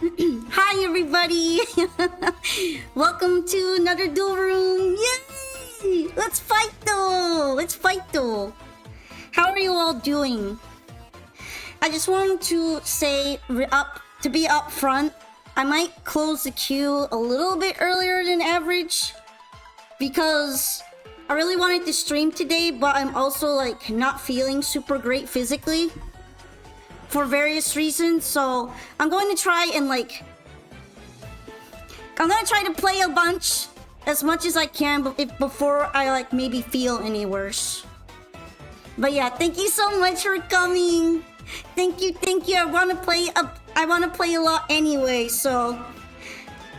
Hi everybody! Welcome to another duel room! Yay! Let's fight though! Let's fight though! How are you all doing? I just wanted to say to be up front, I might close the queue a little bit earlier than average because I really wanted to stream today, but I'm also like not feeling super great physically for various reasons, so I'm going to try and to play a bunch as much as I can before I maybe feel any worse. But yeah, thank you so much for coming. Thank you. I want to play a lot anyway, so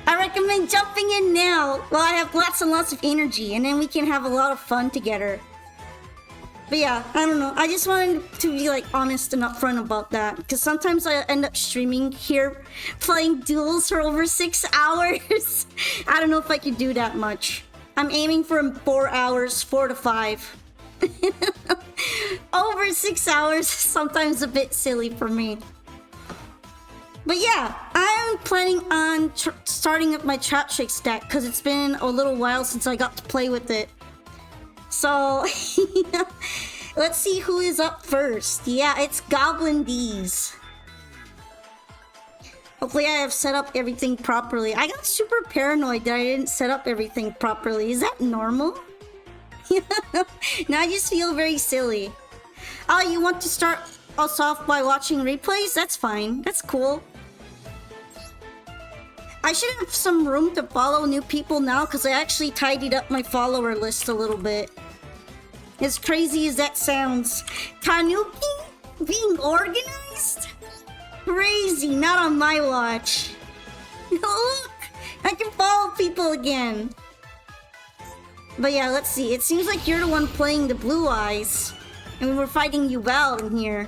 I recommend jumping in now while I have lots and lots of energy, and then we can have a lot of fun together. But yeah, I don't know. I just wanted to be honest and upfront about that, because sometimes I end up streaming here playing duels for over 6 hours. I don't know if I could do that much. I'm aiming for 4 hours, 4 to 5. Over 6 hours, sometimes a bit silly for me. But yeah, I'm planning on starting up my trap shake stack because it's been a little while since I got to play with it. So, let's see who is up first. Yeah, it's Goblin D's. Hopefully I have set up everything properly. I got super paranoid that I didn't set up everything properly. Is that normal? Now I just feel very silly. Oh, you want to start us off by watching replays? That's fine. That's cool. I should have some room to follow new people now because I actually tidied up my follower list a little bit. As crazy as that sounds. Tanuki being organized? Crazy, not on my watch. Look, I can follow people again. But yeah, let's see. It seems like you're the one playing the blue eyes. And we're fighting Duel in here.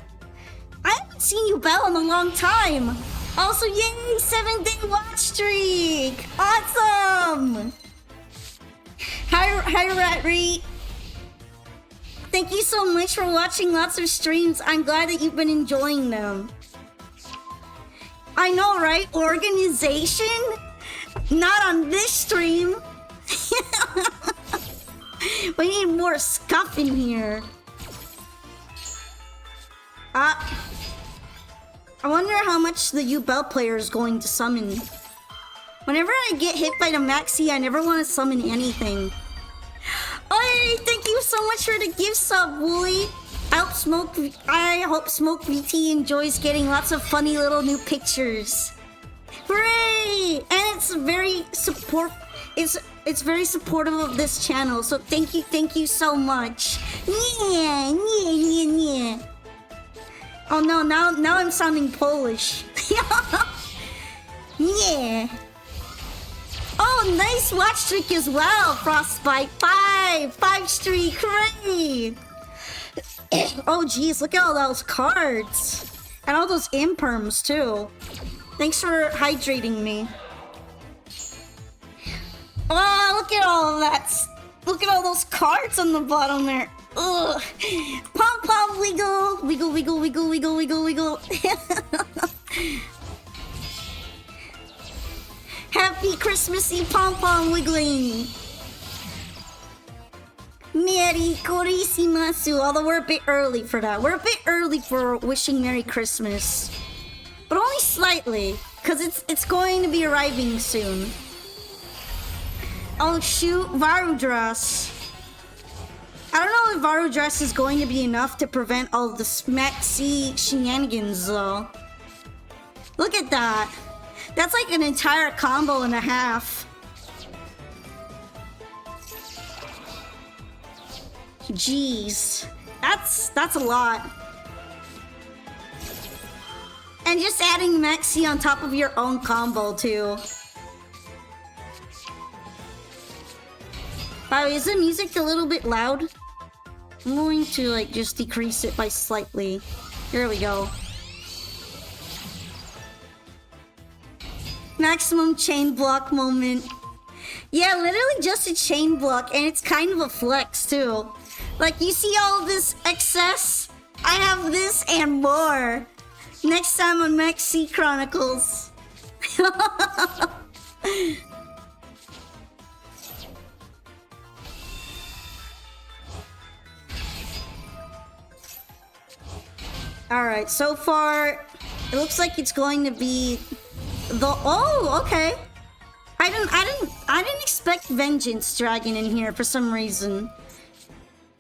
I haven't seen Duel in a long time. Also, yay! 7-day watch streak! Awesome! Hi, Rat. Thank you so much for watching lots of streams. I'm glad that you've been enjoying them. I know, right? Organization? Not on this stream. We need more scuff in here. I wonder how much the Duel player is going to summon. Whenever I get hit by the Maxi, I never want to summon anything. Oh, thank you so much for the gift sub, Wooly. I hope Smoke VT enjoys getting lots of funny little new pictures. Hooray! And it's very it's very supportive of this channel, so thank you so much. Yeah. Oh no, now I'm sounding Polish. Yeah. Oh, nice watch streak as well, Frostbite. 5 streak, hooray! Oh geez, look at all those cards. And all those imperms too. Thanks for hydrating me. Oh, look at all of that. Look at all those cards on the bottom there. Ugh. Pom-pom wiggle. Wiggle. Happy Christmassy pom-pom wiggling. Merry Christmas. Although we're a bit early for that. We're a bit early for wishing Merry Christmas. But only slightly, because it's going to be arriving soon. Oh shoot, Varudras. I don't know if Varudras is going to be enough to prevent all the Maxi shenanigans though. Look at that. That's like an entire combo and a half. Jeez. That's a lot. And just adding Maxi on top of your own combo too. By the way, is the music a little bit loud? I'm going to just decrease it by slightly. Here we go. Maximum chain block moment. Yeah, literally just a chain block, and it's kind of a flex too. Like, you see all this excess? I have this and more. Next time on Maxi Chronicles. Alright, so far, it looks like it's going to be the... Oh, okay. I didn't expect Vengeance Dragon in here for some reason.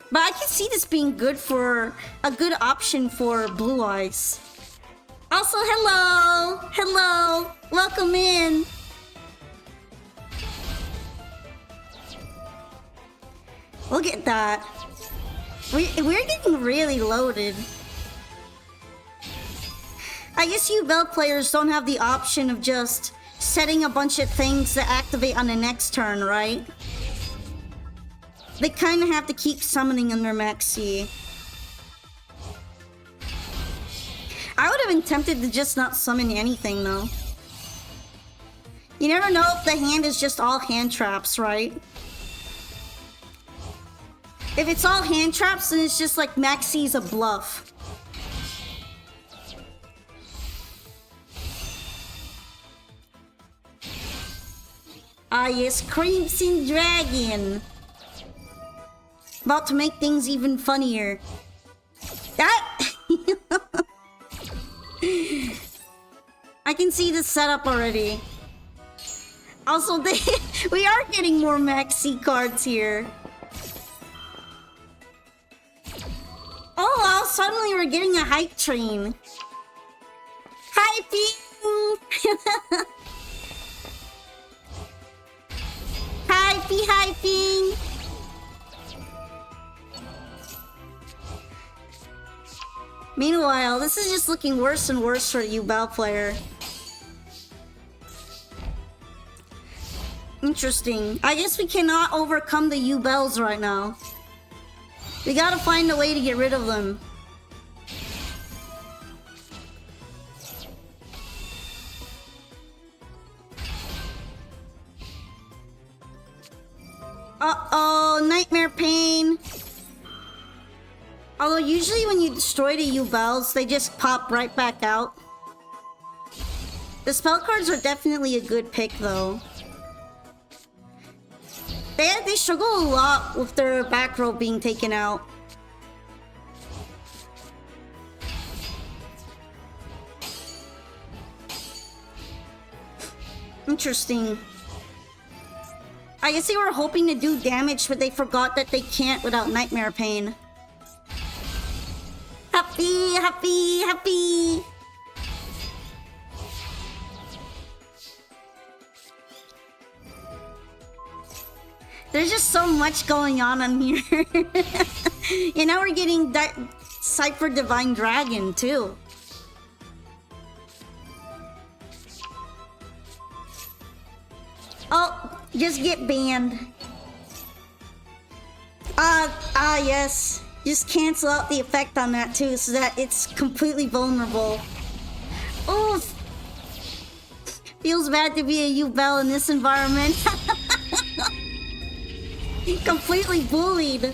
But I can see this being good for... a good option for Blue Eyes. Also, hello! Hello! Welcome in! Look at that. We're getting really loaded. I guess you Bell players don't have the option of just setting a bunch of things to activate on the next turn, right? They kind of have to keep summoning on their maxi. I would have been tempted to just not summon anything, though. You never know if the hand is just all hand traps, right? If it's all hand traps, then it's just like Maxi's a bluff. Ah yes, Crimson Dragon! About to make things even funnier. That... I can see the setup already. Also, we are getting more Maxi cards here. Oh wow, suddenly we're getting a hype train. Hyping! Hyping! Meanwhile, this is just looking worse and worse for you, Bow player. Interesting. I guess we cannot overcome the U-Bells right now. We gotta find a way to get rid of them. Uh-oh, Nightmare Pain. Although usually when you destroy the U-Bells, they just pop right back out. The spell cards are definitely a good pick, though. They struggle a lot with their back row being taken out. Interesting. I guess they were hoping to do damage, but they forgot that they can't without Nightmare Pain. Happy, happy, happy! There's just so much going on here. And now we're getting that Cypher Divine Dragon, too. Oh, just get banned. Yes. Just cancel out the effect on that too, so that it's completely vulnerable. Oof. Feels bad to be a U-Bell in this environment. Completely bullied.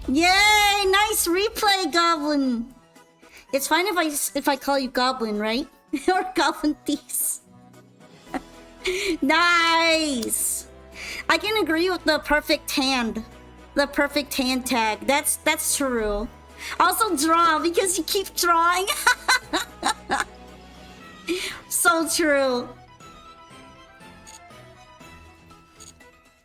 Yay! Nice replay, Goblin. It's fine if I call you Goblin, right? Or Goblin Thief. Nice. I can agree with the perfect hand. The perfect hand tag. That's true. Also draw, because you keep drawing. So true.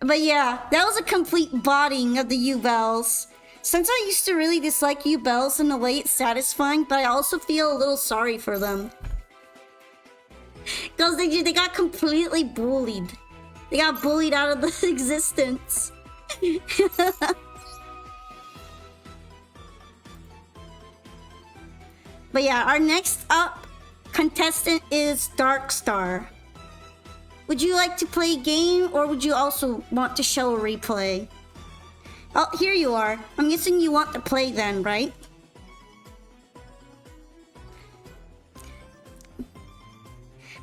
But yeah, that was a complete botting of the U-Bells. Since I used to really dislike U-Bells in a way it's satisfying, but I also feel a little sorry for them. Because they got completely bullied. They got bullied out of the existence. But yeah, our next up contestant is Darkstar. Would you like to play a game, or would you also want to show a replay? Oh, here you are. I'm guessing you want to play then, right?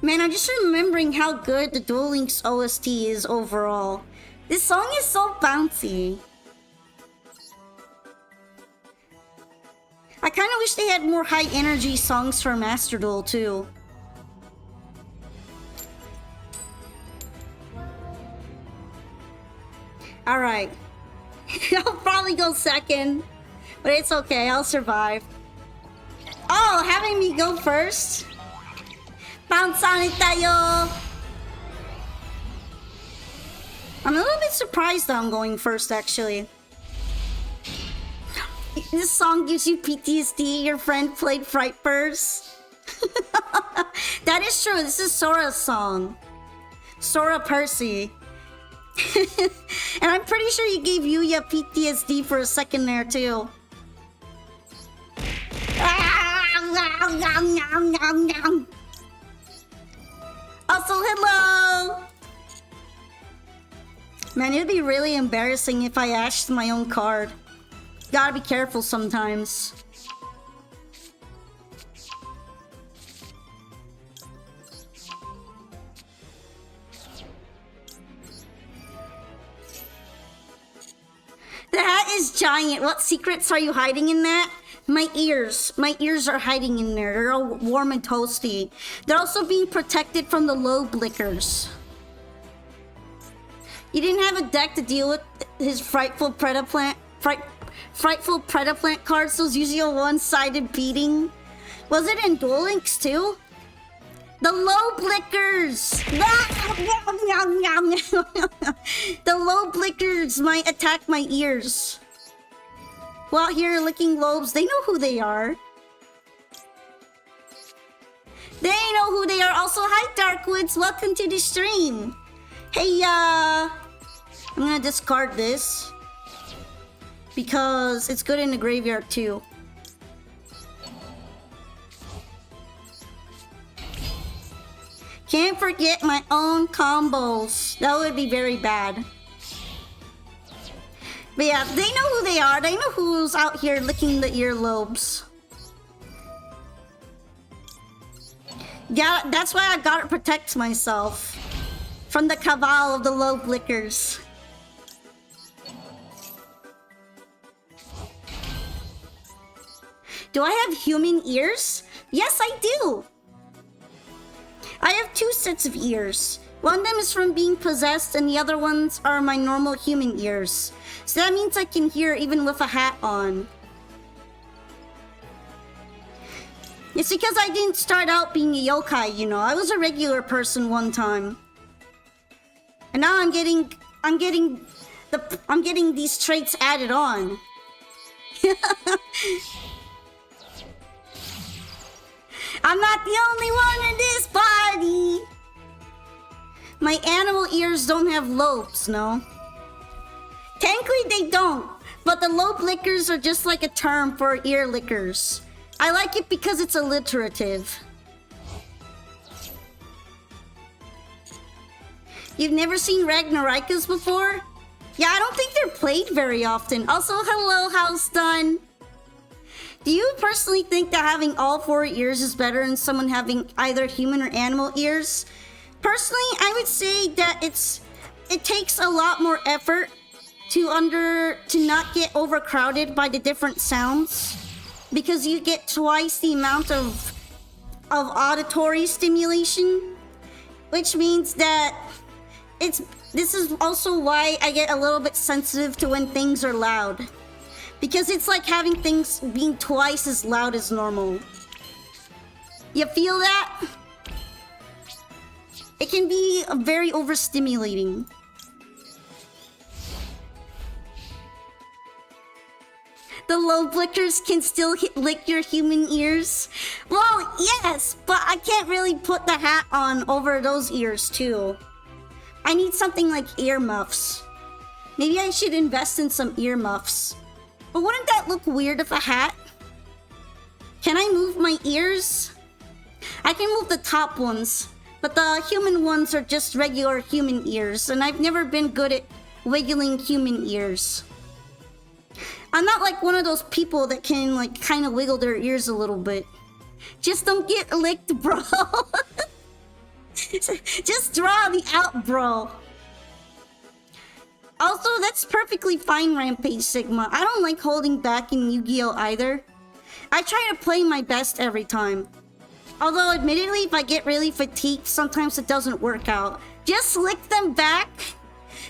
Man, I'm just remembering how good the Duel Links OST is overall. This song is so bouncy. I kind of wish they had more high energy songs for Master Duel too. Alright. I'll probably go second, but it's okay, I'll survive. Oh, having me go first? Bounce on it tayo! I'm a little bit surprised that I'm going first, actually. This song gives you PTSD. Your friend played Fright Purse. That is true. This is Sora's song. Sora Percy. And I'm pretty sure you gave Yuya PTSD for a second there, too. Also, hello! Man, it would be really embarrassing if I ashed my own card. Gotta be careful sometimes. The hat is giant. What secrets are you hiding in that? My ears. My ears are hiding in there. They're all warm and toasty. They're also being protected from the low blickers. You didn't have a deck to deal with his frightful Predaplant cards. Those usually a one-sided beating. Was it in Duel Links too? The low blickers! The low blickers might attack my ears. While here licking lobes, they know who they are. They know who they are. Also, hi Darkwoods, welcome to the stream. Hey, I'm gonna discard this because it's good in the graveyard too. Can't forget my own combos. That would be very bad. But yeah, they know who they are. They know who's out here licking the earlobes. Yeah, that's why I gotta protect myself from the cabal of the low blickers. Do I have human ears? Yes, I do. I have 2 sets of ears. One of them is from being possessed and the other ones are my normal human ears. So that means I can hear even with a hat on. It's because I didn't start out being a yokai, you know. I was a regular person one time. And now I'm getting these traits added on. I'm not the only one in this party. My animal ears don't have lobes, no. Technically they don't, but the lobe lickers are just like a term for ear lickers. I like it because it's alliterative. You've never seen Ragnaraikas before? Yeah, I don't think they're played very often. Also, hello, House Done. Do you personally think that having all 4 ears is better than someone having either human or animal ears? Personally, I would say that it takes a lot more effort to not get overcrowded by the different sounds, because you get twice the amount of auditory stimulation, which means that this is also why I get a little bit sensitive to when things are loud. Because it's like having things being twice as loud as normal. You feel that? It can be very overstimulating. The low blickers can still lick your human ears? Well, yes, but I can't really put the hat on over those ears too. I need something like earmuffs. Maybe I should invest in some earmuffs. But wouldn't that look weird if a hat? Can I move my ears? I can move the top ones, but the human ones are just regular human ears, and I've never been good at wiggling human ears. I'm not like one of those people that can like kind of wiggle their ears a little bit. Just don't get licked, bro. Just draw me out, bro. Also, that's perfectly fine, Rampage Sigma. I don't like holding back in Yu-Gi-Oh! Either. I try to play my best every time. Although, admittedly, if I get really fatigued, sometimes it doesn't work out. Just lick them back?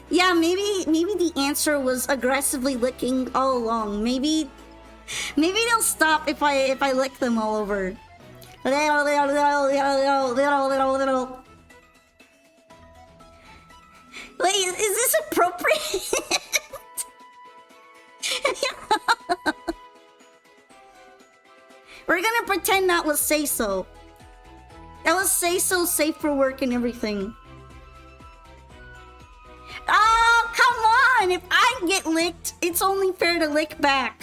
Yeah, maybe the answer was aggressively licking all along. Maybe they'll stop if I lick them all over. Little. Wait, is this appropriate? We're gonna pretend that was say so. That was say so, safe for work and everything. Oh, come on! If I get licked, it's only fair to lick back.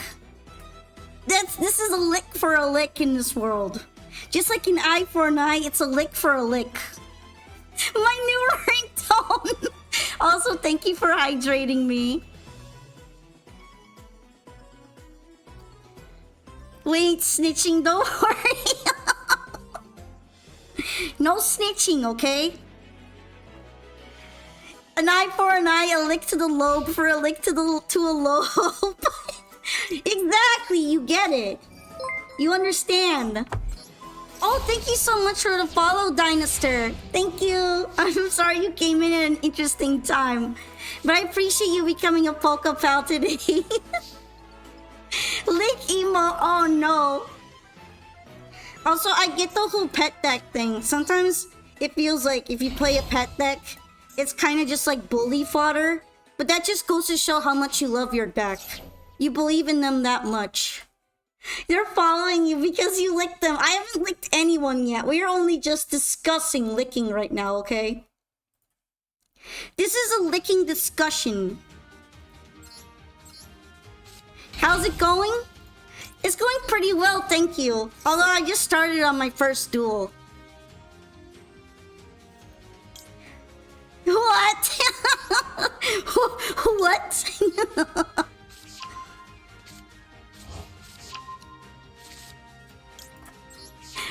This is a lick for a lick in this world. Just like an eye for an eye, it's a lick for a lick. My new ringtone! Also, thank you for hydrating me. Wait, snitching, don't worry. No snitching, okay? An eye for an eye, a lick to the lobe for a lick to a lobe. Exactly, you get it. You understand. Oh, thank you so much for the follow, Dynaster. Thank you. I'm sorry you came in at an interesting time, but I appreciate you becoming a polka pal today. Lick emo, oh no. Also, I get the whole pet deck thing. Sometimes it feels like if you play a pet deck, it's kind of just like bully fodder. But that just goes to show how much you love your deck. You believe in them that much. They're following you because you licked them. I haven't licked anyone yet. We're only just discussing licking right now, okay? This is a licking discussion. How's it going? It's going pretty well, thank you. Although I just started on my first duel. What? What?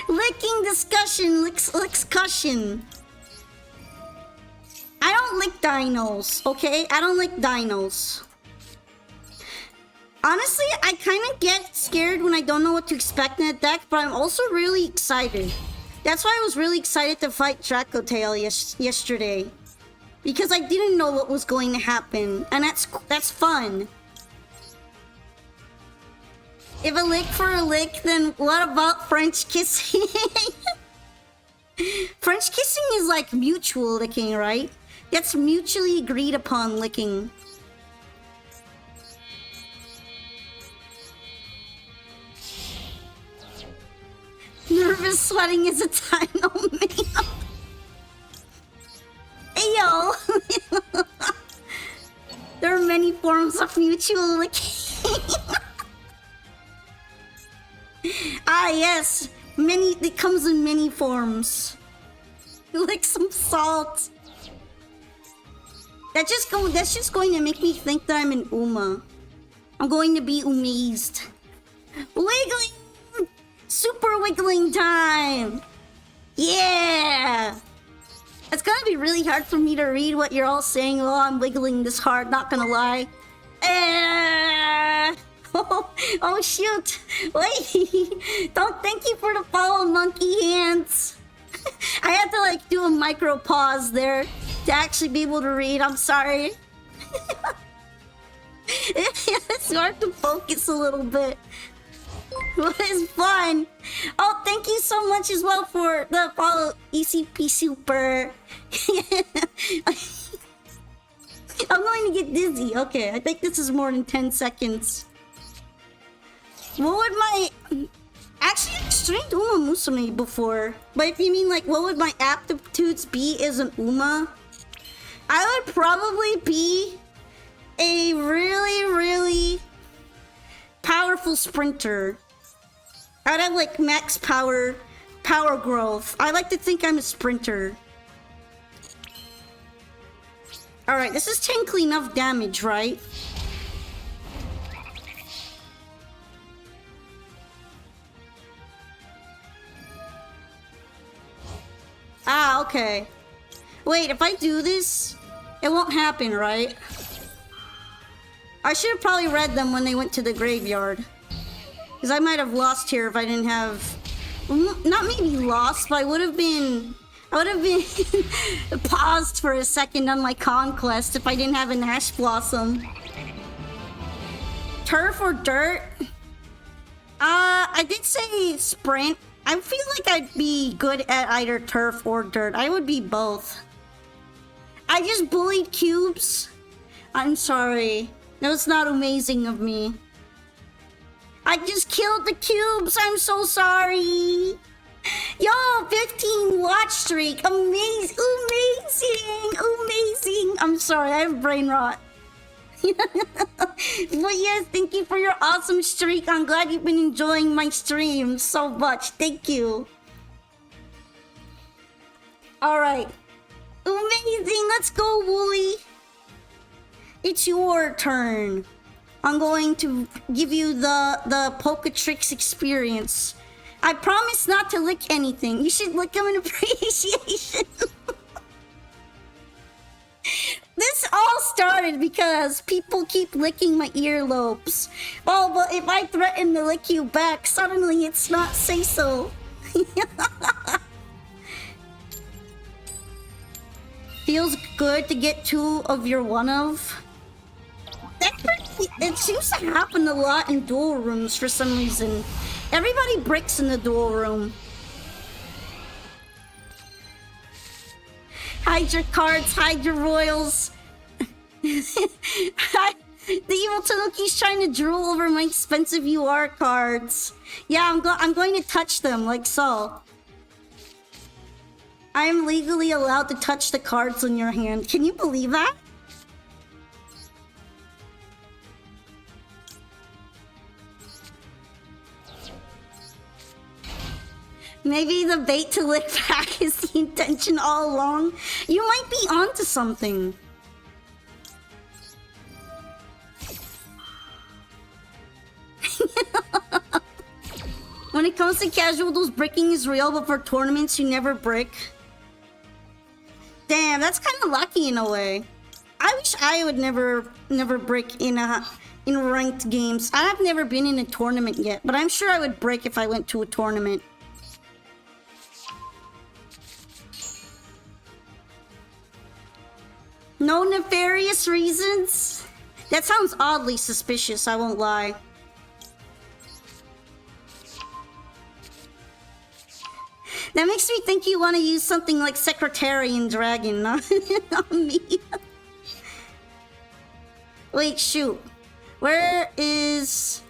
Licking discussion, lick-cussion. I don't lick dinos, okay? I don't lick dinos. Honestly, I kind of get scared when I don't know what to expect in a deck, but I'm also really excited. That's why I was really excited to fight Dracotail yesterday. Because I didn't know what was going to happen, and that's fun. If a lick for a lick, then what about French kissing? French kissing is like mutual licking, right? That's mutually agreed upon licking. Nervous sweating is a dino male. Ayo! There are many forms of mutual licking. Ah, yes. It comes in many forms. Like some salt. That's just going to make me think that I'm an Uma. I'm going to be amazed. Wiggling! Super wiggling time! Yeah! It's gonna be really hard for me to read what you're all saying while I'm wiggling this hard, not gonna lie. Oh shoot! Wait! Don't thank you for the follow, monkey hands! I had to like do a micro pause there to actually be able to read, I'm sorry. It's hard to focus a little bit. It was fun. Oh, thank you so much as well for the follow, ECP Super. I'm going to get dizzy. Okay, I think this is more than 10 seconds. What would my... Actually, I've streamed Uma Musume before. But if you mean like, what would my aptitudes be as an Uma? I would probably be a really, really powerful sprinter. I'd have like max power growth. I like to think I'm a sprinter. Alright, this is technically enough damage, right? Ah, okay. Wait, if I do this, it won't happen, right? I should have probably read them when they went to the graveyard. Because I might have lost here if I didn't have... Not maybe lost, but I would have been paused for a second on my conquest if I didn't have an Ash Blossom. Turf or dirt? I did say sprint. I feel like I'd be good at either turf or dirt. I would be both. I just bullied cubes. I'm sorry. No, it's not amazing of me. I just killed the cubes. I'm so sorry. Yo, 15 watch streak. Amazing. Amazing. I'm sorry. I have brain rot. But yes, thank you for your awesome streak. I'm glad you've been enjoying my stream so much. Thank you. Alright. Amazing. Let's go, Wooly. It's your turn. I'm going to give you the Poketrix experience. I promise not to lick anything. You should lick them in appreciation. This all started because people keep licking my earlobes. Oh, but if I threaten to lick you back, suddenly it's not say so. Feels good to get 2 of your one of. It seems to happen a lot in duel rooms for some reason. Everybody bricks in the duel room. Hide your cards, hide your royals. The evil Tanuki's trying to drool over my expensive UR cards. Yeah, I'm going to touch them, like so. I am legally allowed to touch the cards in your hand. Can you believe that? Maybe the bait to lick back is the intention all along. You might be onto something. When it comes to casuals, bricking is real, but for tournaments, you never brick. Damn, that's kind of lucky in a way. I wish I would never brick in ranked games. I have never been in a tournament yet, but I'm sure I would brick if I went to a tournament. No nefarious reasons? That sounds oddly suspicious, I won't lie. That makes me think you want to use something like Secretarian Dragon, not me. Wait, shoot. Where's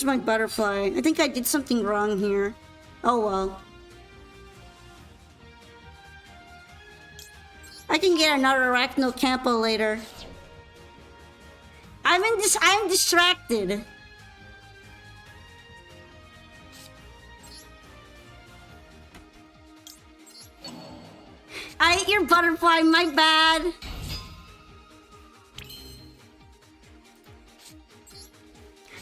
my butterfly? I think I did something wrong here. Oh well. I can get another Arachno Campo later. I'm distracted. I ate your butterfly, my bad.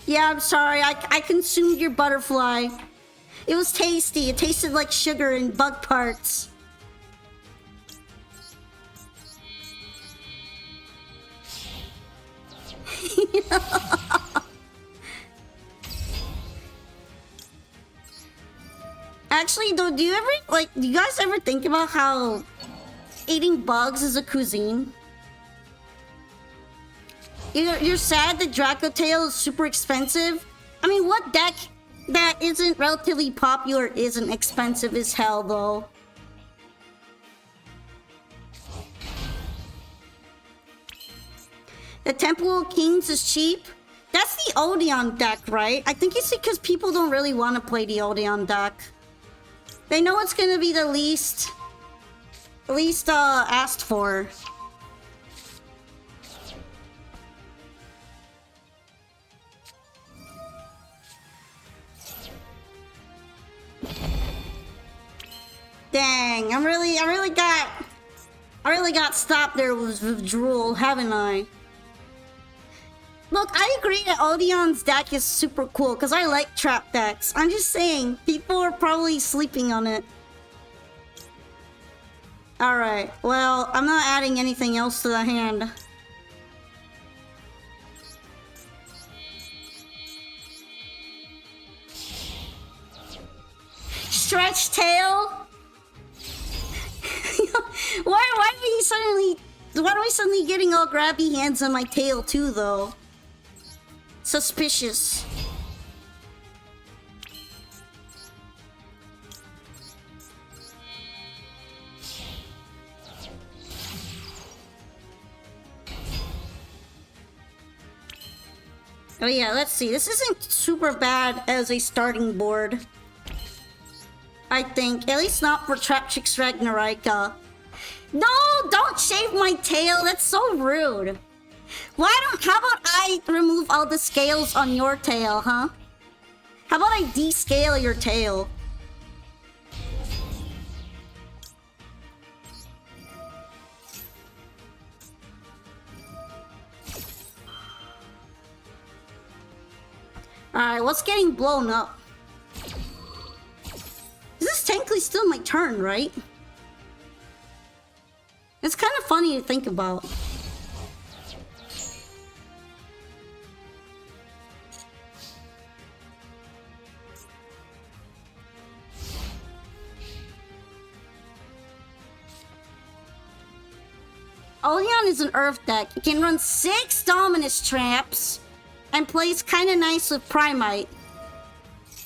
Yeah, I'm sorry. I consumed your butterfly. It was tasty. It tasted like sugar and bug parts. Actually, though, do you guys ever think about how eating bugs is a cuisine? You're sad that Draco Tail is super expensive? I mean, what deck that isn't relatively popular isn't expensive as hell, though? The Temple of Kings is cheap? That's the Odeon deck, right? I think it's because people don't really want to play the Odeon deck. They know it's gonna be the least asked for. Dang, I really got stopped there with Drool, haven't I? Look, I agree that Odeon's deck is super cool because I like trap decks. I'm just saying, people are probably sleeping on it. Alright, well, I'm not adding anything else to the hand. tail? Why are you suddenly... Why am I suddenly getting all grabby hands on my tail too, though? Suspicious. Oh yeah, let's see. This isn't super bad as a starting board. I think. At least not for Traptrix Ragnarika. No! Don't shave my tail! That's so rude. How about I remove all the scales on your tail, huh? How about I descale your tail? Alright, what's getting blown up? This is technically still my turn, right? It's kind of funny to think about. Oleon is an Earth deck. It can run 6 Dominus Traps and plays kind of nice with Primite.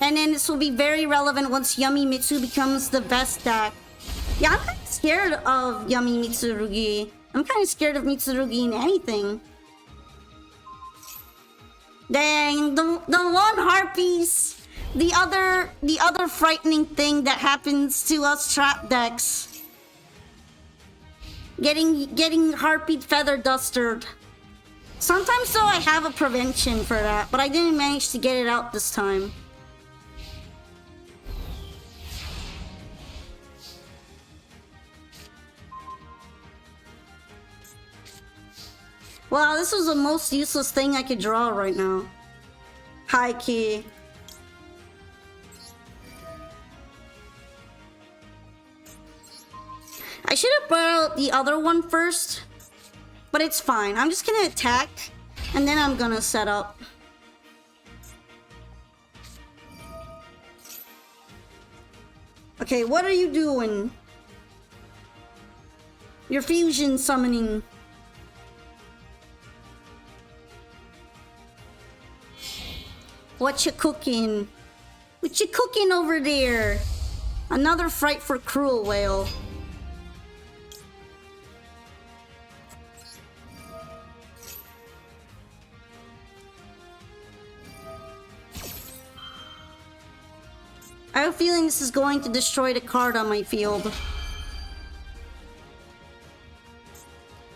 And then this will be very relevant once Yummy Mitsu becomes the best deck. Yeah, I'm kind of scared of Yummy Mitsurugi. I'm kind of scared of Mitsurugi in anything. Dang, the one Harpies. The other frightening thing that happens to us trap decks. Getting Harpied Feather Dustered. Sometimes though I have a prevention for that, but I didn't manage to get it out this time. Wow, this was the most useless thing I could draw right now. High key. I should have brought out the other one first, but it's fine. I'm just gonna attack, and then I'm gonna set up. Okay, what are you doing? You're fusion summoning. What you cooking? What you cooking over there? Another fright for Cruel Whale. I have a feeling this is going to destroy the card on my field.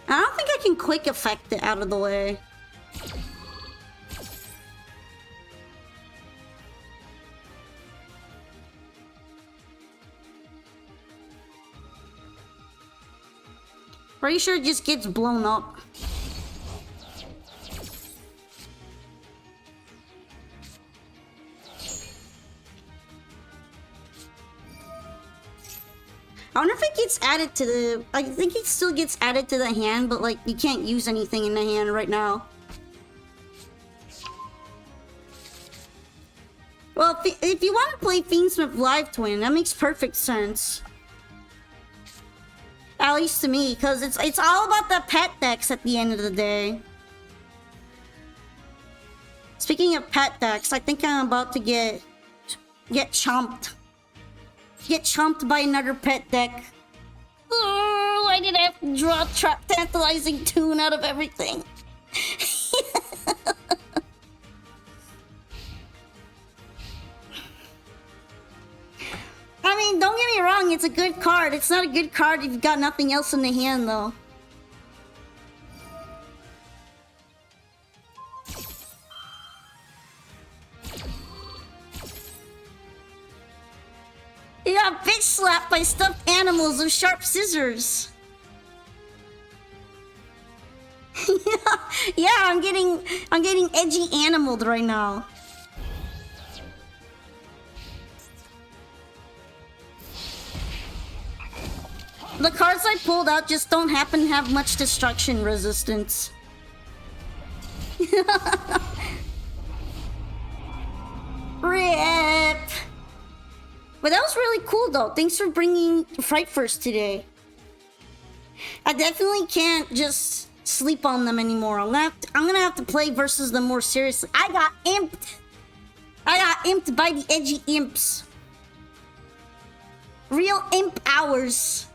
I don't think I can quick effect it out of the way. Pretty sure it just gets blown up. I wonder if it gets added to the... I think it still gets added to the hand, but like, you can't use anything in the hand right now. Well, if you want to play Fiendsmith Live Twin, that makes perfect sense. At least to me, because it's all about the pet decks at the end of the day. Speaking of pet decks, I think I'm about to get chomped. Get chomped by another pet deck. Oh, why did I have to draw Trap Tantalizing Tune out of everything? I mean, don't get me wrong, it's a good card. It's not a good card if you've got nothing else in the hand, though. You got bitch slapped by stuffed animals with sharp scissors. Yeah, I'm getting edgy animaled right now. The cards I pulled out just don't happen to have much destruction resistance. Rip! But that was really cool though. Thanks for bringing Fright First today. I definitely can't just sleep on them anymore. I'm gonna have to play versus them more seriously. I got imped. I got imped by the edgy imps. Real imp hours.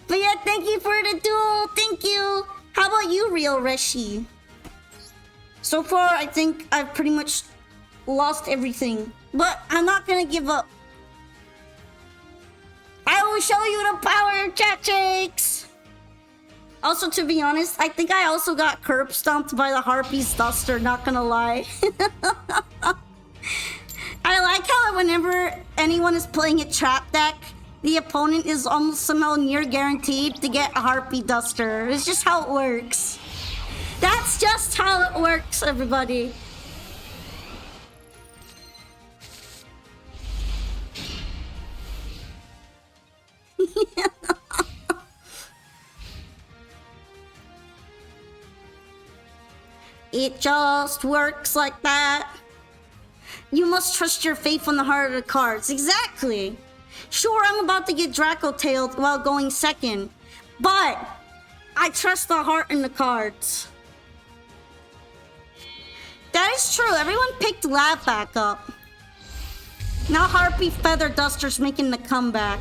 But yeah, thank you for the duel. Thank you. How about you, Real Reshi? So far, I think I've pretty much lost everything. But I'm not gonna give up. I will show you the power of chat tricks. Also, to be honest, I think I also got curb stomped by the Harpy's Duster, not gonna lie. I like how whenever anyone is playing a trap deck, the opponent is almost somehow near guaranteed to get a Harpy Duster. It's just how it works. That's just how it works, everybody. It just works like that. You must trust your faith on the heart of the cards. Exactly. Sure, I'm about to get Draco-tailed while going second, but I trust the heart in the cards. That is true. Everyone picked Lab back up. Now Harpy Feather Duster's making the comeback.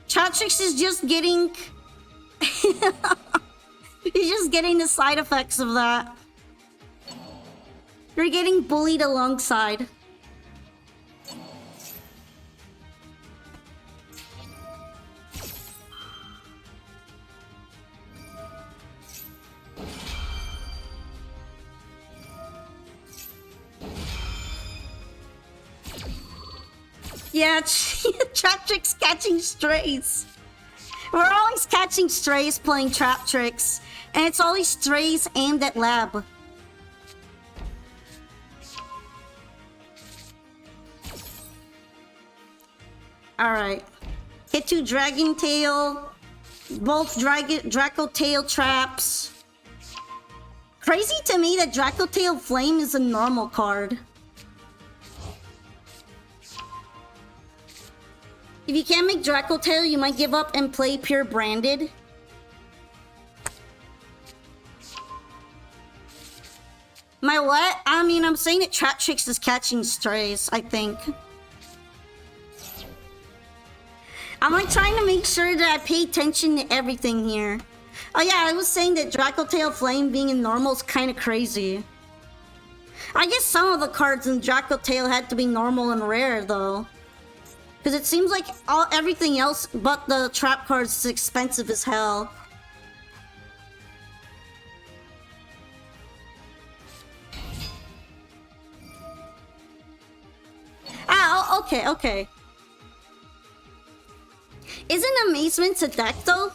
Chatrix is just getting... He's just getting the side effects of that. You're getting bullied alongside. Yeah, Trap-Tricks catching strays. We're always catching strays playing Trap-Tricks. And it's always strays aimed at Lab. Alright. Hit 2 Dragon Tail. Both Draco Tail traps. Crazy to me that Draco Tail Flame is a normal card. If you can't make Draco Tail, you might give up and play pure Branded. My what? I mean, I'm saying that Trap-Tricks is catching strays, I think. I'm like trying to make sure that I pay attention to everything here. Oh yeah, I was saying that Draco Tail Flame being in normal is kind of crazy. I guess some of the cards in Draco Tail had to be normal and rare though. Because it seems like everything else but the trap cards is expensive as hell. Ah, okay, okay. Isn't Amazement a deck though?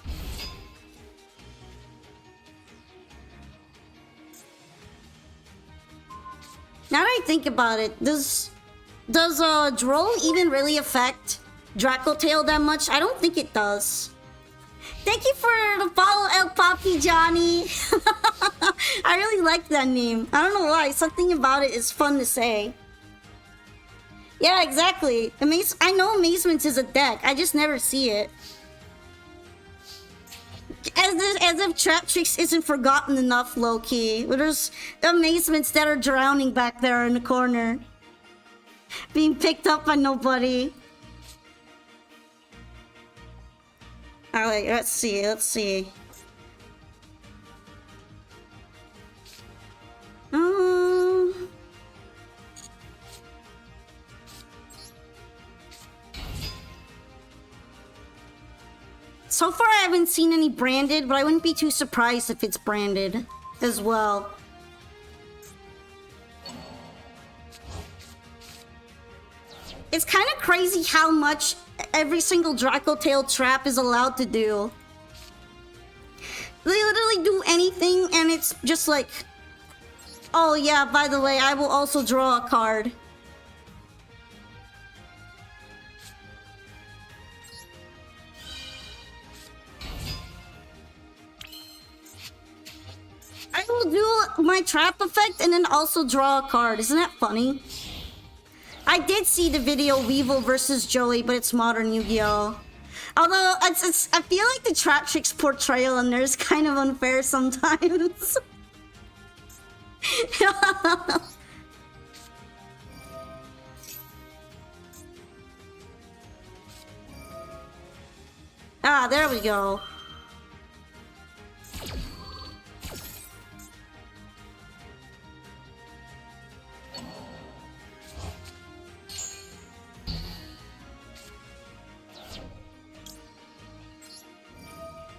Now that I think about it, does Duel even really affect Draco Tail that much? I don't think it does. Thank you for the follow, El Papi Johnny. I really like that name. I don't know why. Something about it is fun to say. Yeah, exactly. I know Amazement is a deck. I just never see it. As if Trap-Tricks isn't forgotten enough, low-key. There's Amazements that are drowning back there in the corner. Being picked up by nobody. Alright, let's see. So far I haven't seen any branded, but I wouldn't be too surprised if it's branded as well. It's kind of crazy how much every single Draco Tail trap is allowed to do. They literally do anything and it's just like, oh yeah, by the way, I will also draw a card. I will do my trap effect and then also draw a card. Isn't that funny? I did see the video Weevil versus Joey, but it's modern Yu-Gi-Oh! Although, I feel like the Tratrix portrayal in there is kind of unfair sometimes. Ah, there we go.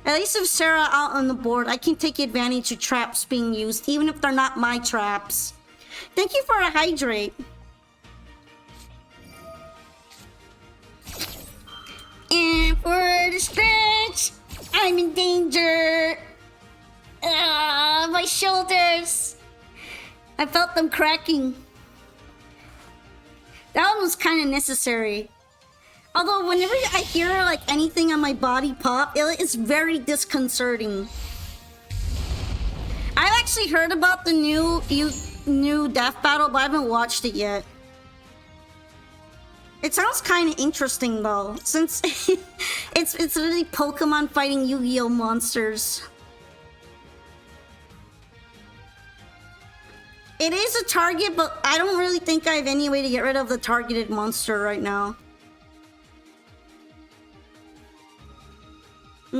At least if Sarah out on the board, I can take advantage of traps being used, even if they're not my traps. Thank you for a hydrate. And for the stretch, I'm in danger. My shoulders. I felt them cracking. That one was kind of necessary. Although whenever I hear like anything on my body pop, it's very disconcerting. I've actually heard about the new death battle, but I haven't watched it yet. It sounds kind of interesting though, since it's really Pokemon fighting Yu-Gi-Oh monsters. It is a target, but I don't really think I have any way to get rid of the targeted monster right now. You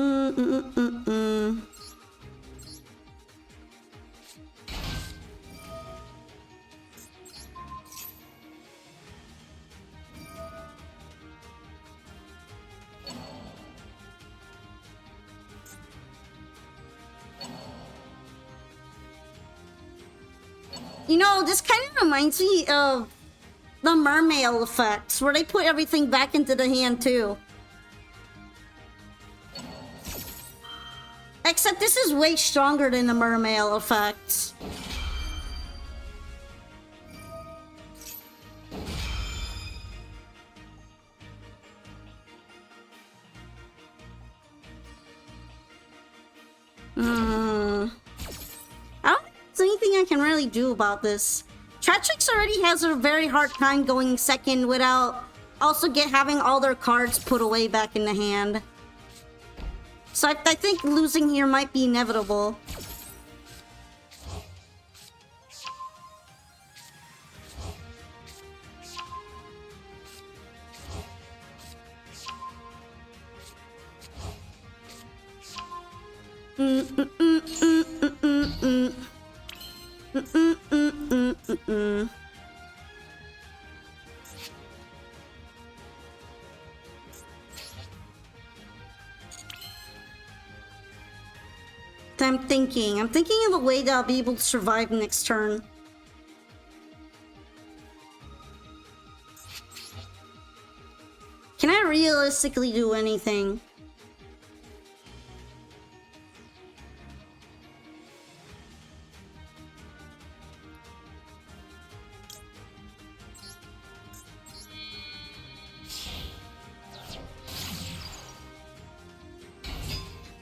know, this kind of reminds me of the mermaid effects, where they put everything back into the hand too. Except this is way stronger than the mermaid effects. I don't think there's anything I can really do about this. Tratrix already has a very hard time going second without also having all their cards put away back in the hand. So I think losing here might be inevitable. I'm thinking of a way that I'll be able to survive next turn. Can I realistically do anything?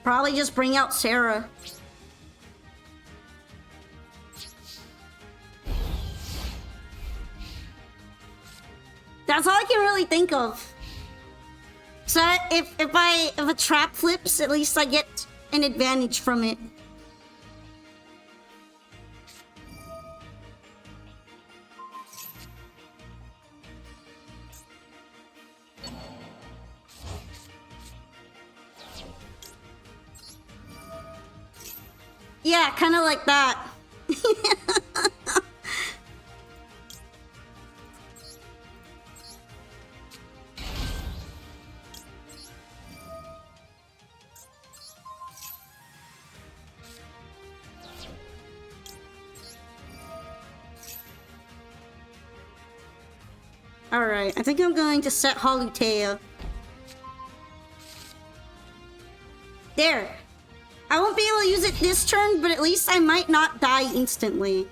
Probably just bring out Sarah. That's all I can really think of. So if a trap flips, at least I get an advantage from it. Yeah, kind of like that. Alright, I think I'm going to set Halutea. There. I won't be able to use it this turn, but at least I might not die instantly.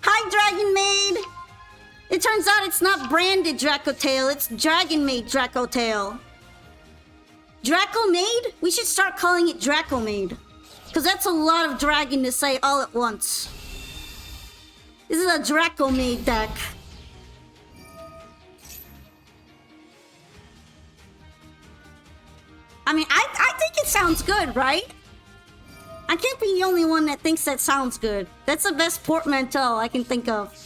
Hi, Dragon Maid! It turns out it's not branded Dracotail, it's Dragon Maid Dracotail. Draco Maid? We should start calling it Draco Maid. Because that's a lot of dragon to say all at once. This is a Draco made deck. I mean, I think it sounds good, right? I can't be the only one that thinks that sounds good. That's the best portmanteau I can think of.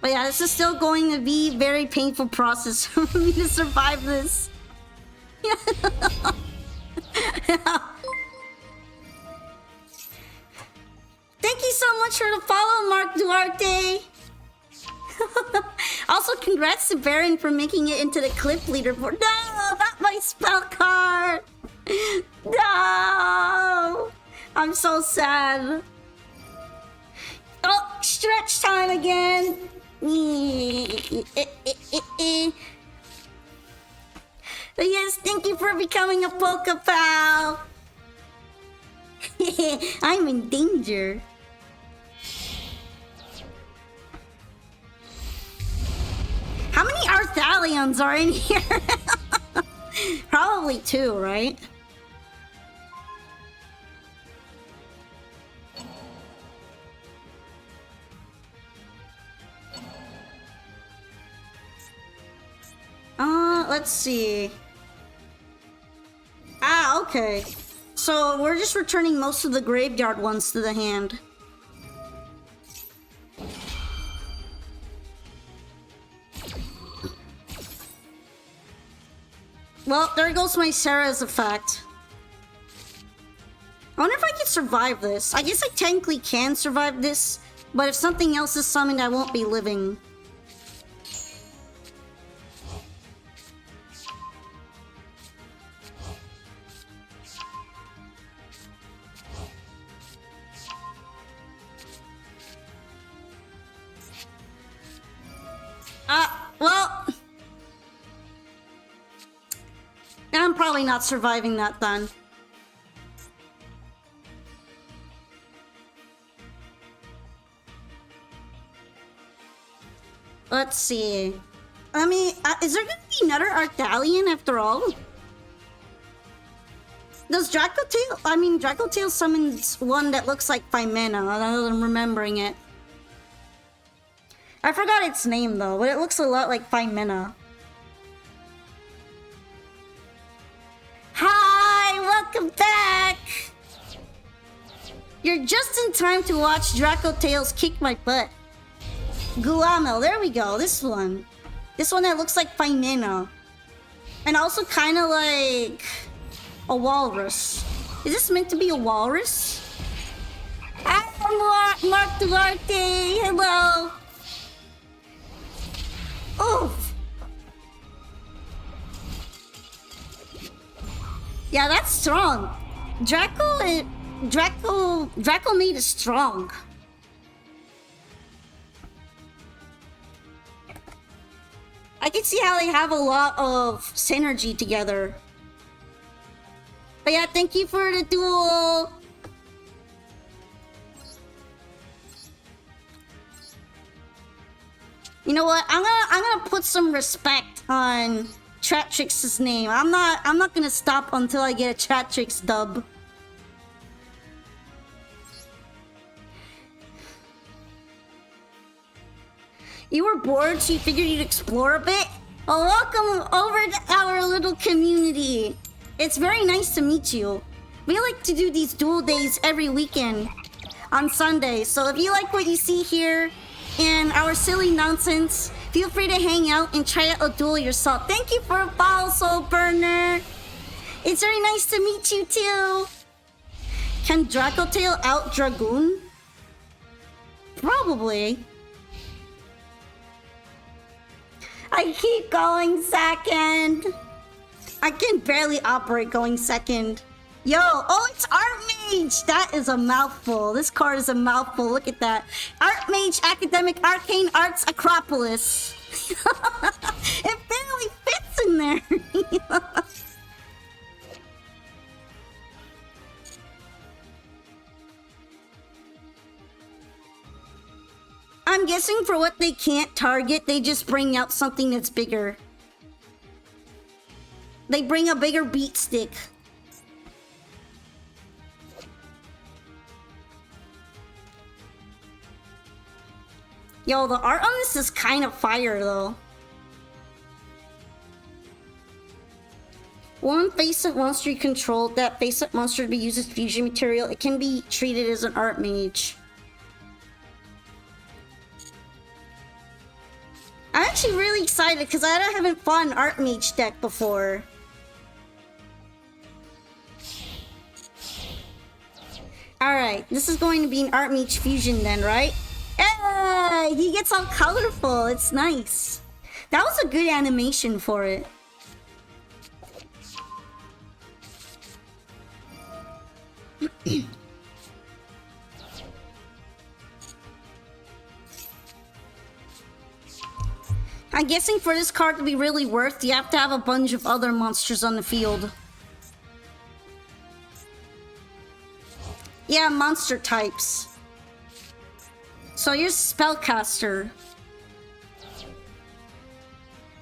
But yeah, this is still going to be a very painful process for me to survive this. Thank you so much for the follow, Mark Duarte. Also, congrats to Baron for making it into the clip leaderboard. No, not my spell card. No, I'm so sad. Oh, stretch time again. But yes, thank you for becoming a Poke Pal. I'm in danger. How many Arthalions are in here? Probably 2, right? Let's see. Ah, okay. So we're just returning most of the graveyard ones to the hand. Well, there goes my Sarah's effect. I wonder if I can survive this. I guess I technically can survive this, but if something else is summoned, I won't be living. Well, I'm probably not surviving that then. Let's see. I mean, is there gonna be another Arthalion after all? Does Draco Tail? I mean, Draco Tail summons one that looks like Phimena. I'm remembering it. I forgot its name though, but it looks a lot like Phimena. Hi, welcome back! You're just in time to watch Draco Tails kick my butt. Gulamel, there we go, this one. This one that looks like Phimena. And also kind of like a walrus. Is this meant to be a walrus? Hi, Mark Duarte, hello. Oof. Yeah, that's strong. Draco made is strong. I can see how they have a lot of synergy together. But yeah, thank you for the duel. You know what? I'm gonna put some respect on Chatrix's name. I'm not gonna stop until I get a Chatrix dub. You were bored, so you figured you'd explore a bit? Well, welcome over to our little community. It's very nice to meet you. We like to do these duel days every weekend on Sunday, so if you like what you see here and our silly nonsense, feel free to hang out and try out a duel yourself. Thank you for a follow, Soul Burner. It's very nice to meet you too. Can Draco Tail out Dragoon? Probably. I keep going second. I can barely operate going second. Yo, oh, it's Archmage! That is a mouthful. This card is a mouthful. Look at that. Archmage Academic Arcane Arts Acropolis. It barely fits in there. I'm guessing for what they can't target, they just bring out something that's bigger. they bring a bigger beat stick. Yo, the art on this is kind of fire though. One face-up monster you control, that face-up monster to be used as fusion material, it can be treated as an art mage. I'm actually really excited because I haven't fought an art mage deck before. Alright, this is going to be an art mage fusion then, right? Hey, he gets all colorful. It's nice. That was a good animation for it. I'm guessing for this card to be really worth, you have to have a bunch of other monsters on the field. Yeah, monster types. So you're spellcaster.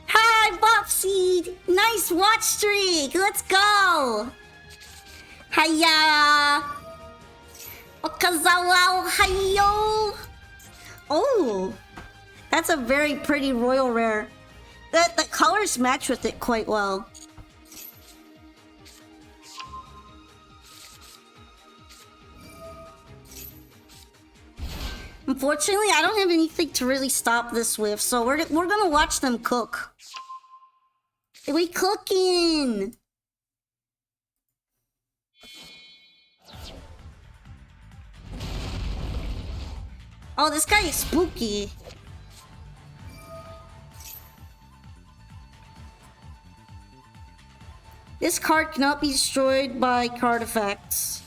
Hi, Bopseed! Nice watch streak! Let's go! Hiya! Okazawa Hayo! Oh! That's a very pretty royal rare. The colors match with it quite well. Unfortunately, I don't have anything to really stop this with, so we're gonna watch them cook. We cooking! Oh, this guy is spooky. This card cannot be destroyed by card effects.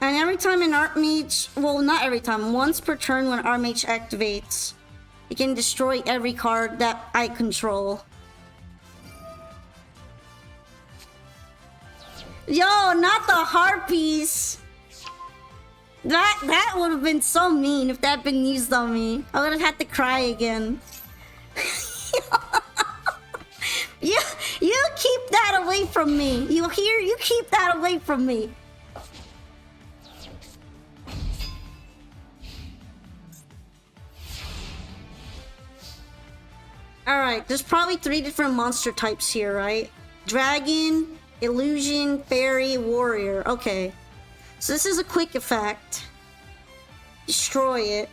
And every time an art mage, well, not every time, once per turn when art mage activates, it can destroy every card that I control. Yo, not the harpies! That would have been so mean if that had been used on me. I would have had to cry again. You keep that away from me. You hear? You keep that away from me. Alright, there's probably 3 different monster types here, right? Dragon, illusion, fairy, warrior. Okay. So this is a quick effect. Destroy it.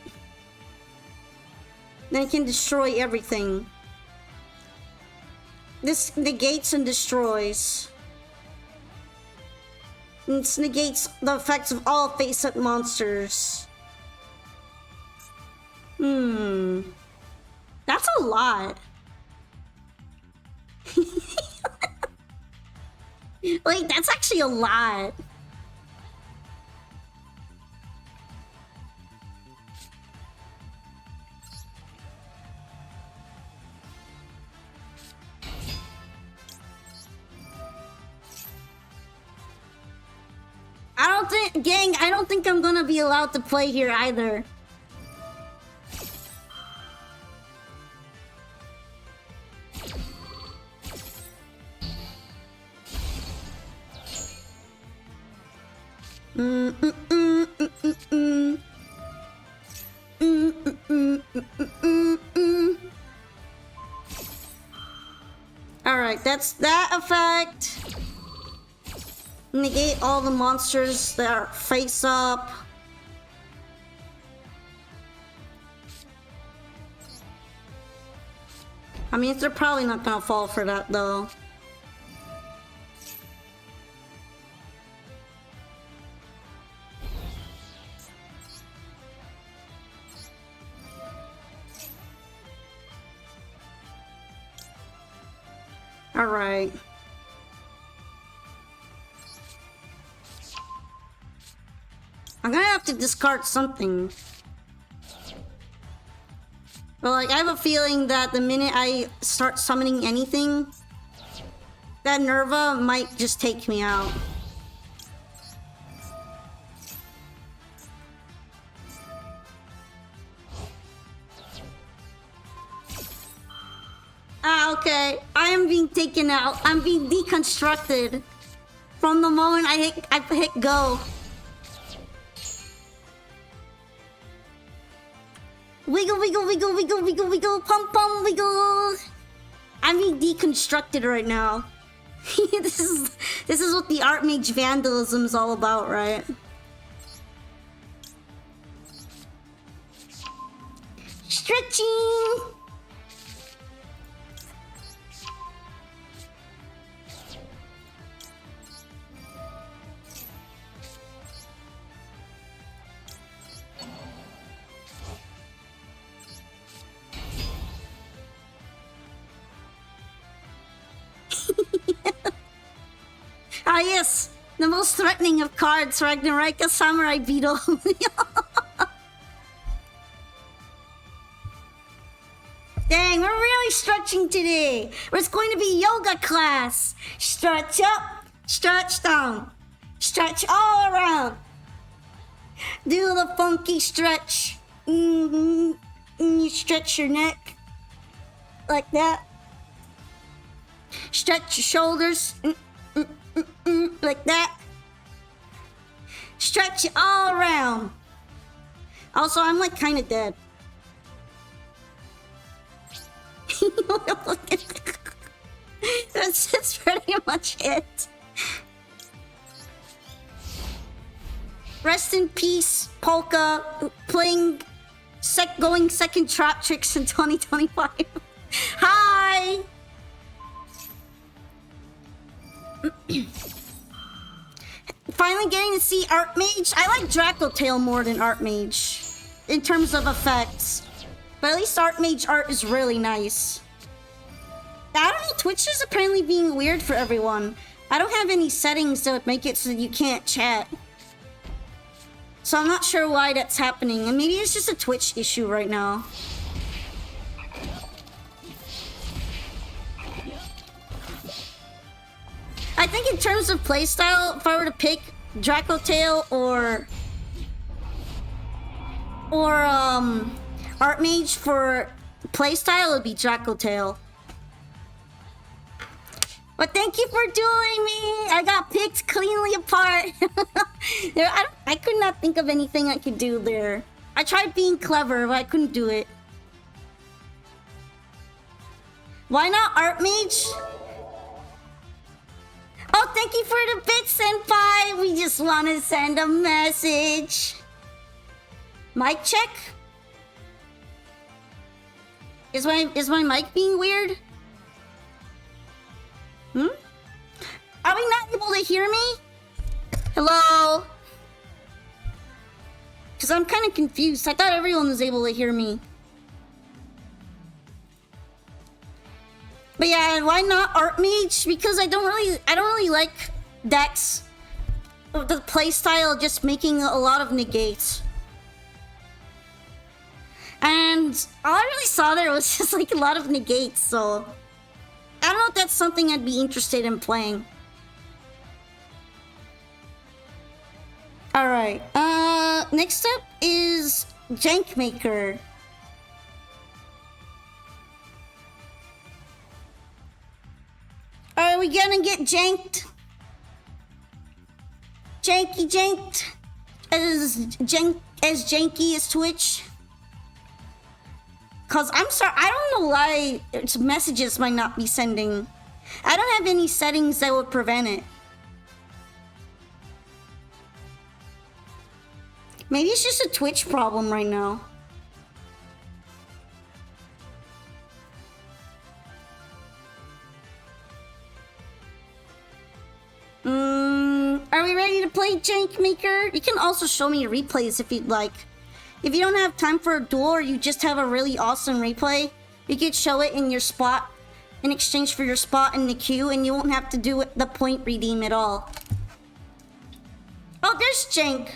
Then it can destroy everything. This negates and destroys. And this negates the effects of all face-up monsters. That's a lot. Like, that's actually a lot. Gang, I don't think I'm gonna be allowed to play here either. Alright, that's that effect. Negate all the monsters that are face up. I mean, they're probably not gonna fall for that though. Alright. I'm gonna have to discard something. But like, I have a feeling that the minute I start summoning anything, that Nerva might just take me out. Ah, okay. I I am being taken out. I'm being deconstructed from the moment I hit go. Wiggle, wiggle, wiggle, wiggle, wiggle, wiggle, pump, pump, wiggle. I'm being deconstructed right now. This is what the art mage vandalism is all about, right? Stretching. Ah yes, the most threatening of cards, Ragnaraka Samurai Beetle. Dang, we're really stretching today. It's going to be yoga class. Stretch up, stretch down, stretch all around. Do the funky stretch. You stretch your neck like that. Stretch your shoulders. Like that. Stretch it all around. Also, I'm like kind of dead. That's pretty much it. Rest in peace, Polka, playing going second trap tricks in 2025. Hi! Finally getting to see Art Mage. I like Draco Tail more than Art Mage in terms of effects. But at least Art Mage art is really nice. I don't know, Twitch is apparently being weird for everyone. I don't have any settings that would make it so that you can't chat. So I'm not sure why that's happening. And maybe it's just a Twitch issue right now. I think in terms of playstyle, if I were to pick Draco Tail or Art Mage for playstyle, it would be Draco Tail. But thank you for dueling me. I got picked cleanly apart. I could not think of anything I could do there. I tried being clever, but I couldn't do it. Why not Art Mage? Oh, thank you for the bit, senpai. We just want to send a message. Mic check. Is my mic being weird? Are we not able to hear me? Hello? Because I'm kind of confused. I thought everyone was able to hear me. But yeah, why not Art Mage? Because I don't really like decks of the playstyle just making a lot of negates. And all I really saw there was just like a lot of negates, so I don't know if that's something I'd be interested in playing. Alright, next up is Jank Maker. Are we gonna get janked? Janked? As janky as Twitch? Cause I'm sorry, I don't know why its messages might not be sending. I don't have any settings that would prevent it. Maybe it's just a Twitch problem right now. Are we ready to play Jank Maker? You can also show me replays if you'd like. If you don't have time for a duel or you just have a really awesome replay, you could show it in your spot in exchange for your spot in the queue, and you won't have to do the point redeem at all. Oh, there's Jank.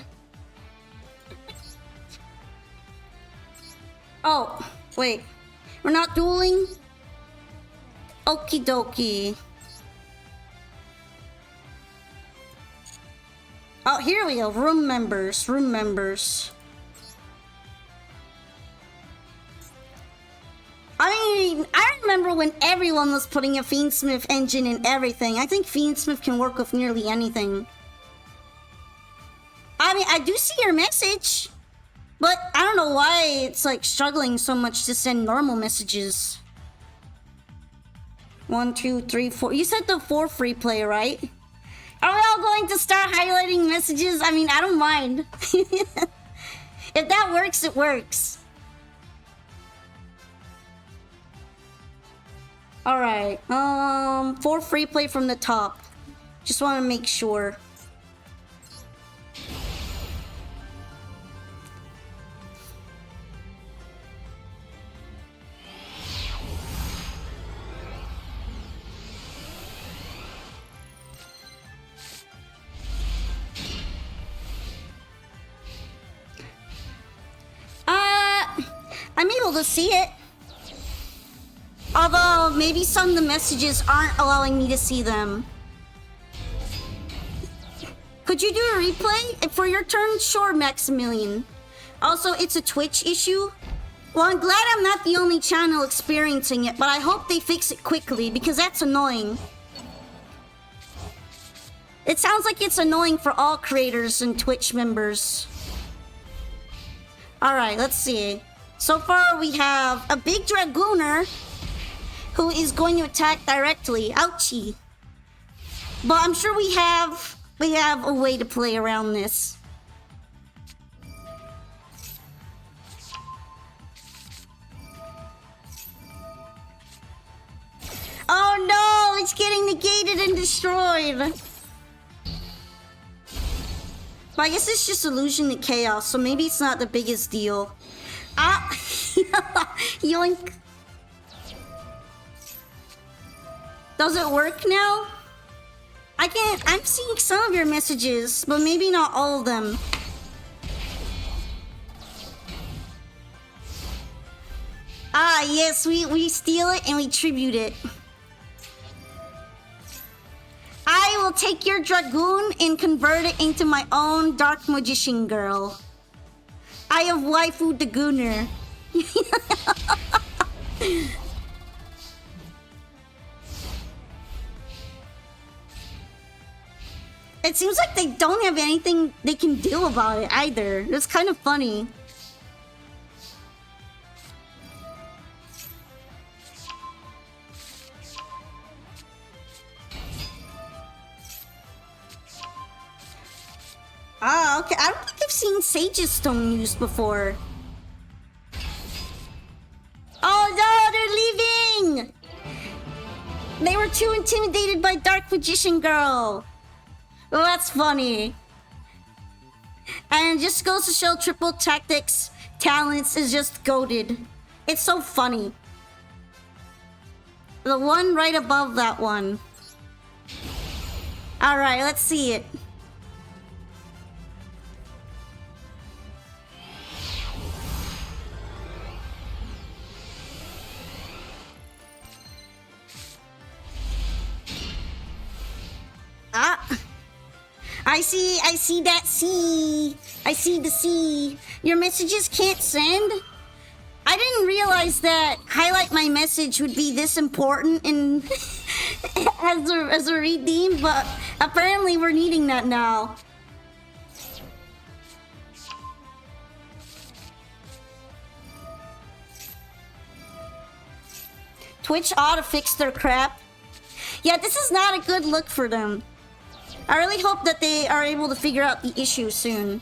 Oh, wait. We're not dueling? Okie dokie. Oh, here we go. Room members. I mean, mean, I remember when everyone was putting a Fiendsmith engine in everything. I think Fiendsmith can work with nearly anything. I mean, I do see your message, but I don't know why it's like struggling so much to send normal messages. 1, 2, 3, 4. You said the 4 free play, right? Are we all going to start highlighting messages? I mean, I don't mind. If that works, it works. Alright, 4 free play from the top. Just want to make sure. I'm able to see it. Although, maybe some of the messages aren't allowing me to see them. Could you do a replay for your turn? Sure, Maximilian. Also, it's a Twitch issue. Well, I'm glad I'm not the only channel experiencing it, but I hope they fix it quickly, because that's annoying. It sounds like it's annoying for all creators and Twitch members. Alright, let's see. So far, we have a big Dragooner who is going to attack directly. Ouchie. But I'm sure we have a way to play around this. Oh no, it's getting negated and destroyed. But I guess it's just illusion to chaos, so maybe it's not the biggest deal. Ah, yoink. Does it work now? I'm seeing some of your messages, but maybe not all of them. Ah, yes, we steal it and we tribute it. I will take your Dragoon and convert it into my own Dark Magician girl. I have waifu the Gooner. It seems like they don't have anything they can do about it either. It's kind of funny. Ah, okay. I don't think I've seen Sage's Stone used before. Oh no, they're leaving! They were too intimidated by Dark Magician Girl. Well, that's funny. And it just goes to show Triple Tactics talents is just goated. It's so funny. The one right above that one. Alright, let's see it. Ah, I see that C. I see the C. Your messages can't send? I didn't realize that highlight my message would be this important in as a redeem, but apparently we're needing that now. Twitch ought to fix their crap. Yeah, this is not a good look for them. I really hope that they are able to figure out the issue soon.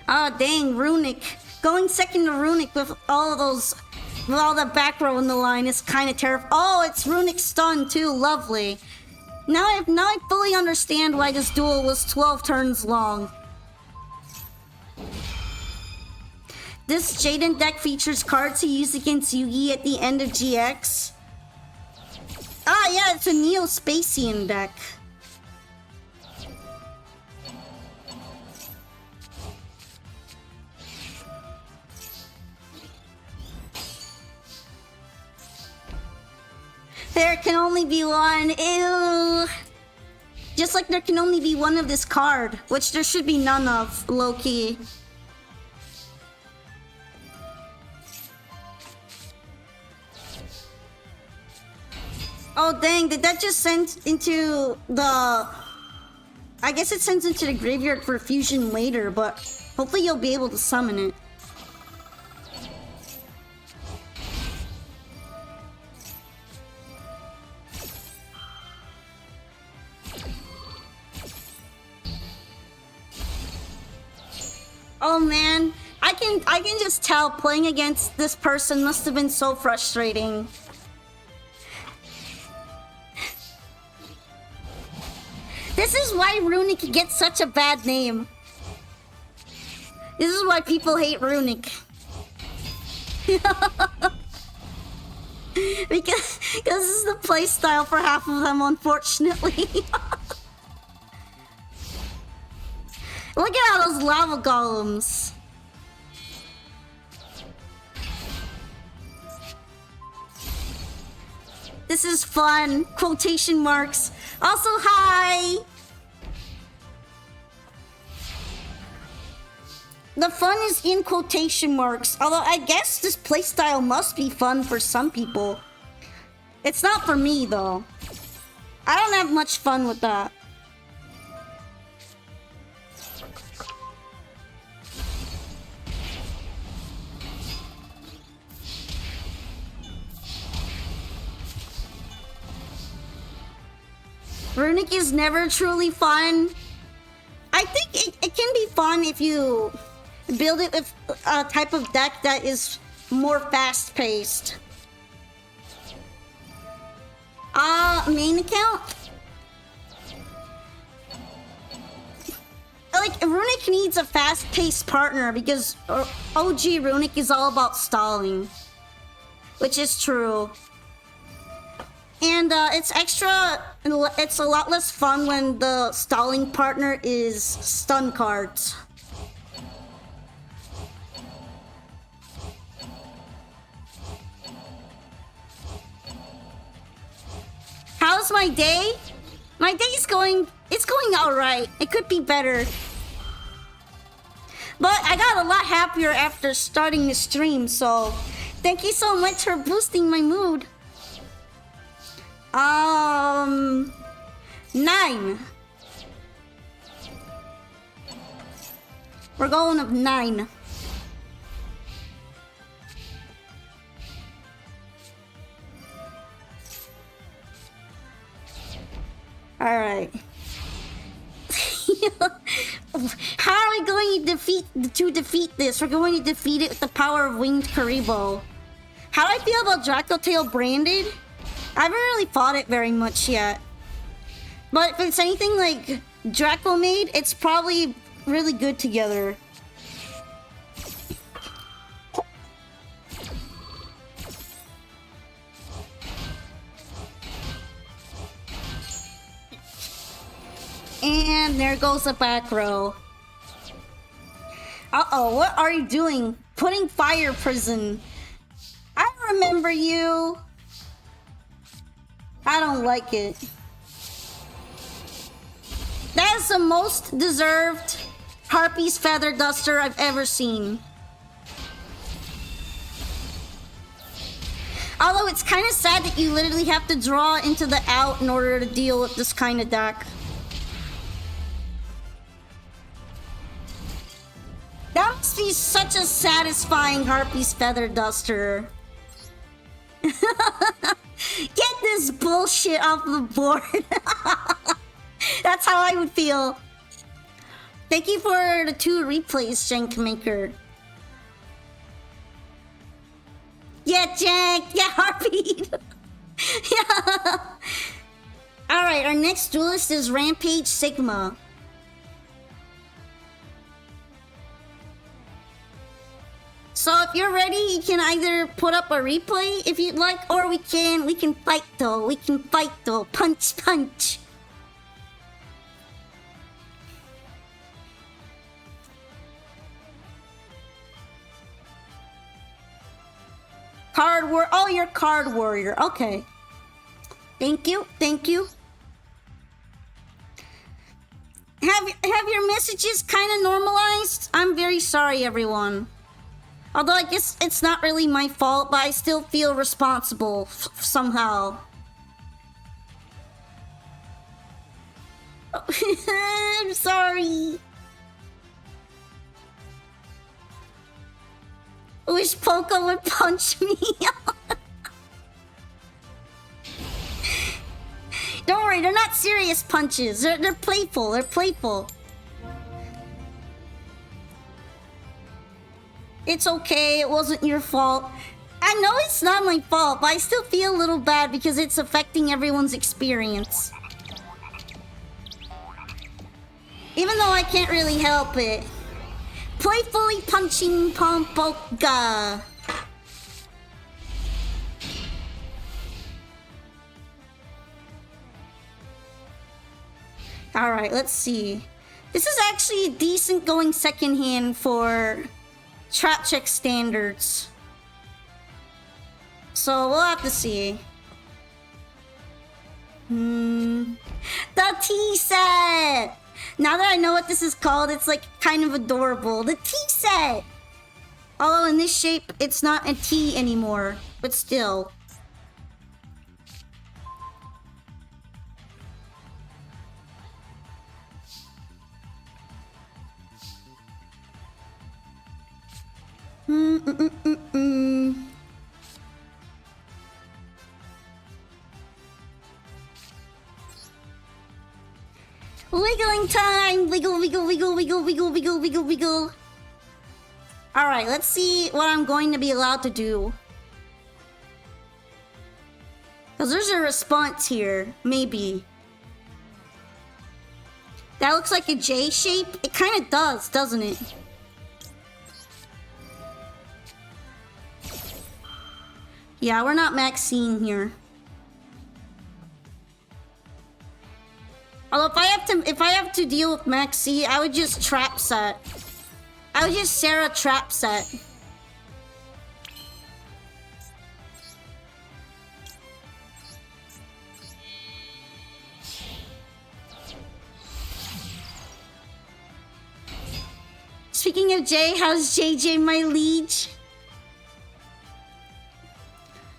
Ah, dang, Runic. Going second to Runic with all of those, with all the back row in the line is kind of terrifying. Oh, it's Runic stun too, lovely. Now I fully understand why this duel was 12 turns long. This Jaden deck features cards he used against Yugi at the end of GX. Ah, yeah, it's a Neo-Spacian deck. There can only be one. Ew. Just like there can only be one of this card, which there should be none of, low-key. Oh dang, did that just send into the... I guess it sends into the graveyard for fusion later, but hopefully you'll be able to summon it. Oh man, I can just tell playing against this person must have been so frustrating. This is why Runic gets such a bad name. This is why people hate Runic. because this is the playstyle for half of them, unfortunately. Look at all those lava golems. This is fun. Quotation marks. Also, hi! The fun is in quotation marks. Although I guess this playstyle must be fun for some people. It's not for me though. I don't have much fun with that. Runic is never truly fun. I think it can be fun if you build it with a type of deck that is more fast-paced. Main account? Like, Runic needs a fast-paced partner because OG Runic is all about stalling. Which is true. And it's a lot less fun when the stalling partner is stun cards. How's my day? My day's going alright. It could be better. But I got a lot happier after starting the stream, so thank you so much for boosting my mood. 9. We're going up 9. All right. How are we going to defeat this? We're going to defeat it with the power of Winged Karibo. How do I feel about Draco Tail Branded? I haven't really fought it very much yet. But if it's anything like Draco made, it's probably really good together. And there goes the back row. Uh-oh, what are you doing? Putting fire prison. I remember you. I don't like it. That is the most deserved Harpy's Feather Duster I've ever seen. Although it's kind of sad that you literally have to draw into the out in order to deal with this kind of deck. That must be such a satisfying Harpy's Feather Duster. Get this bullshit off the board. That's how I would feel. Thank you for the 2 replays, Jank Maker. Yeah, Jank. Yeah, Harpy. Yeah. Alright, our next duelist is Rampage Sigma. So if you're ready, you can either put up a replay if you'd like, or we can fight though. We can fight though. Punch, punch. Card war. Oh, you're card warrior. Okay. Thank you. Thank you. Have your messages kind of normalized? I'm very sorry, everyone. Although I guess it's not really my fault, but I still feel responsible somehow. I'm sorry. Wish Poco would punch me. Don't worry, they're not serious punches. They're playful. They're playful. It's okay. It wasn't your fault. I know it's not my fault, but I still feel a little bad because it's affecting everyone's experience. Even though I can't really help it. Playfully punching Pompoka. Alright, let's see. This is actually a decent going second hand for trap check standards. So we'll have to see. The tea set! Now that I know what this is called, it's like kind of adorable. The tea set! Although in this shape, it's not a tea anymore. But still. Wiggling time! Wiggle, wiggle, wiggle, wiggle, wiggle, wiggle, wiggle, wiggle. Alright, let's see what I'm going to be allowed to do. Because there's a response here. Maybe. That looks like a J shape. It kind of does, doesn't it? Yeah, we're not Maxine here. Although if I have to deal with Maxie, I would just trap set. I would just Sarah trap set. Speaking of Jay, how's JJ, my liege?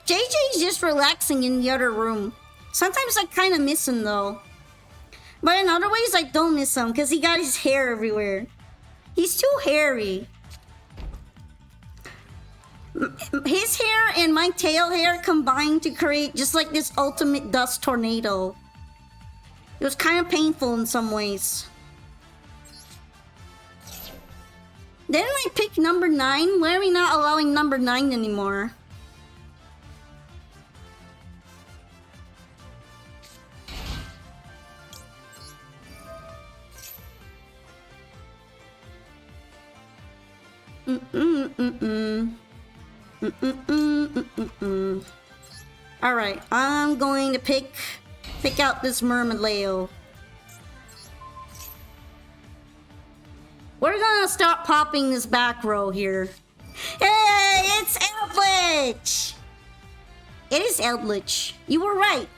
JJ's just relaxing in the other room. Sometimes I kind of miss him though. But in other ways, I don't miss him because he got his hair everywhere. He's too hairy. His hair and my tail hair combined to create just like this ultimate dust tornado. It was kind of painful in some ways. Didn't I pick number 9? Why are we not allowing number 9 anymore? Alright, I'm going to pick out this Mermaleo. We're gonna start popping this back row here. Hey, it's Eldritch! It is Eldritch. You were right.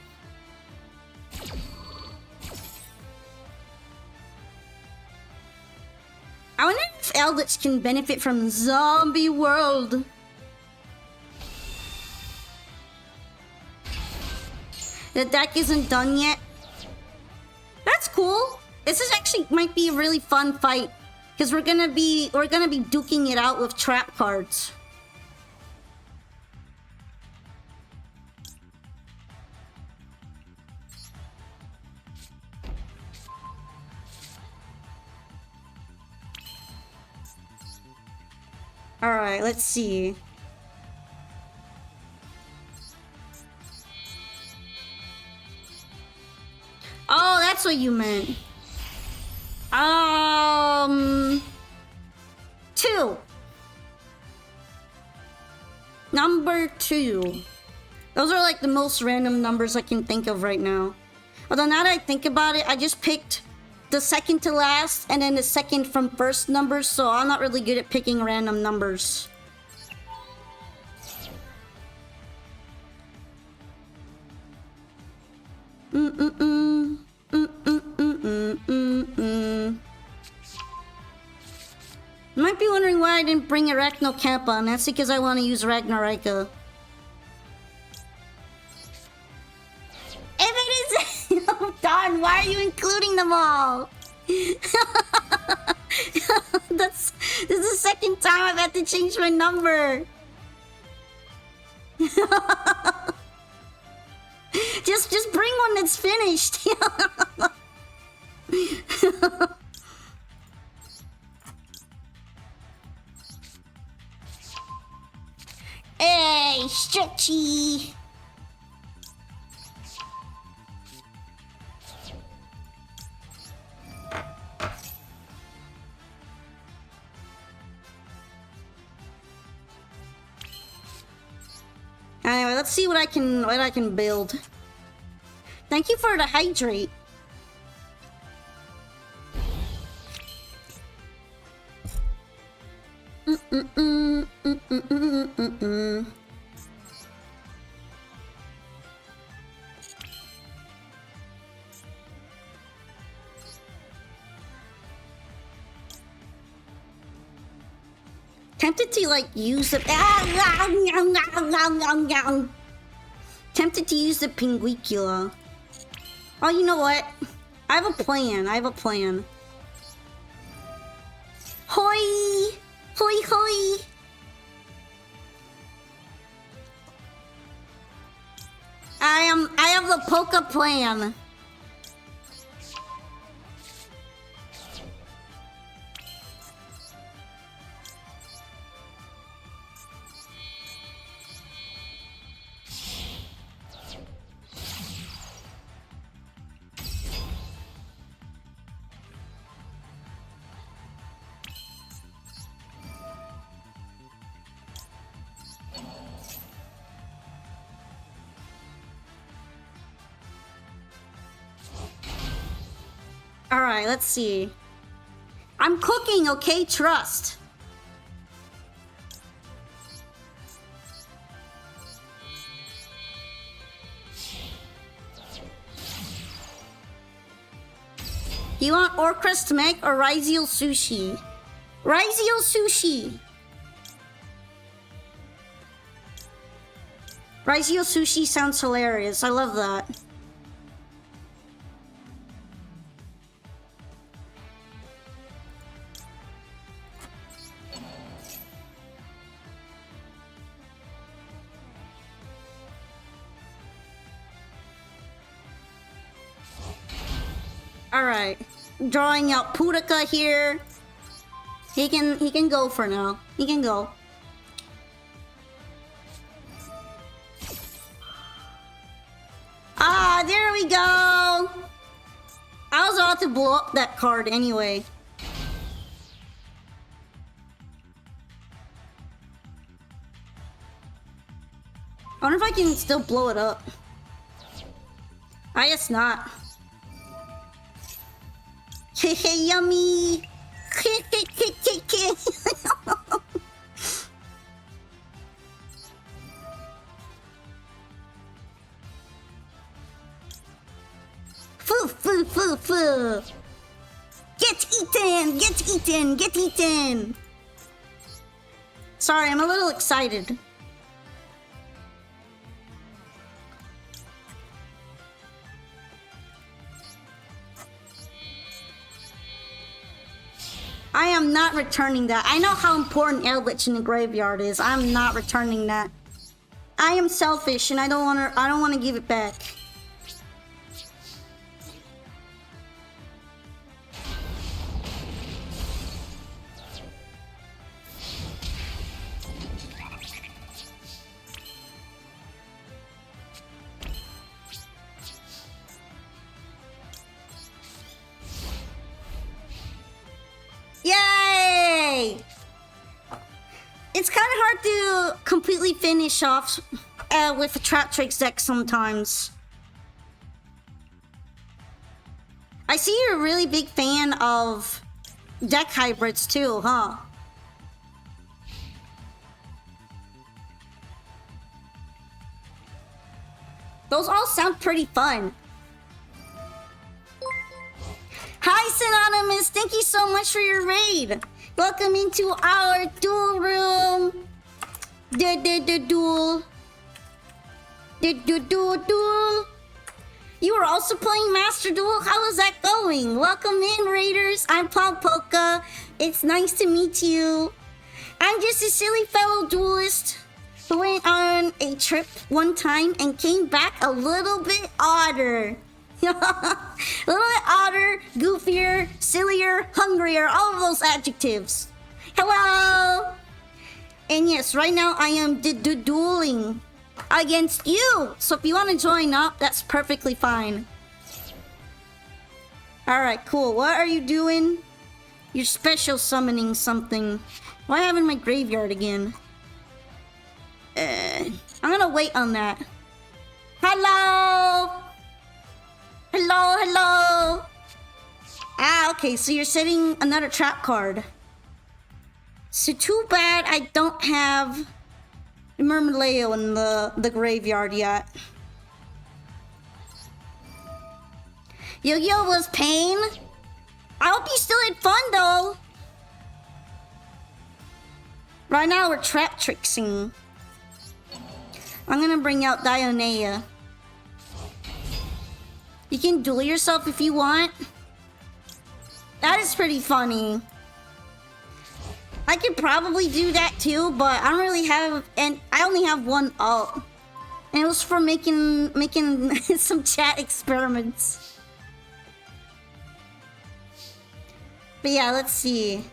I wonder if Eldritch can benefit from Zombie World. The deck isn't done yet. That's cool. This is actually might be a really fun fight because we're gonna be duking it out with trap cards. All right, let's see. Oh, that's what you meant. 2. Number 2. Those are like the most random numbers I can think of right now. Although now that I think about it, I just picked the second to last and then the second from first numbers, so I'm not really good at picking random numbers. You might be wondering why I didn't bring Arachno Kappa, and that's because I want to use Ragnarika. If it is... Oh, Don, why are you including deleting them all. This is the second time I've had to change my number. Just bring one that's finished. Hey, stretchy. Anyway, let's see what I can build. Thank you for the hydrate. Tempted to like use the tempted to use the pinguicula. Oh, you know what? I have a plan. Hoi! Hoi hoi! I have the polka plan. Alright, let's see. I'm cooking, okay? Trust. You want Orcrest Meg or Rizial Sushi? Rizial Sushi! Rizial Sushi sounds hilarious. I love that. Alright. Drawing out Pudaka here. He can go for now. He can go. Ah, there we go! I was about to blow up that card anyway. I wonder if I can still blow it up. I guess not. Hehe, yummy! Foo, foo, foo, foo! Get eaten! Get eaten! Get eaten! Sorry, I'm a little excited. I am not returning that. I know how important Eldritch in the graveyard is. I'm not returning that. I am selfish and I don't want to give it back. Yay! It's kind of hard to completely finish off with a Trap Tricks deck sometimes. I see you're a really big fan of deck hybrids too, huh? Those all sound pretty fun. Hi, Synonymous! Thank you so much for your raid! Welcome into our duel room! Duel! Duel! You were also playing Master Duel? How is that going? Welcome in, Raiders. I'm Paul Polka. It's nice to meet you. I'm just a silly fellow duelist who went on a trip one time and came back a little bit odder. A little bit odder, goofier, sillier, hungrier, all of those adjectives. Hello! And yes, right now I am dueling against you. So if you want to join up, that's perfectly fine. Alright, cool. What are you doing? You're special summoning something. Why am I in my graveyard again? I'm gonna wait on that. Hello! Hello, hello! Ah, okay, so you're setting another trap card. So too bad I don't have Murmileo in the graveyard yet. Yu-Gi-Oh was pain. I hope you still had fun though. Right now we're trap tricksing. I'm gonna bring out Dionea. You can duel yourself if you want. That is pretty funny. I could probably do that too, but I don't really have, and I only have one alt. And it was for making some chat experiments. But yeah, let's see.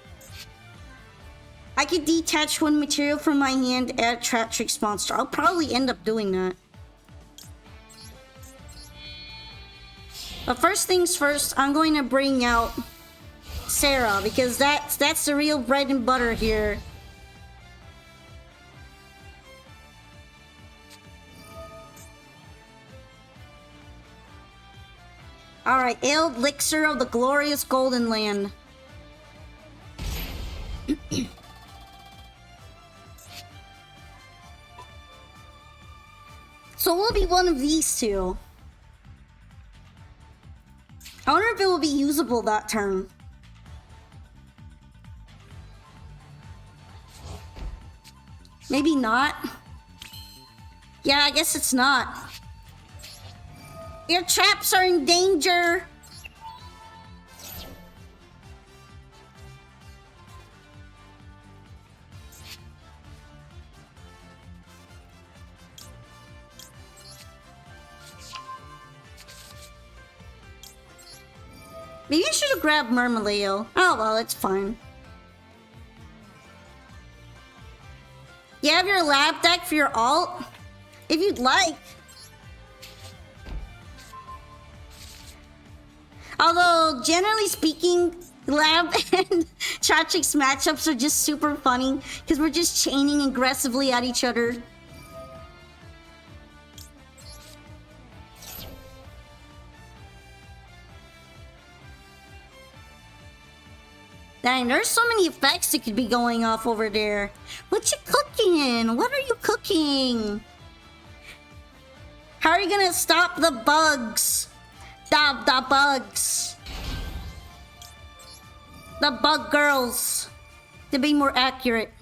I could detach one material from my hand, add Trap Tricks monster. I'll probably end up doing that. But first things first, I'm going to bring out Sarah, because that's the real bread and butter here. Alright, Ale Elixir of the Glorious Golden Land. So we'll be one of these two. I wonder if it will be usable that turn. Maybe not. Yeah, I guess it's not. Your traps are in danger. Maybe I should have grabbed Murmileo. Oh well, it's fine. You have your lab deck for your alt? If you'd like. Although, generally speaking, lab and Chatrix matchups are just super funny because we're just chaining aggressively at each other. Dang, there's so many effects that could be going off over there. What you cooking? What are you cooking? How are you gonna stop the bugs? Stop the bugs. The bug girls. To be more accurate.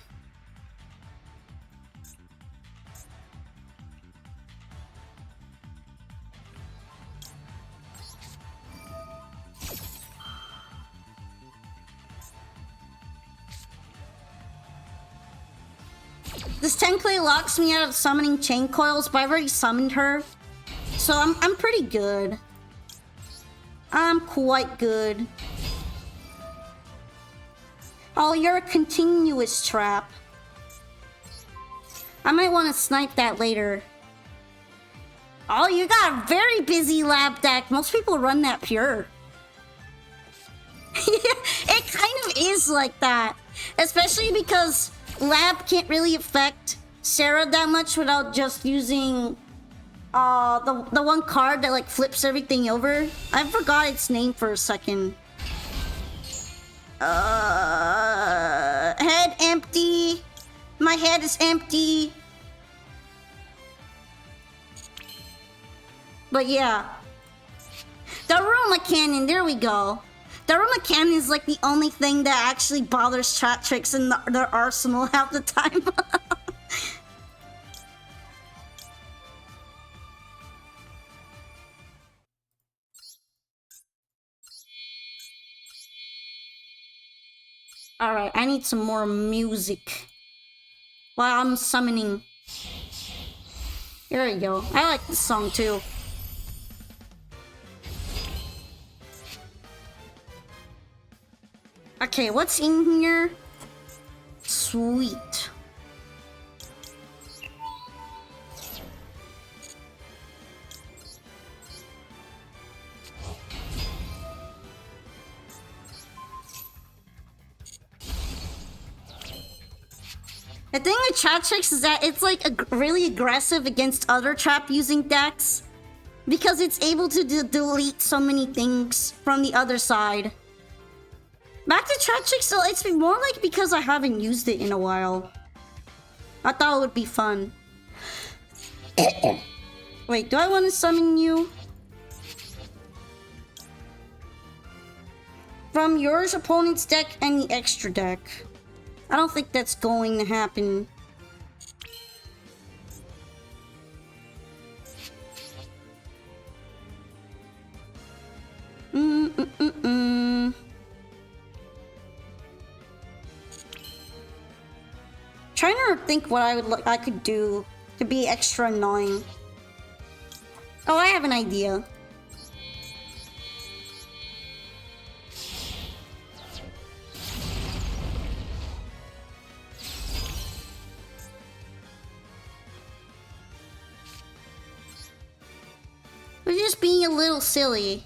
This Tenclay locks me out of summoning chain coils, but I've already summoned her. So I'm pretty good. I'm quite good. Oh, you're a continuous trap. I might want to snipe that later. Oh, you got a very busy lab deck. Most people run that pure. It kind of is like that. Especially because lab can't really affect Sarah that much without just using the one card that like flips everything over. I forgot its name for a second. Head empty. My head is empty. But yeah. The Aroma Cannon, there we go. The Aroma Cannon is like the only thing that actually bothers Chat Tricks in their arsenal half the time. Alright, I need some more music while I'm summoning. There we go. I like this song too. Okay, what's in here? Sweet. The thing with Trap Tricks is that it's like really aggressive against other trap using decks because it's able to delete so many things from the other side. Back to Trap Tricks, so it's more like because I haven't used it in a while. I thought it would be fun. Wait, do I want to summon you? From your opponent's deck and the extra deck. I don't think that's going to happen. Trying to think what I could do to be extra annoying. Oh, I have an idea. We're just being a little silly.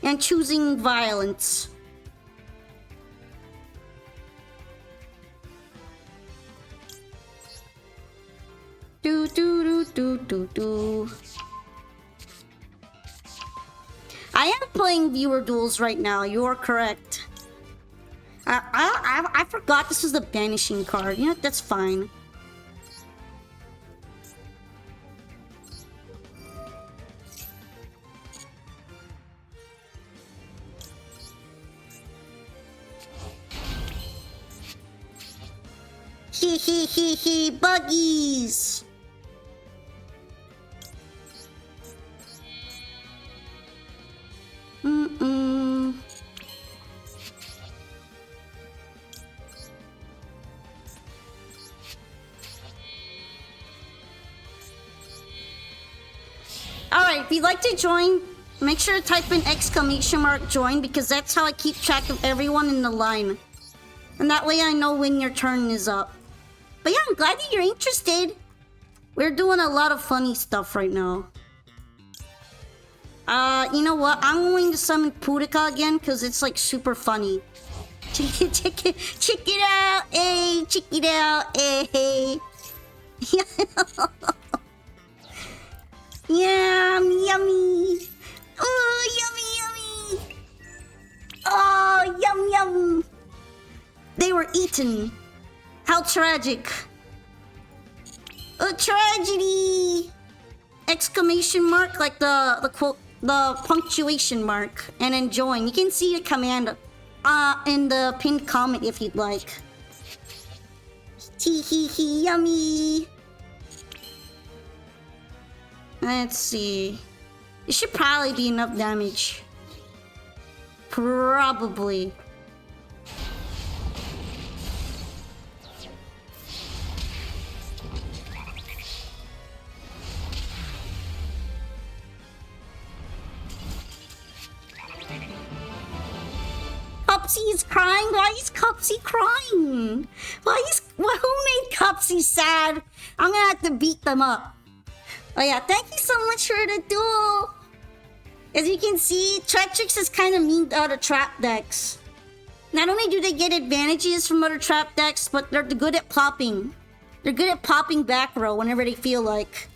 And choosing violence. Do do do do do do. I am playing viewer duels right now. You are correct. I forgot this was the banishing card. You know, that's fine. He, buggies! Alright, if you'd like to join, make sure to type in !join because that's how I keep track of everyone in the line. And that way I know when your turn is up. But yeah, I'm glad that you're interested. We're doing a lot of funny stuff right now. You know what? I'm going to summon Pudica again because it's like super funny. Check it out, hey, check it out, hey. Yum, yummy. Oh, yummy, yummy. Oh, yum, yum. They were eaten. How tragic. A tragedy! Exclamation mark, like the quote, the punctuation mark, and then join. You can see the command in the pinned comment if you'd like. Tee yummy. Let's see. It should probably be enough damage. Probably. Cupsy is crying? Why is Cupsy crying? Who made Cupsy sad? I'm gonna have to beat them up. Oh yeah, thank you so much for the duel. As you can see, Trap Tricks is kind of mean to other trap decks. Not only do they get advantages from other trap decks, but they're good at popping. They're good at popping back row whenever they feel like.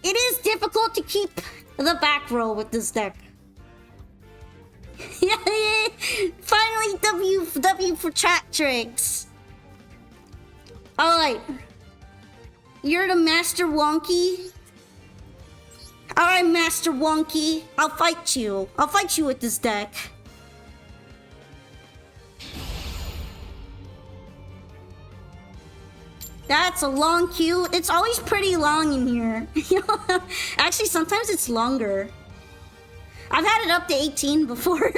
It is difficult to keep the back row with this deck. Finally, W for Trap Tricks. Alright. You're the Master Wonky? Alright, Master Wonky. I'll fight you. I'll fight you with this deck. That's a long queue. It's always pretty long in here. Actually, sometimes it's longer. I've had it up to 18 before.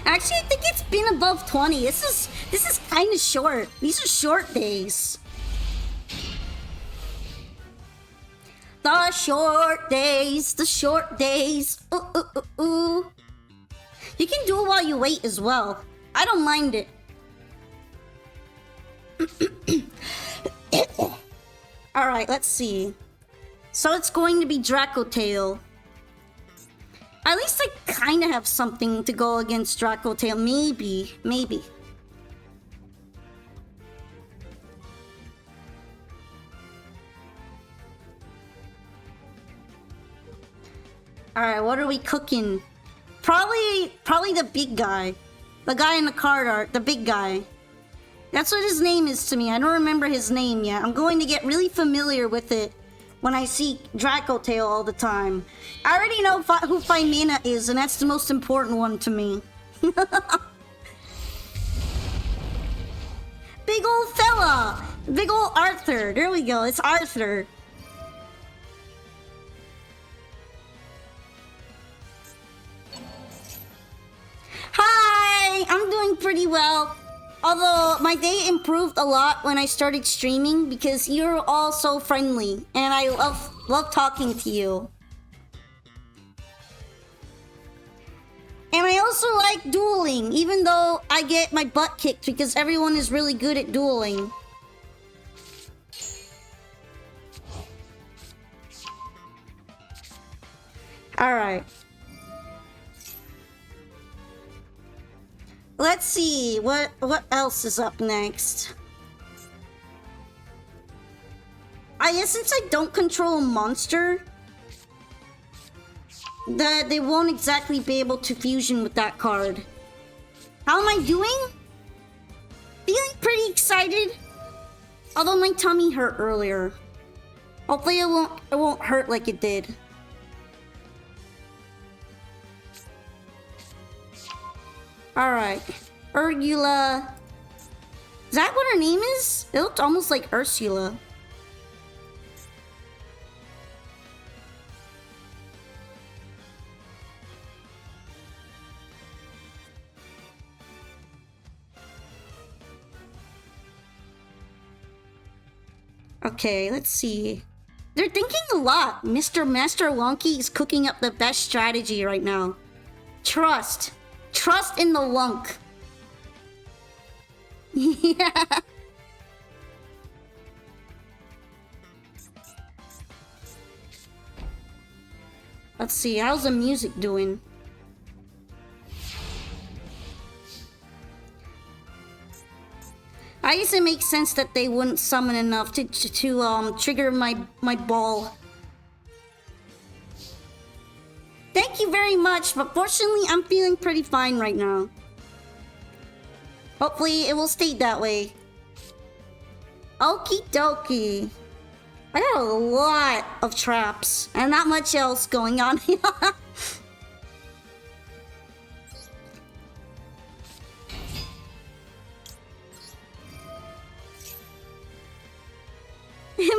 Actually, I think it's been above 20. This is kind of short. These are short days. The short days, the short days. Ooh, ooh, ooh, ooh. You can do it while you wait as well. I don't mind it. Alright, let's see. So it's going to be Dracotail. At least I kind of have something to go against Dracotail. Maybe. Maybe. Alright, what are we cooking? Probably the big guy. The guy in the card art. The big guy. That's what his name is to me. I don't remember his name yet. I'm going to get really familiar with it when I see Dracotail all the time. I already know who Phimena is, and that's the most important one to me. Big old fella! Big old Arthur. There we go. It's Arthur. Hi! I'm doing pretty well. Although, my day improved a lot when I started streaming because you're all so friendly. And I love talking to you. And I also like dueling, even though I get my butt kicked because everyone is really good at dueling. Alright. Let's see, what else is up next? I guess since I don't control a monster, that they won't exactly be able to fusion with that card. How am I doing? Feeling pretty excited. Although my tummy hurt earlier. Hopefully it won't hurt like it did. Alright. Urgula. Is that what her name is? It looked almost like Ursula. Okay, let's see. They're thinking a lot. Master Wonky is cooking up the best strategy right now. Trust. Trust in the Lunk. Yeah. Let's see, how's the music doing? I guess it makes sense that they wouldn't summon enough to trigger my ball. Thank you very much, but fortunately I'm feeling pretty fine right now. Hopefully it will stay that way. Okie dokie. I got a lot of traps and not much else going on here.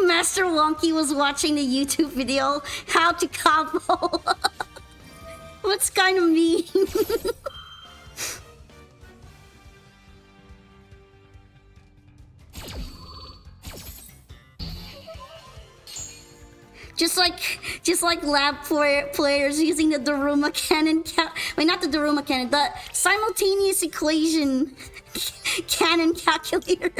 Master Wonky was watching the YouTube video, How to Combo. What's kind of mean? Just like lab players using the Daruma cannon, wait, not the Daruma cannon, the simultaneous equation cannon calculator.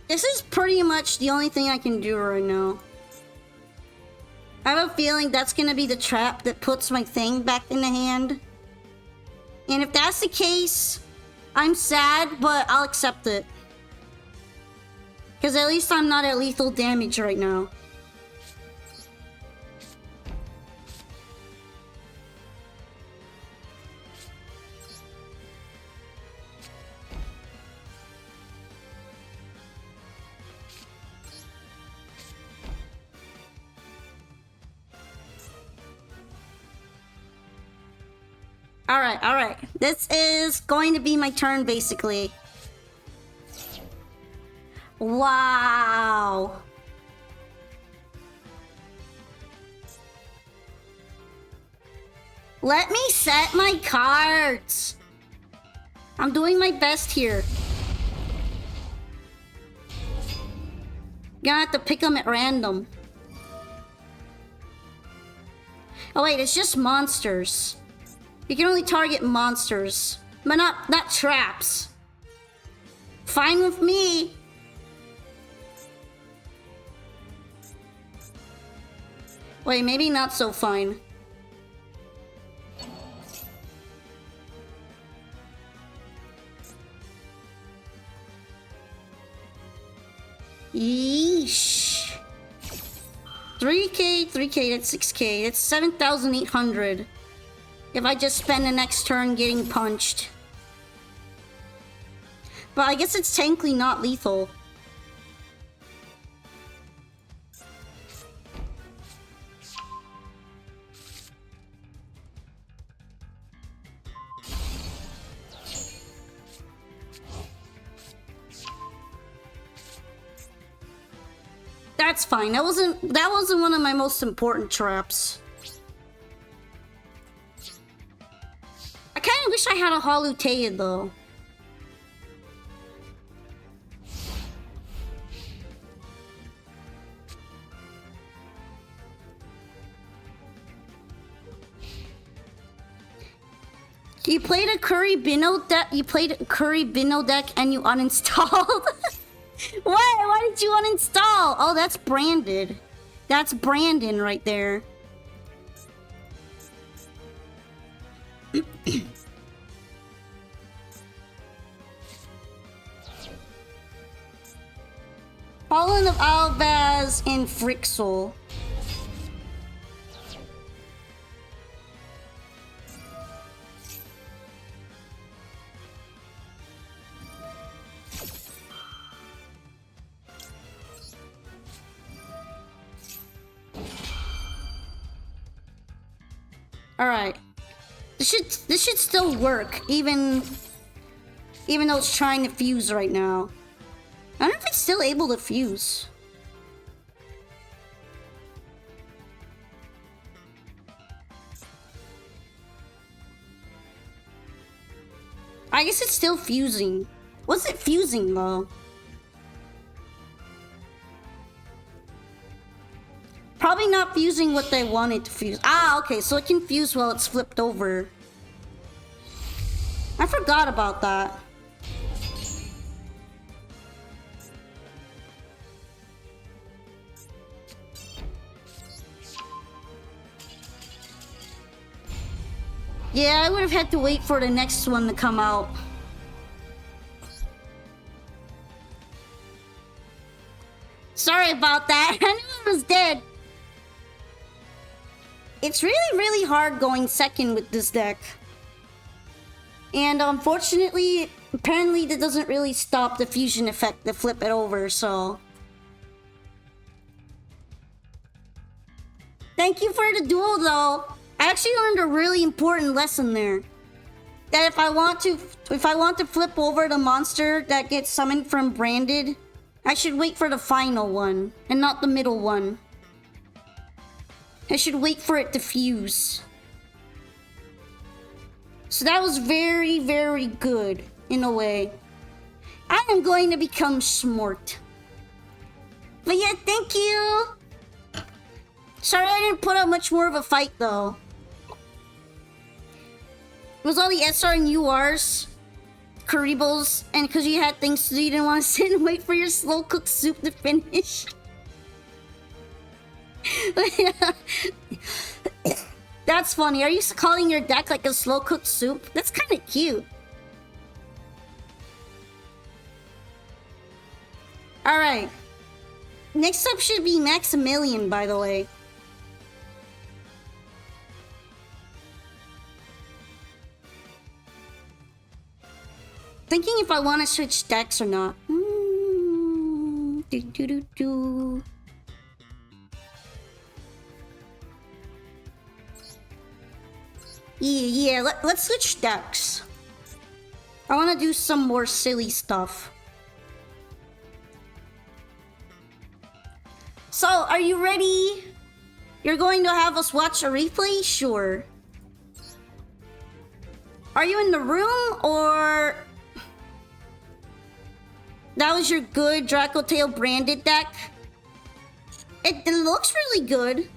This is pretty much the only thing I can do right now. I have a feeling that's gonna be the trap that puts my thing back in the hand. And if that's the case, I'm sad, but I'll accept it. Because at least I'm not at lethal damage right now. Alright, alright. This is going to be my turn, basically. Wow. Let me set my cards. I'm doing my best here. Gonna have to pick them at random. Oh wait, it's just monsters. You can only target monsters, but not traps. Fine with me. Wait, maybe not so fine. Yeesh. 3k, 3k, that's 6k. That's 7,800. If I just spend the next turn getting punched. But I guess it's technically not lethal. That's fine. That wasn't one of my most important traps. I kind of wish I had a Halutea though. You played a Curry Bino deck. You played a Curry Bino deck and you uninstalled. What? Why did you uninstall? Oh, that's branded. That's Brandon right there. Fallen of Albaz and Frixel. Alright. This should still work, even though it's trying to fuse right now. I don't know if it's still able to fuse. I guess it's still fusing. What's it fusing though? Probably not fusing what they wanted to fuse. Ah, okay, so it can fuse while it's flipped over. I forgot about that. Yeah, I would have had to wait for the next one to come out. Sorry about that. I knew it was dead. It's really, really hard going second with this deck. And unfortunately, apparently that doesn't really stop the fusion effect to flip it over, so... Thank you for the duel, though. I actually learned a really important lesson there. That if I want to flip over the monster that gets summoned from Branded, I should wait for the final one, and not the middle one. I should wait for it to fuse. So that was very, very good, in a way. I am going to become smart. But yeah, thank you! Sorry I didn't put up much more of a fight, though. It was all the SR and URs, Karibos, and because you had things to do, you didn't want to sit and wait for your slow-cooked soup to finish. That's funny. Are you calling your deck like a slow-cooked soup? That's kind of cute. Alright. Next up should be Maximilian, by the way. Thinking if I want to switch decks or not. Yeah, let's switch decks. I want to do some more silly stuff. So, are you ready? You're going to have us watch a replay? Sure. Are you in the room, or... That was your good Draco Tail branded deck? It looks really good.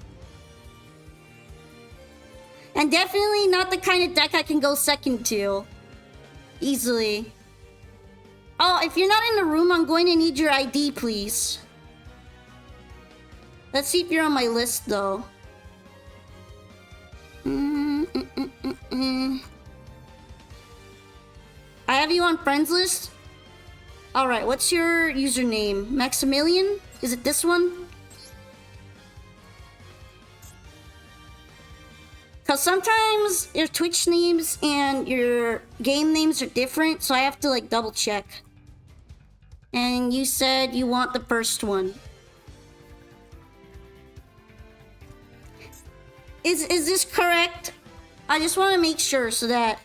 And definitely not the kind of deck I can go second to. Easily. Oh, if you're not in the room, I'm going to need your ID, please. Let's see if you're on my list, though. I have you on friends list? Alright, what's your username? Maximilian? Is it this one? Because sometimes your Twitch names and your game names are different, so I have to like double check. And you said you want the first one. Is this correct? I just want to make sure so that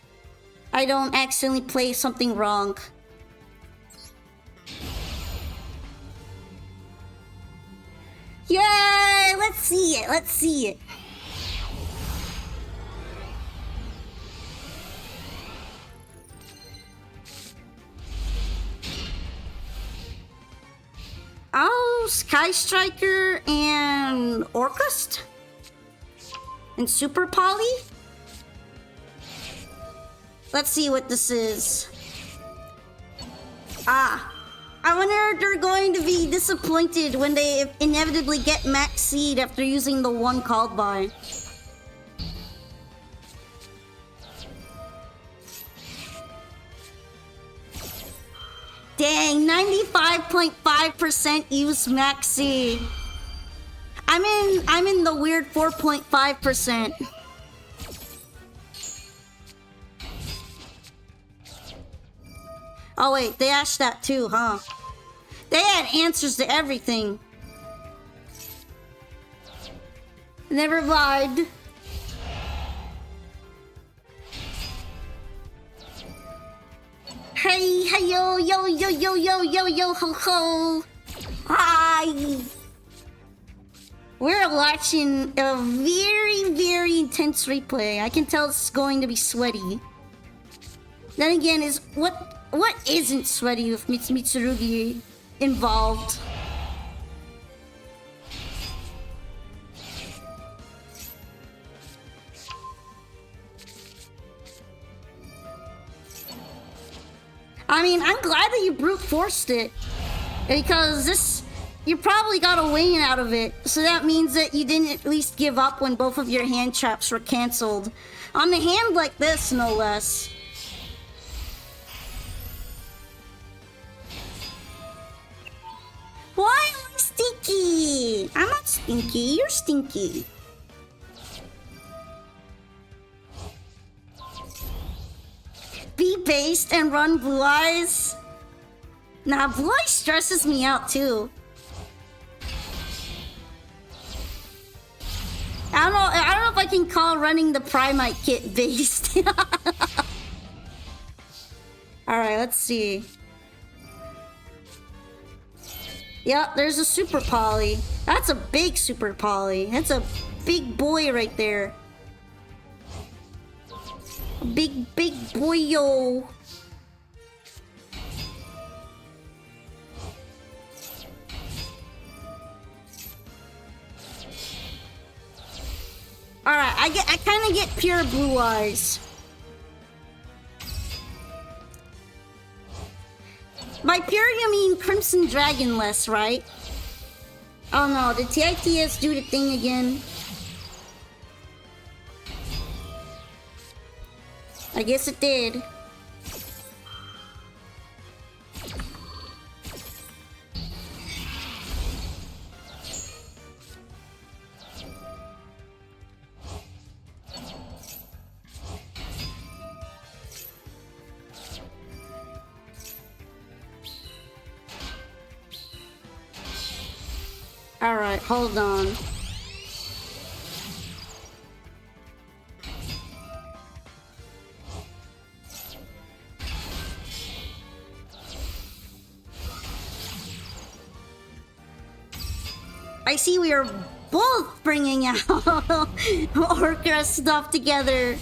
I don't accidentally play something wrong. Yay! Let's see it. Let's see it. Oh, Sky Striker and Orcust? And Super Poly? Let's see what this is. Ah. I wonder if they're going to be disappointed when they inevitably get max seed after using the one called by. Dang, 95.5% use max seed. I'm in the weird 4.5%. Oh wait, they asked that too, huh? They had answers to everything. Never mind. Hey, hey, yo, yo, yo, yo, yo, yo, yo, ho, ho. Hi. We're watching a very, very intense replay. I can tell it's going to be sweaty. Then again, what isn't sweaty with Mitsurugi involved? I mean, I'm glad that you brute forced it, because you probably got a win out of it. So that means that you didn't at least give up when both of your hand traps were cancelled. On the hand like this, no less. Why am I stinky? I'm not stinky, you're stinky. Be based and run Blue Eyes? Nah, Blue Eyes stresses me out too. I don't know if I can call running the Primite kit based. Alright, let's see. Yep, there's a Super Poly. That's a big Super Poly. That's a big boy right there. A big boy-yo. Alright, I kind of get pure Blue Eyes. By pure, you mean Crimson Dragonless, right? Oh no, did TITS do the thing again? I guess it did. Alright, hold on. I see we are both bringing out Orca stuff together.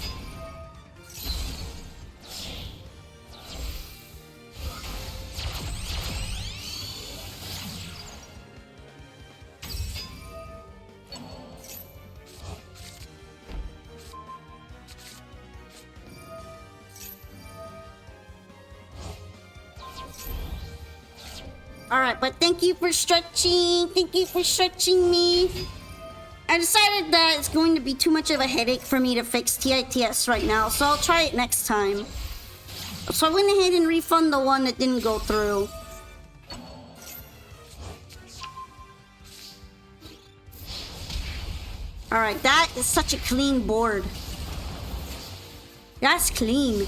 Alright, but thank you for stretching. Thank you for stretching me. I decided that it's going to be too much of a headache for me to fix TITS right now, so I'll try it next time. So I went ahead and refund the one that didn't go through. Alright, that is such a clean board. That's clean.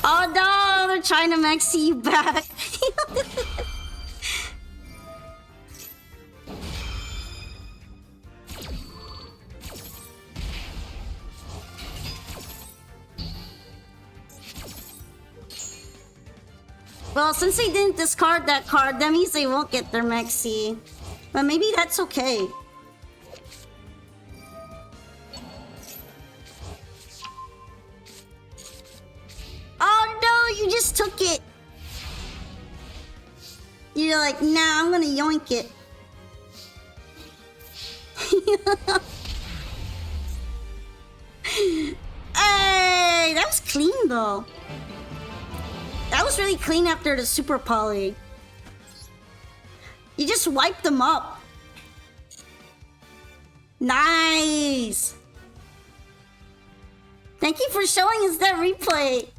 Oh no, they're trying to maxi you back. Well, since they didn't discard that card, that means they won't get their maxi. But maybe that's okay. Oh no, you just took it. You're like, nah, I'm gonna yoink it. Hey, that was clean though. That was really clean after the super poly. You just wiped them up. Nice. Thank you for showing us that replay.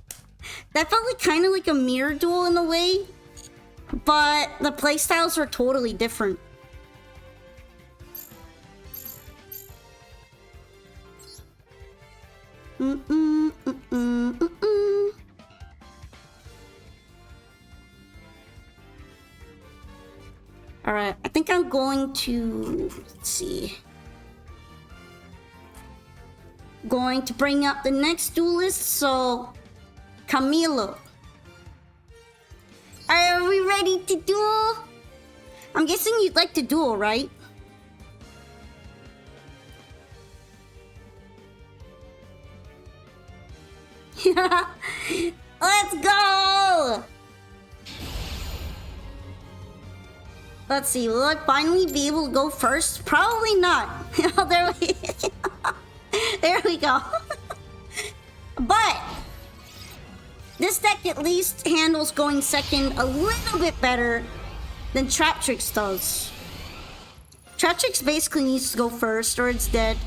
That felt like kind of like a mirror duel in a way, but the playstyles are totally different. All right, I think I'm going to, let's see. Going to bring up the next duelist, so Camilo. Are we ready to duel? I'm guessing you'd like to duel, right? Let's go! Let's see, will I finally be able to go first? Probably not. Oh, there we go. But this deck at least handles going second a little bit better than Traptrix does. Traptrix basically needs to go first or it's dead.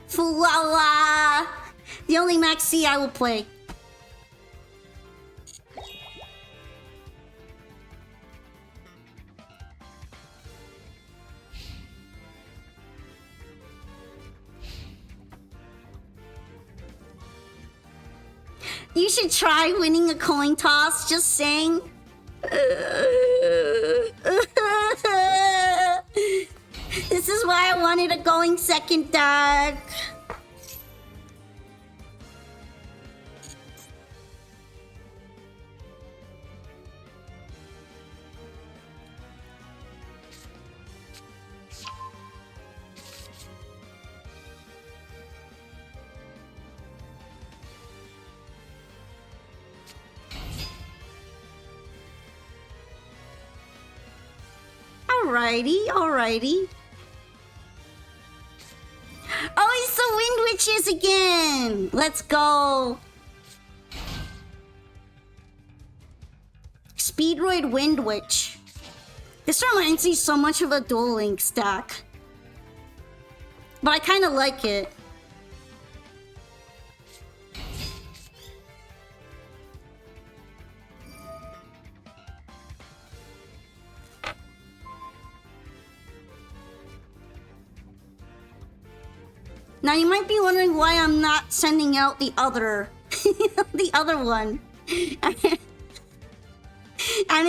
Voila! The only maxi I will play. You should try winning a coin toss, just saying. This is why I wanted a going second deck. Alrighty, alrighty. Oh, it's the Wind Witches again! Let's go! Speedroid Wind Witch. This reminds me so much of a Duel Links deck. But I kind of like it. Now you might be wondering why I'm not sending out the other, the other one. And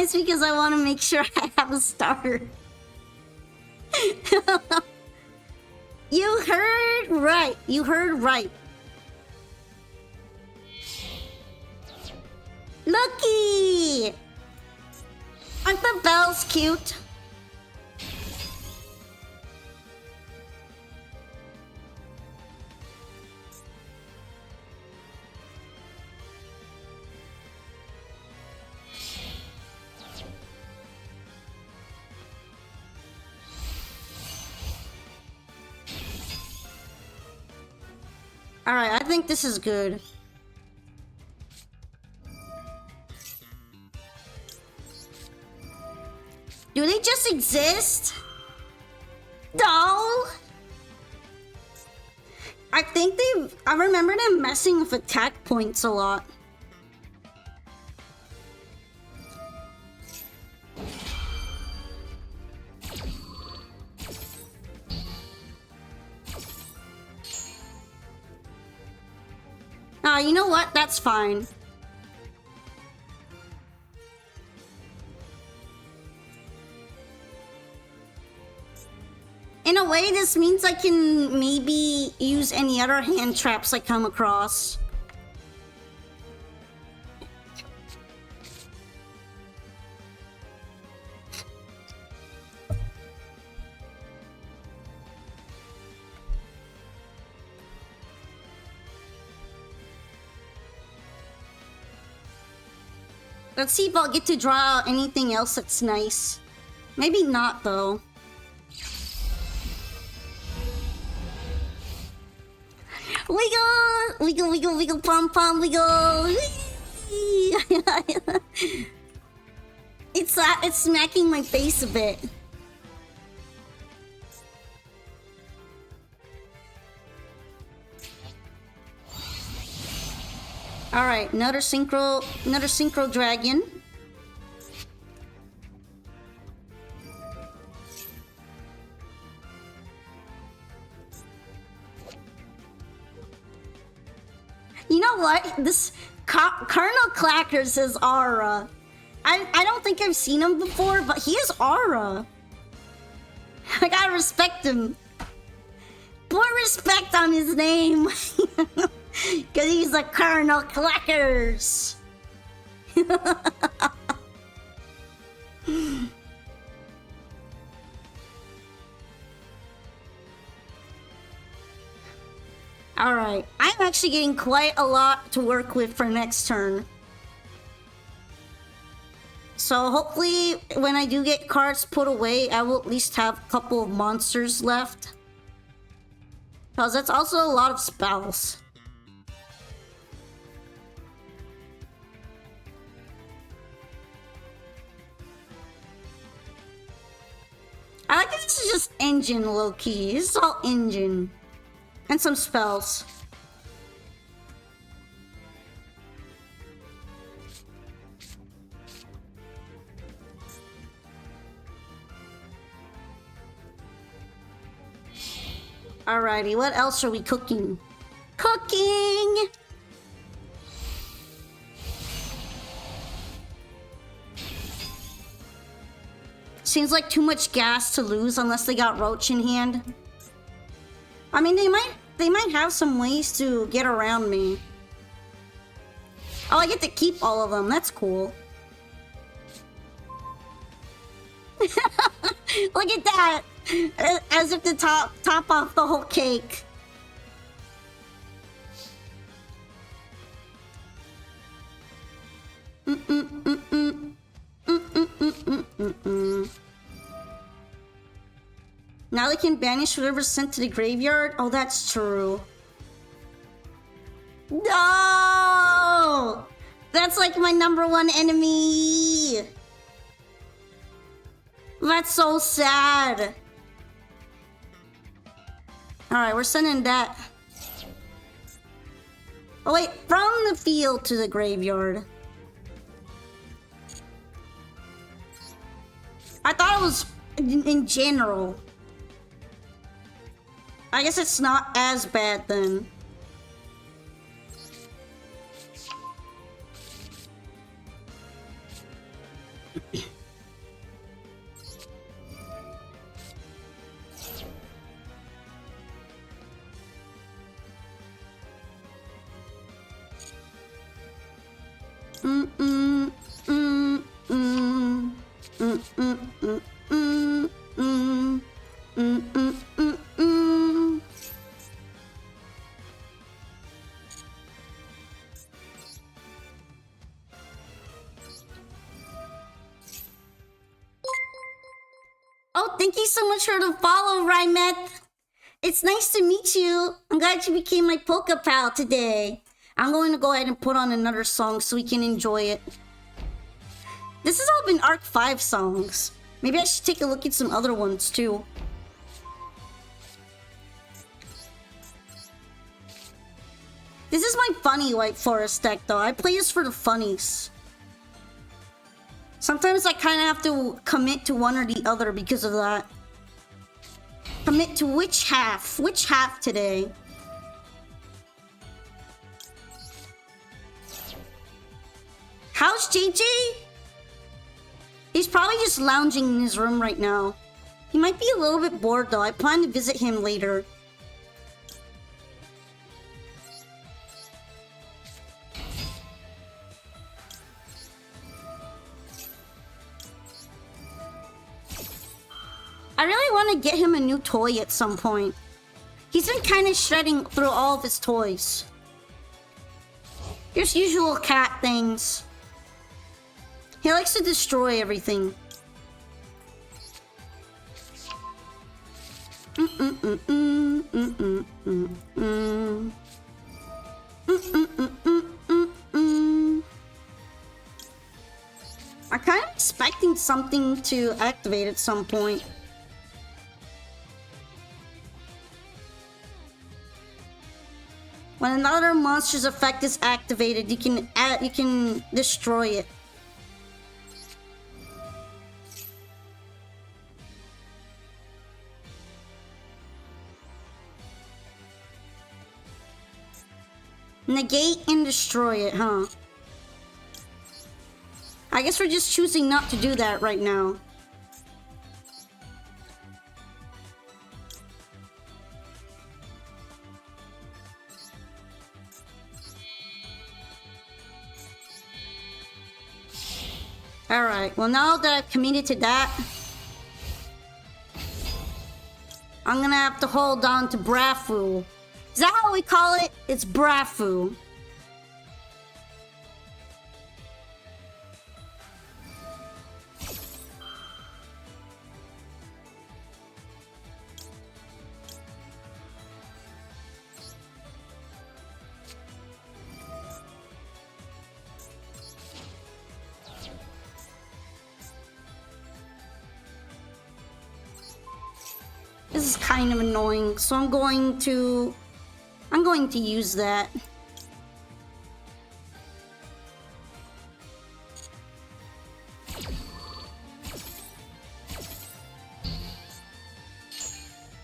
it's because I want to make sure I have a starter. You heard right. You heard right. Lucky! Aren't the bells cute? Alright, I think this is good. Do they just exist? No! I think I remember them messing with attack points a lot. You know what? That's fine. In a way, this means I can maybe use any other hand traps I come across. Let's see if I'll get to draw anything else that's nice. Maybe not, though. Wiggle! Wiggle, wiggle, wiggle, pom pom, wiggle! It's smacking my face a bit. Alright, another synchro dragon. You know what? This Colonel Clackers is Aura. I don't think I've seen him before, but he is Aura. I gotta respect him. Put respect on his name. Because he's a Colonel Clackers. Alright, I'm actually getting quite a lot to work with for next turn. So hopefully when I do get cards put away, I will at least have a couple of monsters left. Because that's also a lot of spells. I like this is just engine low-key. This is all engine. And some spells. Alrighty, what else are we cooking? Cooking! Seems like too much gas to lose unless they got Roach in hand. I mean, they might have some ways to get around me. Oh, I get to keep all of them. That's cool. Look at that! As if to top off the whole cake. Now they can banish whatever's sent to the graveyard? Oh, that's true. No! That's like my #1 enemy! That's so sad. Alright, we're sending that. Oh wait, from the field to the graveyard. I thought it was in general. I guess it's not as bad then. Mm, mm, mm, mm, mm, mm, mm, mm, mm, mm, mm, mm, mm. Oh, thank you so much for the follow, Rymet. It's nice to meet you. I'm glad you became my Polka Pal today. I'm going to go ahead and put on another song so we can enjoy it. This has all been Arc 5 songs. Maybe I should take a look at some other ones too. This is my funny White Forest deck though. I play this for the funnies. Sometimes I kind of have to commit to one or the other because of that. Commit to which half? Which half today? How's JJ? He's probably just lounging in his room right now. He might be a little bit bored though. I plan to visit him later. I really want to get him a new toy at some point. He's been kind of shredding through all of his toys. Just usual cat things. He likes to destroy everything. I'm kind of expecting something to activate at some point. When another monster's effect is activated, you can destroy it. Negate and destroy it, huh? I guess we're just choosing not to do that right now. Alright, well now that I've committed to that, I'm gonna have to hold on to Brafu. Is that how we call it? It's Brafu. This is kind of annoying, so I'm going to use that.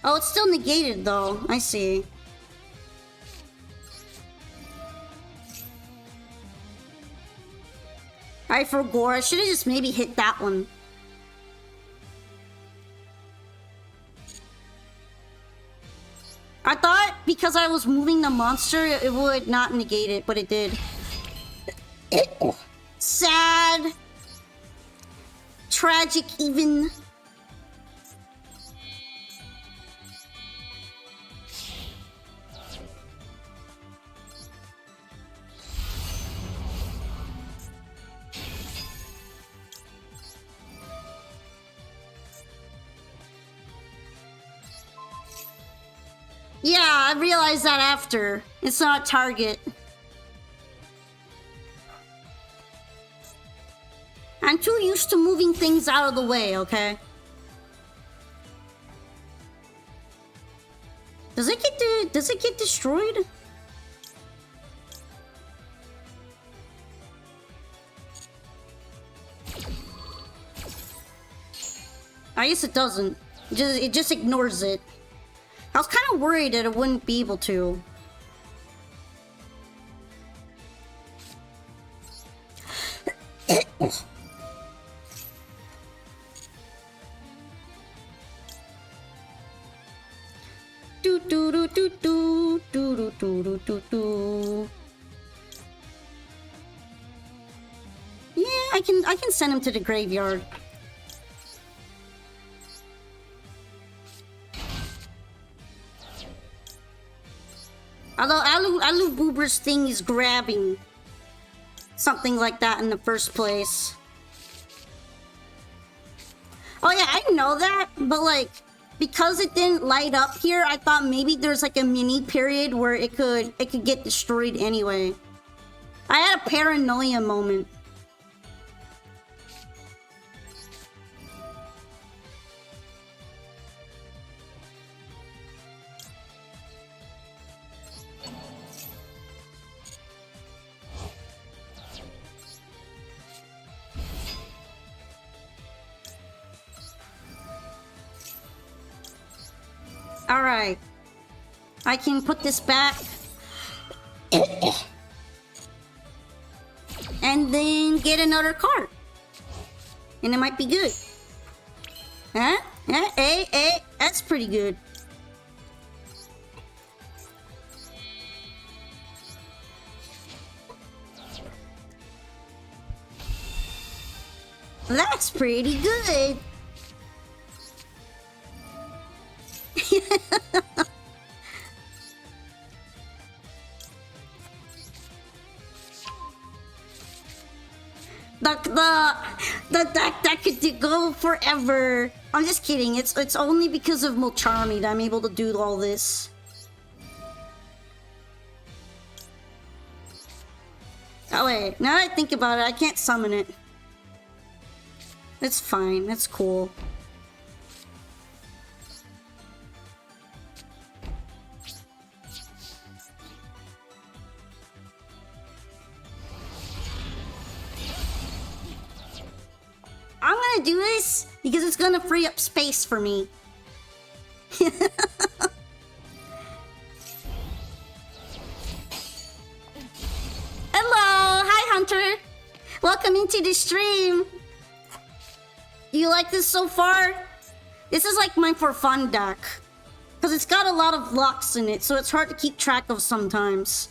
Oh, it's still negated though. I see. I forgot. I should have just maybe hit that one. I thought because I was moving the monster, it would not negate it, but it did. Sad. Tragic even. Yeah, I realized that after. It's not a target. I'm too used to moving things out of the way, okay? Does it get destroyed? I guess it doesn't. It just ignores it. I was kind of worried that it wouldn't be able to. Do do do do do do do do do do. I can send him to the graveyard. Although Alu Boober's thing is grabbing something like that in the first place. Oh yeah, I know that, but like, because it didn't light up here, I thought maybe there's like a mini period where it could get destroyed anyway. I had a paranoia moment. Alright. I can put this back. And then get another card. And it might be good. Huh? Hey, that's pretty good. That's pretty good. That could go forever. I'm just kidding. It's only because of Mulcharmy that I'm able to do all this. Oh wait, now that I think about it, I can't summon it. It's fine. That's cool. I'm gonna do this because it's gonna free up space for me. Hello! Hi, Hunter! Welcome into the stream! You like this so far? This is like my for fun deck. Because it's got a lot of locks in it, so it's hard to keep track of sometimes.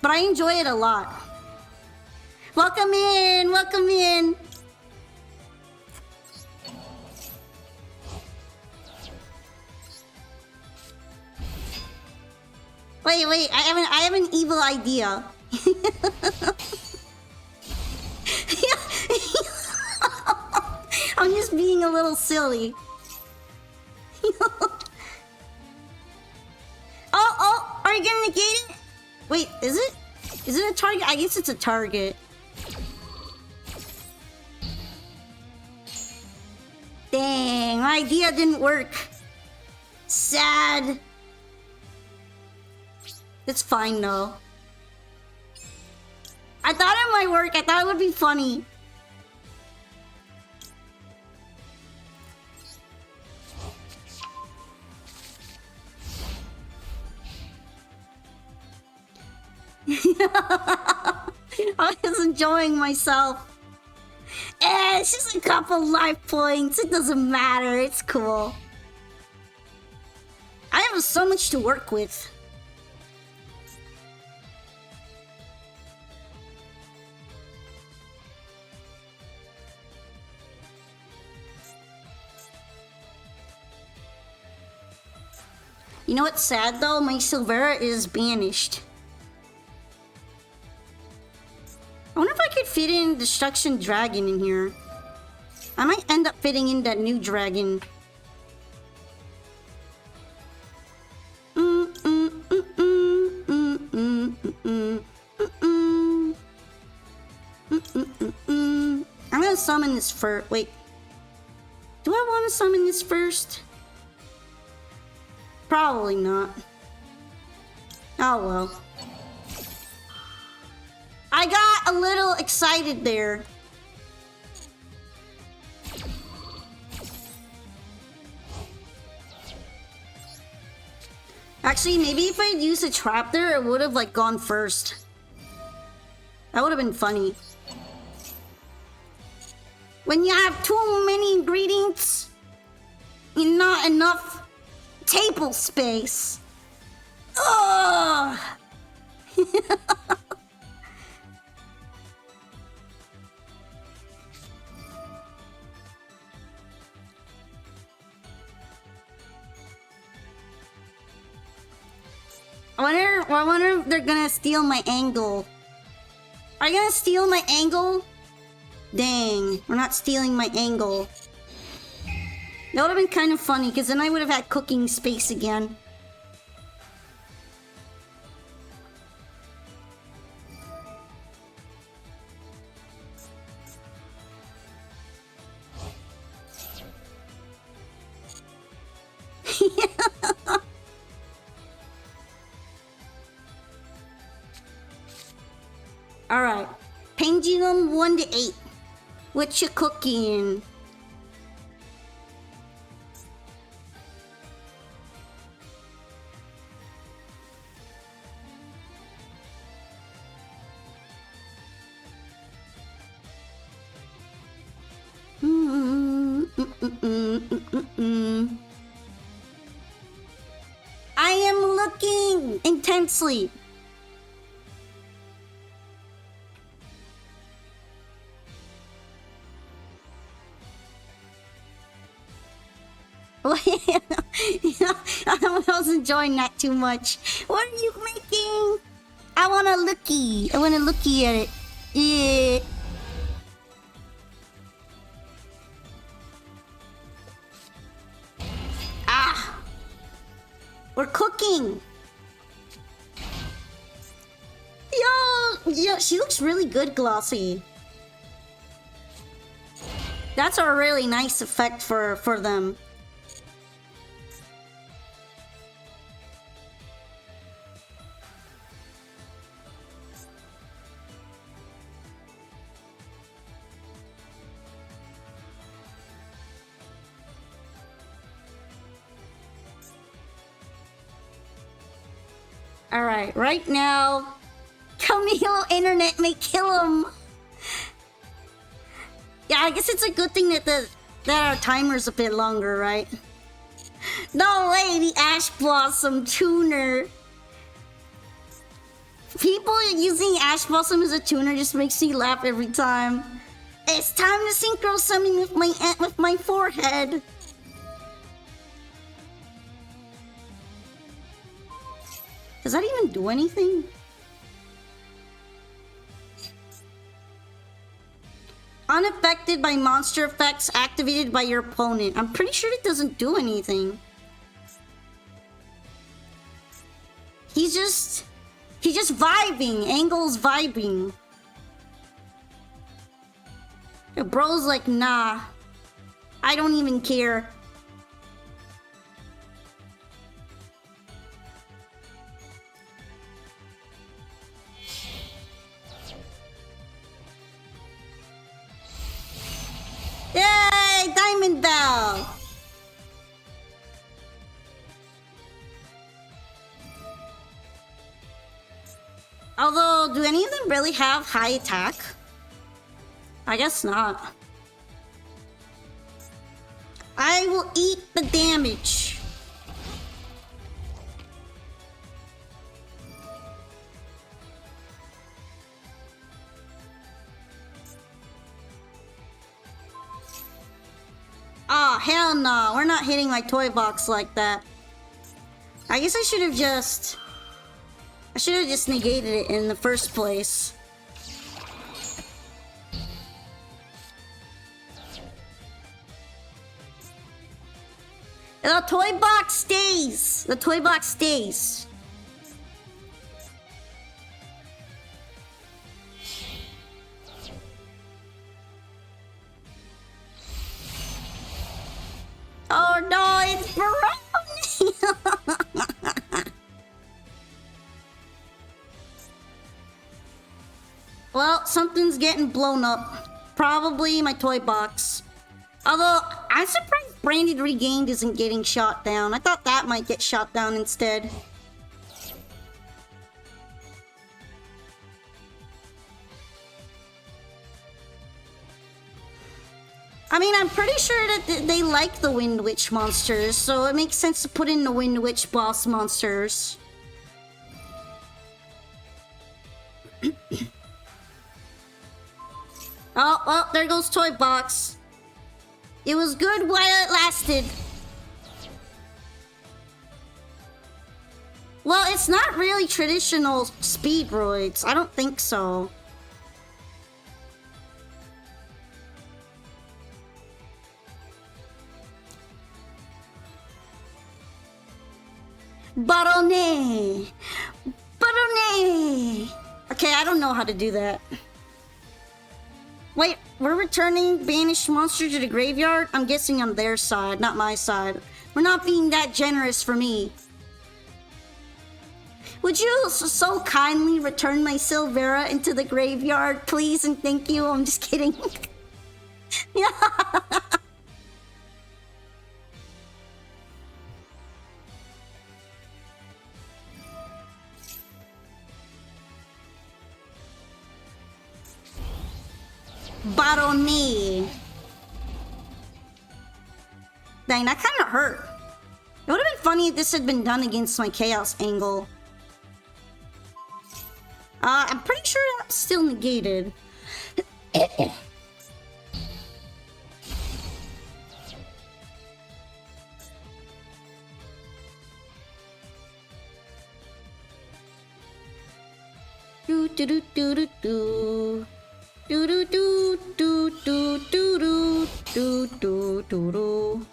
But I enjoy it a lot. Welcome in! Welcome in! Wait, I have an evil idea. I'm just being a little silly. Oh, are you gonna negate it? Wait, is it? Is it a target? I guess it's a target. Dang, my idea didn't work. Sad. It's fine though. I thought it might work. I thought it would be funny. I was enjoying myself. It's just a couple life points. It doesn't matter. It's cool. I have so much to work with. You know what's sad though? My Silvera is banished. I wonder if I could fit in Destruction Dragon in here. I might end up fitting in that new dragon. I'm gonna summon this first. Wait. Do I want to summon this first? Probably not. Oh well. I got a little excited there. Actually, maybe if I'd used a trap there, it would have like gone first. That would have been funny. When you have too many ingredients and not enough table space. Ugh! I wonder if they're gonna steal my angle. Are you gonna steal my angle? Dang, we're not stealing my angle. That would have been kind of funny, because then I would have had cooking space again. Alright. Pendulum 1 to 8. What you cooking? I am looking intensely. I was enjoying that too much. What are you making? I want a looky. I want a looky at it. Yeah. Ah. We're cooking. Yo, she looks really good, Glossy. That's a really nice effect for them. Alright, right now, Camilo Internet may kill him. Yeah, I guess it's a good thing that our timer's a bit longer, right? No way, the Ash Blossom tuner. People using Ash Blossom as a tuner just makes me laugh every time. It's time to synchro summon with my forehead. Does that even do anything? Unaffected by monster effects activated by your opponent. I'm pretty sure it doesn't do anything. He's just vibing. Angle's vibing. Your bro's like, nah. I don't even care. Yay! Diamond Bell! Although, do any of them really have high attack? I guess not. I will eat the damage. Oh, hell no. We're not hitting my toy box like that. I guess I should have just negated it in the first place. The toy box stays. The toy box stays. Oh no, it's brownie! Well, something's getting blown up. Probably my toy box. Although, I'm surprised Branded Regained isn't getting shot down. I thought that might get shot down instead. I mean, I'm pretty sure that they like the Wind Witch monsters, so it makes sense to put in the Wind Witch boss monsters. Oh, well, there goes Toy Box. It was good while it lasted. Well, it's not really traditional speedroids. I don't think so. Barone! Barone! Okay, I don't know how to do that. Wait, we're returning banished monster to the graveyard? I'm guessing on their side, not my side. We're not being that generous for me. Would you so kindly return my Silvera into the graveyard, please and thank you? I'm just kidding. Yeah. Barone. Dang, that kind of hurt. It would have been funny if this had been done against my Chaos Angle. I'm pretty sure that's still negated. Do do do do do do. Do do do do do do do do do do do.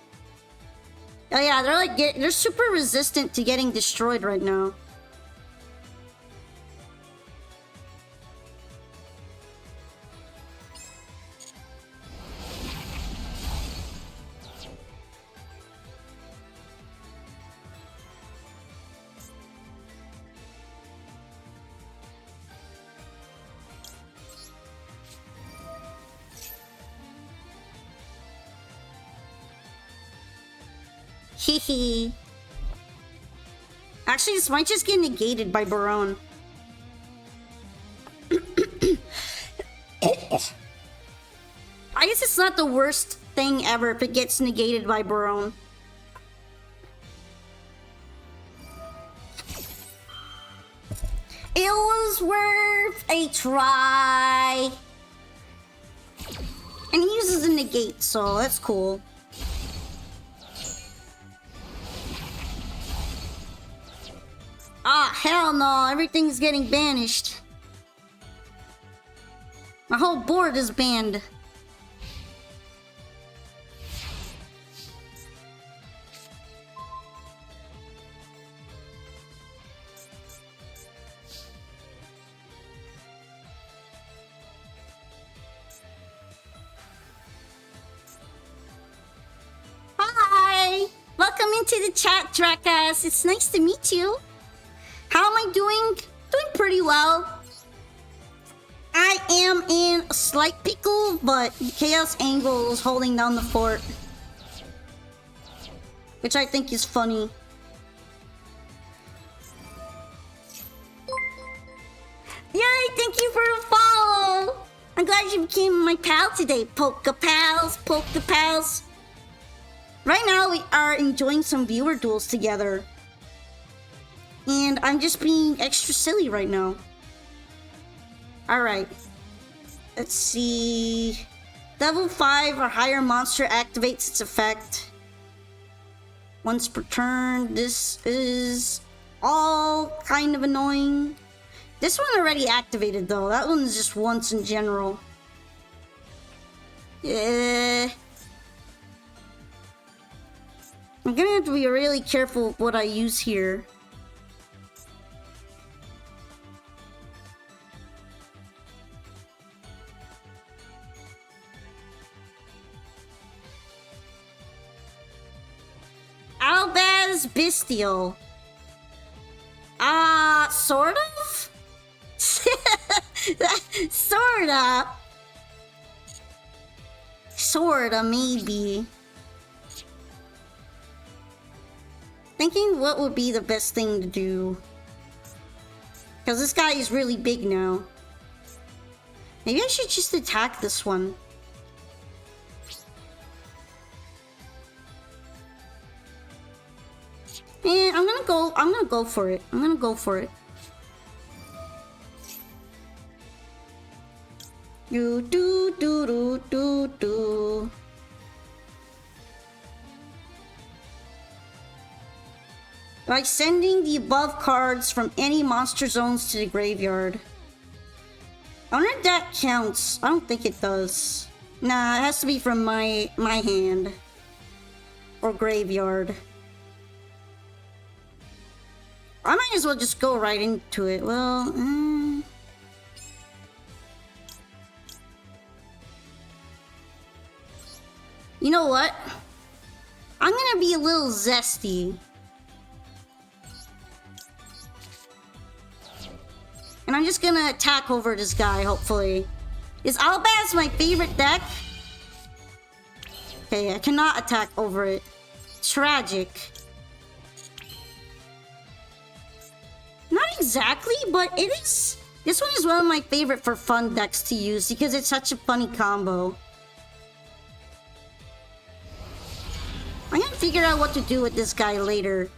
Oh yeah, they're super resistant to getting destroyed right now. Hehe. Actually, this might just get negated by Barone. I guess it's not the worst thing ever if it gets negated by Barone. It was worth a try. And he uses a negate, so that's cool. Ah, hell no, everything's getting banished. My whole board is banned. Hi! Welcome into the chat, Drakas. It's nice to meet you. How am I doing? Doing pretty well. I am in a slight pickle, but Chaos Angle is holding down the fort. Which I think is funny. Yay, thank you for the follow! I'm glad you became my pal today, Polka Pals, Polka Pals. Right now, we are enjoying some viewer duels together. And I'm just being extra silly right now. Alright. Let's see. Level 5 or higher monster activates its effect. Once per turn. This is all kind of annoying. This one already activated though. That one's just once in general. Yeah. I'm gonna have to be really careful with what I use here. Albaz Bestial. Sort of? Sorta. Sorta, maybe. Thinking what would be the best thing to do. Because this guy is really big now. Maybe I should just attack this one. Yeah, I'm gonna go for it. I'm gonna go for it. Do do do do do do. By sending the above cards from any monster zones to the graveyard. I wonder if that counts. I don't think it does. Nah, it has to be from my hand. Or graveyard. I might as well just go right into it. Well, you know what? I'm gonna be a little zesty. And I'm just gonna attack over this guy, hopefully. Is Albaz my favorite deck? Okay, I cannot attack over it. Tragic. Not exactly, but it is. This one is one of my favorite for fun decks to use because it's such a funny combo. I'm gonna figure out what to do with this guy later.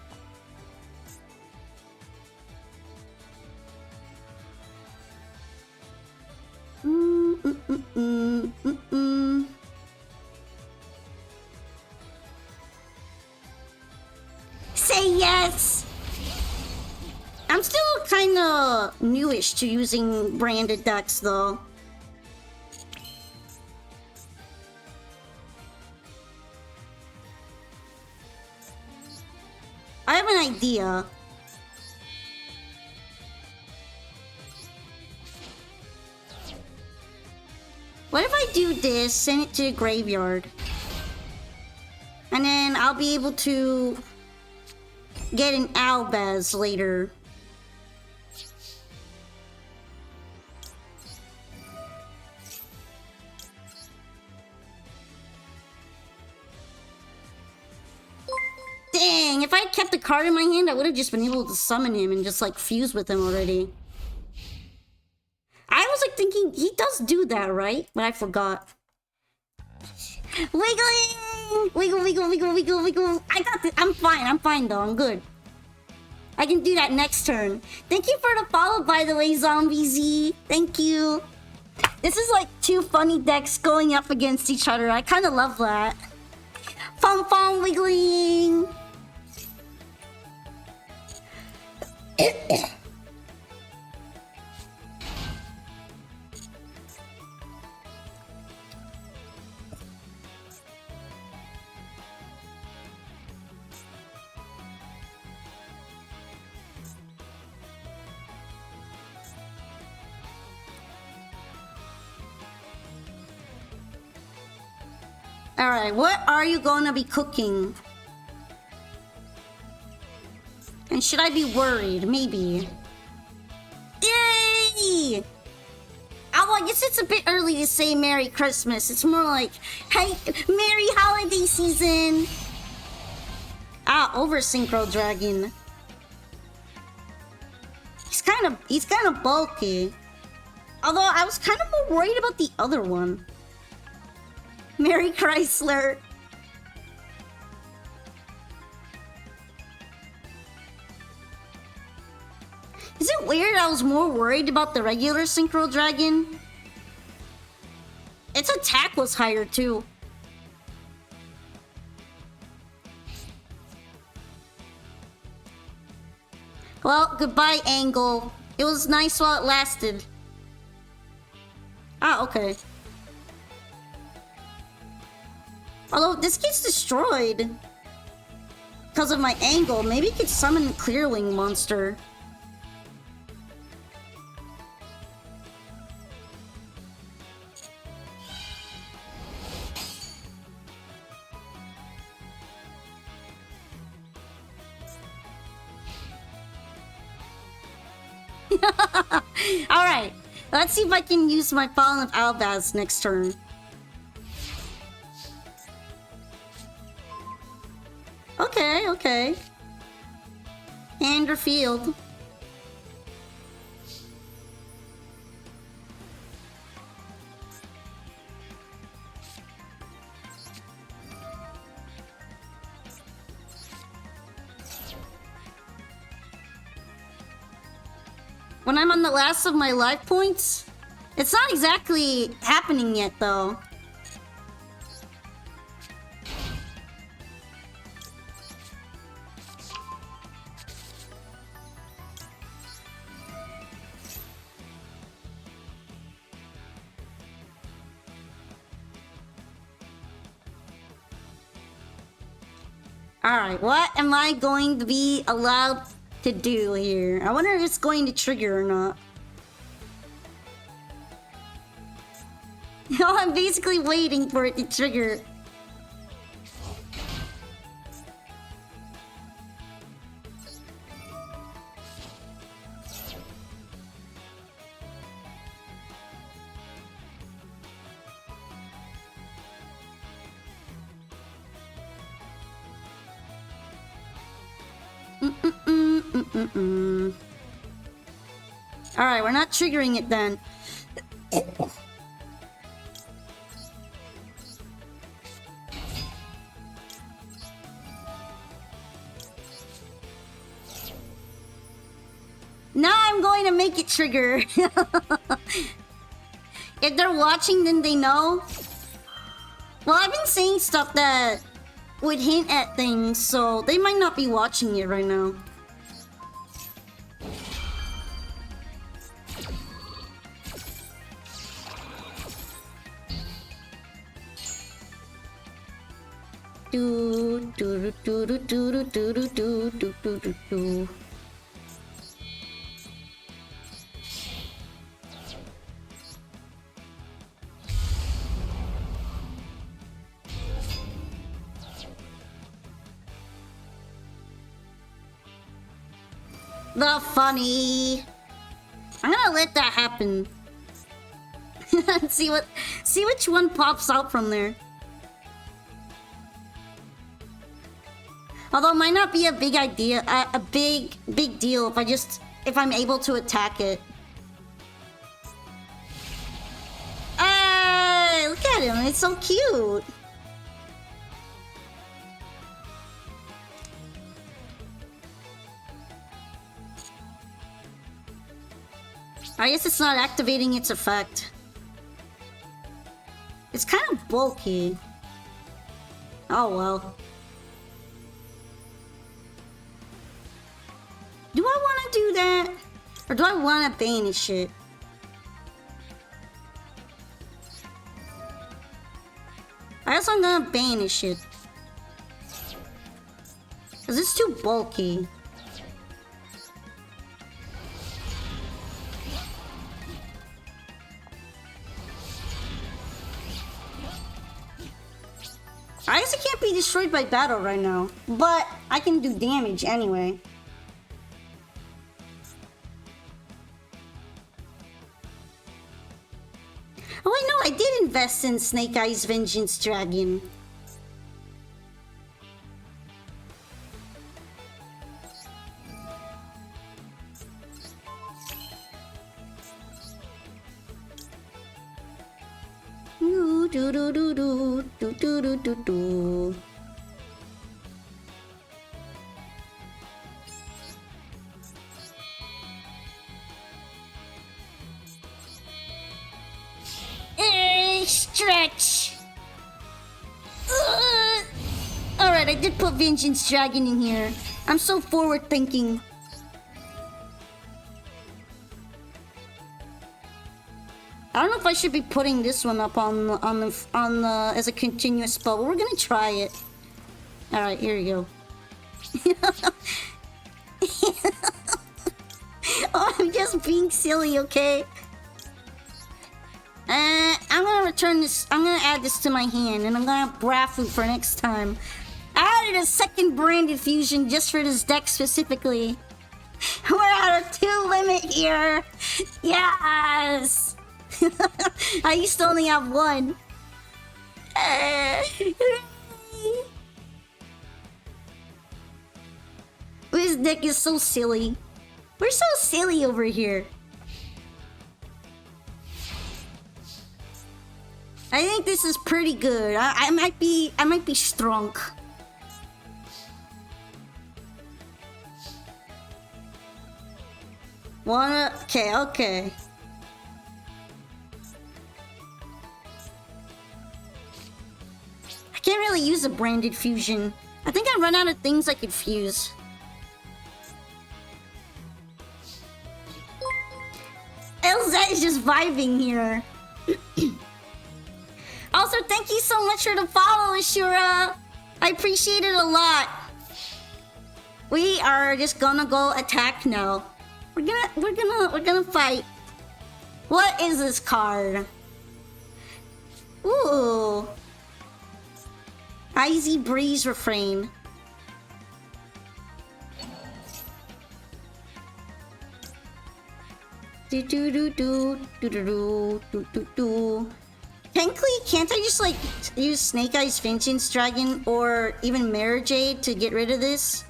Say yes! I'm still kinda newish to using branded decks though. I have an idea. What if I do this, send it to the graveyard? And then I'll be able to get an Albaz later. Dang, if I had kept the card in my hand, I would have just been able to summon him and just like fuse with him already. I was like thinking, he does do that, right? But I forgot. Wiggling! Wiggle, wiggle, wiggle, wiggle, wiggle. I got this. I'm fine though. I'm good. I can do that next turn. Thank you for the follow, by the way, Zombie Z. Thank you. This is like two funny decks going up against each other. I kind of love that. Fun, fun, wiggling. Alright, what are you gonna be cooking? And should I be worried? Maybe. Yay! Oh, I guess it's a bit early to say Merry Christmas. It's more like, hey, Merry Holiday Season! Ah, over Synchro Dragon. He's kind of bulky. Although I was kind of more worried about the other one. Merry Chrysler. Is it weird I was more worried about the regular Synchro Dragon? Its attack was higher too. Well, goodbye, Angle. It was nice while it lasted. Ah, okay. Although this gets destroyed because of my angle, maybe it could summon the Clearwing monster. Alright, let's see if I can use my Fallen of Albaz next turn. Okay. Hand or field. When I'm on the last of my life points, it's not exactly happening yet though. Alright, what am I going to be allowed to do here? I wonder if it's going to trigger or not. No, I'm basically waiting for it to trigger. Alright, we're not triggering it then. Now I'm going to make it trigger. If they're watching, then they know. Well, I've been saying stuff that would hint at things, so they might not be watching it right now. Do do do do do do do do do do do do. The funny. I'm gonna let that happen. see which one pops out from there. Although it might not be a big idea, a big deal if I'm able to attack it. Hey, look at him, it's so cute. I guess it's not activating its effect. It's kind of bulky. Oh well. Do I want to do that? Or do I want to banish it? I guess I'm gonna banish it. Because it's too bulky. I guess it can't be destroyed by battle right now. But I can do damage anyway. Oh wait, no, I did invest in Snake Eyes Vengeance Dragon. Do do do do do do do do do. Stretch. Alright, I did put Vengeance Dragon in here. I'm so forward thinking. I don't know if I should be putting this one up on the as a continuous spell, but we're gonna try it. Alright, here we go. Oh, I'm just being silly, okay? I'm gonna return this. I'm gonna add this to my hand, and I'm gonna have Brafu for next time. I added a second branded fusion just for this deck specifically. We're at a 2 limit here. Yes. I used to only have 1. This deck is so silly. We're so silly over here. I think this is pretty good. I might be strong. Okay. I can't really use a branded fusion. I think I run out of things I could fuse. LZ is just vibing here. Also, thank you so much for the follow, Ashura. I appreciate it a lot. We are just gonna go attack now. We're gonna fight. What is this card? Ooh. Icy Breeze Refrain. Technically, can't I just like use Snake Eyes Vengeance Dragon or even Mara Jade to get rid of this?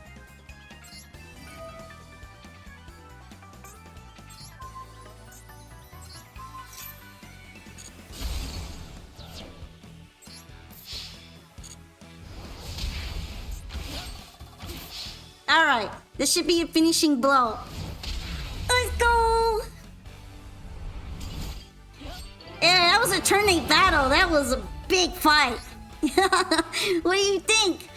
Alright, this should be a finishing blow. Let's go! Yeah, that was a turn 8 battle. That was a big fight. What do you think?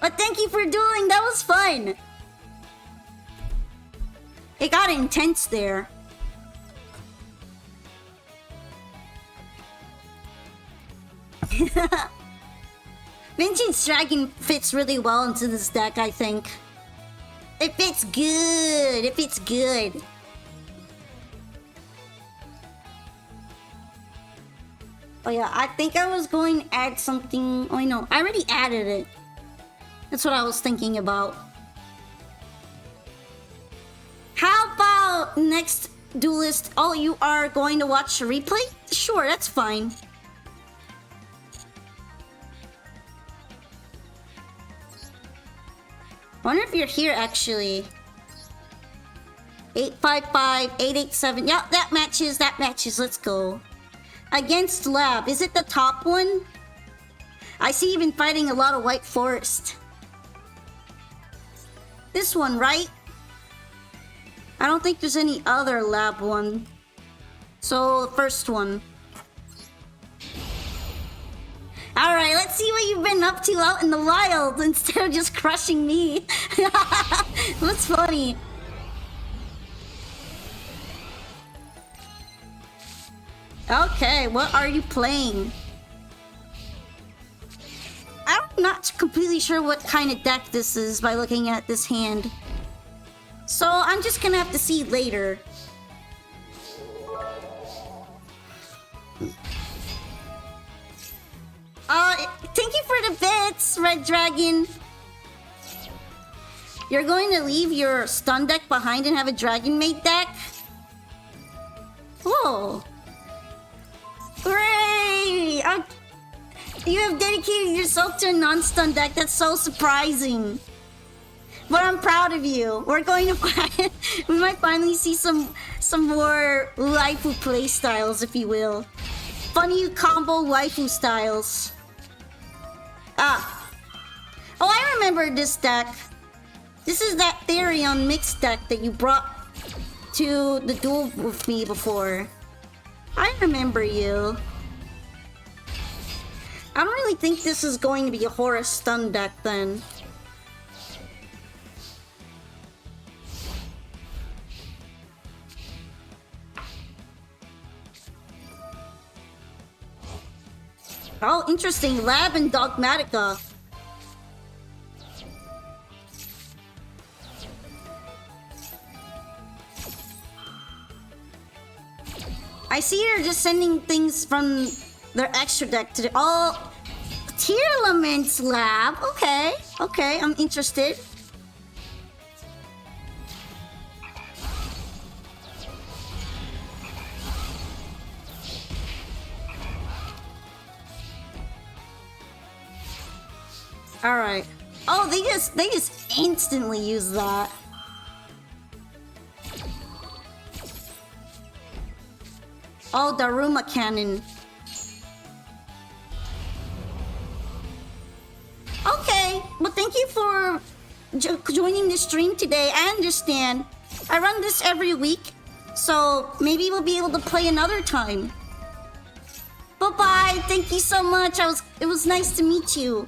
But thank you for dueling. That was fun. It got intense there. Vengeance Dragon fits really well into this deck, I think. It fits good. It fits good. Oh yeah, I think I was going to add something. Oh no, I already added it. That's what I was thinking about. How about next duelist? Oh, you are going to watch a replay? Sure, that's fine. I wonder if you're here actually. 855, 887. Yeah, that matches, that matches. Let's go. Against Lab. Is it the top one? I see you've been fighting a lot of White Forest. This one, right? I don't think there's any other Lab one. So, the first one. Alright, let's see what you've been up to out in the wild instead of just crushing me. That's funny. Okay, what are you playing? I'm not completely sure what kind of deck this is by looking at this hand. So I'm just gonna have to see later. Thank you for the bits, Red Dragon. You're going to leave your stun deck behind and have a Dragon Maid deck? Whoa. Hooray! You have dedicated yourself to a non-stun deck. That's so surprising. But I'm proud of you. We're going to find... we might finally see some more waifu playstyles, if you will. Funny combo waifu styles. Ah. Oh, I remember this deck. This is that Therion mixed deck that you brought to the duel with me before. I remember you. I don't really think this is going to be a Horus stun deck then. Oh, interesting. Lab and Dogmatica. I see you're just sending things from their extra deck to the... Oh, Tier Elements Lab. Okay, okay, I'm interested. Alright. Oh, they just instantly use that. Oh, Daruma Cannon. Okay, well thank you for joining the stream today. I understand. I run this every week, so maybe we'll be able to play another time. Bye-bye, thank you so much. It was nice to meet you.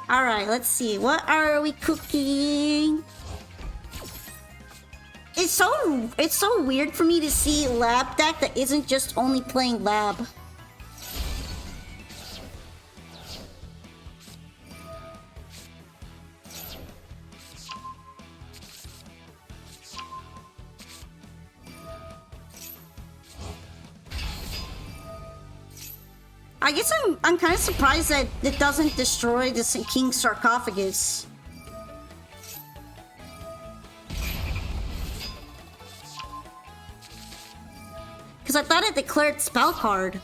Alright, let's see. What are we cooking? It's so weird for me to see Lab deck that isn't just only playing Lab. I guess I'm kind of surprised that it doesn't destroy this King's sarcophagus. Because I thought it declared spell card.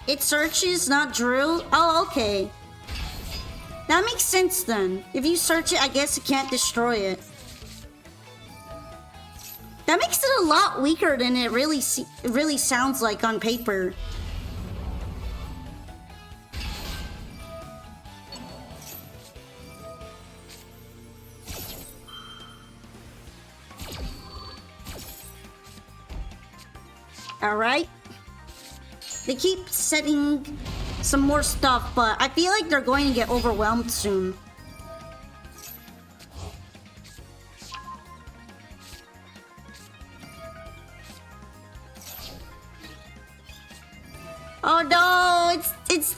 It searches, not drill? Oh, okay. That makes sense then. If you search it, I guess it can't destroy it. That makes it a lot weaker than it really sounds like on paper. Alright. They keep setting some more stuff, but I feel like they're going to get overwhelmed soon. Oh no, it's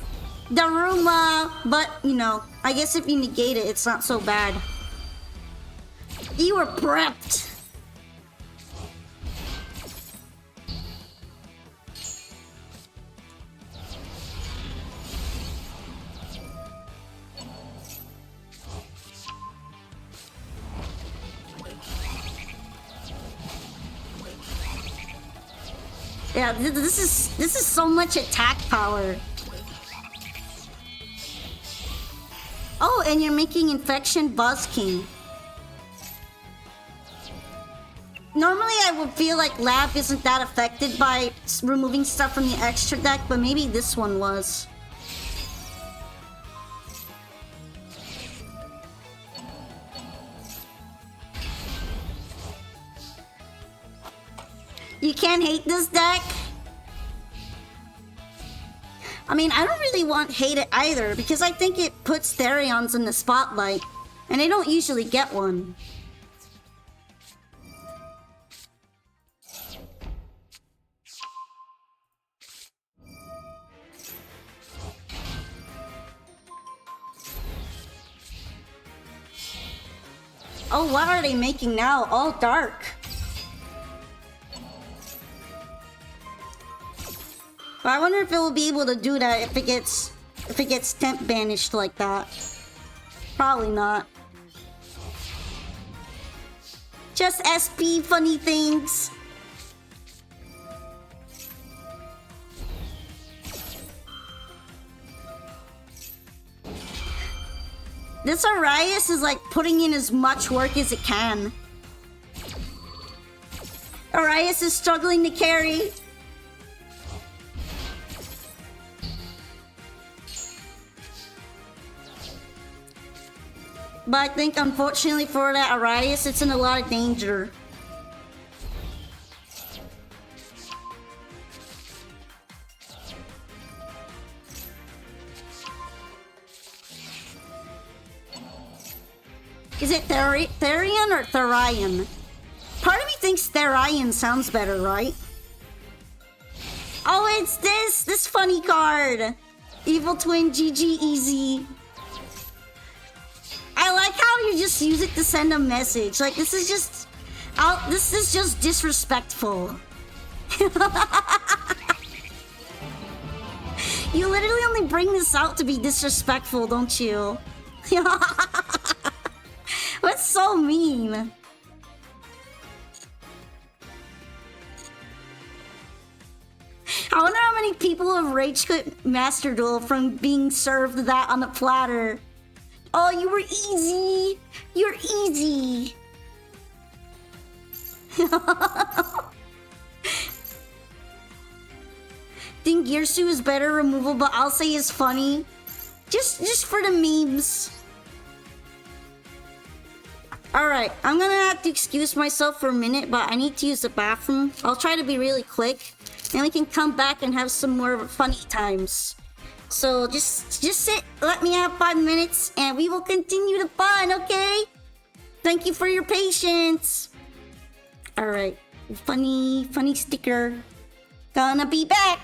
Daruma, but you know, I guess if you negate it, it's not so bad. You were prepped. Yeah, this is so much attack power. Oh, and you're making Infection Buzz King. Normally I would feel like Lab isn't that affected by removing stuff from the extra deck, but maybe this one was. You can't hate this deck? I mean, I don't really hate it either, because I think it puts Therions in the spotlight, and they don't usually get one. Oh, what are they making now? All dark. But I wonder if it will be able to do that if it gets temp banished like that. Probably not. Just SP funny things. This Arias is like putting in as much work as it can. Arias is struggling to carry. But I think, unfortunately for that Arias, it's in a lot of danger. Is it Therion or Therion? Part of me thinks Therion sounds better, right? Oh, it's this funny card. Evil Twin GG Easy. I like how you just use it to send a message. Like, this is just disrespectful. You literally only bring this out to be disrespectful, don't you? That's so mean. I wonder how many people have rage quit Master Duel from being served that on a platter. Oh, you were easy. You're easy. Think Gearsu is better removal, but I'll say is funny. Just for the memes. Alright, I'm gonna have to excuse myself for a minute, but I need to use the bathroom. I'll try to be really quick, and we can come back and have some more funny times. So just sit, let me have 5 minutes, and we will continue the fun, okay? Thank you for your patience. Alright, funny sticker. Gonna be back.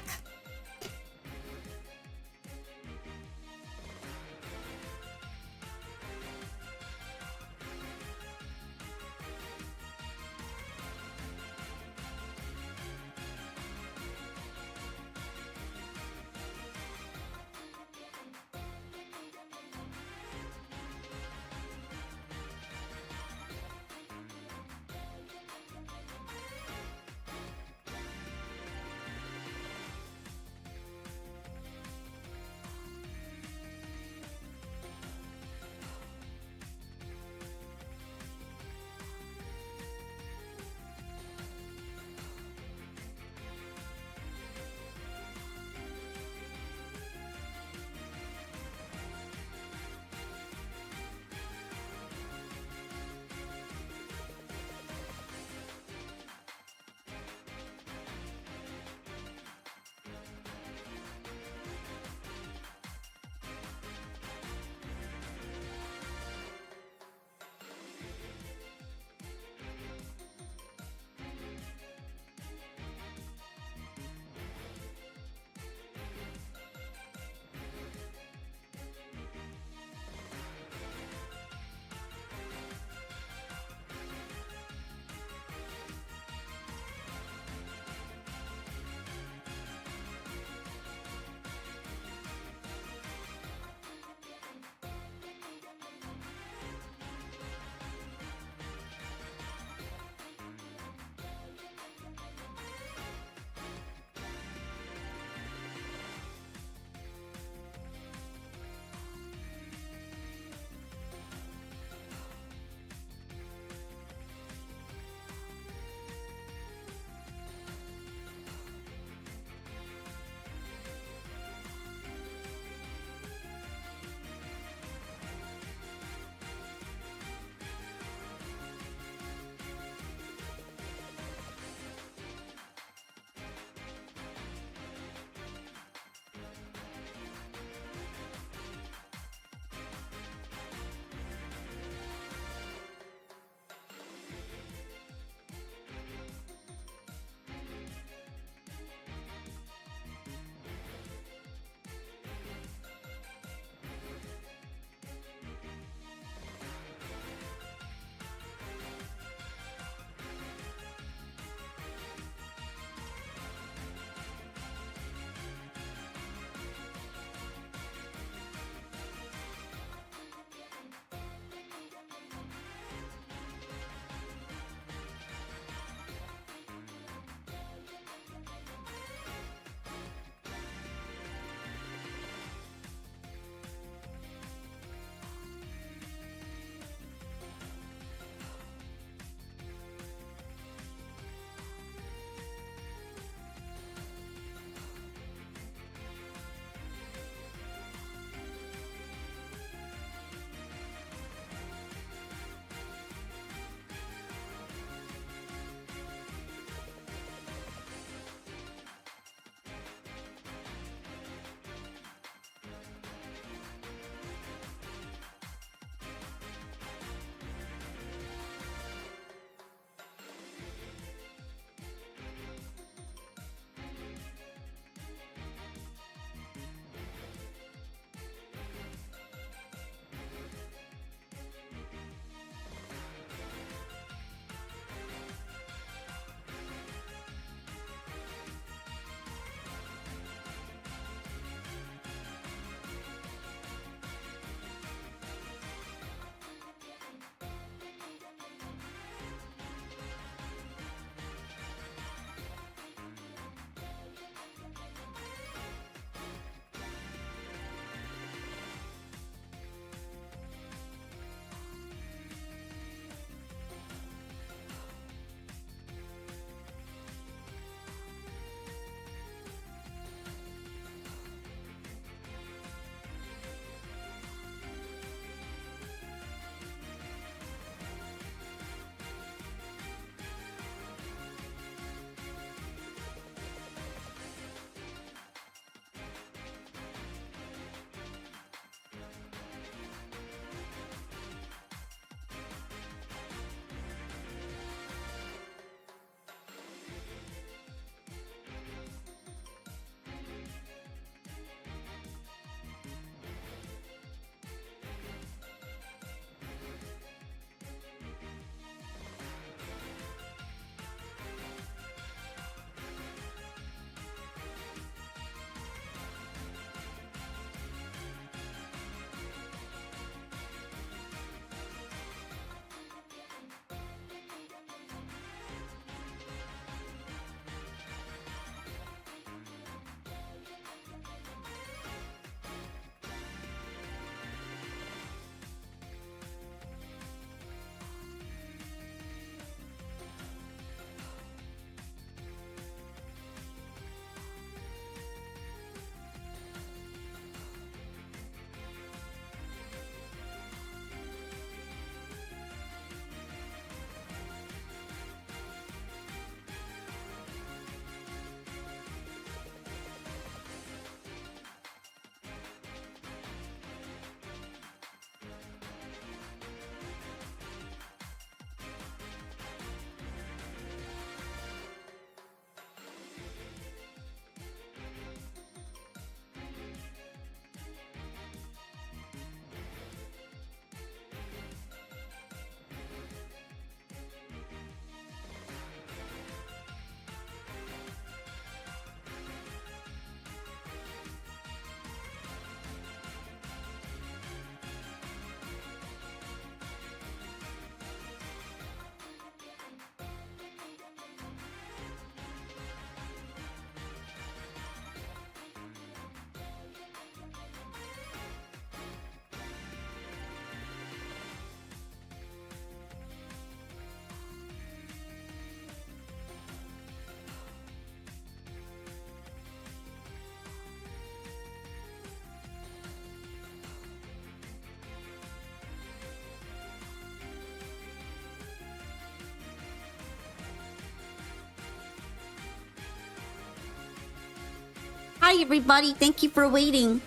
Hi everybody, thank you for waiting.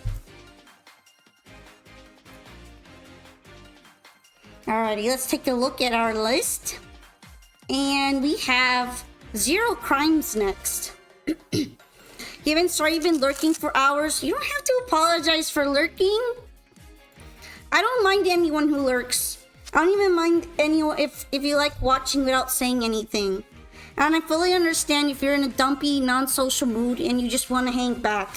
Alrighty, let's take a look at our list. And we have 0 crimes next. You haven't started been lurking for hours. You don't have to apologize for lurking. I don't mind anyone who lurks. I don't even mind anyone if you like watching without saying anything. And I fully understand if you're in a dumpy, non-social mood and you just want to hang back.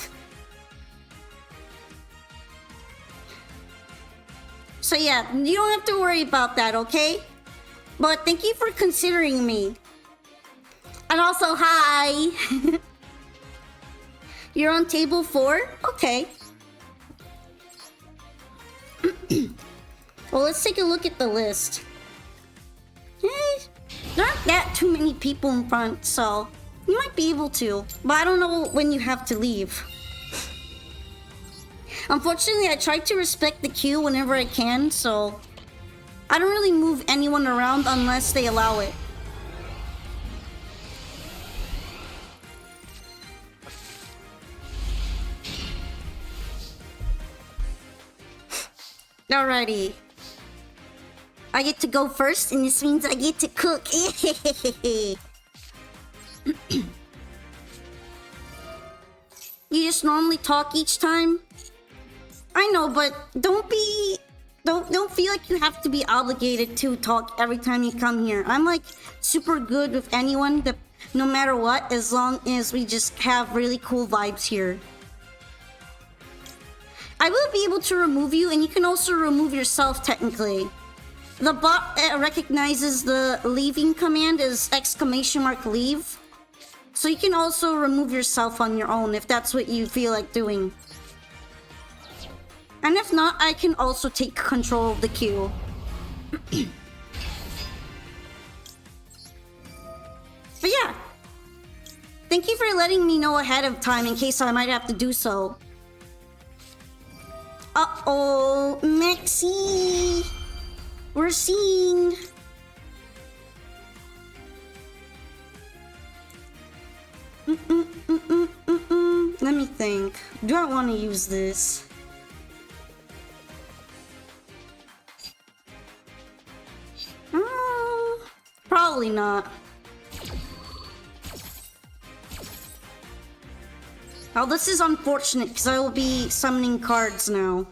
So yeah, you don't have to worry about that, okay? But thank you for considering me. And also, hi! You're on table 4? Okay. Well, let's take a look at the list. There aren't that too many people in front, so you might be able to. But I don't know when you have to leave. Unfortunately, I try to respect the queue whenever I can, so I don't really move anyone around unless they allow it. Alrighty. I get to go first, and this means I get to cook. You just normally talk each time? I know, but don't feel like you have to be obligated to talk every time you come here. I'm like super good with anyone, that no matter what, as long as we just have really cool vibes here. I will be able to remove you, and you can also remove yourself technically. The bot recognizes the leaving command as !leave. So you can also remove yourself on your own if that's what you feel like doing. And if not, I can also take control of the queue. But yeah. Thank you for letting me know ahead of time in case I might have to do so. Uh-oh, Maxi! We're seeing... Let me think. Do I want to use this? Probably not. Oh, this is unfortunate because I will be summoning cards now.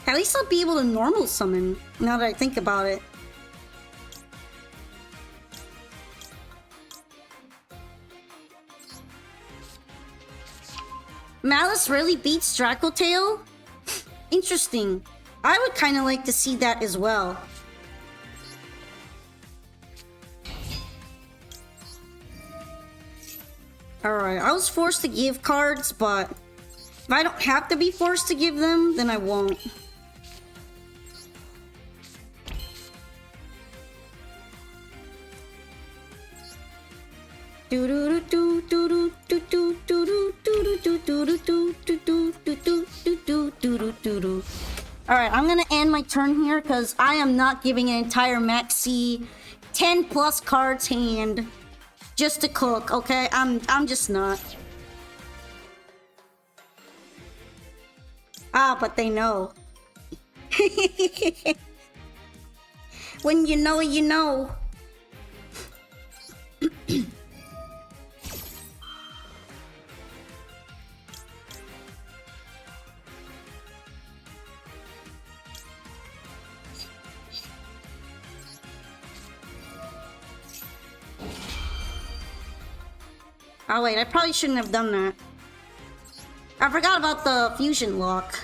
At least I'll be able to normal summon, now that I think about it. Malice really beats Dracotale? Interesting. I would kind of like to see that as well. Alright, I was forced to give cards, but if I don't have to be forced to give them, then I won't. Alright, I'm gonna end my turn here because I am not giving an entire maxi 10 plus cards hand just to cook, okay? I'm just not. Ah, but they know. When you know, you know. Oh wait, I probably shouldn't have done that. I forgot about the fusion lock.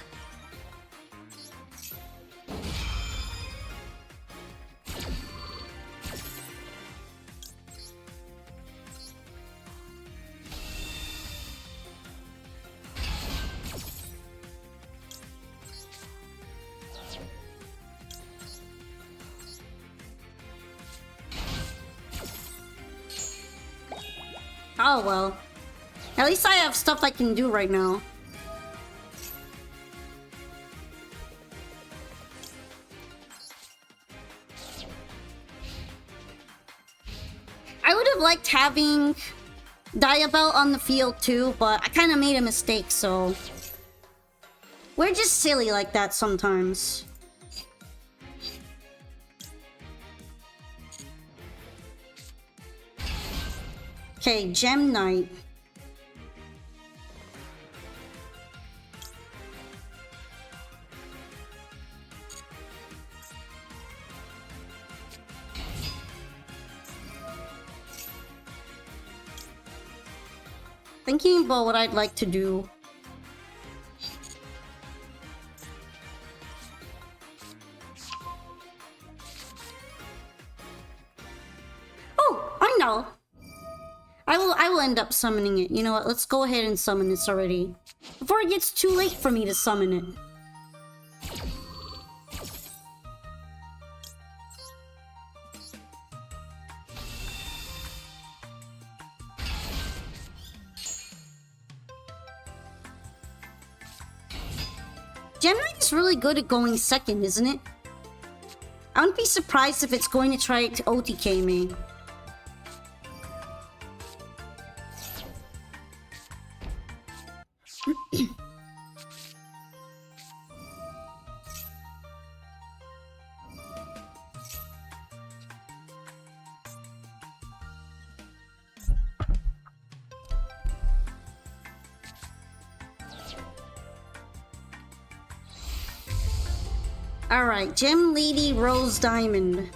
Oh well. At least I have stuff I can do right now. I would have liked having Diabell on the field too, but I kind of made a mistake, so... We're just silly like that sometimes. Okay, Gem Knight. Thinking about what I'd like to do. Oh, I know. I will end up summoning it. You know what? Let's go ahead and summon this already. Before it gets too late for me to summon it. Gem Knight is really good at going second, isn't it? I wouldn't be surprised if it's going to try to OTK me. Alright, Gem Lady Rose Diamond.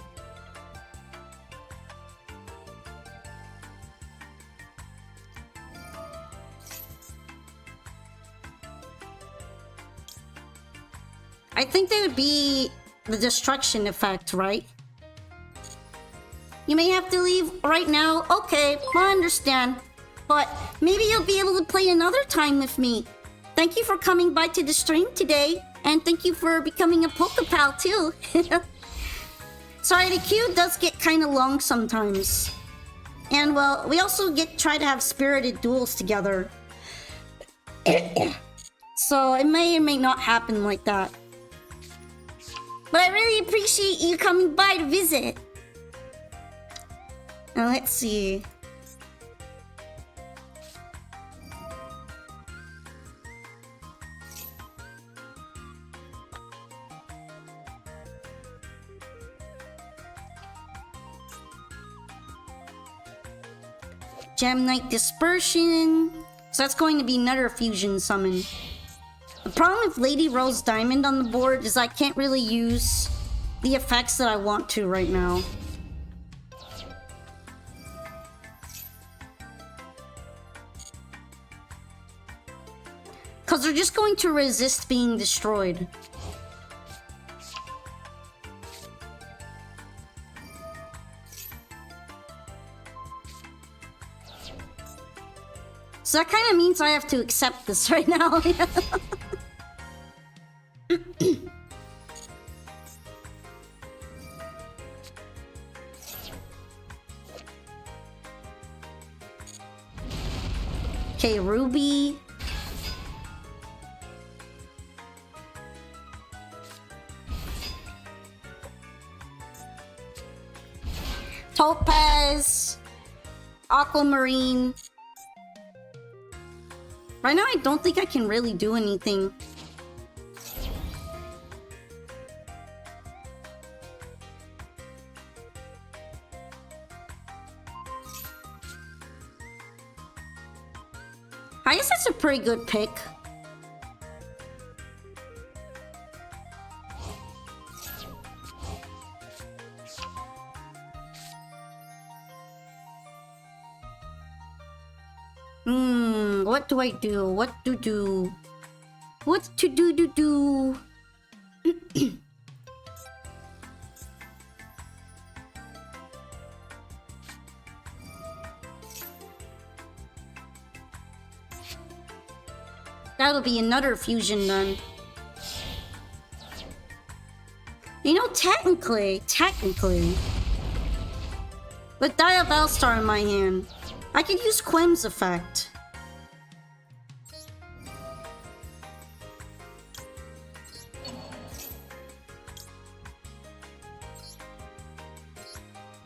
I think they would be the destruction effect, right? You may have to leave right now. Okay, I understand. But maybe you'll be able to play another time with me. Thank you for coming by to the stream today. And thank you for becoming a Pokepal too. Sorry, the queue does get kind of long sometimes. And well, we also try to have spirited duels together. So it may or may not happen like that. But I really appreciate you coming by to visit. Now let's see. Gem Knight Dispersion. So that's going to be another fusion summon. The problem with Lady Rose Diamond on the board is I can't really use the effects that I want to right now. Because they're just going to resist being destroyed. So that kind of means I have to accept this right now. Okay, Ruby. Topaz. Aquamarine. Right now, I don't think I can really do anything. I guess that's a pretty good pick. What do I do? What to do? What to do? That'll be another fusion then. You know, technically, with Diabell Star in my hand, I could use Quem's effect.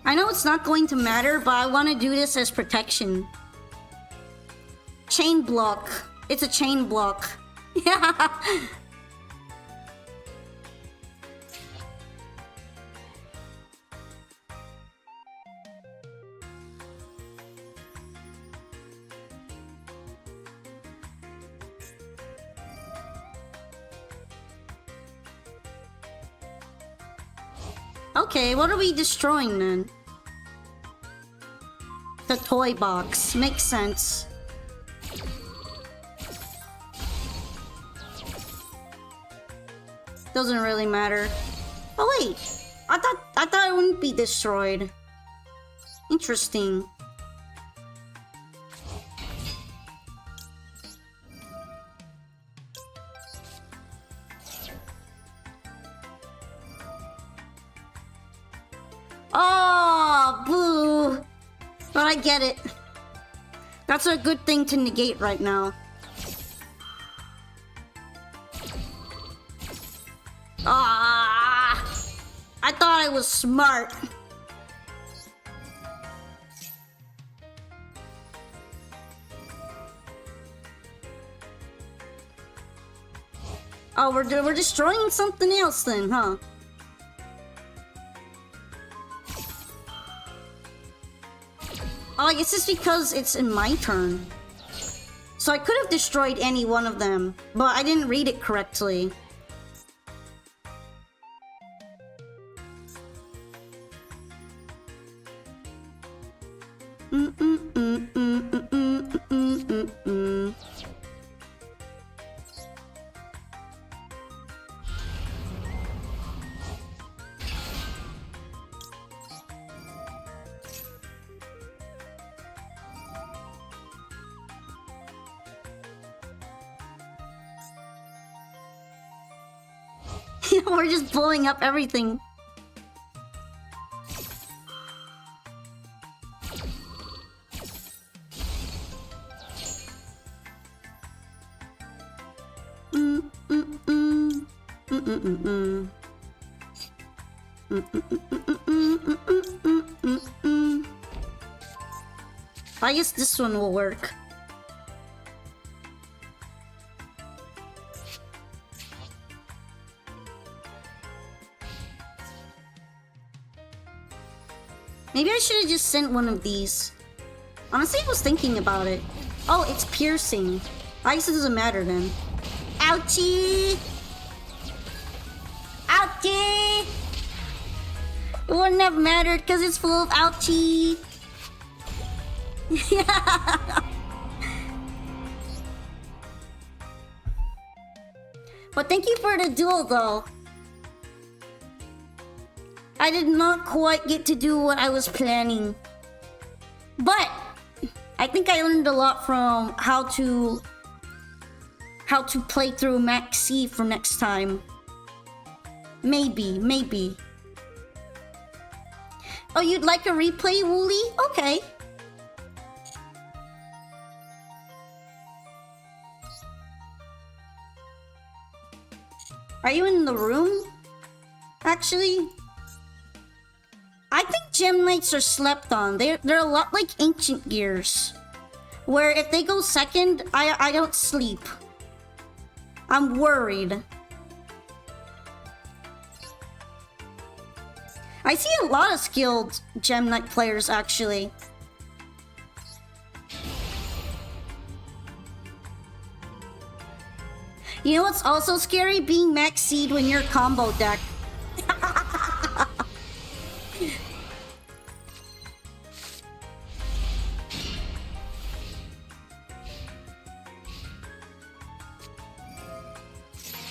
I know it's not going to matter, but I want to do this as protection. Chain block. It's a chain block. Yeah. Okay, what are we destroying then? The toy box. Makes sense. Doesn't really matter. Oh wait! I thought it wouldn't be destroyed. Interesting. Oh, boo! But I get it. That's a good thing to negate right now. Ah! I thought I was smart. Oh, we're destroying something else then, huh? Oh, I guess it's because it's in my turn. So I could have destroyed any one of them, but I didn't read it correctly. We're just blowing up everything. I guess this one will work. Maybe I should have just sent one of these. Honestly, I was thinking about it. Oh, it's piercing. I guess it doesn't matter then. Ouchie! Ouchie! It wouldn't have mattered because it's full of ouchie. Yeah. But thank you for the duel though. I did not quite get to do what I was planning. But I think I learned a lot from how to play through Max C for next time. Maybe. Oh, you'd like a replay, Wooly? Okay. Are you in the room? Actually, I think Gem Knights are slept on. They're a lot like Ancient Gears, where if they go second, I don't sleep. I'm worried. I see a lot of skilled Gem Knight players actually. You know what's also scary? Being Max Seed when you're combo deck.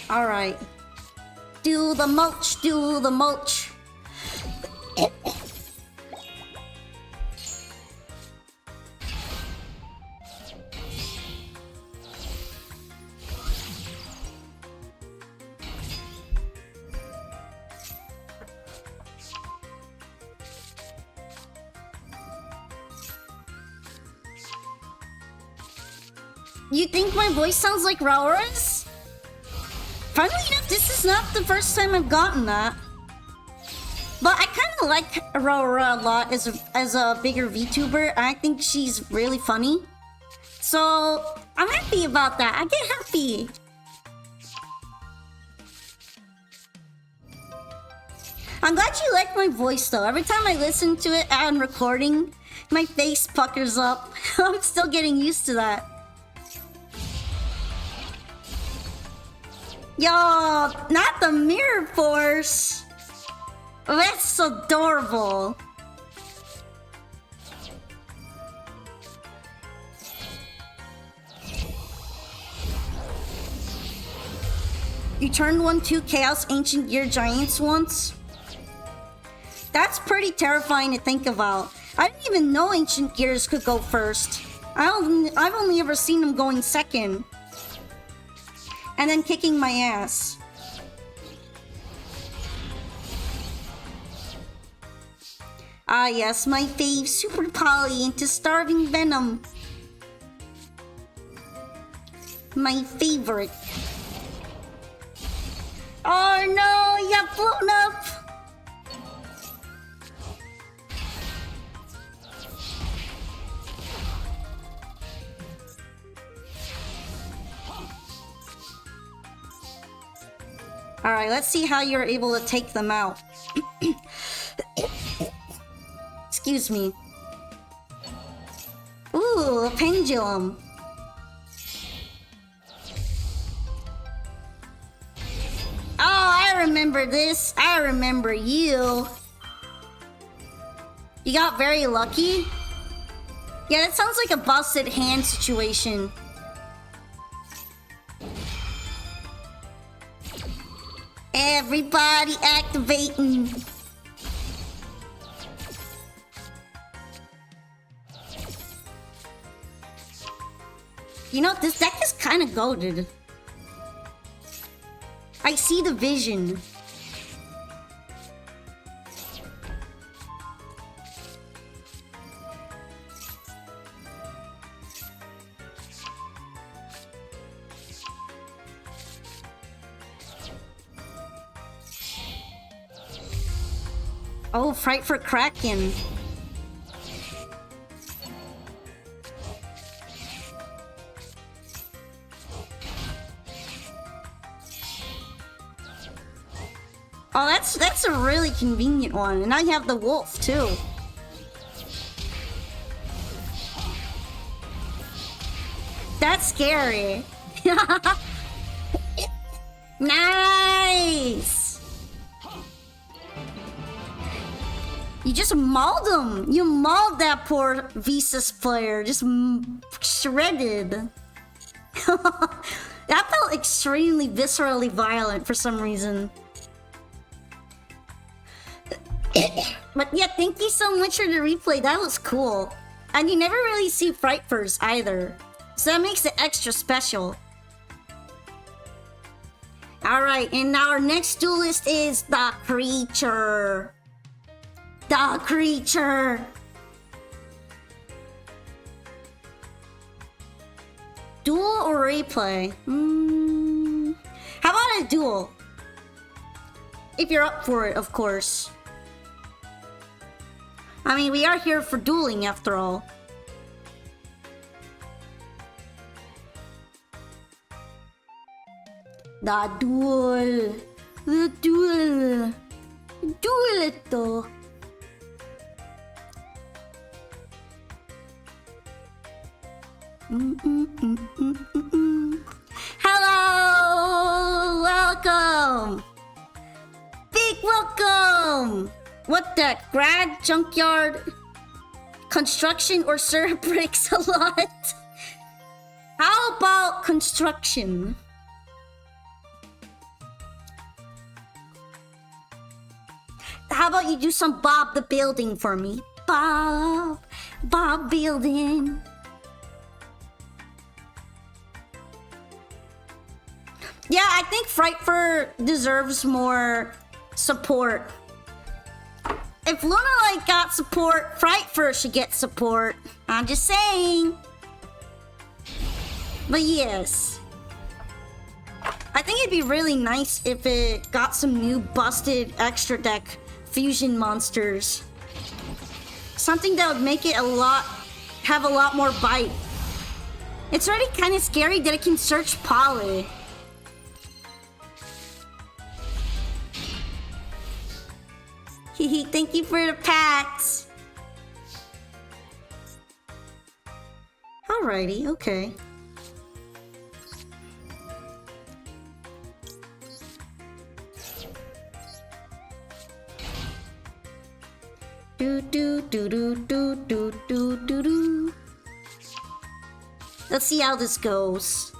Alright. Do the mulch, do the mulch. You think my voice sounds like Raora's? Funnily enough, this is not the first time I've gotten that. But I kind of like Aurora a lot as a bigger VTuber. I think she's really funny. So I'm happy about that. I get happy. I'm glad you like my voice though. Every time I listen to it on recording, my face puckers up. I'm still getting used to that. Yo, not the mirror force. Oh, that's adorable. You turned 1-2 Chaos Ancient Gear Giants once? That's pretty terrifying to think about. I didn't even know Ancient Gears could go first. I've only ever seen them going second. And then kicking my ass. Ah yes, my fave, Super Poly into Starving Venom. My favorite. Oh no, you got blown up! Alright, let's see how you're able to take them out. Excuse me. Ooh, a pendulum. Oh, I remember this. I remember you. You got very lucky? Yeah, that sounds like a busted hand situation. Everybody activating. You know, this deck is kind of goated. I see the vision. Oh, Fright for Kraken. Oh, that's a really convenient one. And I have the wolf too. That's scary. Nice. You just mauled him. You mauled that poor Visas player. Just shredded. That felt extremely viscerally violent for some reason. But yeah, thank you so much for the replay. That was cool. And you never really see Frightfurs either. So that makes it extra special. Alright, and our next duelist is the creature. The creature. Duel or replay? How about a duel? If you're up for it, of course. I mean, we are here for dueling after all. The duel. The duel. Duel ito. Hello! Welcome! Big welcome! What the? Grad? Junkyard? Construction or serve bricks a lot? How about construction? How about you do some Bob the Building for me? Bob Building. Yeah, I think Frightfur deserves more support. If Lunalight got support, Frightfur should get support. I'm just saying. But yes. I think it'd be really nice if it got some new busted extra deck fusion monsters. Something that would make it have a lot more bite. It's already kind of scary that it can search Polly. Hehe, thank you for the packs. Alrighty, okay. Do do do do do do do do do. Let's see how this goes.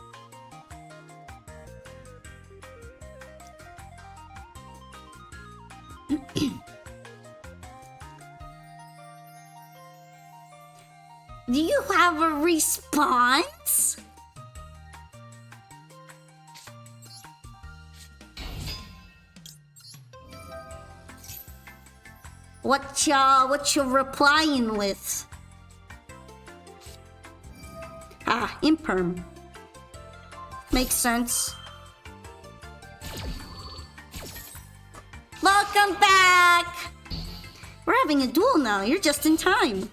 Do you have a response? What you replying with? Ah, imperm. Makes sense. Welcome back! We're having a duel now. You're just in time.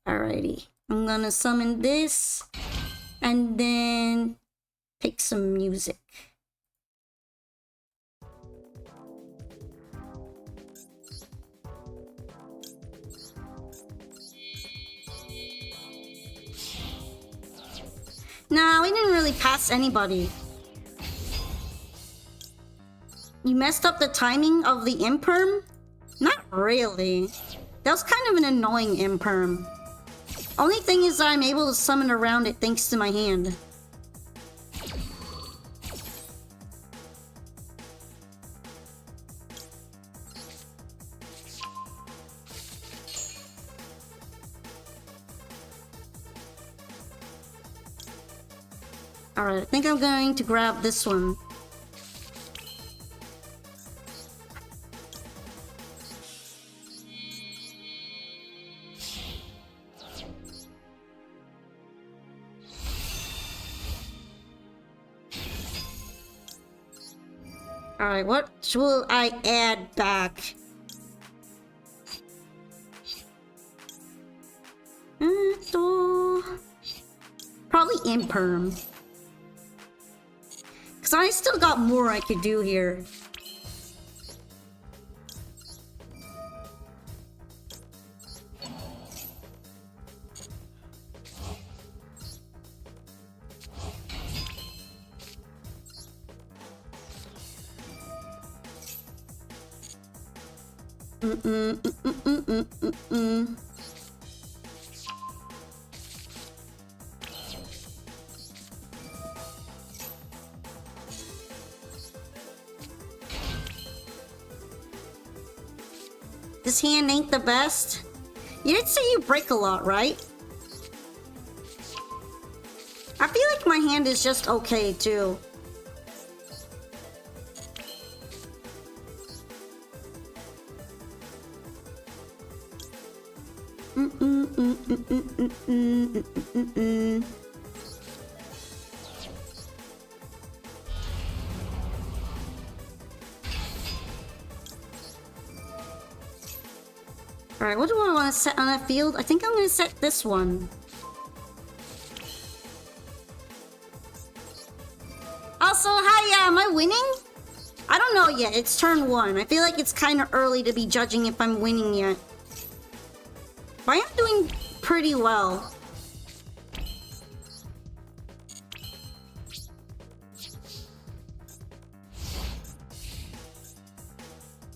Alrighty. I'm gonna summon this and then pick some music. Nah, we didn't really pass anybody. You messed up the timing of the imperm? Not really. That was kind of an annoying imperm. Only thing is that I'm able to summon around it thanks to my hand. Alright, I think I'm going to grab this one. Alright, what will I add back? Probably imperm. Because I still got more I could do here. This hand ain't the best. You did say you break a lot, right? I feel like my hand is just okay, too. Alright, what do I want to set on that field? I think I'm going to set this one. Also, hi, am I winning? I don't know yet. It's turn 1. I feel like it's kind of early to be judging if I'm winning yet. But I am doing pretty well.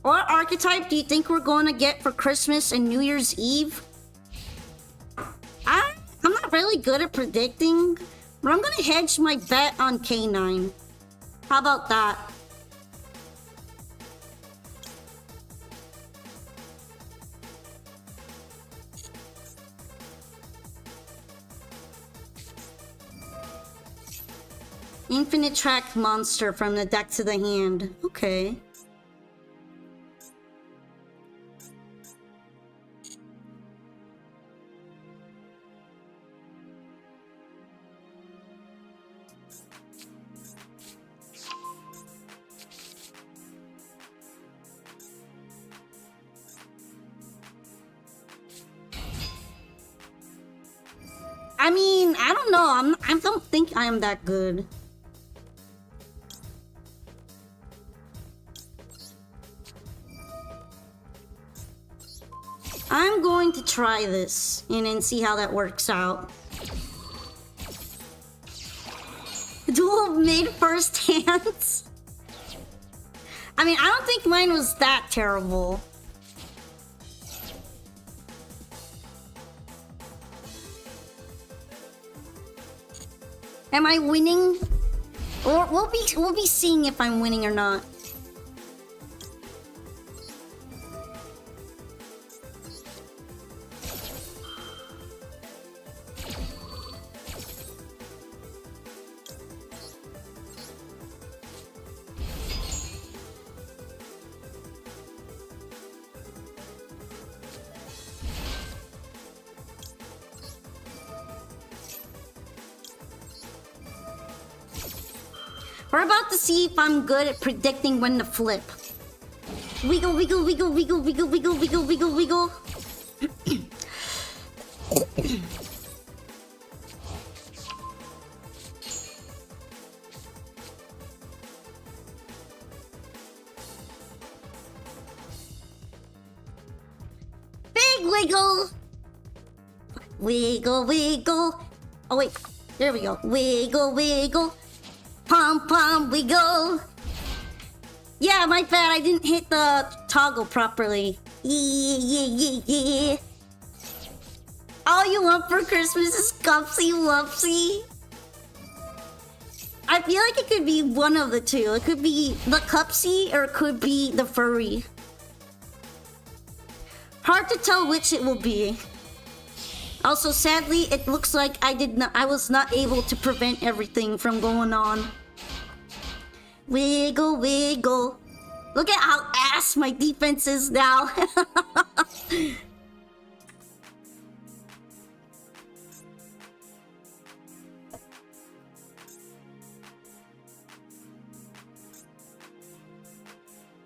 What archetype do you think we're going to get for Christmas and New Year's Eve? I'm not really good at predicting, but I'm going to hedge my bet on K9. How about that? Infinite track monster from the deck to the hand. Okay. I mean, I don't know. I don't think I am that good. I'm going to try this and then see how that works out. Duel made first hands. I mean, I don't think mine was that terrible. Am I winning? Or we'll be seeing if I'm winning or not. We're about to see if I'm good at predicting when to flip. Wiggle, wiggle, wiggle, wiggle, wiggle, wiggle, wiggle, wiggle, wiggle. Big wiggle. Wiggle, wiggle. Oh wait, there we go. Wiggle, wiggle. Pom pom wiggle. Yeah, my bad. I didn't hit the toggle properly. Yeah. All you want for Christmas is Cupsy Wupsy. I feel like it could be one of the two. It could be the Cupsy or it could be the furry. Hard to tell which it will be. Also, sadly, it looks like I was not able to prevent everything from going on. Wiggle, wiggle. Look at how ass my defense is now.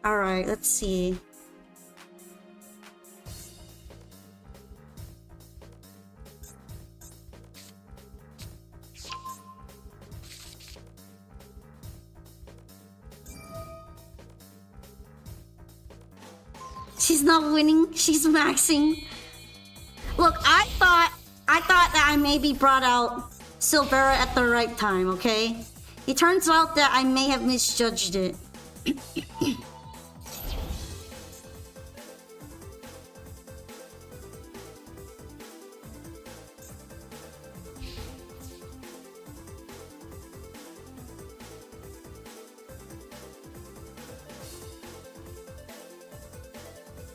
Alright, let's see. She's not winning, she's maxing. Look, I thought that I maybe brought out Silvera at the right time, okay? It turns out that I may have misjudged it.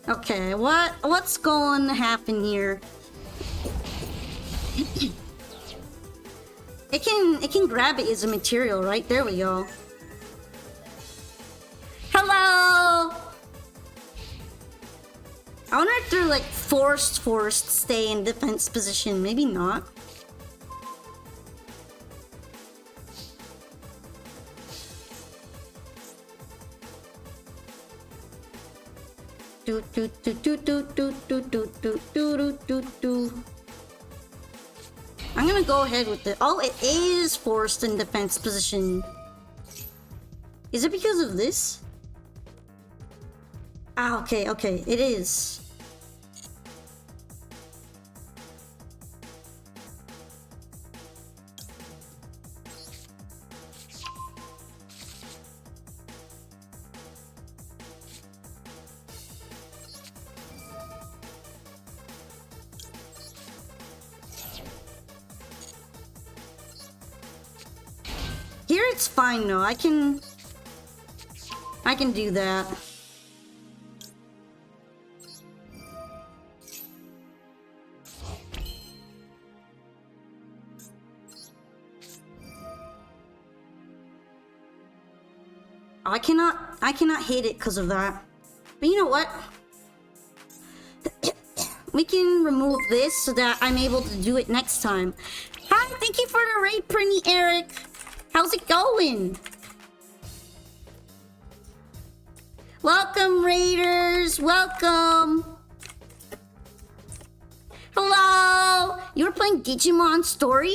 Okay, what's going to happen here? It can grab it as a material, right? There we go. Hello! I wonder if they're like forced to stay in defense position. Maybe not. I'm gonna go ahead with it. Oh, it is forced in defense position. Is it because of this? Ah, okay, it is. Here it's fine though. I can do that. I cannot hit it because of that. But you know what? We can remove this so that I'm able to do it next time. Hi, thank you for the raid, Prinny Eric. How's it going? Welcome, Raiders. Welcome. Hello! You were playing Digimon Story?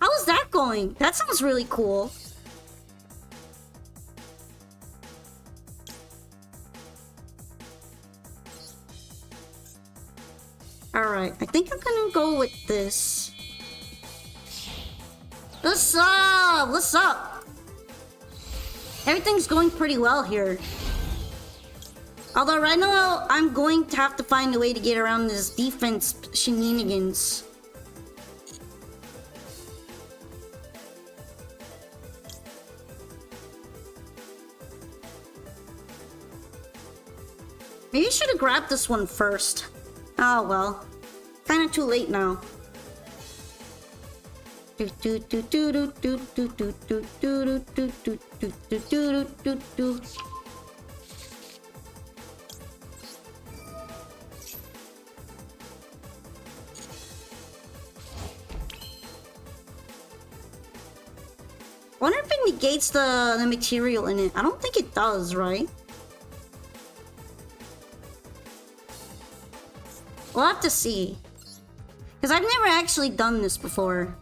How is that going? That sounds really cool. Alright, I think I'm gonna go with this. What's up? What's up? Everything's going pretty well here. Although right now, I'm going to have to find a way to get around this defense shenanigans. Maybe I should have grabbed this one first. Oh well. Kinda too late now. Wonder if it negates the material in it. I don't think it does, right? We'll have to see. Because I've never actually done this before.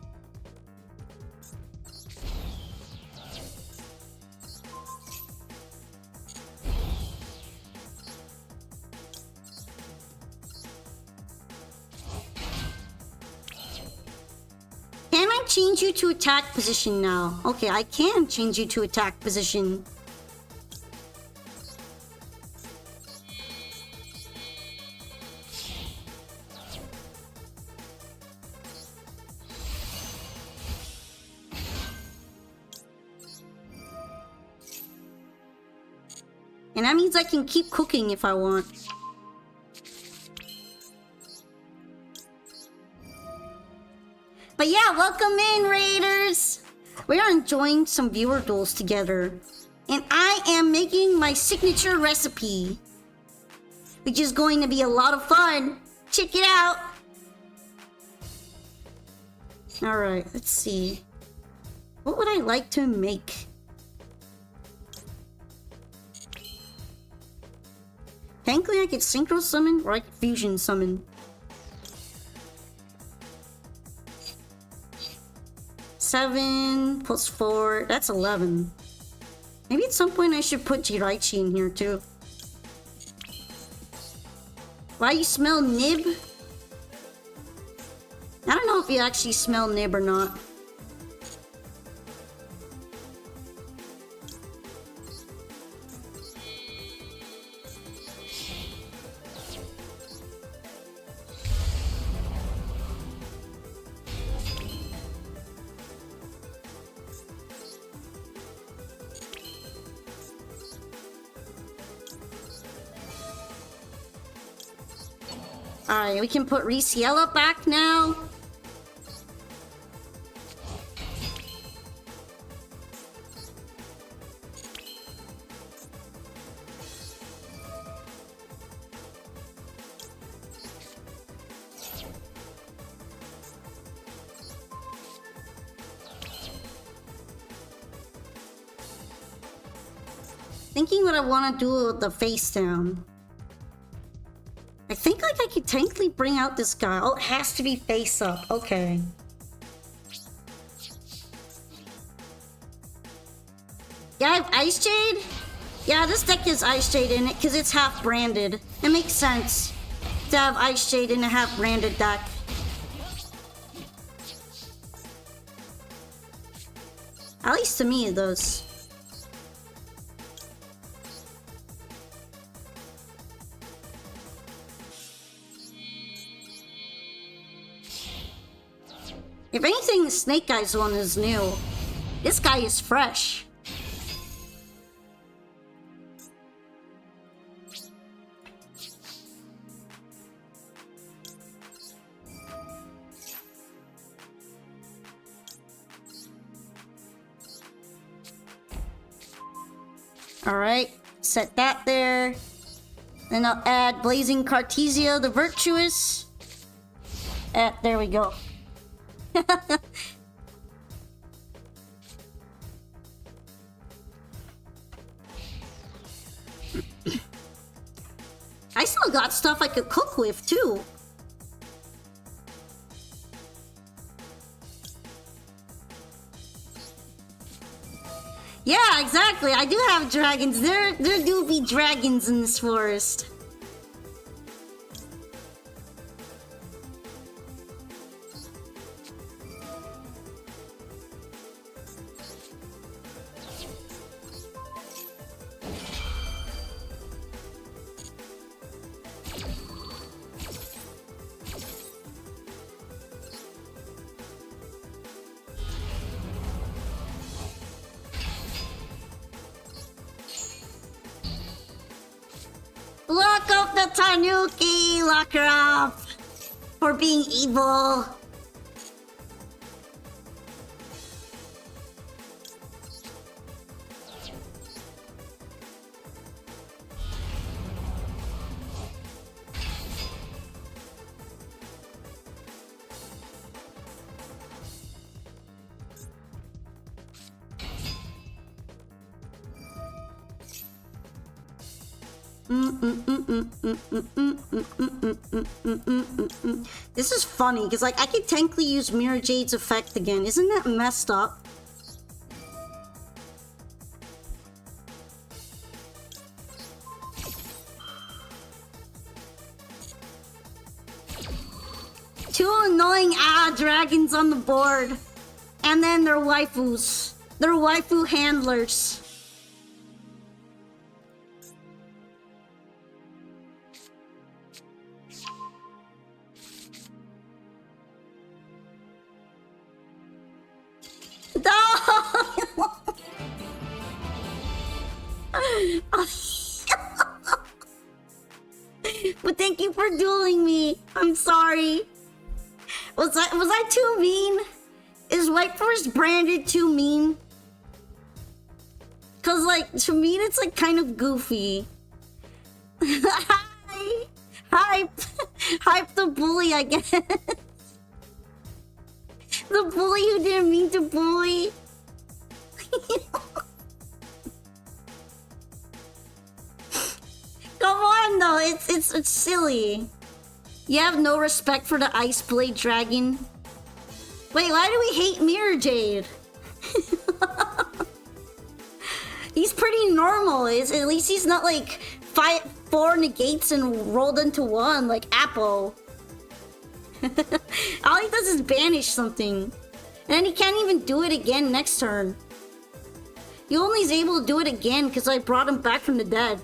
Can I change you to attack position now? Okay, I can change you to attack position. And that means I can keep cooking if I want. But yeah, welcome in, Raiders! We are enjoying some viewer duels together. And I am making my signature recipe. Which is going to be a lot of fun. Check it out! Alright, let's see. What would I like to make? Technically, I could synchro summon or I could fusion summon. 7 plus 4, that's 11. Maybe at some point I should put Jiraichi in here too. Why you smell nib? I don't know if you actually smell nib or not. Alright, we can put Riciella back now. Thinking what I want to do with the face down. I think like I could technically bring out this guy. Oh, it has to be face up. Okay. Yeah, I have Ice Jade? Yeah, this deck is Ice Jade in it because it's half branded. It makes sense to have Ice Jade in a half branded deck. At least to me it does. If anything, the Snake Eyes one is new. This guy is fresh. Alright, set that there. Then I'll add Blazing Cartesia, the Virtuous. There we go. I still got stuff I could cook with too. Yeah, exactly. I do have dragons. There do be dragons in this forest. Lock up the Tanuki! Lock her up! For being evil! This is funny because like I could technically use Mirror Jade's effect again. Isn't that messed up? Two annoying dragons on the board. And then their waifus. Their waifu handlers. But thank you for dueling me. I'm sorry. Was I too mean? Is White Force branded too mean? Cause like to me it's like kind of goofy. Hi. Hype the bully, I guess. The bully who didn't mean to bully. Come on though, it's silly. You have no respect for the Ice Blade Dragon. Wait, why do we hate Mirror Jade? He's pretty normal. At least he's not like 4 negates and rolled into 1 like Apple. All he does is banish something. And then he can't even do it again next turn. He only is able to do it again because I brought him back from the dead.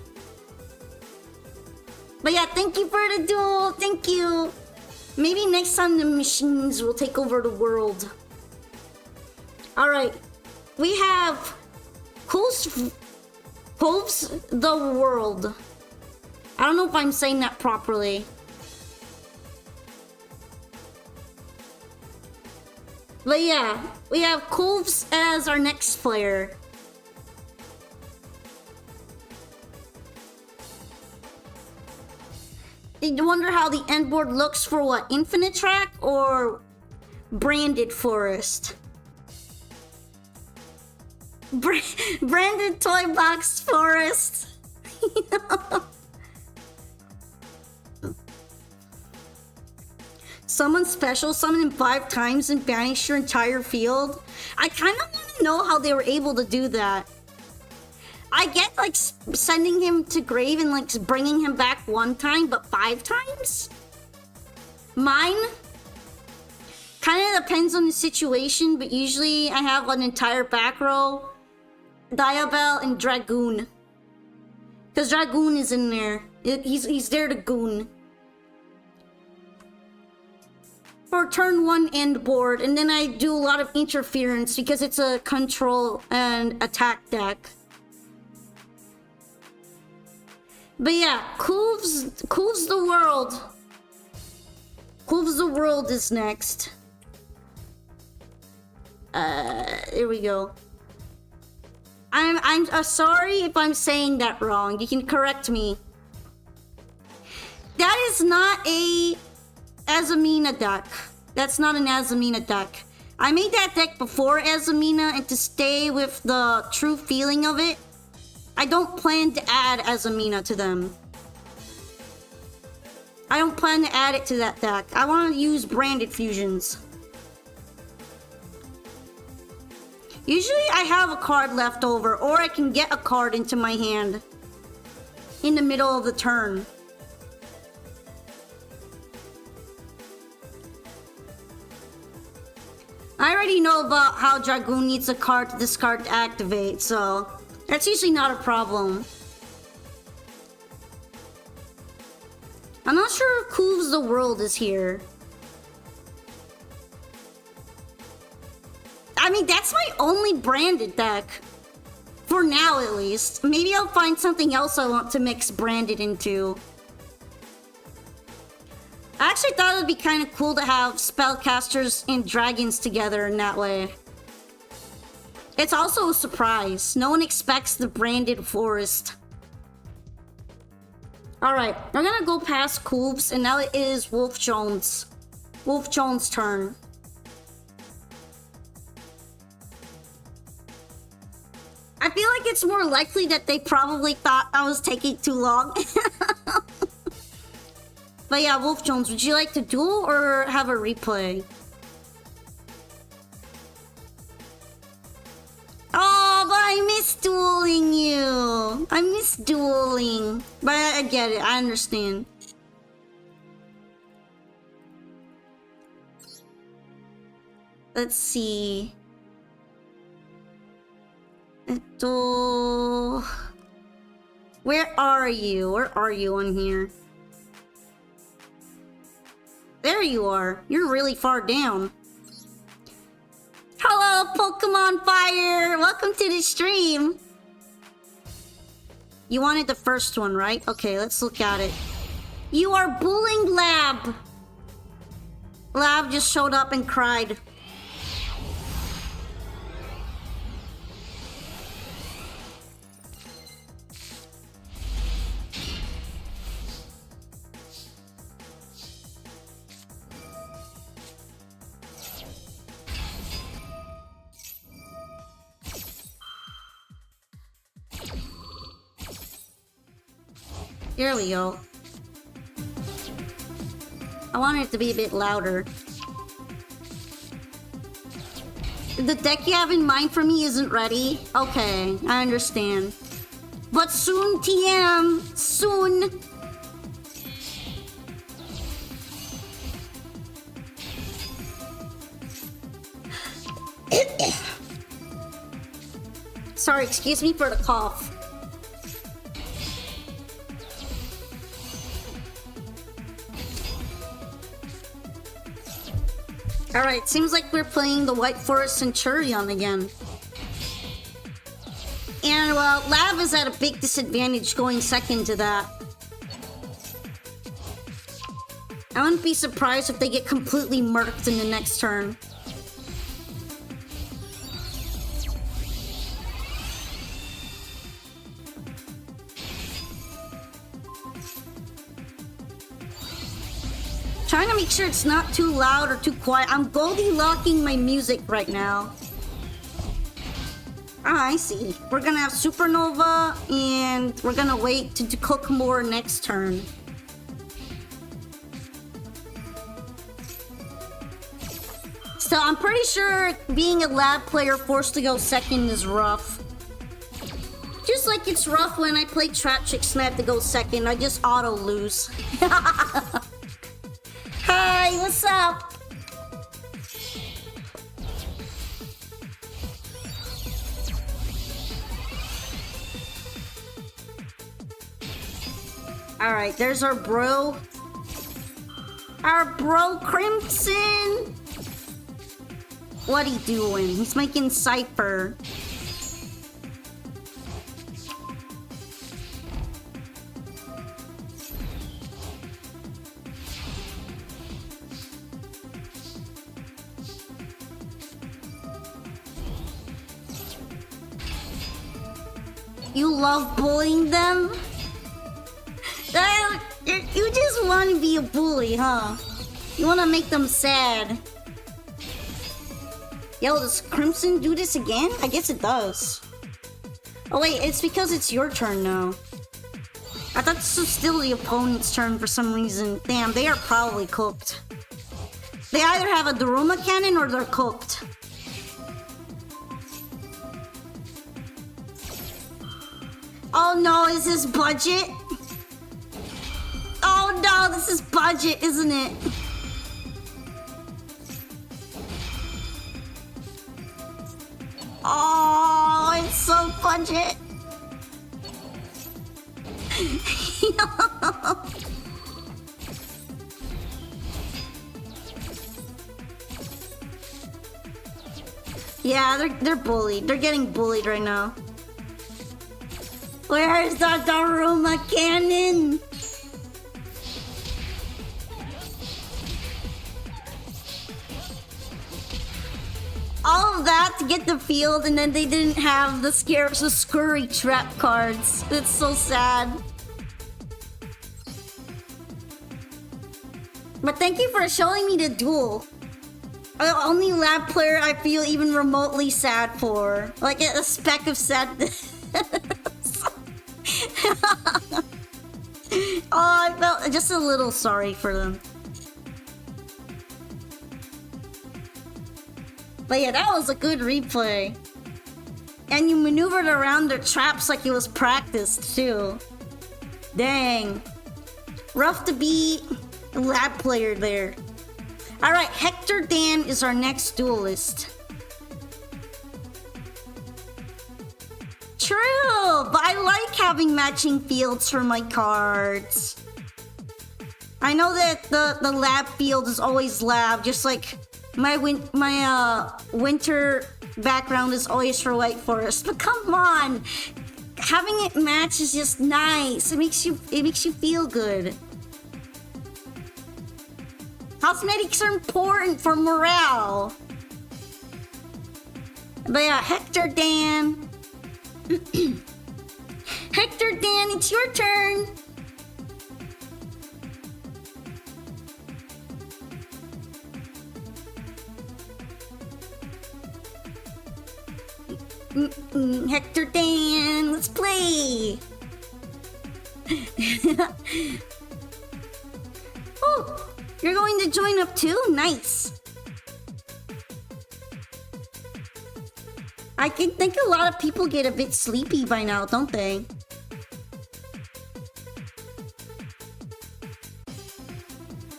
But yeah, thank you for the duel. Thank you. Maybe next time the machines will take over the world. Alright. We have Coves the World. I don't know if I'm saying that properly. But yeah, we have Coves as our next player. You wonder how the end board looks for what? Infinite track or branded forest? Branded toy box forest. Summon special, summon him 5 times and banish your entire field. I kind of want to know how they were able to do that. I get like sending him to grave and like bringing him back 1 time, but 5 times? Mine? Kind of depends on the situation, but usually I have an entire back row, Diabell, and Dragoon. Because Dragoon is in there. He's there to goon. For turn 1 end board, and then I do a lot of interference because it's a control and attack deck. But yeah, Coves the World. Coves the World is next. Here we go. I'm sorry if I'm saying that wrong. You can correct me. That is not a Azamina deck. That's not an Azamina deck. I made that deck before Azamina, and to stay with the true feeling of it, I don't plan to add Azamina to them. I don't plan to add it to that deck. I want to use branded fusions. Usually I have a card left over, or I can get a card into my hand in the middle of the turn. I already know about how Dragoon needs a card to discard to activate, so that's usually not a problem. I'm not sure if Cooves the World is here. I mean, that's my only branded deck. For now, at least. Maybe I'll find something else I want to mix branded into. I actually thought it would be kind of cool to have spellcasters and dragons together in that way. It's also a surprise. No one expects the branded forest. Alright, we're gonna go past Cooves, and now it is Wolf Jones. Wolf Jones' turn. I feel like it's more likely that they probably thought I was taking too long. But yeah, Wolf Jones, would you like to duel or have a replay? Oh, but I miss dueling you. I miss dueling. But I get it, I understand. Let's see. Where are you? Where are you on here? There you are. You're really far down. Hello, Pokemon Fire! Welcome to the stream! You wanted the first one, right? Okay, let's look at it. You are bullying Lab! Lab just showed up and cried. Here we go. I want it to be a bit louder. The deck you have in mind for me isn't ready? Okay, I understand. But soon, TM! Soon! Sorry, excuse me for the cough. Alright, seems like we're playing the White Forest Centurion again. And, well, Lav is at a big disadvantage going second to that. I wouldn't be surprised if they get completely murked in the next turn. Trying to make sure it's not too loud or too quiet. I'm Goldilocking my music right now. Ah, I see. We're gonna have Supernova, and we're gonna wait to cook more next turn. So I'm pretty sure being a lab player forced to go second is rough. Just like it's rough when I play Trap Chick Snap to go second. I just auto lose. Hi, what's up? Alright, there's our bro. Our bro Crimson. What he doing? He's making Cypher. You love bullying them? You just want to be a bully, huh? You want to make them sad. Yo, does Crimson do this again? I guess it does. Oh wait, it's because it's your turn now. I thought this was still the opponent's turn for some reason. Damn, they are probably cooked. They either have a Daruma cannon or they're cooked. Oh no, is this budget? Oh no, this is budget, isn't it? Oh, it's so budget. Yeah, they're bullied. They're getting bullied right now. Where's the Daruma cannon? All of that to get the field, and then they didn't have the scurry trap cards. It's so sad. But thank you for showing me the duel. The only lab player I feel even remotely sad for. Like a speck of sadness. Oh, I felt just a little sorry for them. But yeah, that was a good replay. And you maneuvered around their traps like it was practiced too. Dang. Rough to be a lab player there. Alright, Hector Dan is our next duelist. True, but I like having matching fields for my cards. I know that the lab field is always lab, just like my winter background is always for White Forest. But come on, having it match is just nice. It makes you feel good. Cosmetics are important for morale. But yeah, Hector Dan. Hector Dan, it's your turn. Hector Dan, let's play. Oh, you're going to join up too? Nice. I can think a lot of people get a bit sleepy by now, don't they?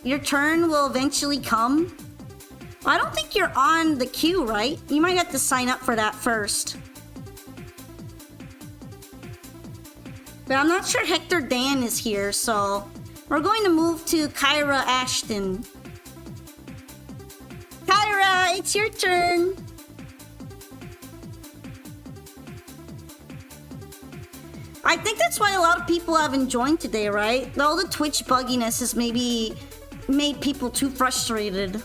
Your turn will eventually come. I don't think you're on the queue, right? You might have to sign up for that first. But I'm not sure Hector Dan is here, so we're going to move to Kyra Ashton. Kyra, it's your turn. I think that's why a lot of people haven't joined today, right? All the Twitch bugginess has maybe made people too frustrated.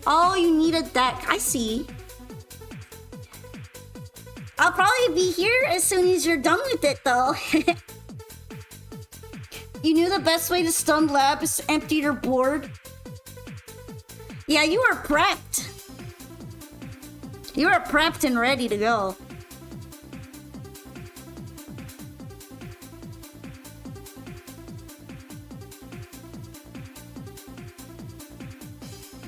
Oh, you need a deck. I see. I'll probably be here as soon as you're done with it, though. You knew the best way to stun lab is to empty your board? Yeah, you are prepped. You are prepped and ready to go.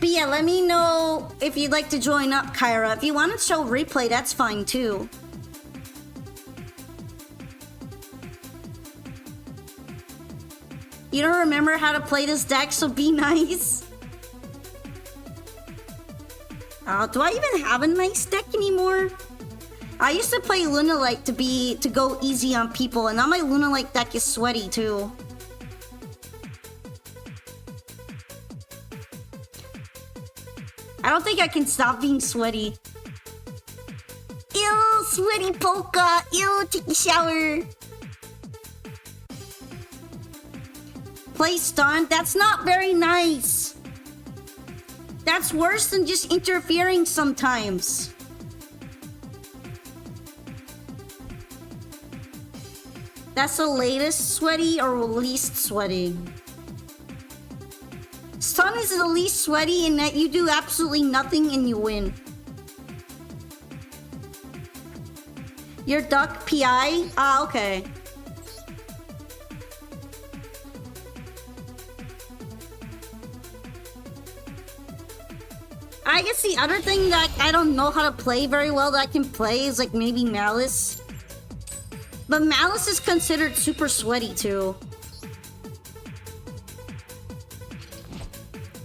But yeah, let me know if you'd like to join up, Kyra. If you want to show replay, that's fine too. You don't remember how to play this deck, so be nice. Do I even have a nice deck anymore? I used to play Lunalite to go easy on people, and now my Lunalite deck is sweaty too. I don't think I can stop being sweaty. Ew, sweaty polka. Ew, take a shower. Play stunned? That's not very nice. That's worse than just interfering sometimes. That's the latest sweaty or least sweaty? Stun is the least sweaty in that you do absolutely nothing and you win. Your duck PI? Ah, okay. I guess the other thing that I don't know how to play very well that I can play is like maybe Malice. But Malice is considered super sweaty too.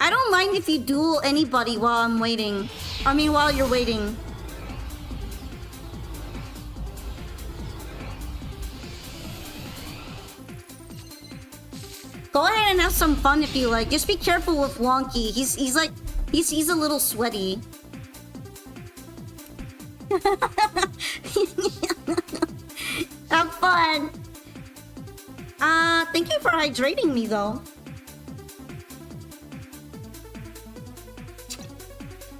I don't mind if you duel anybody while I'm waiting. I mean, while you're waiting. Go ahead and have some fun if you like. Just be careful with Wonky. He's a little sweaty. Have fun. Thank you for hydrating me though.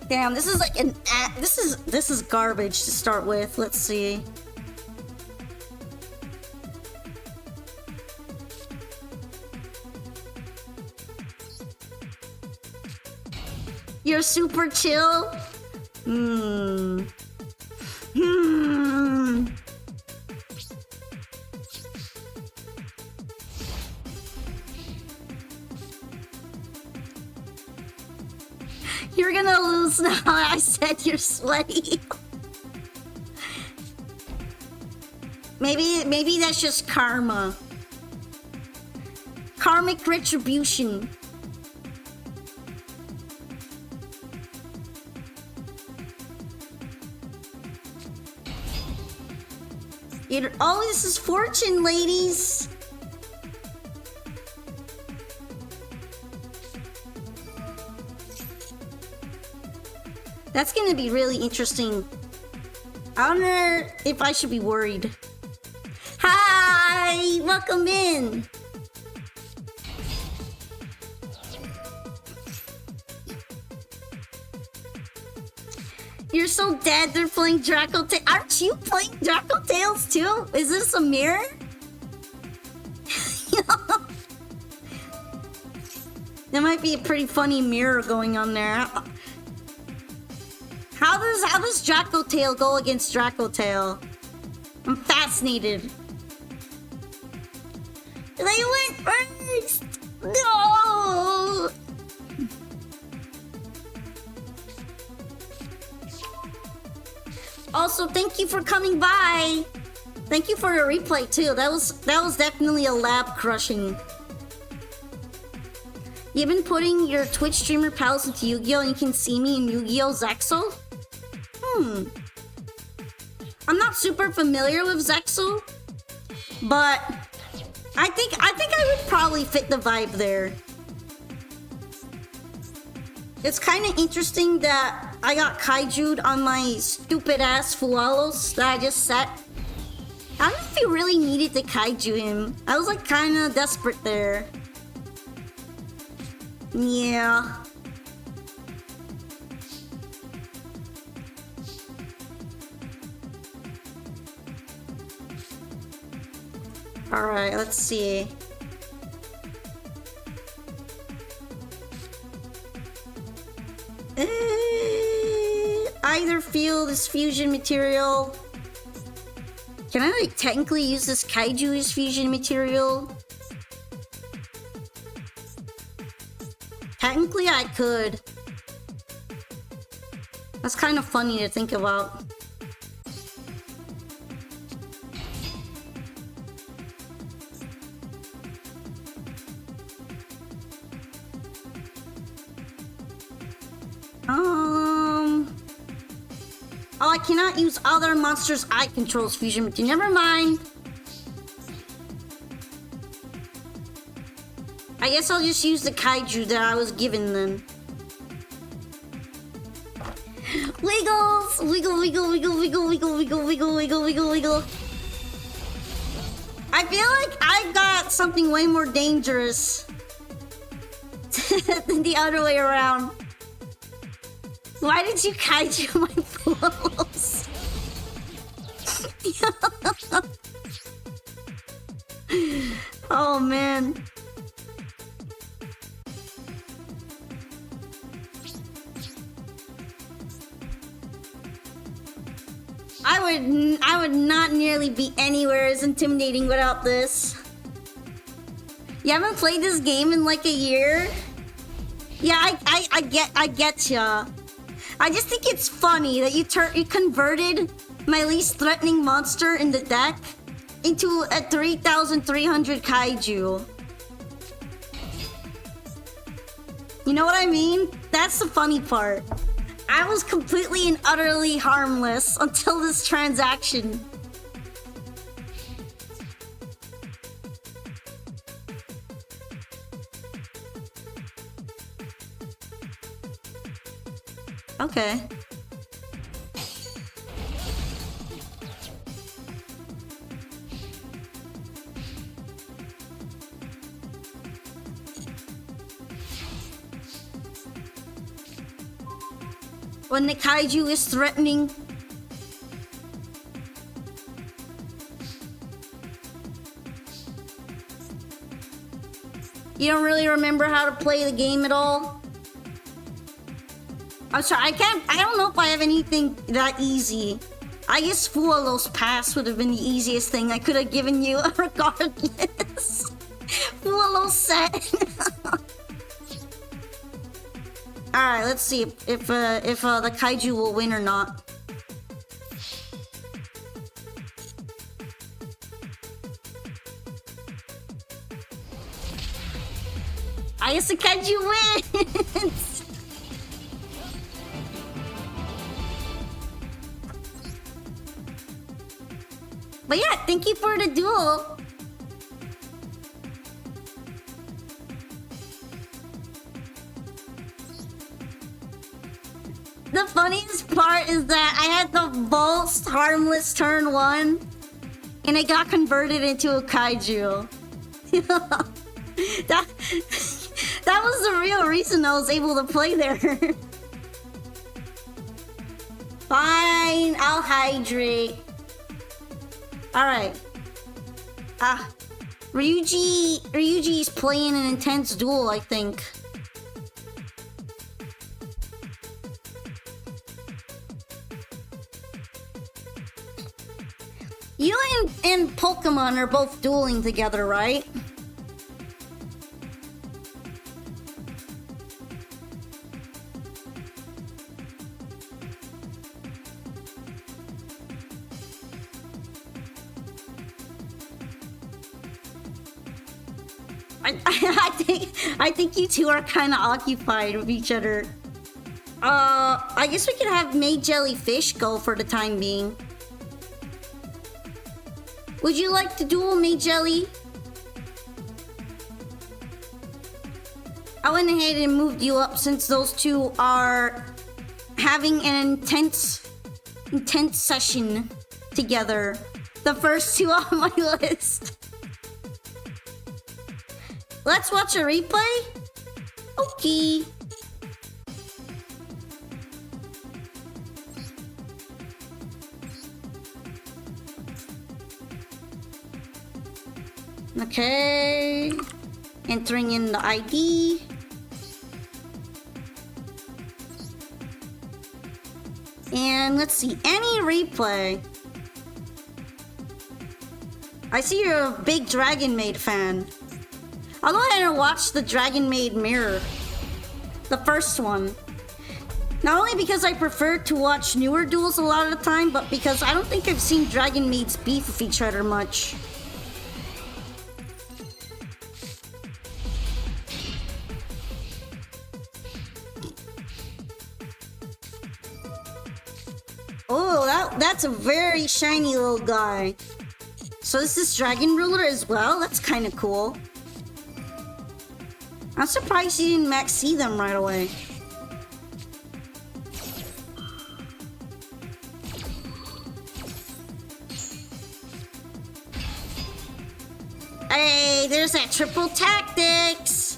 Damn, this is like this is garbage to start with. Let's see. You're super chill? Hmm. You're gonna lose now. I said you're sweaty. Maybe that's just karma. Karmic retribution. Oh, this is fortune, ladies. That's gonna be really interesting. I wonder if I should be worried. Hi! Welcome in! You're so dead, they're playing Draco Tales. Aren't you playing Draco Tales too? Is this a mirror? There might be a pretty funny mirror going on there. How does Draco Tail go against Draco Tail? I'm fascinated. They went first! No! Also, thank you for coming by. Thank you for your replay too. That was definitely a lab crushing. You've been putting your Twitch streamer pals into Yu-Gi-Oh! And you can see me in Yu-Gi-Oh! Zexal? I'm not super familiar with Zexal, but I think I would probably fit the vibe there. It's kind of interesting that I got kaiju'd on my stupid ass Fualos that I just set. I don't know if you really needed to kaiju him. I was like kind of desperate there. Yeah. Alright, let's see. Either field is fusion material. Can I like technically use this kaiju as fusion material? Technically I could. That's kind of funny to think about. Oh, I cannot use other monsters' eye controls fusion material. Never mind. I guess I'll just use the kaiju that I was given then. Wiggles! Wiggle, wiggle, wiggle, wiggle, wiggle, wiggle, wiggle, wiggle, wiggle, wiggle. I feel like I got something way more dangerous than the other way around. Why did you kaiju my flows? Oh man. I would not nearly be anywhere as intimidating without this. You haven't played this game in like a year? Yeah, I get ya. I just think it's funny that you converted my least threatening monster in the deck into a 3,300 kaiju. You know what I mean? That's the funny part. I was completely and utterly harmless until this transaction. Okay. When the kaiju is threatening. You don't really remember how to play the game at all? I'm sorry, I don't know if I have anything that easy. I guess Fualo's Pass would have been the easiest thing I could have given you regardless. Fualo's set. Alright, let's see if the kaiju will win or not. I guess the kaiju wins! But yeah, thank you for the duel. The funniest part is that I had the most harmless turn 1 and it got converted into a kaiju. that was the real reason I was able to play there. Fine, I'll hydrate. Alright. Ryuji's playing an intense duel, I think. You and Pokemon are both dueling together, right? I think you two are kind of occupied with each other. I guess we could have Made Jellyfish go for the time being. Would you like to duel Made Jelly? I went ahead and moved you up since those two are having an intense session together. The first two on my list. Let's watch a replay? Okay. Okay. Entering in the ID. And let's see, any replay. I see you're a big Dragon Maid fan. I'll go ahead and watch the Dragon Maid Mirror. The first one. Not only because I prefer to watch newer duels a lot of the time, but because I don't think I've seen Dragon Maids beef with each other much. Oh, that's a very shiny little guy. So is this Dragon Ruler as well? That's kind of cool. I'm surprised you didn't max see them right away. Hey, there's that triple tactics!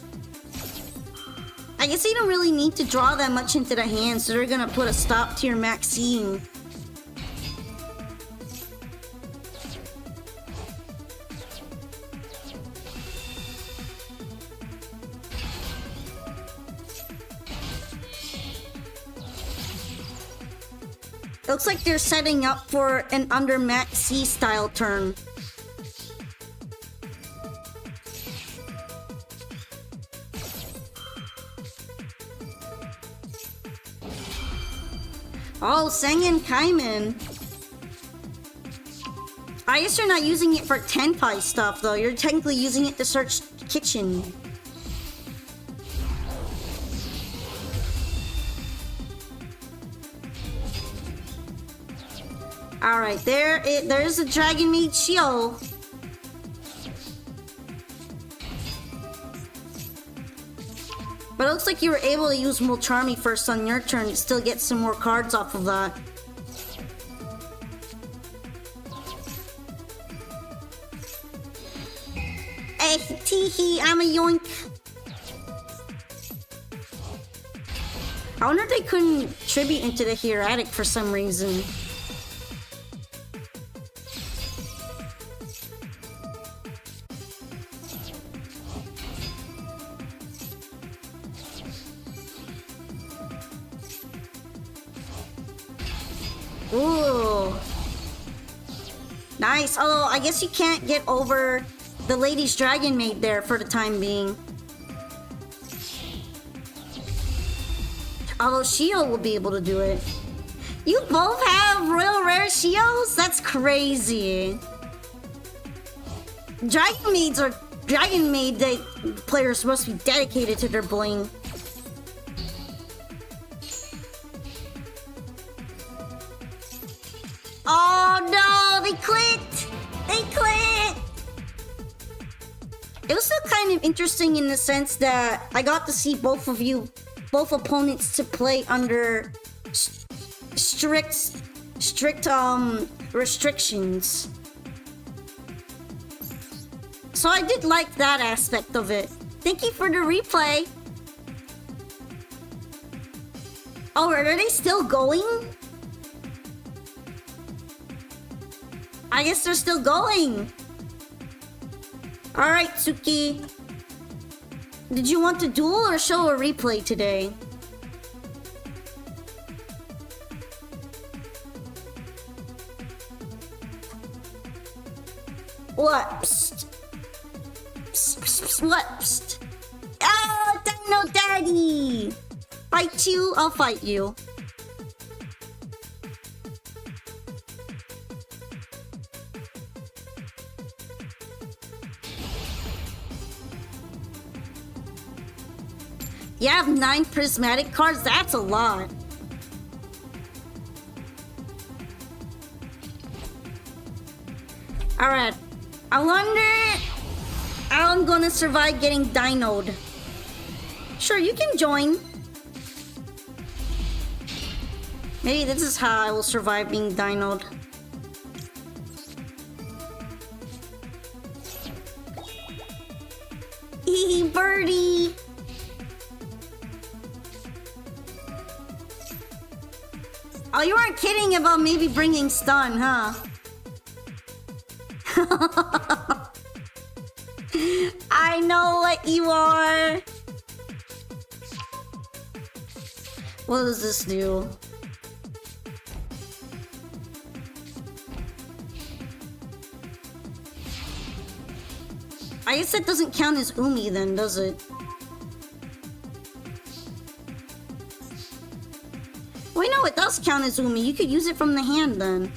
I guess you don't really need to draw that much into the hand, so they're gonna put a stop to your maxing. Looks like they're setting up for an under max C style turn. Oh, Sengen Kaiman. I guess you're not using it for Tenpai stuff, though. You're technically using it to search kitchen. Alright, there's a Dragon Maid Shio. But it looks like you were able to use Mulcharmy first on your turn to still get some more cards off of that. Eh, teehee, I'm a yoink. I wonder if they couldn't tribute into the hieratic for some reason. Ooh. Nice. Although, I guess you can't get over the Lady's Dragon Maid there for the time being. Although Shio will be able to do it. You both have Royal Rare Shios? That's crazy. Dragon Maids are... Dragon Maid players must be dedicated to their bling. Oh no, they quit! They quit! It was still kind of interesting in the sense that I got to see both opponents to play under strict restrictions. So I did like that aspect of it. Thank you for the replay. Oh, are they still going? I guess they're still going. Alright, Tsuki. Did you want to duel or show a replay today? What? Psst. Psst, psst, psst. What? Psst. Oh, Dino Daddy! Fight you? I'll fight you. You have 9 prismatic cards? That's a lot. Alright. I wonder how I'm gonna survive getting dinoed. Sure, you can join. Maybe this is how I will survive being dinoed. Hee birdie! Oh, you weren't kidding about maybe bringing stun, huh? I know what you are. What does this do? I guess that doesn't count as Umi then, does it? Wait, no, it does count as Umi. You could use it from the hand then.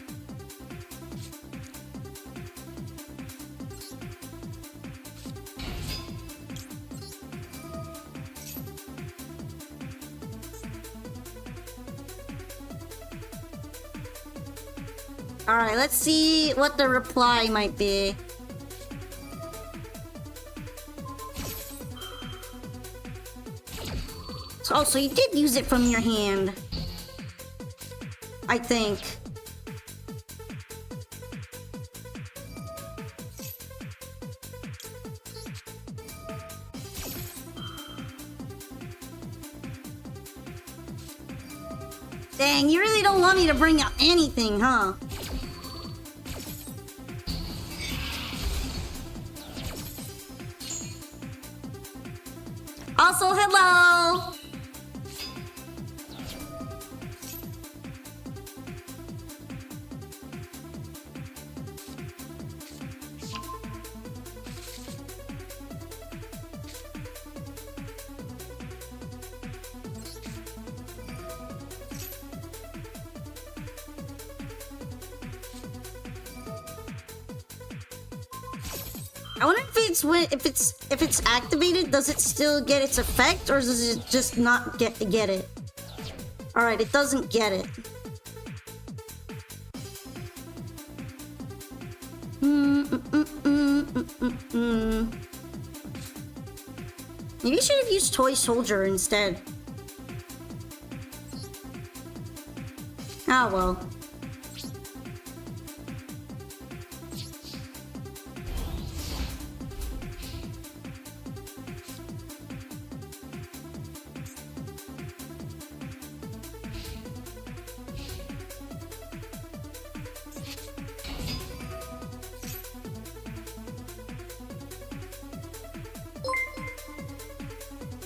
Alright, let's see what the reply might be. Oh, so you did use it from your hand. I think. Dang, you really don't want me to bring out anything, huh? Also, hello! I wonder if it's activated, does it still get its effect, or does it just not get it? All right, it doesn't get it. Maybe you should have used Toy Soldier instead. Ah, well.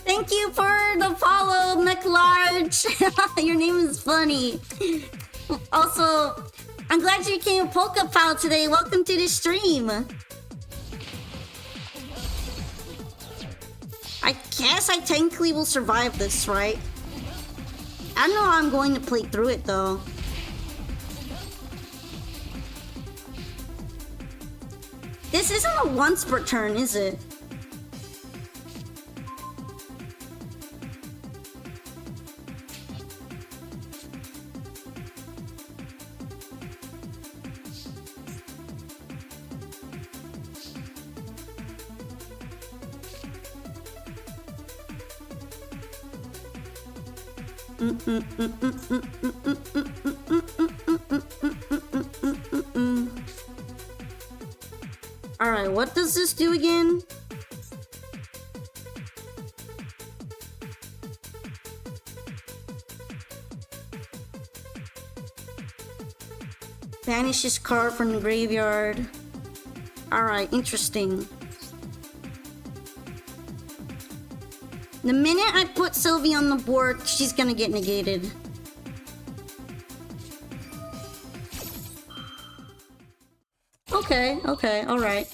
Thank you for the follow, McLarge. Your name is funny. Also, I'm glad you came Polka Pal today. Welcome to the stream. I guess I technically will survive this, right? I don't know how I'm going to play through it, though. This isn't a once per turn, is it? Alright, what does this do again? Banish this card from the graveyard. Alright, interesting. The minute I put Sylvie on the board, she's gonna get negated. Okay, alright.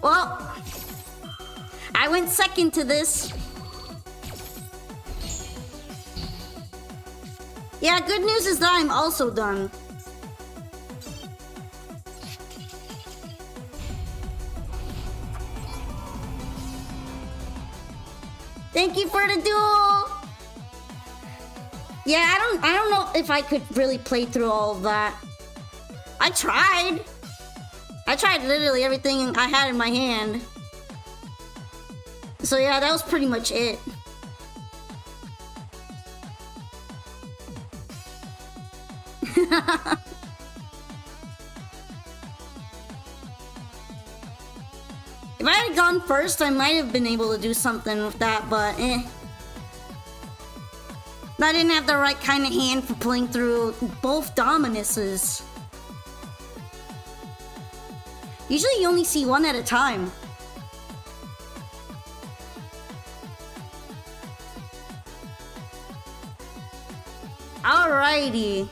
Well, I went second to this. Yeah, good news is that I'm also done. Thank you for the duel. Yeah, I don't know if I could really play through all of that. I tried. I tried literally everything I had in my hand. So yeah, that was pretty much it. If I had gone first, I might have been able to do something with that, but eh. I didn't have the right kind of hand for playing through both Dominuses. Usually you only see one at a time. Alrighty.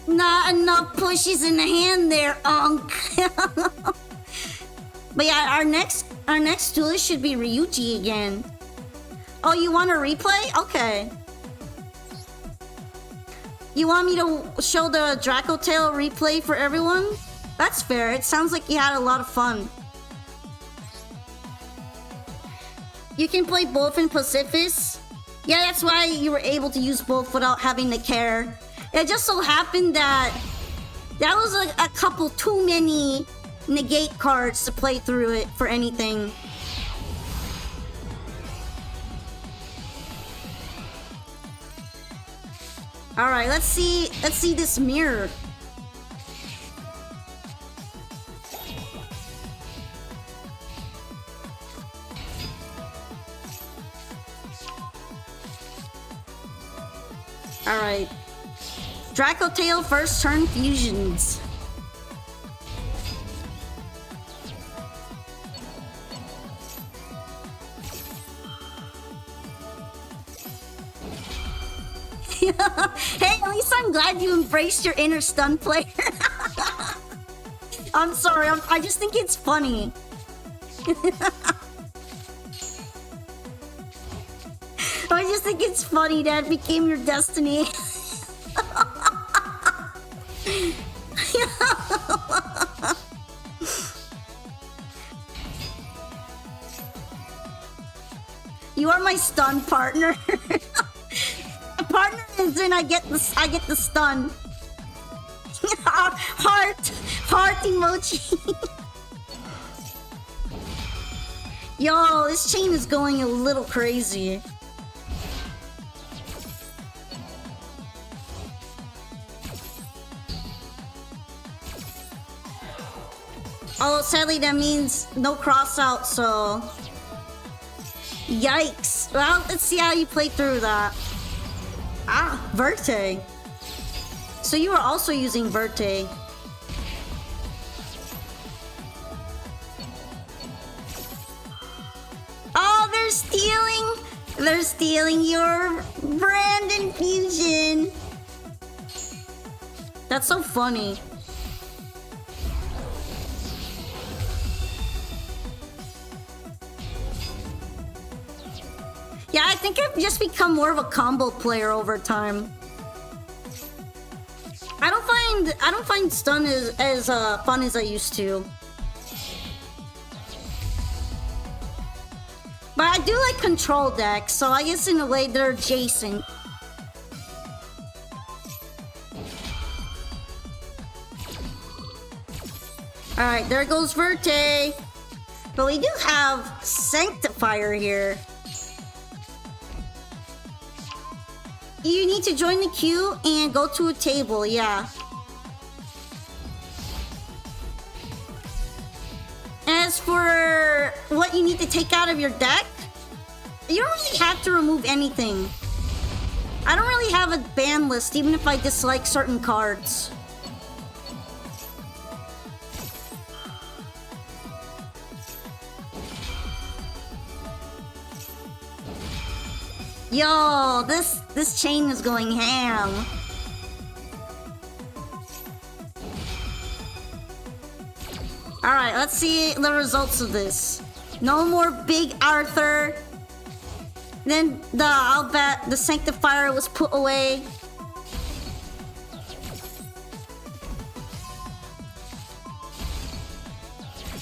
Not enough pushes in the hand there, Unk. But yeah, our next duelist should be Ryuji again. Oh, you want a replay? Okay. You want me to show the Draco Tail replay for everyone? That's fair. It sounds like you had a lot of fun. You can play both in Pacifist. Yeah, that's why you were able to use both without having to care. It just so happened that was a couple too many negate cards to play through it for anything. All right, let's see this mirror. All right. Draco Tail first turn fusions. Hey, at least I'm glad you embraced your inner stun player. I'm sorry, I just think it's funny. I just think it's funny that it became your destiny. You are my stun partner. Partner is in I get the stun. Heart emoji. Yo, this chain is going a little crazy. Oh, sadly that means no cross out, so... Yikes. Well, let's see how you play through that. Ah, Verte. So you are also using Verte. Oh, they're stealing! They're stealing your brand infusion! That's so funny. Yeah, I think I've just become more of a combo player over time. I don't find stun as fun as I used to. But I do like control decks, so I guess in a way they're adjacent. Alright, there goes Verte. But we do have Sanctifier here. You need to join the queue and go to a table, yeah. As for what you need to take out of your deck, you don't really have to remove anything. I don't really have a ban list, even if I dislike certain cards. Yo, this chain is going ham. Alright, let's see the results of this. No more Big Arthur. Then I'll bet the Sanctifier was put away.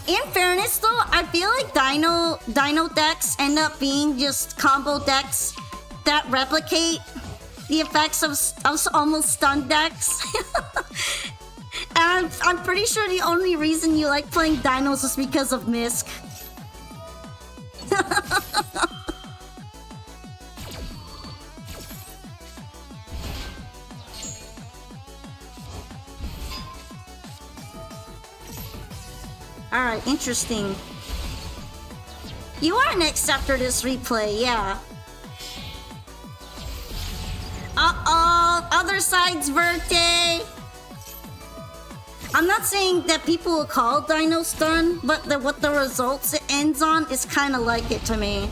In fairness though, I feel like Dino decks end up being just combo decks that replicate the effects of almost stun decks. And I'm pretty sure the only reason you like playing Dinos is because of Misk. Alright, interesting. You are next after this replay, yeah. Uh-oh, other side's birthday. I'm not saying that people will call Dino Stun, but what the results it ends on is kind of like it to me.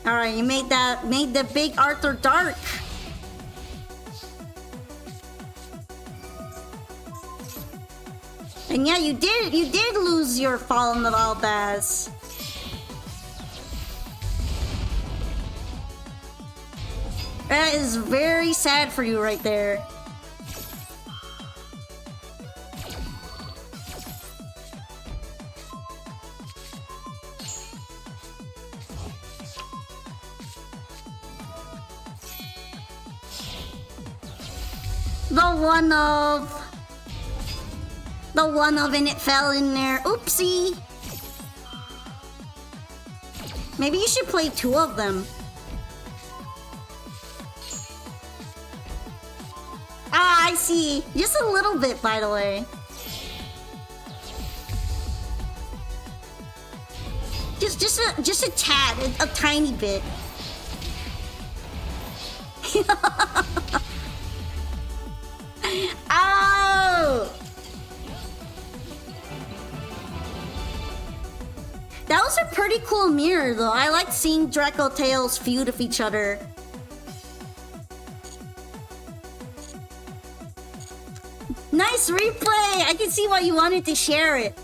Alright, you made the Big Arthur dark. And yeah, you did lose your Fallen of Albaz. That is very sad for you right there. The one of and it fell in there. Oopsie. Maybe you should play two of them. Ah, I see. Just a little bit, by the way. Just a tad, a tiny bit. Ow! That was a pretty cool mirror, though. I like seeing Draco Tails feud with each other. Nice replay! I can see why you wanted to share it.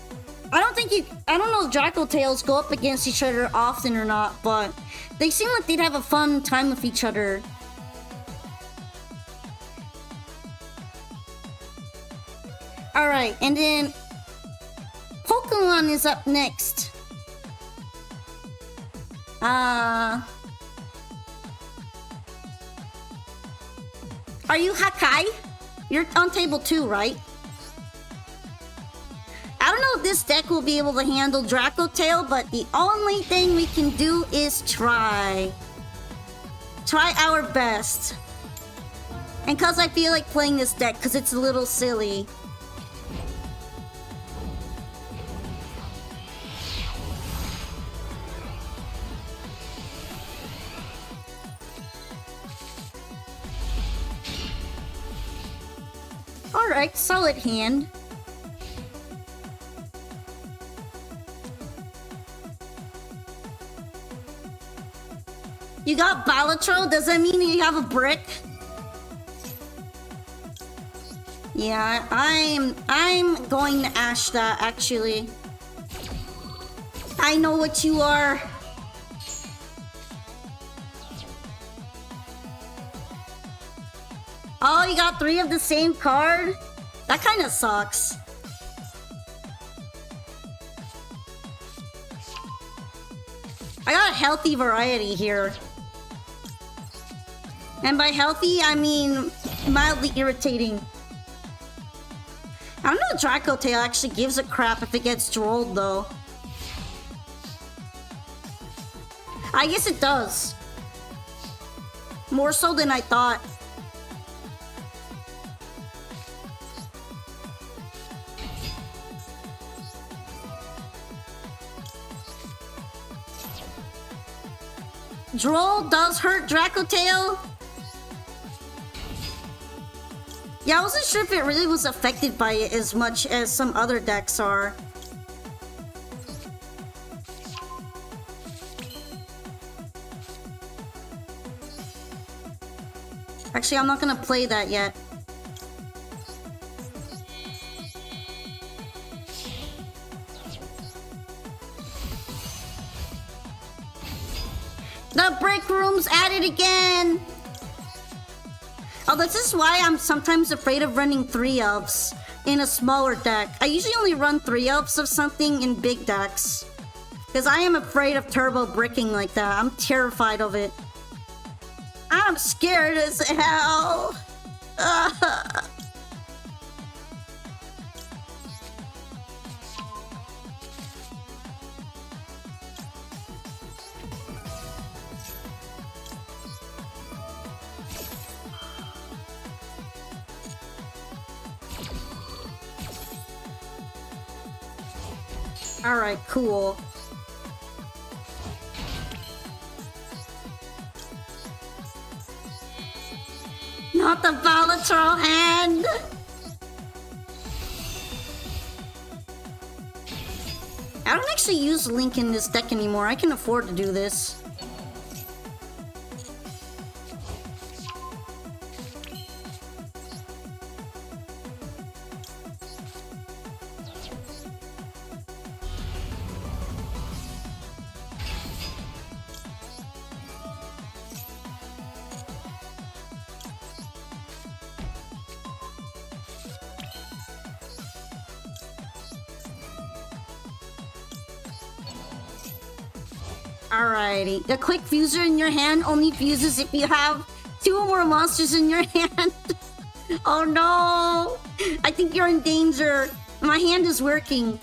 I don't know if Draco Tails go up against each other often or not, but they seem like they'd have a fun time with each other. Alright, and then Pokemon is up next. Are you Hakai? You're on table 2, right? I don't know if this deck will be able to handle Draco Tail, but the only thing we can do is try. Try our best. And cause I feel like playing this deck, cause it's a little silly. Alright, solid hand. You got Balatro? Does that mean you have a brick? Yeah, I'm going to ash that actually. I know what you are. Oh, you got 3 of the same card? That kind of sucks. I got a healthy variety here. And by healthy, I mean mildly irritating. I don't know if Draco Tail actually gives a crap if it gets drolled, though. I guess it does. More so than I thought. Droll does hurt Draco Tail? Yeah, I wasn't sure if it really was affected by it as much as some other decks are. Actually, I'm not gonna play that yet. The break room's at it again! Oh, this is why I'm sometimes afraid of running 3-ups in a smaller deck. I usually only run 3-ups of something in big decks. Because I am afraid of turbo bricking like that. I'm terrified of it. I'm scared as hell. Alright, cool. Not the volatile hand! I don't actually use Link in this deck anymore. I can afford to do this. Alrighty. The quick fuser in your hand only fuses if you have 2 or more monsters in your hand. Oh no! I think you're in danger. My hand is working.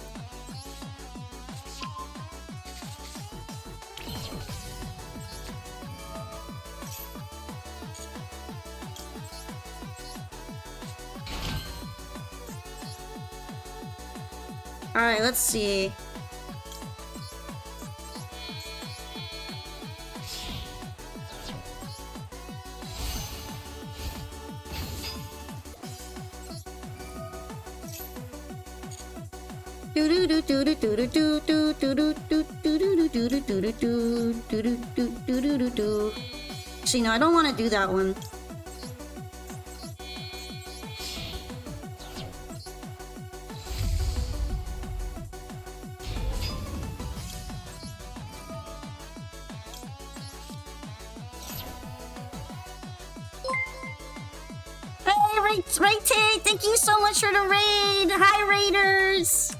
Alright, let's see. Actually, no, I don't want to do that one. Ray-Tay, thank you so much for the raid. Hi, Raiders.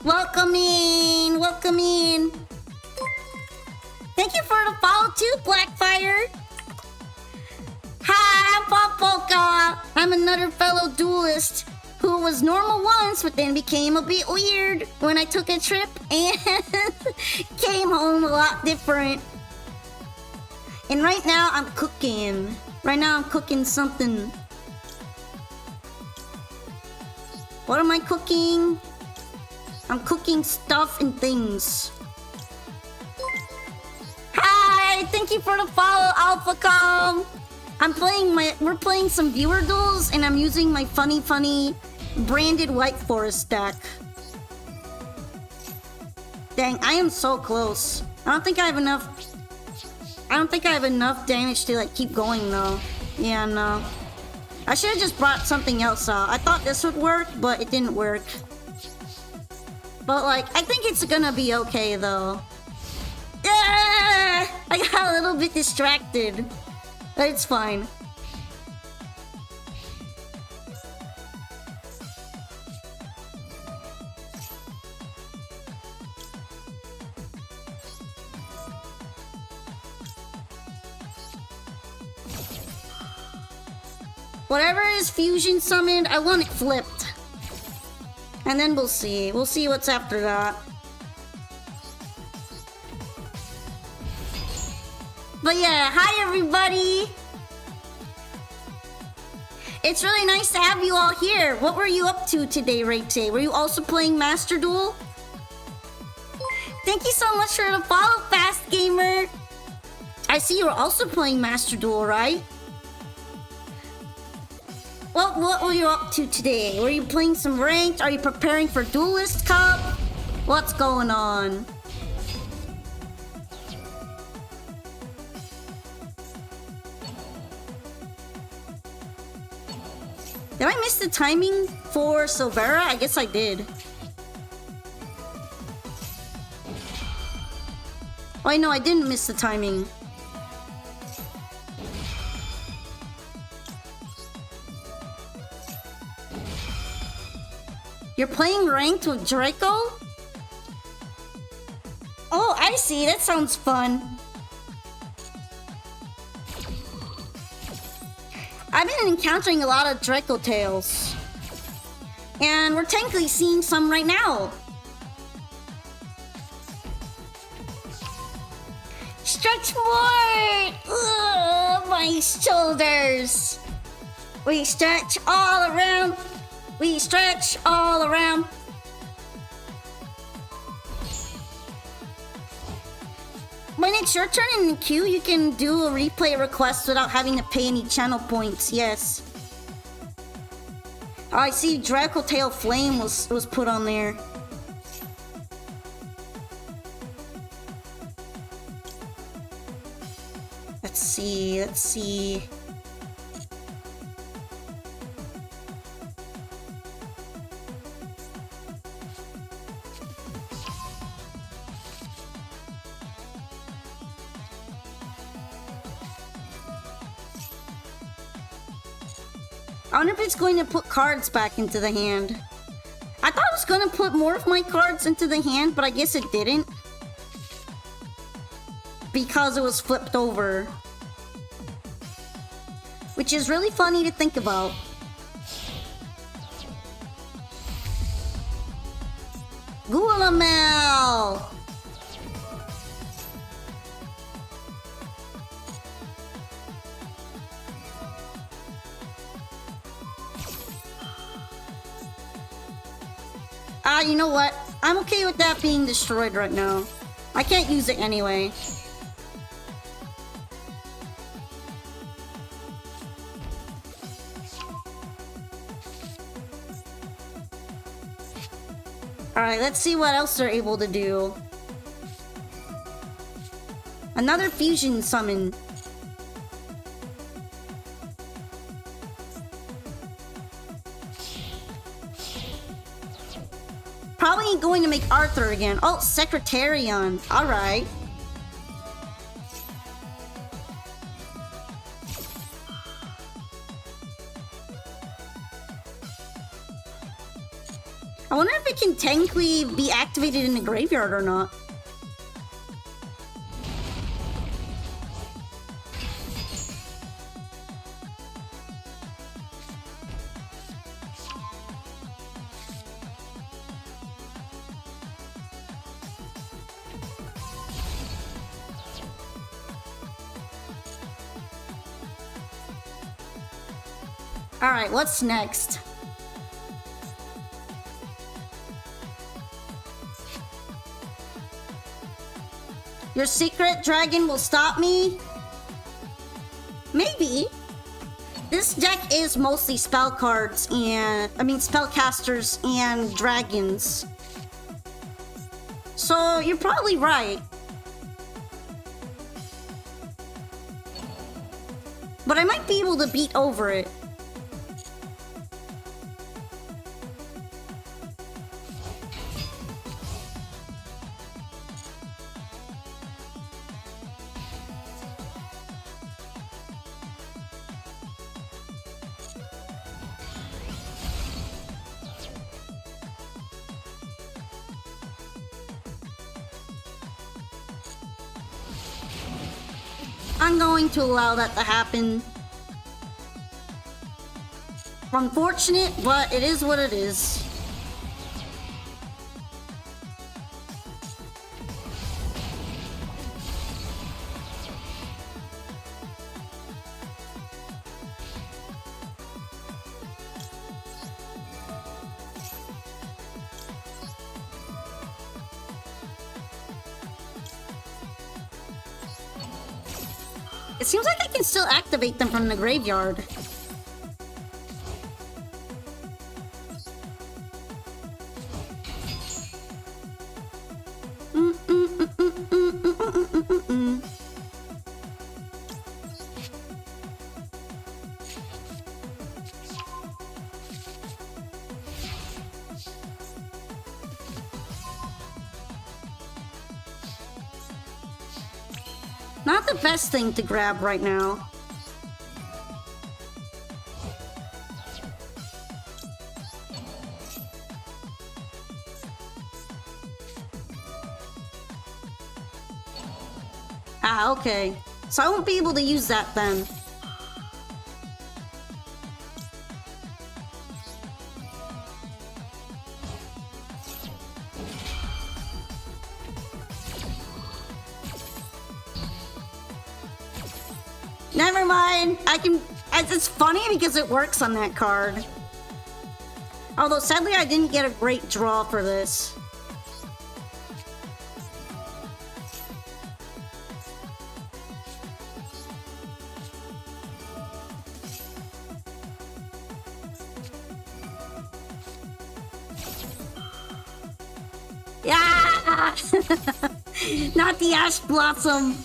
Welcome in. Welcome in. Thank you for the follow too, Blackfire. Hi, I'm Pop Polka. I'm another fellow duelist who was normal once, but then became a bit weird when I took a trip and came home a lot different. And right now, I'm cooking. Right now, I'm cooking something. What am I cooking? I'm cooking stuff and things. Hi! Thank you for the follow, AlphaCom! We're playing some viewer duels and I'm using my funny branded White Forest deck. Dang, I am so close. I don't think I have enough damage to like keep going though. Yeah, no. I should have just brought something else out. I thought this would work, but it didn't work. But like, I think it's gonna be okay though. Yeah! I got a little bit distracted. But it's fine. Whatever is fusion summoned, I want it flipped. And then we'll see. We'll see what's after that. But yeah, hi everybody! It's really nice to have you all here. What were you up to today, Ray-Tay? Were you also playing Master Duel? Thank you so much for the follow, Fast Gamer! I see you were also playing Master Duel, right? What were you up to today? Were you playing some ranked? Are you preparing for Duelist Cup? What's going on? Did I miss the timing for Silvera? I guess I did. Oh, no, I didn't miss the timing. You're playing ranked with Draco? Oh, I see. That sounds fun. I've been encountering a lot of Draco tails. And we're technically seeing some right now. Stretch more! Ugh, my shoulders. We stretch all around. We stretch all around. When it's your turn in the queue, you can do a replay request without having to pay any channel points, yes. Oh, I see Draco Tail Flame was put on there. Let's see. I wonder if it's going to put cards back into the hand. I thought it was going to put more of my cards into the hand, but I guess it didn't. Because it was flipped over. Which is really funny to think about. Gulamel! You know what? I'm okay with that being destroyed right now. I can't use it anyway. Alright, let's see what else they're able to do. Another fusion summon. Probably going to make Arthur again. Oh, Secretarion. Alright. I wonder if it can technically be activated in the graveyard or not. Alright, what's next? Your secret dragon will stop me? Maybe. This deck is mostly spell cards and... spellcasters and dragons. So, you're probably right. But I might be able to beat over it. I'm going to allow that to happen. Unfortunate, but it is what it is. It seems like I can still activate them from the graveyard. Not the best thing to grab right now. Ah, okay. So I won't be able to use that then. Never mind. It's funny because it works on that card. Although sadly I didn't get a great draw for this. Yeah! Not the Ash Blossom.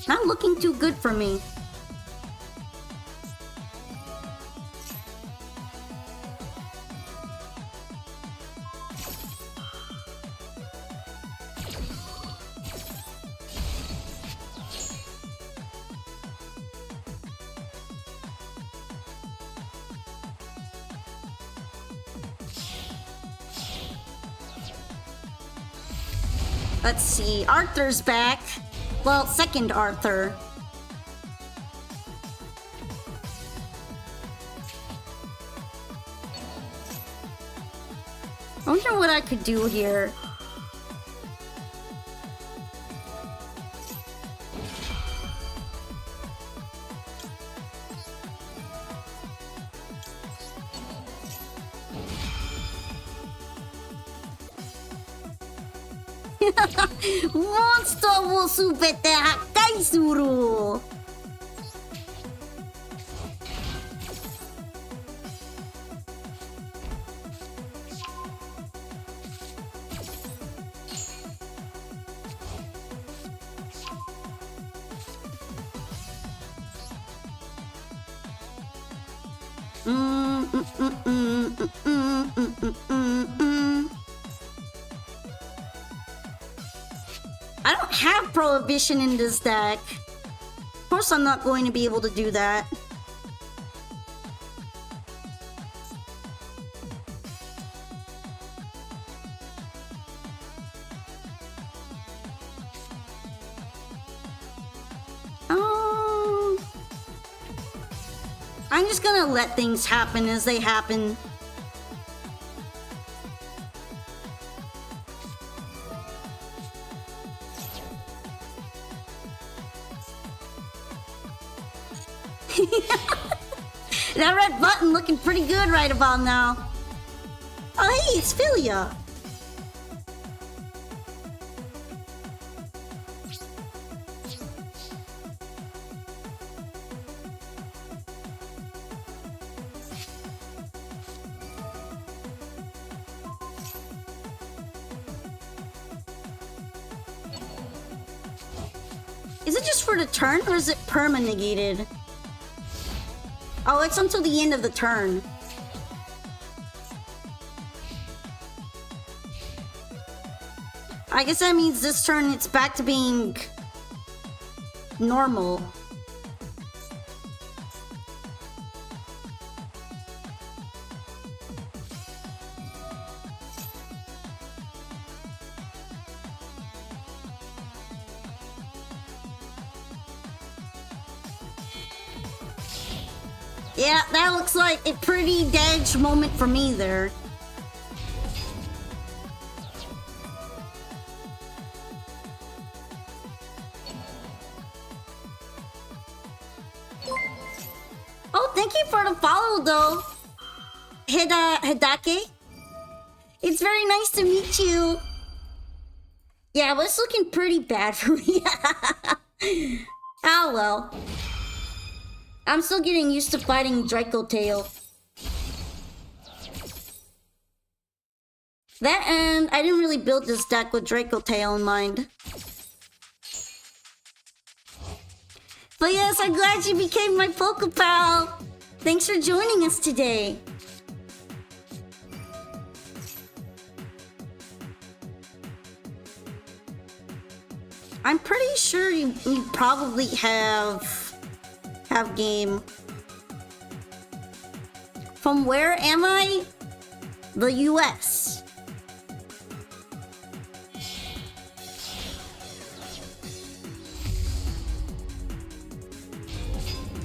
Not looking too good for me. Let's see, Arthur's back. Well, second Arthur. I wonder what I could do here. Monster wo supete hakai suru. I don't have Prohibition in this deck. Of course I'm not going to be able to do that. I'm just gonna let things happen as they happen. That red button looking pretty good right about now. Oh hey, it's Philia. Is it just for the turn or is it perma-negated? Oh, it's until the end of the turn. I guess that means this turn it's back to being normal. Yeah, that looks like a pretty Dej moment for me there. Oh, thank you for the follow though. Hidake. It's very nice to meet you. Yeah, but it's looking pretty bad for me. Oh well. I'm still getting used to fighting Draco Tail. That and I didn't really build this deck with Draco Tail in mind. But yes, I'm glad you became my Pokepal. Thanks for joining us today. I'm pretty sure you probably have game. From where am I? The US.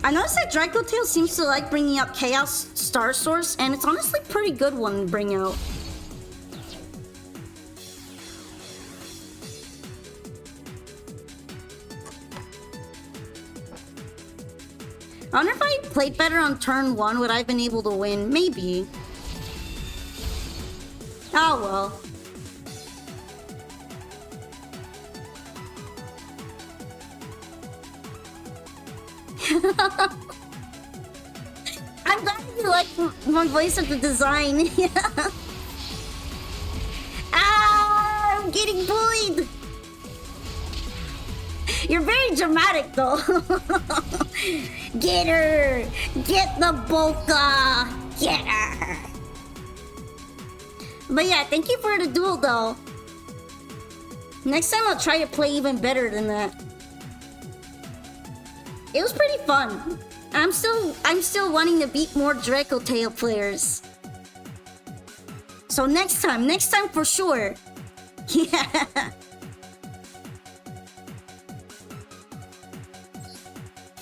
I noticed that Draco Tail seems to like bringing out Chaos Star Source, and it's honestly a pretty good one to bring out. I wonder if I played better on turn 1, would I have been able to win? Maybe. Oh well. I'm glad you like my voice of the design. Ah, I'm getting bullied. You're very dramatic though. Get her! Get the Boca! Get her! But yeah, thank you for the duel though. Next time I'll try to play even better than that. It was pretty fun. I'm still wanting to beat more Draco Tail players. So next time for sure. Yeah.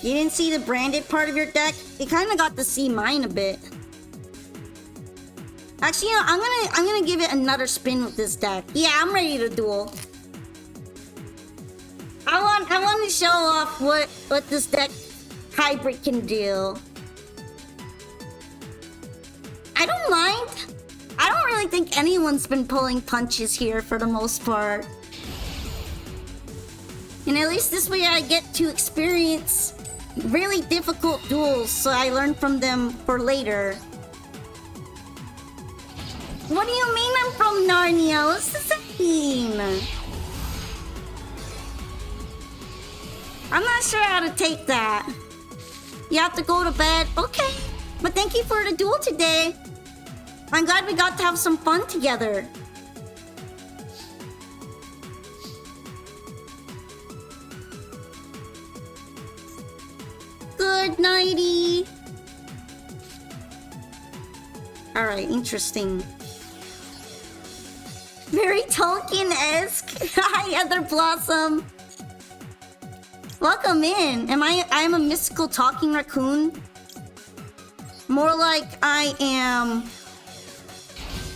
You didn't see the branded part of your deck? You kind of got to see mine a bit. Actually, you know, I'm gonna give it another spin with this deck. Yeah, I'm ready to duel. I want to show off what this deck hybrid can do. I don't mind. I don't really think anyone's been pulling punches here for the most part. And at least this way I get to experience really difficult duels, so I learn from them for later. What do you mean I'm from Narnia? What does that mean? I'm not sure how to take that. You have to go to bed? Okay. But thank you for the duel today. I'm glad we got to have some fun together. Good nighty. Alright, interesting. Very Tolkien-esque. Hi, Heather Blossom. Welcome in. I'm a mystical talking raccoon? More like I am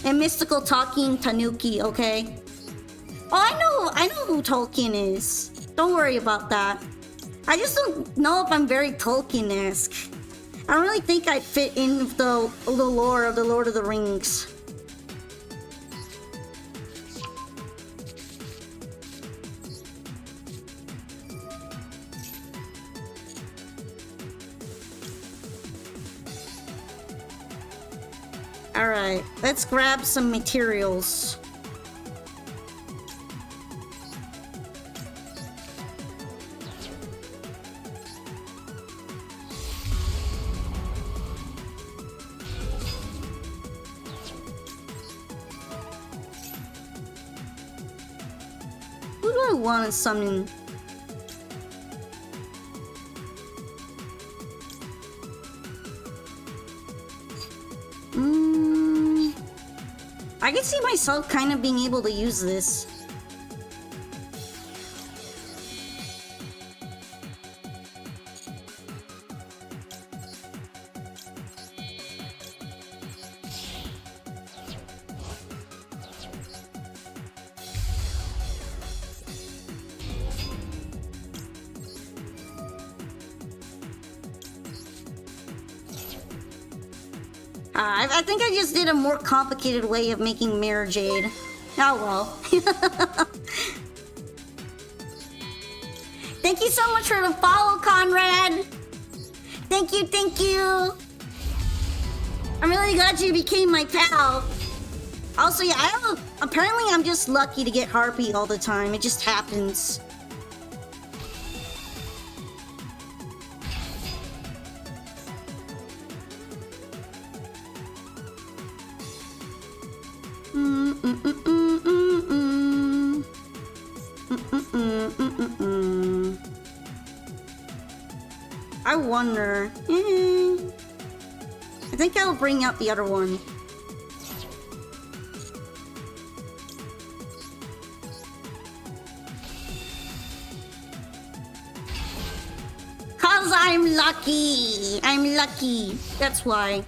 a mystical talking tanuki, okay? Oh, I know who Tolkien is. Don't worry about that. I just don't know if I'm very Tolkien-esque. I don't really think I'd fit in with the lore of the Lord of the Rings. Alright, let's grab some materials. Who do I want to summon? I can see myself kind of being able to use this. I think I just did a more complicated way of making Mirror Jade. Oh well. Thank you so much for the follow, Conrad. Thank you, thank you. I'm really glad you became my pal. Also, yeah, apparently I'm just lucky to get Harpy all the time. It just happens. I wonder. I think I'll bring out the other one. Cause I'm lucky. I'm lucky. That's why.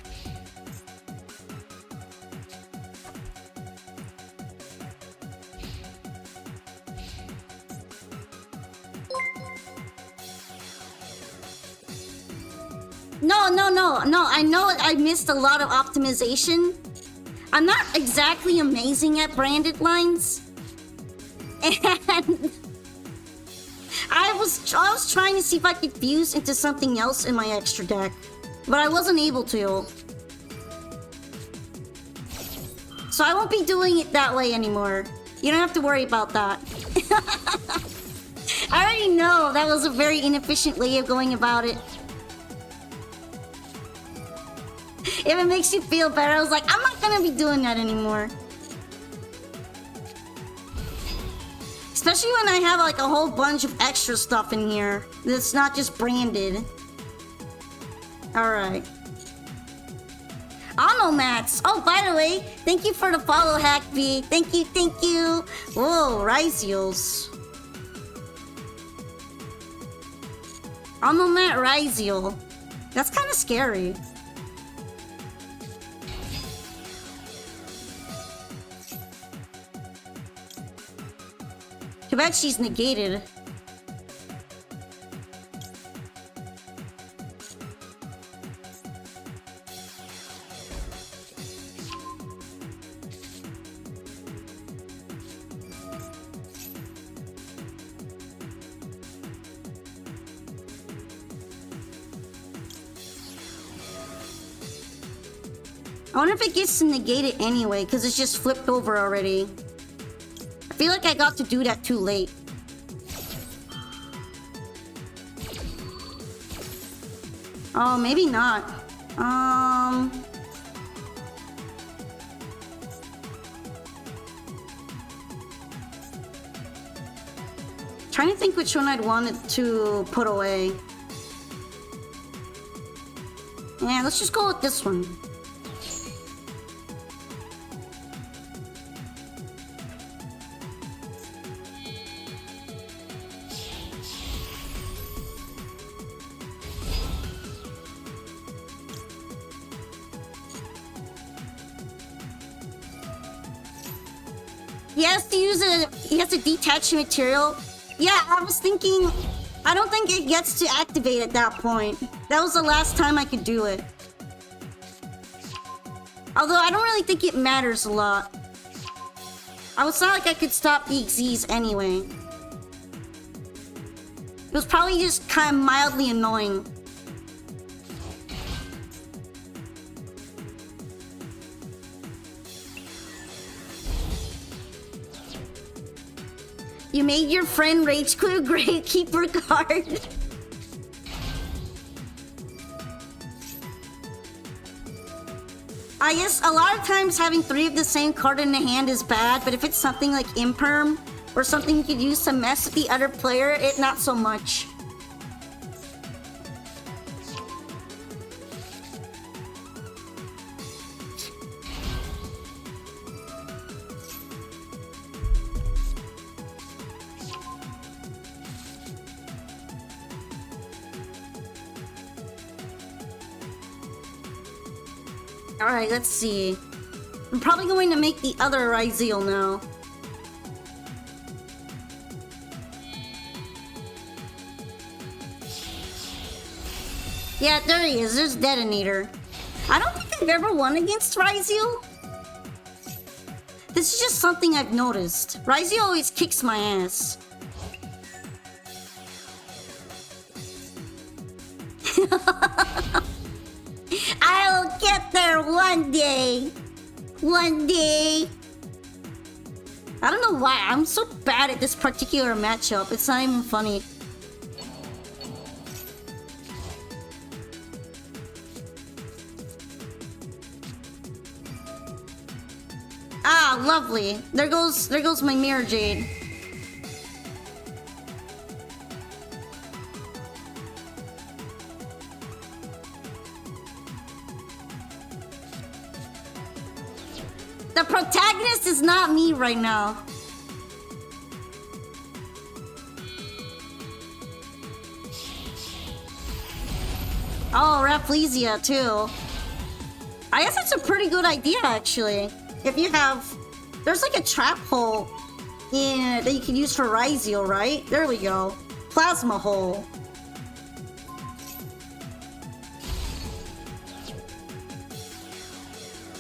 No. I know I missed a lot of optimization. I'm not exactly amazing at branded lines. And I was trying to see if I could fuse into something else in my extra deck, but I wasn't able to. So I won't be doing it that way anymore. You don't have to worry about that. I already know that was a very inefficient way of going about it. If it makes you feel better, I was like, I'm not gonna be doing that anymore. Especially when I have like a whole bunch of extra stuff in here that's not just branded. Alright. Onomats! Oh, by the way, thank you for the follow, Hackby. Thank you, thank you. Whoa, Ryziels. Onomat Ryziel. That's kind of scary. Too bad she's negated. I wonder if it gets to negate it anyway, because it's just flipped over already. I feel like I got to do that too late. Oh, maybe not. Um... Trying to think which one I'd wanted to put away. Yeah, let's just go with this one. He has to detach the material. Yeah, I was thinking, I don't think it gets to activate at that point. That was the last time I could do it. Although I don't really think it matters a lot. It's not like I could stop the Xyz anyway. It was probably just kind of mildly annoying. You made your friend rage quit Gravekeeper card. I guess a lot of times having 3 of the same card in the hand is bad, but if it's something like Imperm or something you could use to mess with the other player, not so much. Alright, let's see. I'm probably going to make the other Ryzeal now. Yeah, there he is. There's Detonator. I don't think I've ever won against Ryzeal. This is just something I've noticed. Ryzeal always kicks my ass. I'll get there one day. One day. I don't know why. I'm so bad at this particular matchup. It's not even funny. Ah, lovely. There goes my Mirror Jade. The protagonist is not me right now. Oh, Rafflesia too. I guess that's a pretty good idea actually. If you have... There's like a trap hole that you can use for Ryzeal, right? There we go. Plasma hole.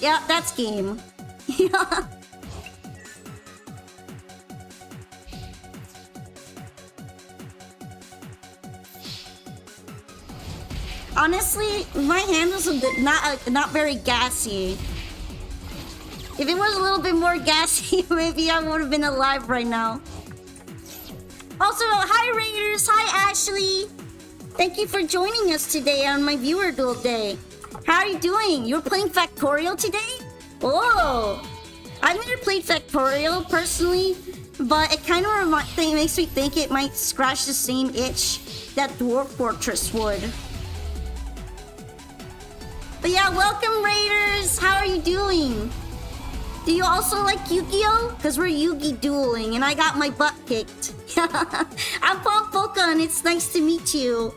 Yeah, that's game. Yeah. Honestly, my hand was not very gassy. If it was a little bit more gassy, maybe I would have been alive right now. Also, hi Raiders, hi Ashley. Thank you for joining us today on my viewer duel day. How are you doing? You're playing Factorial today? Oh, I've never played Factorial personally, but it kind of makes me think it might scratch the same itch that Dwarf Fortress would. But yeah, welcome Raiders! How are you doing? Do you also like Yu-Gi-Oh? Because we're Yu-Gi dueling and I got my butt kicked. I'm Pompoka and it's nice to meet you.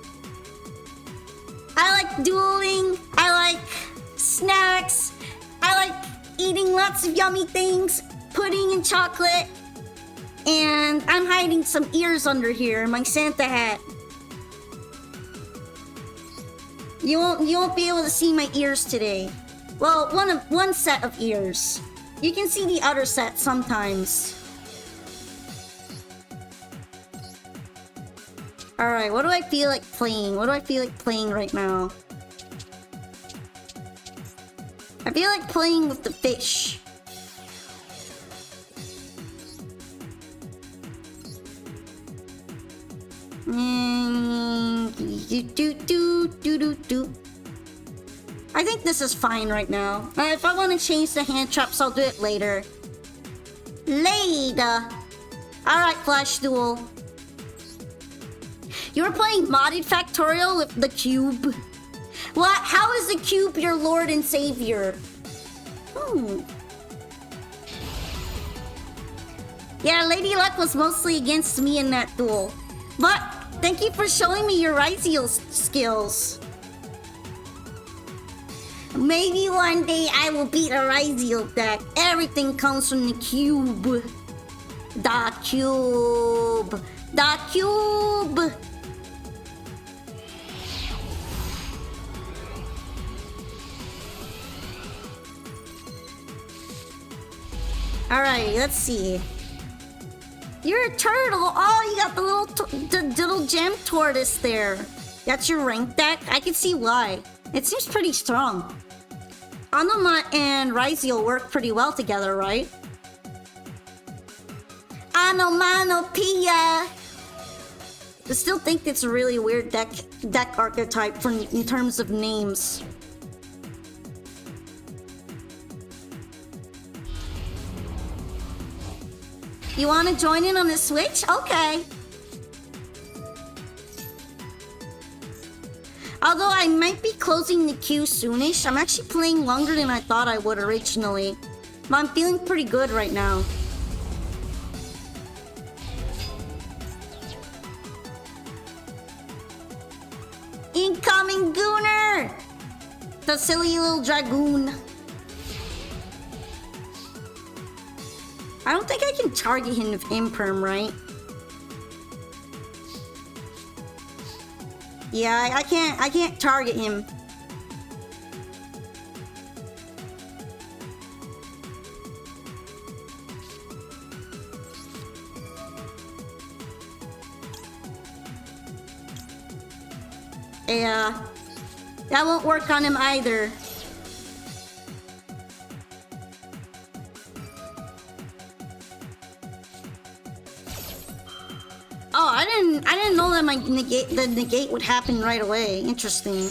I like dueling, I like snacks, I like eating lots of yummy things, pudding and chocolate. And I'm hiding some ears under here in my Santa hat. You won't be able to see my ears today. Well, one set of ears. You can see the other set sometimes. Alright, what do I feel like playing? What do I feel like playing right now? I feel like playing with the fish. I think this is fine right now. If I want to change the hand traps, I'll do it later. Later. Alright, Flash Duel. You were playing modded Factorial with the cube. What? How is the cube your lord and savior? Yeah, Lady Luck was mostly against me in that duel. But thank you for showing me your Ryziel skills. Maybe one day I will beat a Ryziel deck. Everything comes from the cube. The cube. The cube. Alright, let's see. You're a turtle. Oh, you got the little gem tortoise there. That's your rank deck? I can see why. It seems pretty strong. Anoma and Ryziel work pretty well together, right? Anomanopia. I still think it's a really weird deck archetype in terms of names. You want to join in on the Switch? Okay. Although I might be closing the queue soonish, I'm actually playing longer than I thought I would originally. But I'm feeling pretty good right now. Incoming Gooner! The silly little dragoon. I don't think I can target him with Imperm, right? Yeah, I can't target him. Yeah, that won't work on him either. Oh, I didn't know that the negate would happen right away. Interesting.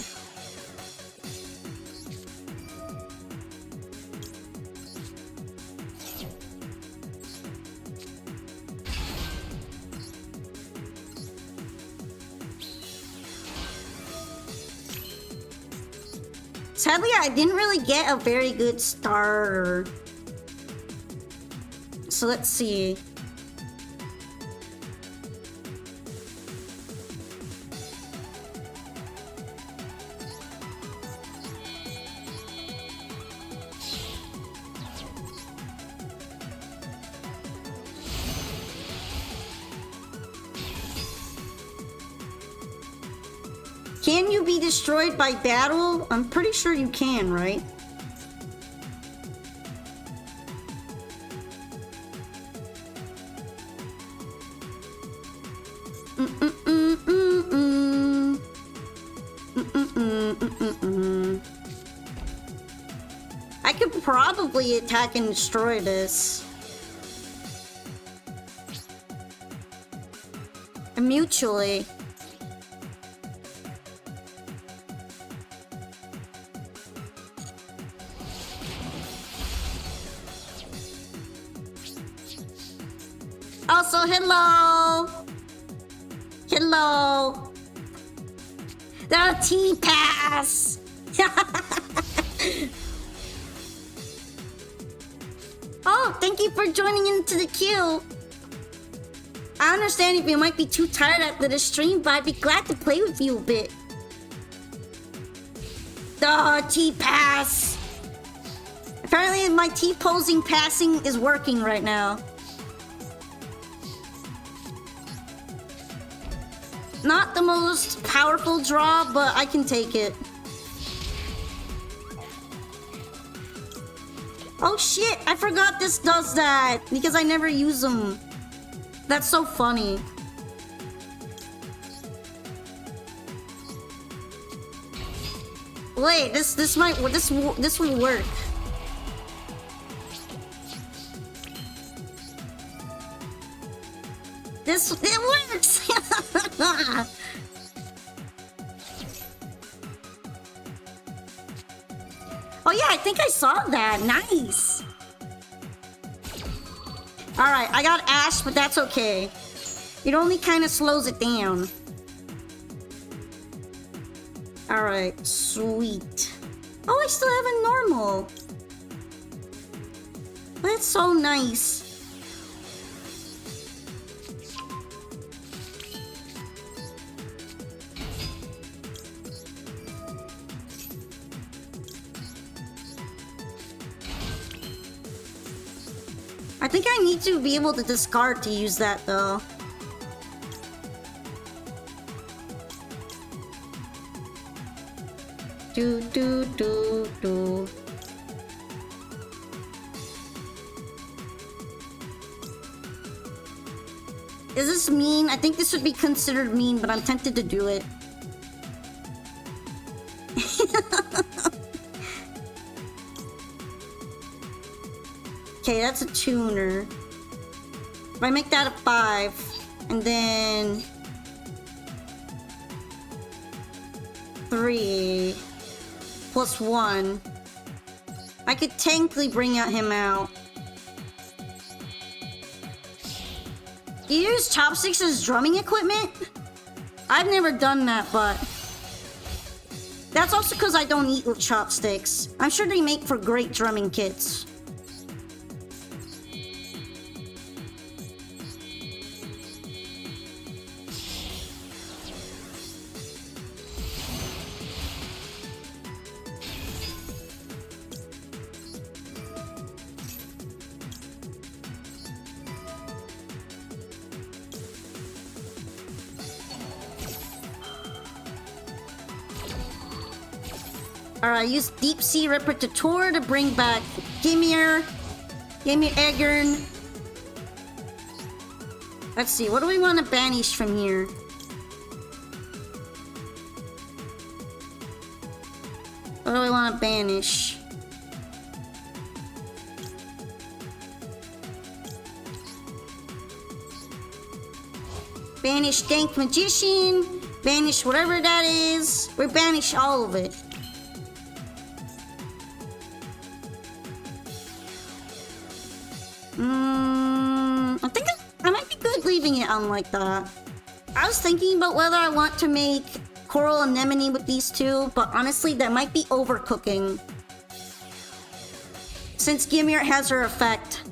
Sadly, I didn't really get a very good starter. So let's see. Can you be destroyed by battle? I'm pretty sure you can, right? I could probably attack and destroy this. Mutually. Also, hello! Hello! The T-Pass! Oh, thank you for joining into the queue. I understand if you might be too tired after the stream, but I'd be glad to play with you a bit. The T-Pass! Apparently my T-posing passing is working right now. Not the most powerful draw, but I can take it. Oh shit, I forgot this does that because I never use them. That's so funny. Wait, this will work. It works. Oh yeah, I think I saw that. Nice. Alright, I got Ash, but that's okay. It only kind of slows it down. Alright, sweet. Oh, I still have a normal. That's so nice. I think I need to be able to discard to use that though. Do do do do. Is this mean? I think this would be considered mean, but I'm tempted to do it. Okay, that's a tuner. If I make that a 5, and then 3 plus 1, I could technically bring him out. You use chopsticks as drumming equipment? I've never done that, but that's also because I don't eat with chopsticks. I'm sure they make for great drumming kits. Alright, use Deep Sea Repetitor to bring back Gimir Eggern. Let's see, what do we want to banish from here? What do we want to banish? Banish Dank Magician. Banish whatever that is. We banish all of it. I think I might be good leaving it on like that. I was thinking about whether I want to make Coral Anemone with these two, but honestly, that might be overcooking. Since Gimir has her effect.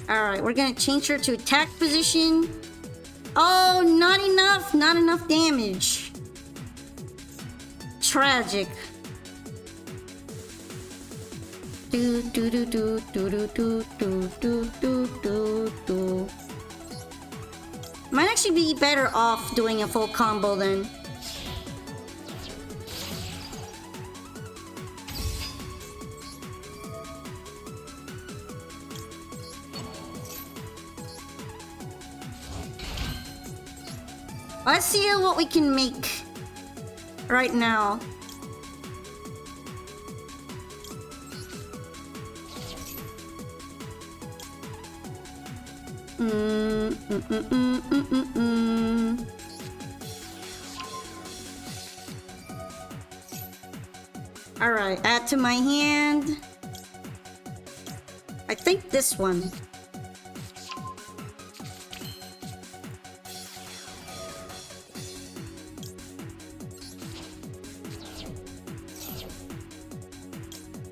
Alright, we're gonna change her to attack position. Oh, not enough! Not enough damage. Tragic. Do do do do do do do do do do do do. Might actually be better off doing a full combo then. Let's see what we can make right now. Alright, add to my hand. I think this one.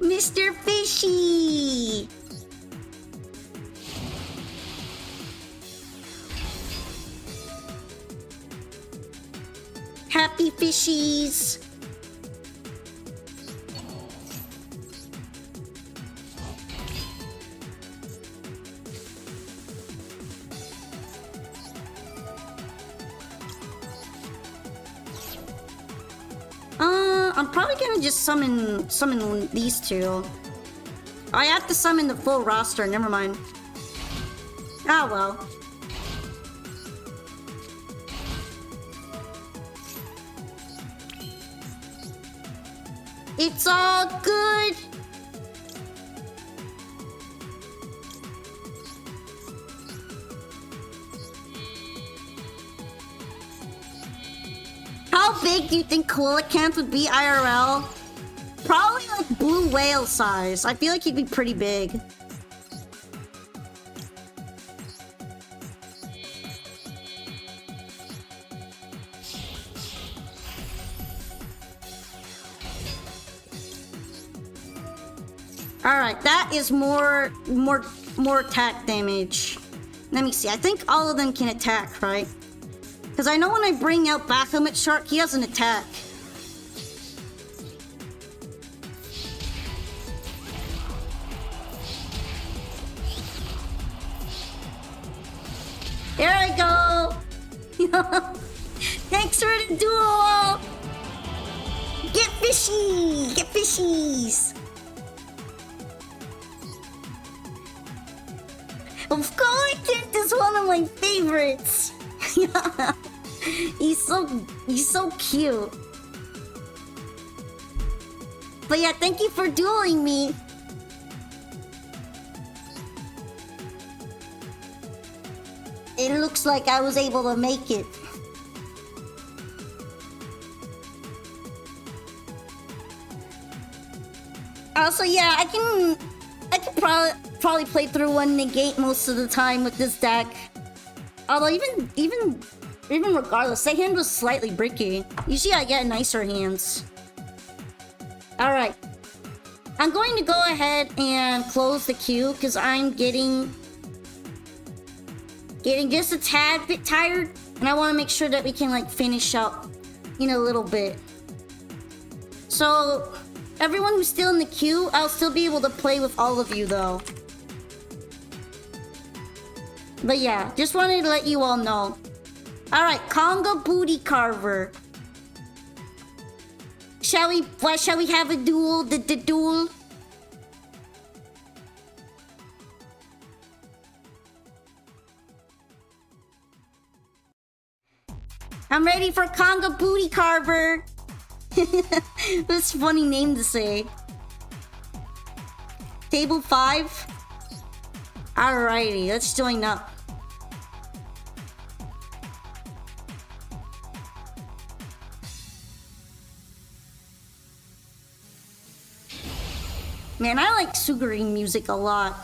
Mr. Fishy! Happy fishies! I'm probably gonna just summon these two. I have to summon the full roster, never mind. Ah well. It's all good. big do you think Coelacanth would be IRL? Probably like blue whale size. I feel like he'd be pretty big. Alright, that is more attack damage. Let me see. I think all of them can attack, right? Because I know when I bring out Baphomet Shark, he has an attack. There I go! Thanks for the duel! Get fishy! Get fishies! Of course, Kent is one of my favorites. He's so cute. But yeah, thank you for dueling me. It looks like I was able to make it. Also, yeah, I can probably play through one negate most of the time with this deck. Although even regardless, that hand was slightly bricky. Usually I get nicer hands. Alright. I'm going to go ahead and close the queue because I'm getting just a tad bit tired, and I want to make sure that we can like finish up in a little bit. So everyone who's still in the queue, I'll still be able to play with all of you though. But yeah, just wanted to let you all know. Alright, Conga Booty Carver. Shall we have a duel? The duel? I'm ready for Conga Booty Carver. That's a funny name to say. Table 5? Alrighty, let's join up. Man, I like Suguri music a lot.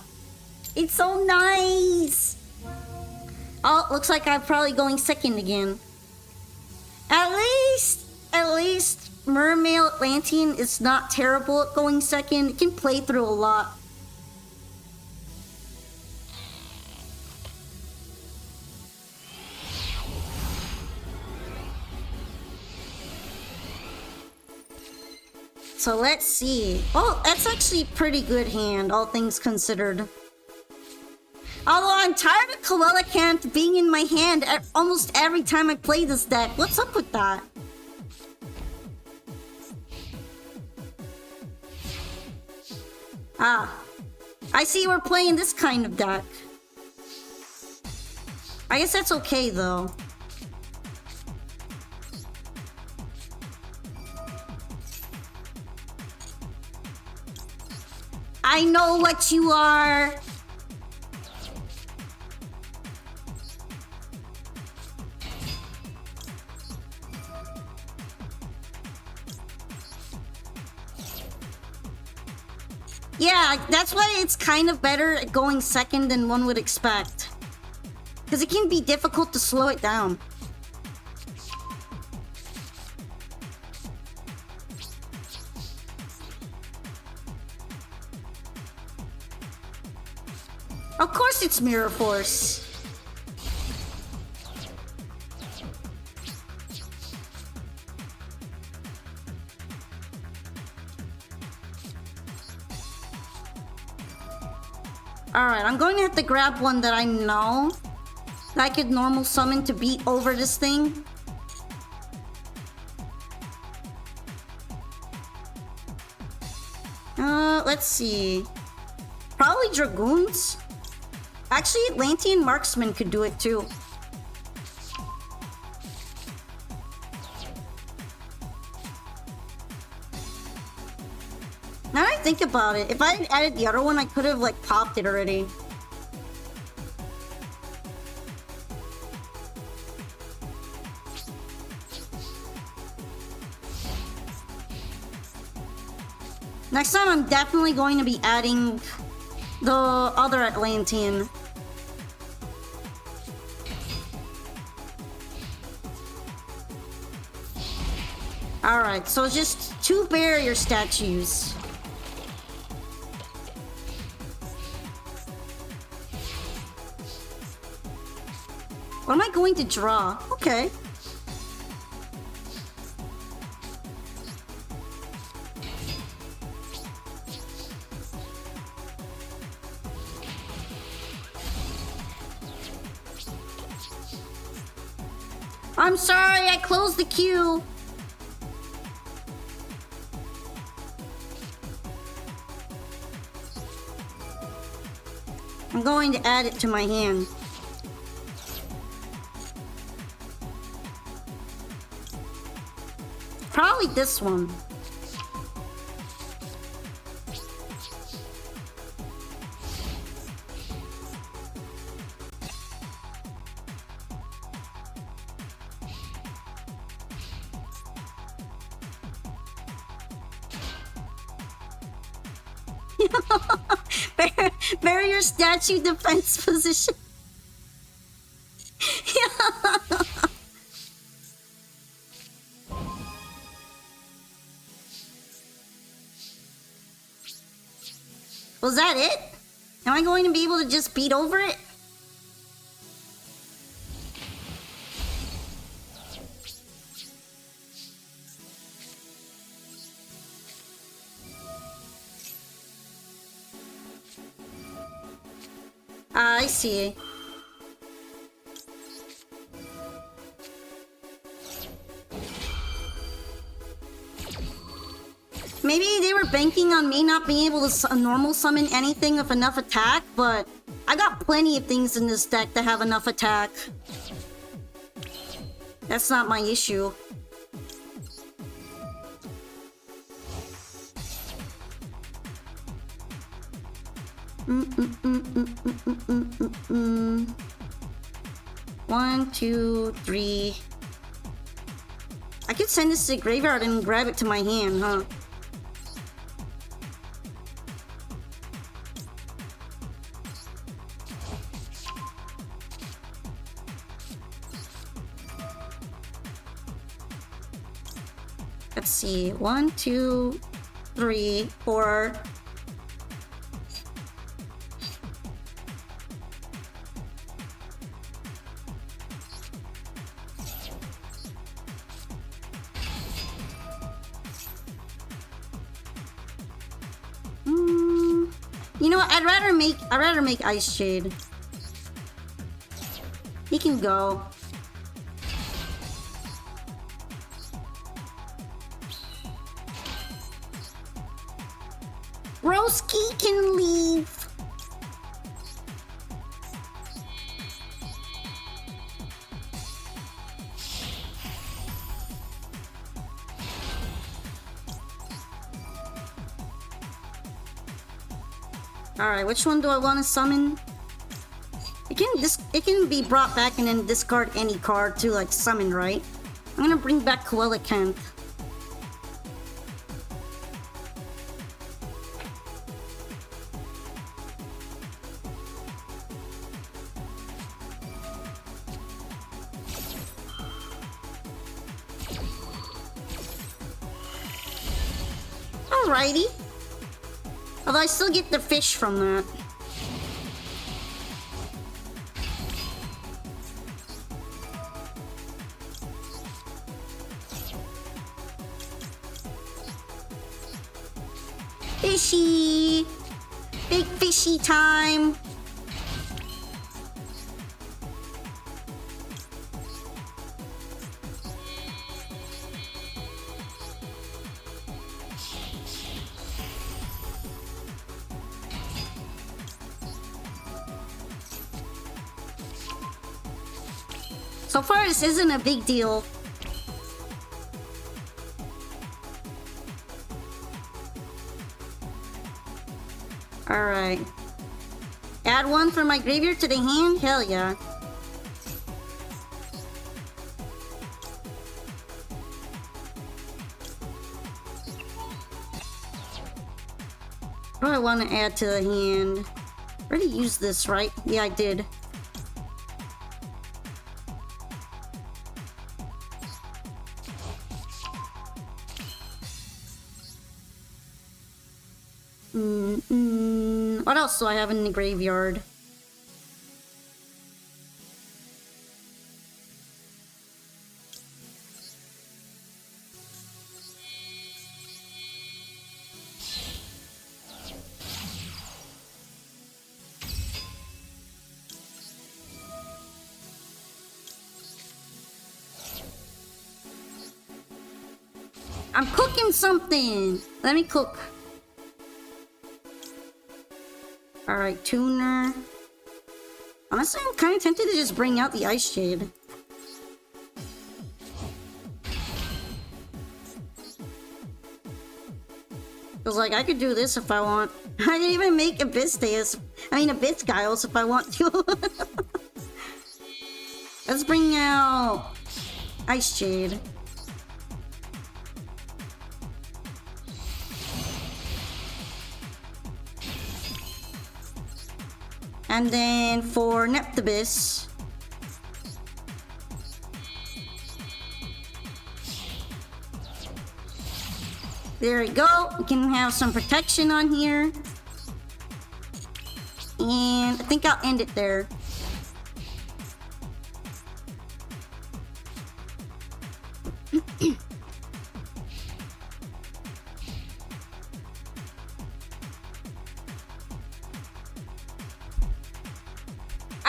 It's so nice! Oh, looks like I'm probably going second again. At least Mermail Atlantean is not terrible at going second. It can play through a lot. So let's see. Oh, that's actually a pretty good hand, all things considered. Although I'm tired of Coelacanth being in my hand almost every time I play this deck. What's up with that? Ah, I see we're playing this kind of deck. I guess that's okay though. I know what you are. Yeah, that's why it's kind of better at going second than one would expect. Because it can be difficult to slow it down. Of course it's Mirror Force. Alright, I'm going to have to grab one that I know that I could normal summon to beat over this thing. Let's see. Probably Dragoons. Actually, Atlantean Marksman could do it too. Now that I think about it, if I had added the other one, I could have like popped it already. Next time I'm definitely going to be adding the other Atlantean. Alright, so just 2 barrier statues. What am I going to draw? Okay. I'm sorry, I closed the queue. I'm going to add it to my hand. Probably this one. Barrier statue defense position. Was that it? Am I going to be able to just beat over it? I see. Maybe they were banking on me not being able to normal summon anything with enough attack, but I got plenty of things in this deck that have enough attack. That's not my issue. One, two, three. I could send this to the graveyard and grab it to my hand, huh? Let's see. 1, 2, 3, 4. You know what? I'd rather make Ice Shade. He can go. Broski can leave. Alright, which one do I want to summon? It can be brought back and then discard any card to like summon, right? I'm gonna bring back Coelacanth. Alrighty. Although I still get the fish from that. Fishy! Big fishy time! So far, this isn't a big deal. Alright. Add one from my graveyard to the hand? Hell yeah. I want to add to the hand. Already used this, right? Yeah, I did. What else do I have in the graveyard? I'm cooking something. Let me cook. Alright, tuner. Honestly, I'm kind of tempted to just bring out the Ice Shade. Cause like, I could do this if I want. I can even make Abyss Guiles if I want to. Let's bring out Ice Shade. And then for Neptibus, there we go. We can have some protection on here. And I think I'll end it there.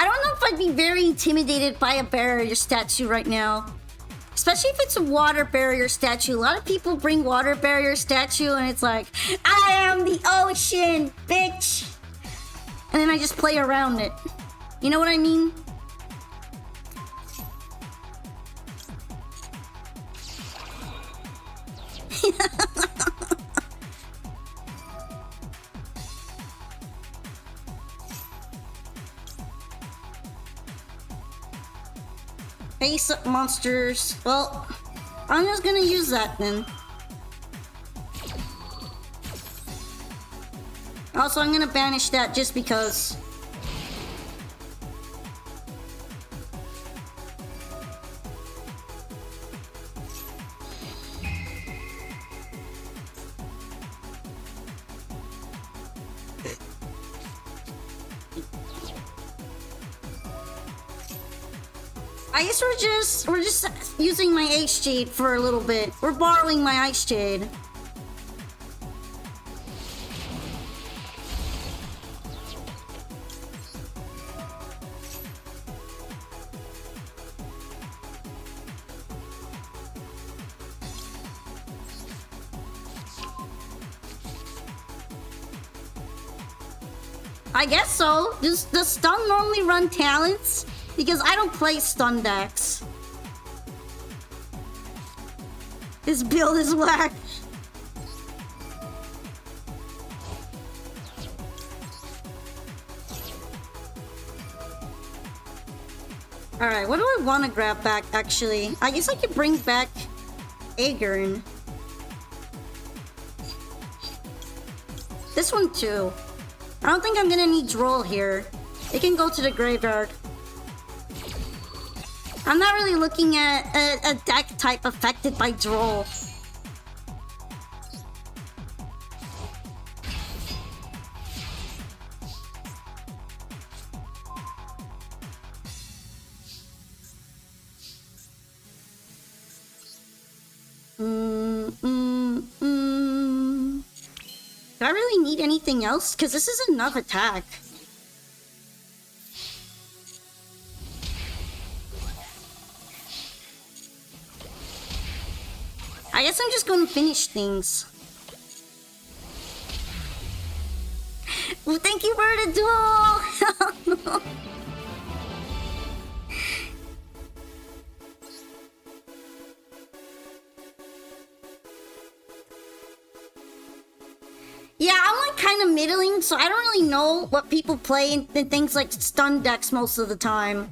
I don't know if I'd be very intimidated by a barrier statue right now. Especially if it's a water barrier statue. A lot of people bring water barrier statue and it's like, I am the ocean, bitch! And then I just play around it. You know what I mean? Face up monsters. Well, I'm just gonna use that then. Also, I'm gonna banish that just because. I guess we're just using my Ice Jade for a little bit. We're borrowing my Ice Jade. I guess so. Does stun normally run talents? Because I don't play stun decks. This build is whack. Alright, what do I want to grab back, actually? I guess I could bring back Aegern. This one, too. I don't think I'm gonna need Droll here. It can go to the graveyard. I'm not really looking at a deck type affected by Droll. Do I really need anything else? Because this is enough attack. I guess I'm just going to finish things. Well, thank you for the duel! Yeah, I'm like kind of middling, so I don't really know what people play in things like stun decks most of the time.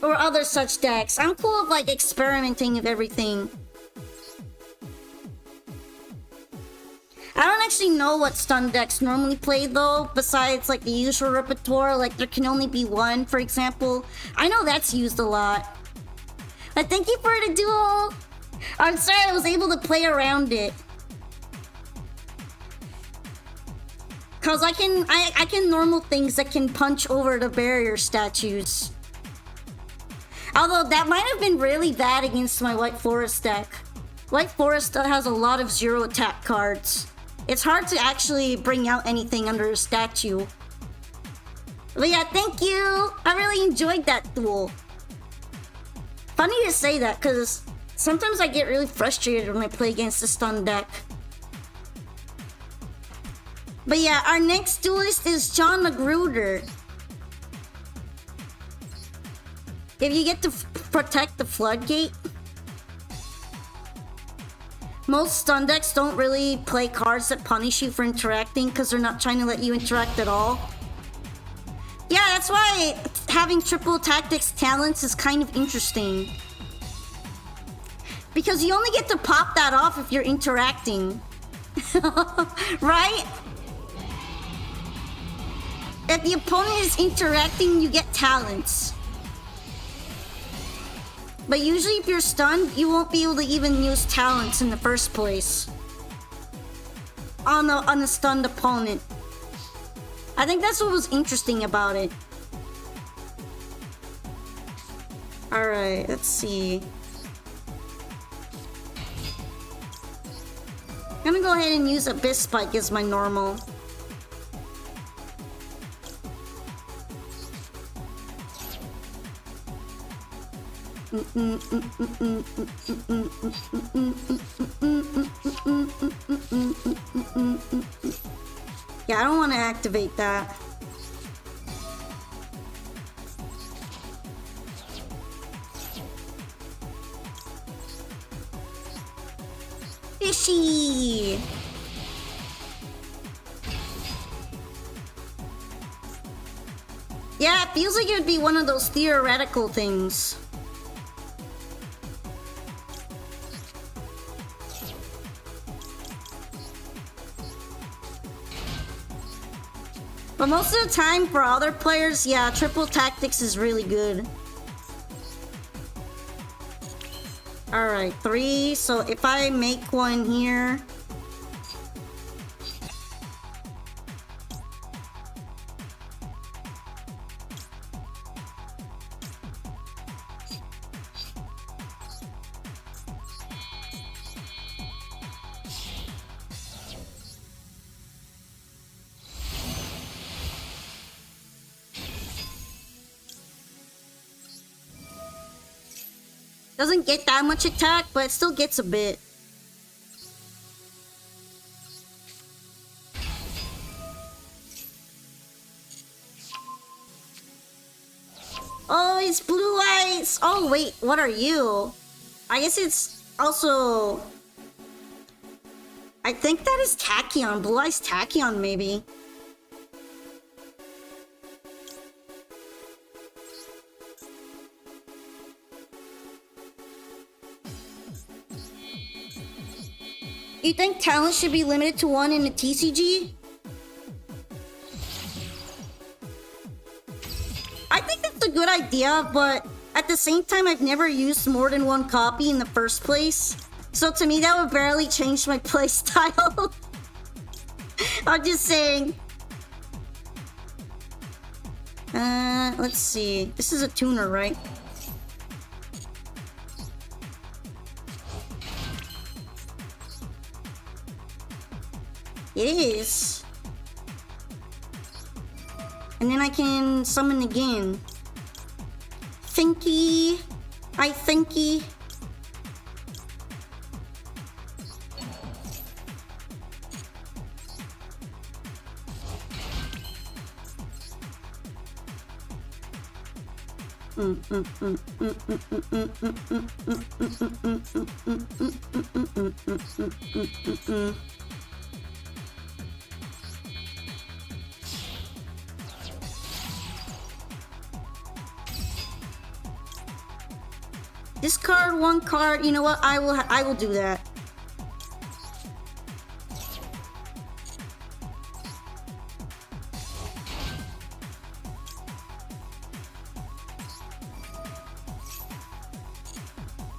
Or other such decks. I'm cool with like experimenting with everything. I don't actually know what stun decks normally play though, besides like the usual repertoire, like there can only be one, for example. I know that's used a lot. But thank you for the duel! I'm sorry I was able to play around it. Cause I can normal things that can punch over the barrier statues. Although that might have been really bad against my White Forest deck. White Forest has a lot of zero attack cards. It's hard to actually bring out anything under a statue. But yeah, thank you! I really enjoyed that duel. Funny to say that, because sometimes I get really frustrated when I play against a stun deck. But yeah, our next duelist is John Magruder. If you get to protect the floodgate. Most stun decks don't really play cards that punish you for interacting because they're not trying to let you interact at all. Yeah, that's why having triple tactics talents is kind of interesting. Because you only get to pop that off if you're interacting. Right? If the opponent is interacting, you get talents. But usually if you're stunned, you won't be able to even use talents in the first place. On a stunned opponent. I think that's what was interesting about it. Alright, let's see. I'm gonna go ahead and use Abyss Spike as my normal. Yeah, I don't want to activate that. Fishy! Yeah, it feels like it would be one of those theoretical things. But most of the time, for other players, yeah, triple tactics is really good. Alright, 3. So if I make one here... Doesn't get that much attack, but it still gets a bit. Oh, it's blue eyes! Oh, wait, what are you? I guess it's also... I think that is Tachyon. Blue eyes Tachyon, maybe. You think talent should be limited to 1 in the TCG? I think that's a good idea, but at the same time, I've never used more than 1 copy in the first place. So to me, that would barely change my playstyle. I'm just saying. Let's see. This is a tuner, right? It is. And then I can summon again. Thinky. I thinky. Discard 1 card. You know what? I will do that.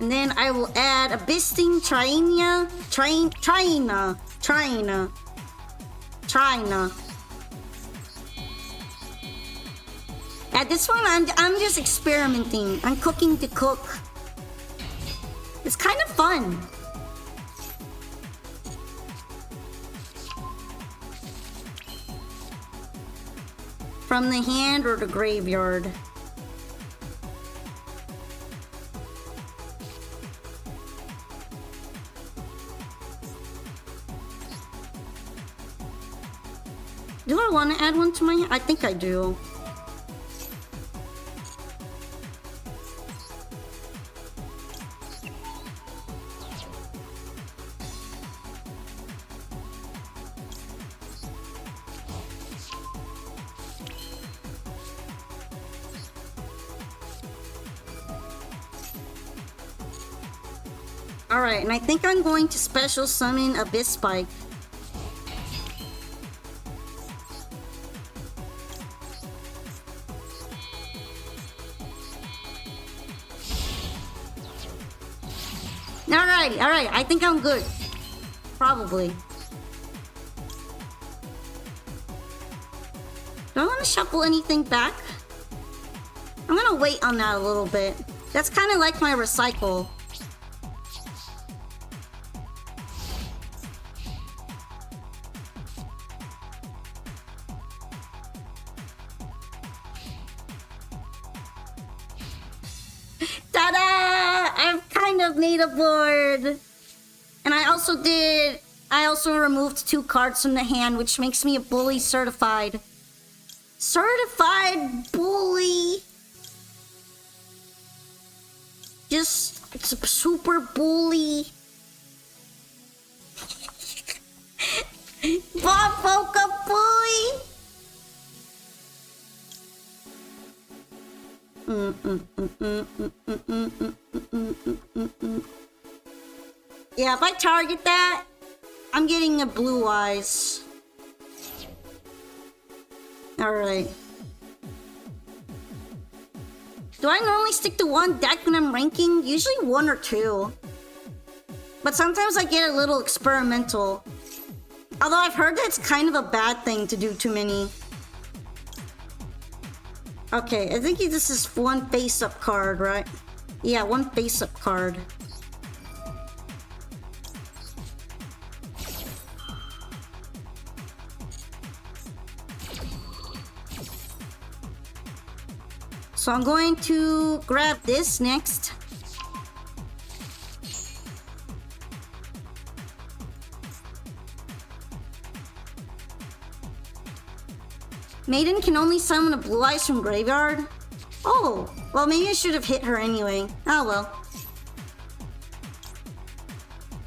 And then I will add Abyssing Trina. At this one, I'm just experimenting. I'm cooking to cook. It's kind of fun. From the hand or the graveyard? Do I want to add one to my hand? I think I do. Alright, and I think I'm going to special summon Abyss Spike. Alright, I think I'm good. Probably. Do I want to shuffle anything back? I'm gonna wait on that a little bit. That's kind of like my recycle. Made a board. And I also removed 2 cards from the hand, which makes me a bully certified. Certified bully. Just, it's a super bully. Bob Boca bully. Yeah, if I target that, I'm getting a blue eyes. Alright. Do I normally stick to one deck when I'm ranking? Usually 1 or 2. But sometimes I get a little experimental. Although I've heard that it's kind of a bad thing to do too many. Okay, I think this is 1 face-up card, right? Yeah, 1 face-up card. So I'm going to grab this next. Maiden can only summon a blue eyes from graveyard? Oh, well maybe I should have hit her anyway. Oh well.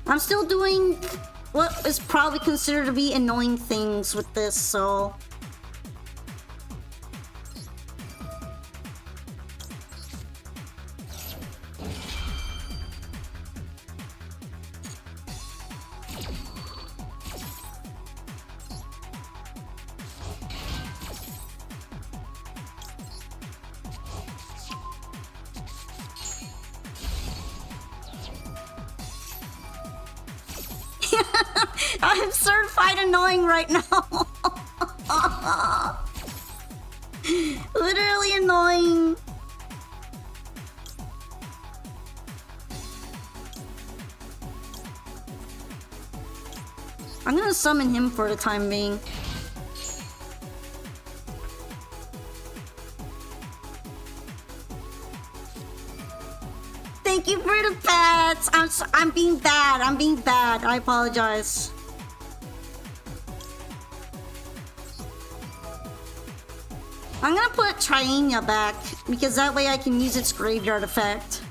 I'm still doing what is probably considered to be annoying things with this, so... I'm certified annoying right now. Literally annoying. I'm gonna summon him for the time being. Thank you for the pets. I'm being bad. I'm being bad. I apologize. I'm gonna put Trienia back because that way I can use its graveyard effect.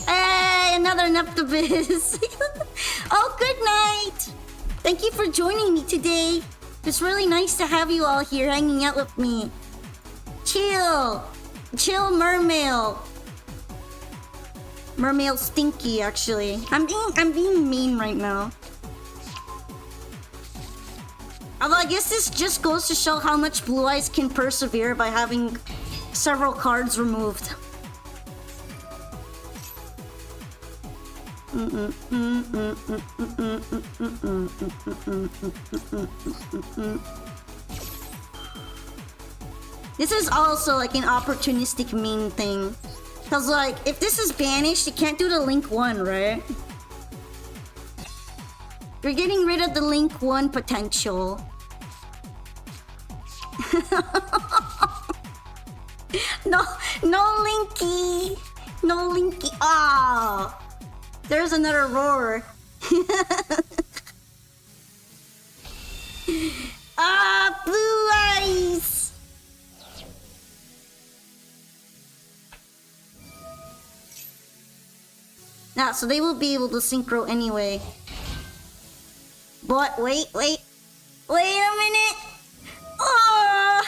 Hey, another Neptubis. Oh, good night. Thank you for joining me today. It's really nice to have you all here hanging out with me. Chill, mermail. Mermail stinky, actually. I'm being mean right now. Although I guess this just goes to show how much Blue Eyes can persevere by having several cards removed. This is also like an opportunistic meme thing. Cause like, if this is banished, you can't do the Link 1, right? You're getting rid of the Link 1 potential. No Linky! No Linky! Ah! There's another roar. Ah, blue eyes! Now, so they will be able to synchro anyway. But wait a minute! Oh!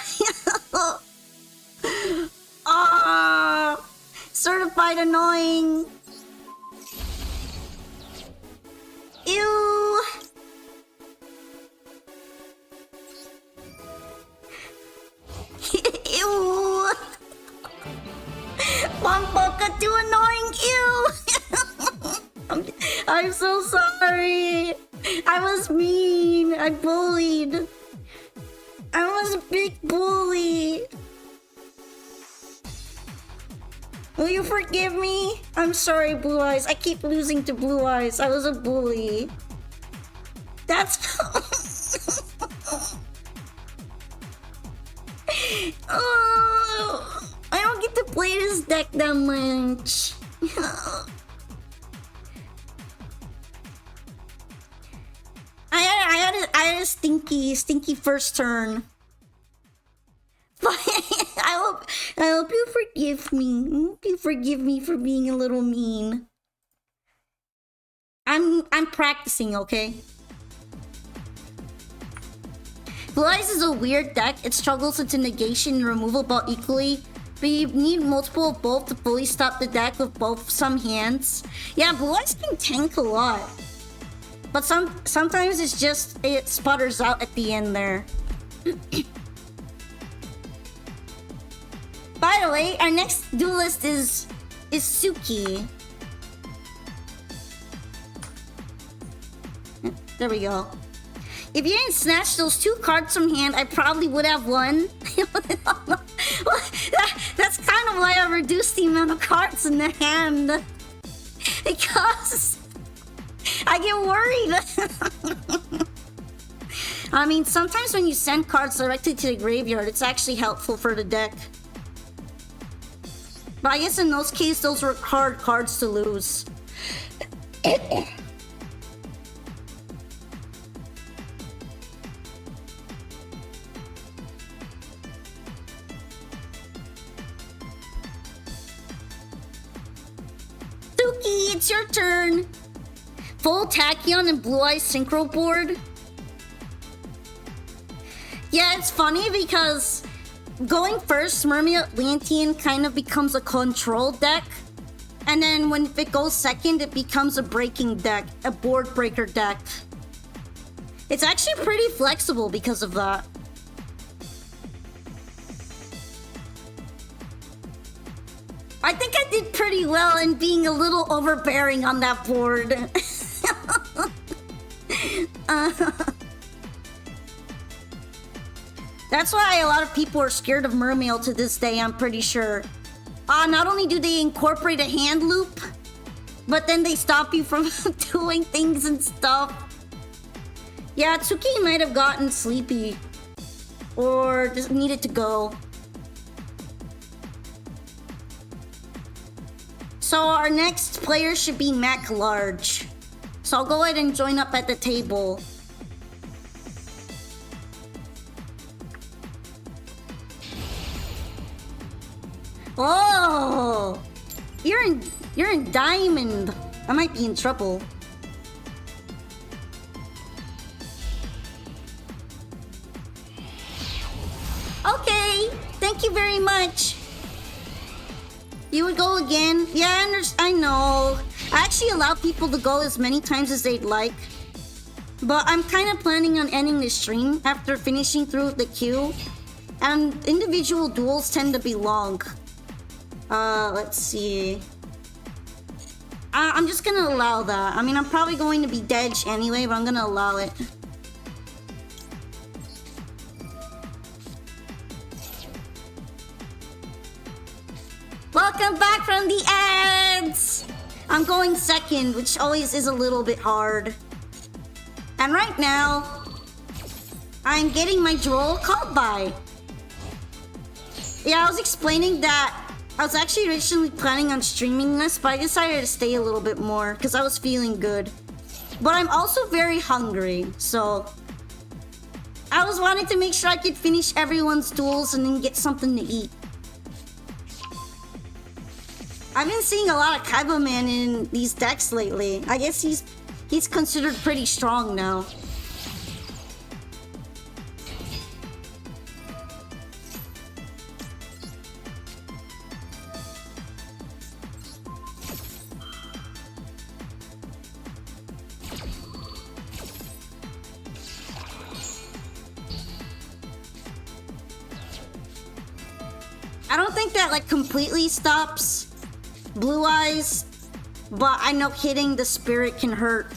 Oh! Certified annoying! Ew! Ew! Pampoka too annoying! Ew! I'm so sorry! I was mean! I bullied! I was a big bully! Will you forgive me? I'm sorry, Blue Eyes. I keep losing to Blue Eyes. I was a bully. That's... Oh, I don't get to play this deck that much. I had a stinky first turn. But I hope you forgive me. I hope you forgive me for being a little mean. I'm practicing, okay? Blue Eyes is a weird deck. It struggles into negation and removal about equally, but you need multiple of both to fully stop the deck with both some hands. Yeah, Blue Eyes can tank a lot. But sometimes it's just, it sputters out at the end there. By the way, our next duelist is Suki. There we go. If you didn't snatch those 2 cards from hand, I probably would have won. That's kind of why I reduced the amount of cards in the hand. Because I get worried. I mean, sometimes when you send cards directly to the graveyard, it's actually helpful for the deck. But I guess in those cases, those were hard cards to lose. Suki, it's your turn. Full Tachyon and Blue Eyes Synchro board. Yeah, it's funny because going first, Mermaid Atlantean kind of becomes a control deck. And then when it goes second, it becomes a breaking deck, a board breaker deck. It's actually pretty flexible because of that. I think I did pretty well in being a little overbearing on that board. That's why a lot of people are scared of Mermail to this day, I'm pretty sure. Not only do they incorporate a hand loop, but then they stop you from doing things and stuff. Yeah, Tsuki might have gotten sleepy. Or just needed to go. So our next player should be Mac Large. So I'll go ahead and join up at the table. Oh, you're in diamond. I might be in trouble. Okay, thank you very much. You would go again? Yeah, I know. I actually allow people to go as many times as they'd like. But I'm kind of planning on ending the stream after finishing through the queue. And individual duels tend to be long. Let's see. I'm just gonna allow that. I mean, I'm probably going to be dead anyway, but I'm gonna allow it. Welcome back from the ads! I'm going second, which always is a little bit hard. And right now, I'm getting my Duel called by. Yeah, I was explaining that I was actually originally planning on streaming this, but I decided to stay a little bit more because I was feeling good. But I'm also very hungry, so I was wanting to make sure I could finish everyone's duels and then get something to eat. I've been seeing a lot of Kaiba Man in these decks lately. I guess he's considered pretty strong now. I don't think that like completely stops Blue Eyes, but I know hitting the spirit can hurt.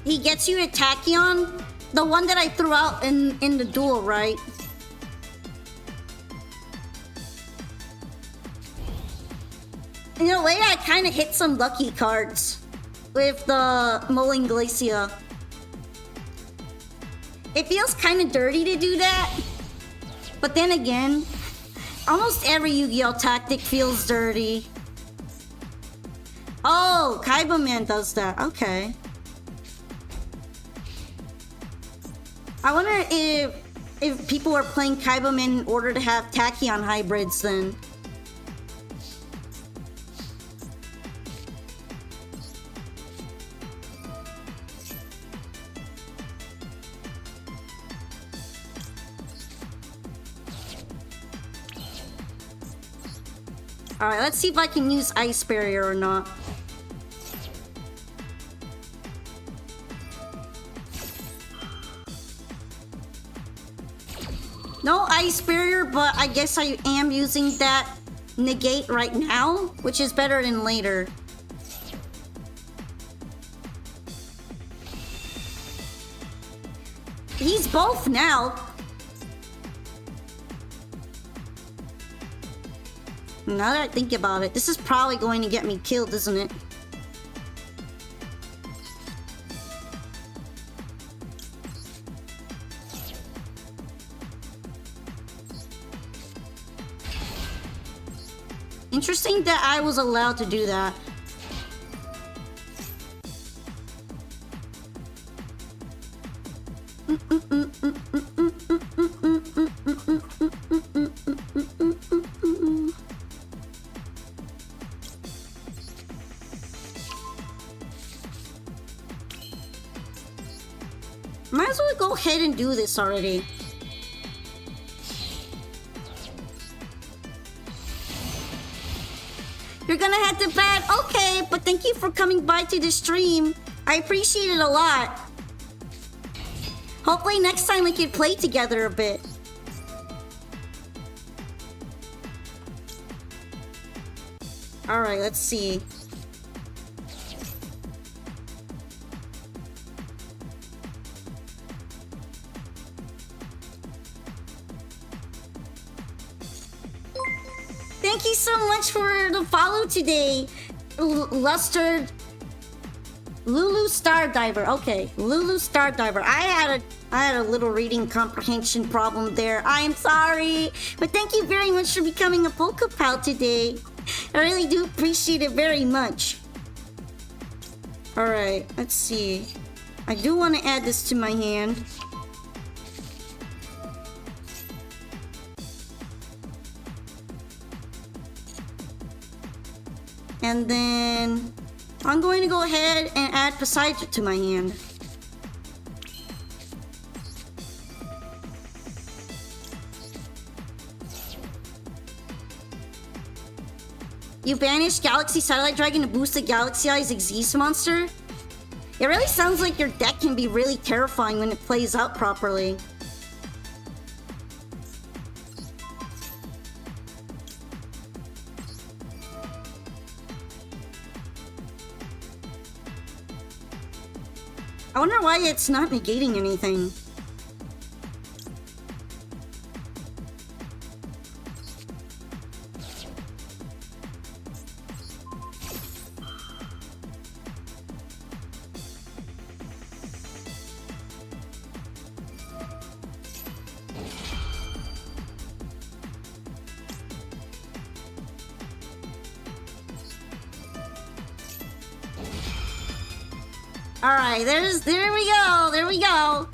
He gets you a Tachyon, the one that I threw out in the duel, right? In a way, I kind of hit some lucky cards with the Mulling Glacia. It feels kind of dirty to do that, but then again, almost every Yu-Gi-Oh! Tactic feels dirty. Oh, Kaiba Man does that. Okay. I wonder if people are playing Kaiba Man in order to have Tachyon hybrids then. Alright, let's see if I can use Ice Barrier or not. No Ice Barrier, but I guess I am using that negate right now, which is better than later. He's both now. Now that I think about it, this is probably going to get me killed, isn't it? Interesting that I was allowed to do that. Might as well go ahead and do this already. You're gonna head to bed? Okay, but thank you for coming by to the stream. I appreciate it a lot. Hopefully next time we can play together a bit. Alright, let's see. Thank you so much for the follow today, Lulu Stardiver. Okay, Lulu Stardiver. I had a little reading comprehension problem there. I am sorry, but thank you very much for becoming a Polka Pal today. I really do appreciate it very much. All right, let's see. I do want to add this to my hand. And then I'm going to go ahead and add Poseidon to my hand. You banished Galaxy Satellite Dragon to boost the Galaxy Eyes Xyz monster? It really sounds like your deck can be really terrifying when it plays out properly. I wonder why it's not negating anything. Alright, there we go.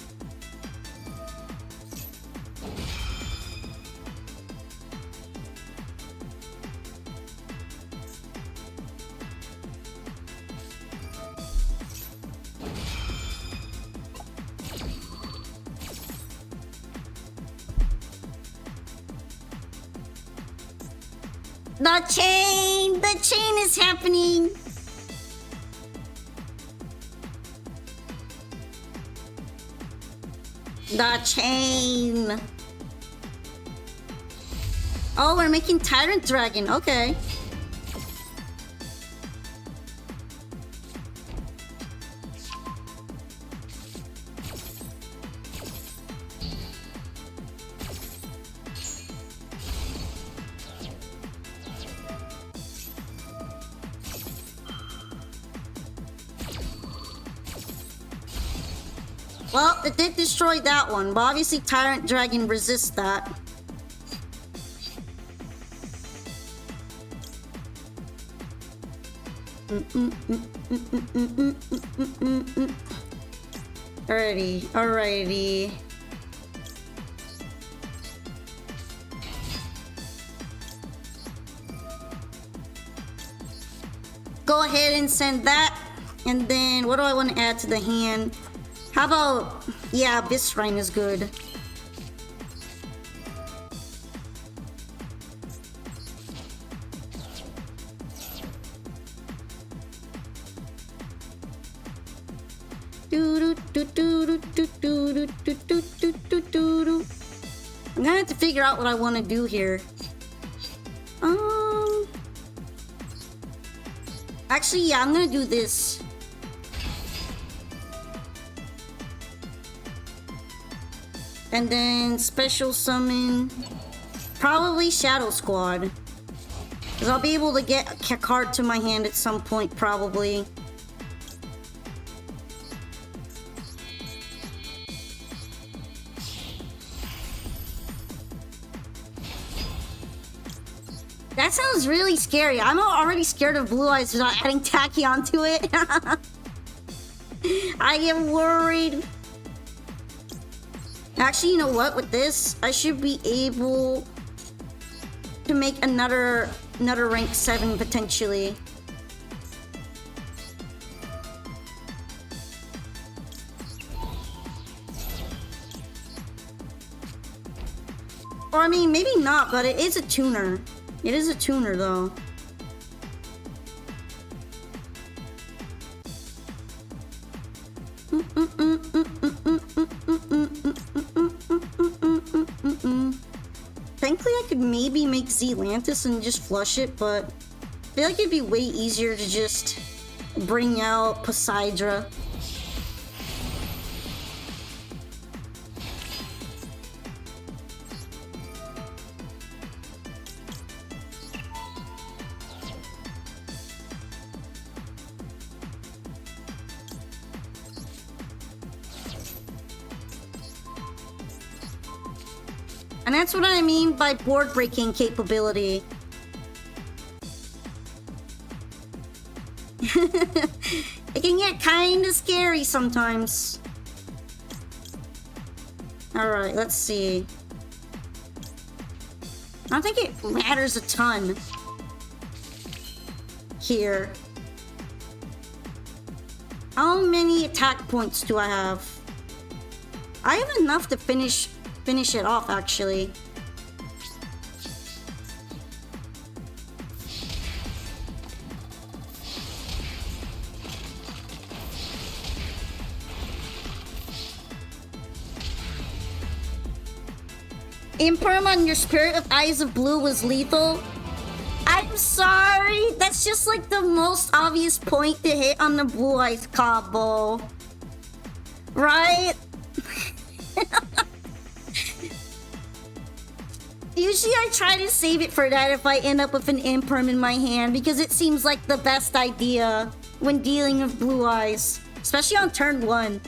The chain is happening. The chain. Oh, we're making Tyrant Dragon. Okay. Well, it did destroy that one, but obviously Tyrant Dragon resists that. Alrighty. Go ahead and send that. And then, what do I want to add to the hand? How about... yeah, Bisrine is good. I'm gonna have to figure out what I want to do here. Actually, yeah, I'm gonna do this. And then special summon probably Shadow Squad. Because I'll be able to get a card to my hand at some point, probably. That sounds really scary. I'm already scared of Blue Eyes without adding Tachyon to it. I am worried. Actually, you know what? With this, I should be able to make another rank 7 potentially. Or I mean, maybe not, but it is a tuner. It is a tuner though. Thankfully, I could maybe make Zealantis and just flush it, but I feel like it'd be way easier to just bring out Poseidra. And that's what I mean by board breaking capability. It can get kinda scary sometimes. Alright, let's see. I don't think it matters a ton here. How many attack points do I have? I have enough to finish it off, actually. Imperm on your Spirit of Eyes of Blue was lethal. I'm sorry. That's just like the most obvious point to hit on the Blue Eyes combo. Right? Usually I try to save it for that if I end up with an Imperm in my hand because it seems like the best idea when dealing with Blue Eyes. Especially on turn 1.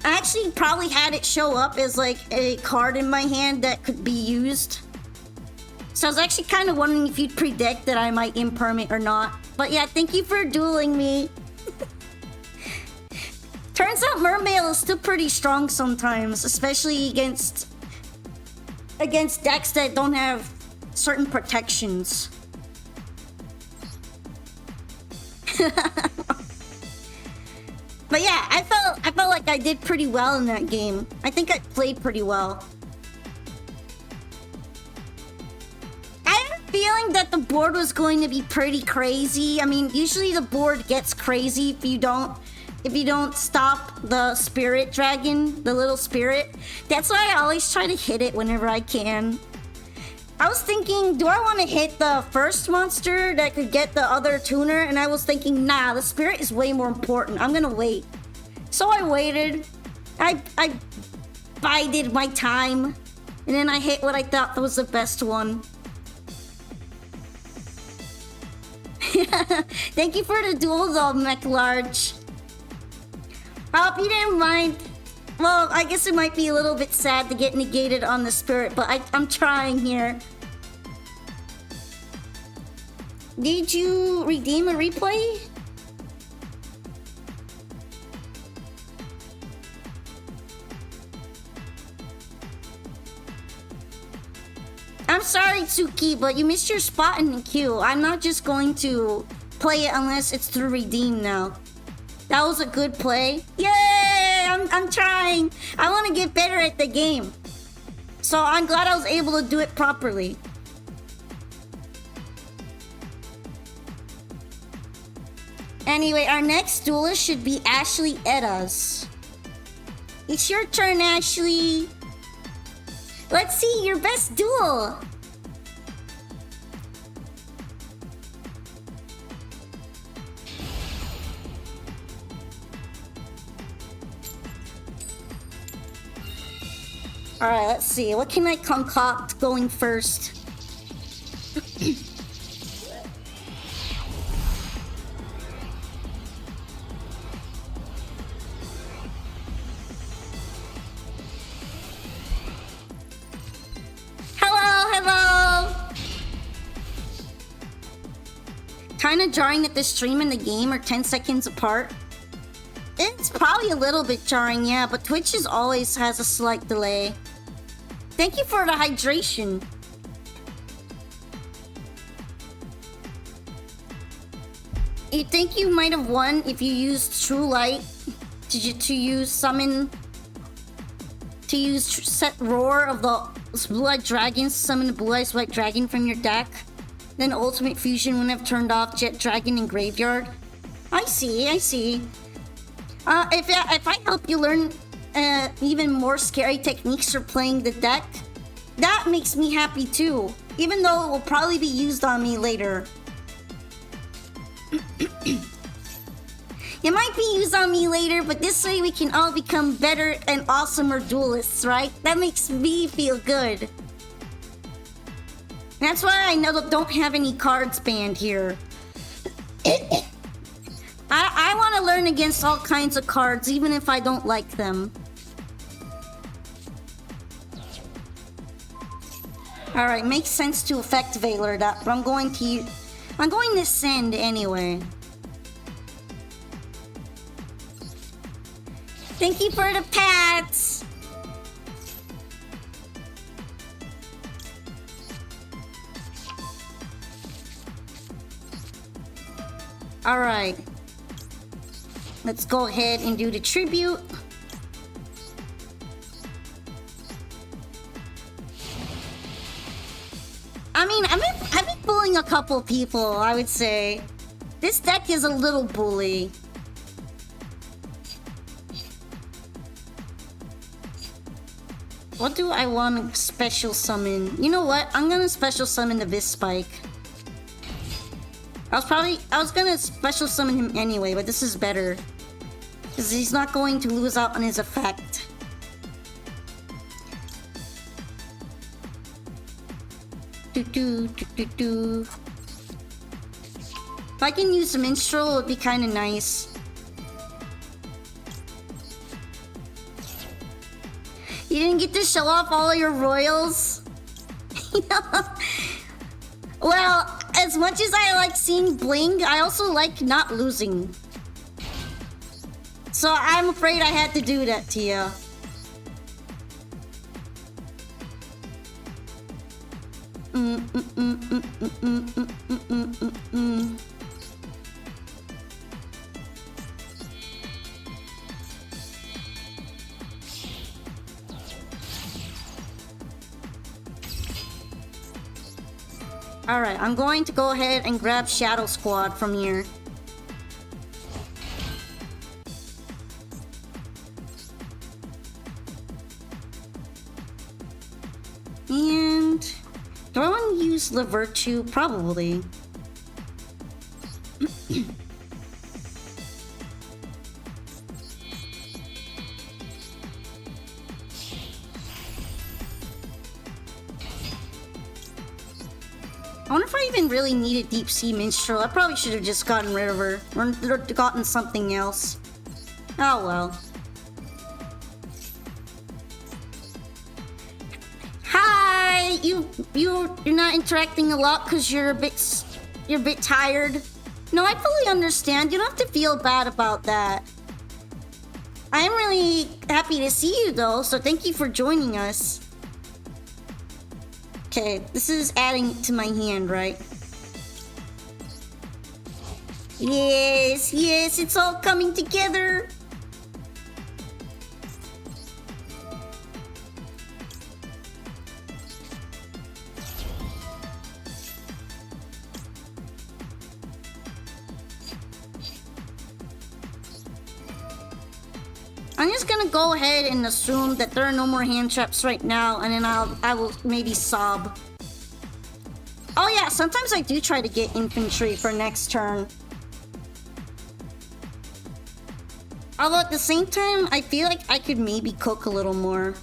I actually probably had it show up as like a card in my hand that could be used. So I was actually kind of wondering if you'd predict that I might Imperm it or not. But yeah, thank you for dueling me. Turns out Mermail is still pretty strong sometimes, especially against decks that don't have certain protections. But yeah, I felt like I did pretty well in that game. I think I played pretty well. I had a feeling that the board was going to be pretty crazy. I mean, usually the board gets crazy if you don't stop the spirit dragon, the little spirit. That's why I always try to hit it whenever I can. I was thinking, do I want to hit the first monster that could get the other tuner? And I was thinking, nah, the spirit is way more important. I'm gonna wait. So I waited. I bided my time. And then I hit what I thought was the best one. Thank you for the duel though, Mech Large. I hope you didn't mind. Well, I guess it might be a little bit sad to get negated on the spirit, but I'm trying here. Did you redeem a replay? I'm sorry, Tsuki, but you missed your spot in the queue. I'm not just going to play it unless it's through redeem now. That was a good play. Yay! I'm trying. I want to get better at the game. So I'm glad I was able to do it properly. Anyway, our next duelist should be Ashley Edas. It's your turn, Ashley. Let's see your best duel. Alright, let's see. What can I concoct going first? Kinda jarring that the stream and the game are 10 seconds apart. It's probably a little bit jarring, yeah, but Twitch always has a slight delay. Thank you for the hydration. You think you might have won if you used True Light to use set Roar of the Blue-Eyed Dragons, summon the Blue-Eyed White Dragon from your deck? Then Ultimate Fusion wouldn't have turned off Jet Dragon and Graveyard? I see. If I help you learn even more scary techniques for playing the deck, that makes me happy too, even though it will probably be used on me later. It might be used on me later, but this way we can all become better and awesomer duelists, right? That makes me feel good. That's why I don't have any cards banned here. I want to learn against all kinds of cards, even if I don't like them. Alright, makes sense to affect Valor that, but I'm going to send anyway. Thank you for the pats! Alright. Let's go ahead and do the tribute. I mean, I've been bullying a couple people, I would say. This deck is a little bully. What do I want to special summon? You know what? I'm gonna special summon the Spike. I was gonna special summon him anyway, but this is better. Because he's not going to lose out on his effect. If I can use the Minstrel, it would be kind of nice. You didn't get to show off all your royals? Well, as much as I like seeing bling, I also like not losing. So I'm afraid I had to do that to you. Alright, I'm going to go ahead and grab Shadow Squad from here. And do I want to use La Virtue? Probably. I wonder if I even really need a Deep Sea Minstrel. I probably should have just gotten rid of her. Or gotten something else. Oh well. Hi! You're not interacting a lot because you're a bit tired. No, I fully understand. You don't have to feel bad about that. I am really happy to see you though, so thank you for joining us. Okay, this is adding to my hand, right? Yes, yes, it's all coming together. I'm just gonna go ahead and assume that there are no more hand traps right now, and then I will maybe sob. Oh yeah, sometimes I do try to get infantry for next turn. Although at the same time, I feel like I could maybe cook a little more.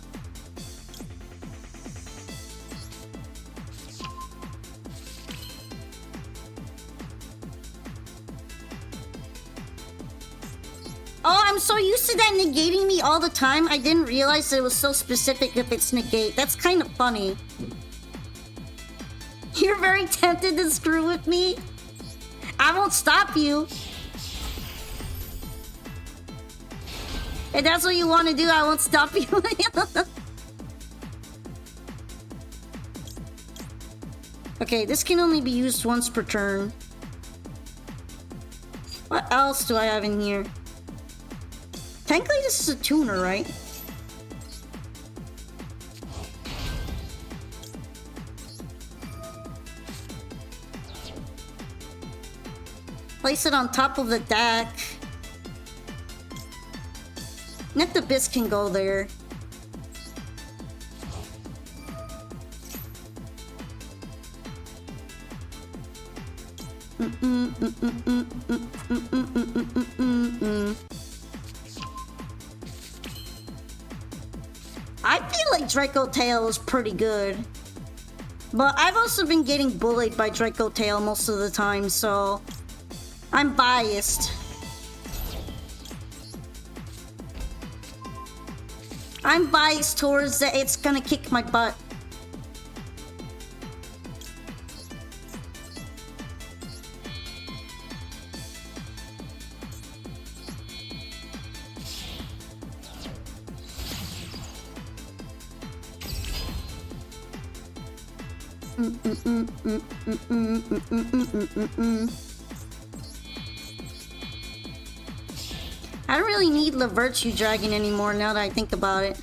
Oh, I'm so used to that negating me all the time, I didn't realize that it was so specific if it's negate. That's kind of funny. You're very tempted to screw with me? I won't stop you. If that's what you want to do, I won't stop you. Okay, this can only be used once per turn. What else do I have in here? Technically, this is a tuner, right? Place it on top of the deck. Net the Bisque can go there. I feel like Draco Tail is pretty good. But I've also been getting bullied by Draco Tail most of the time, so I'm biased. I'm biased towards that it's gonna kick my butt. I don't really need La Virtue Dragon anymore now that I think about it.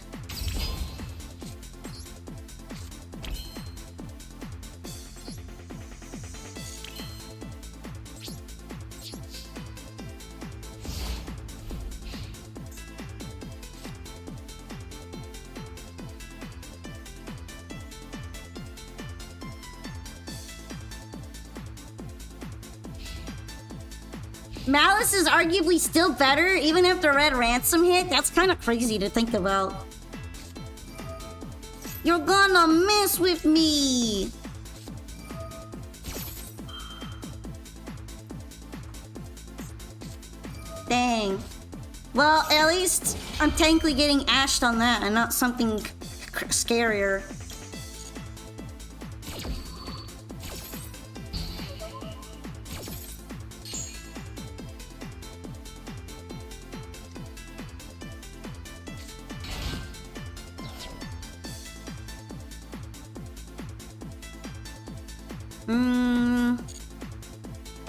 Malice is arguably still better even after Red Ransom hit. That's kind of crazy to think about. You're gonna mess with me. Dang. Well, at least I'm technically getting ashed on that and not something scarier.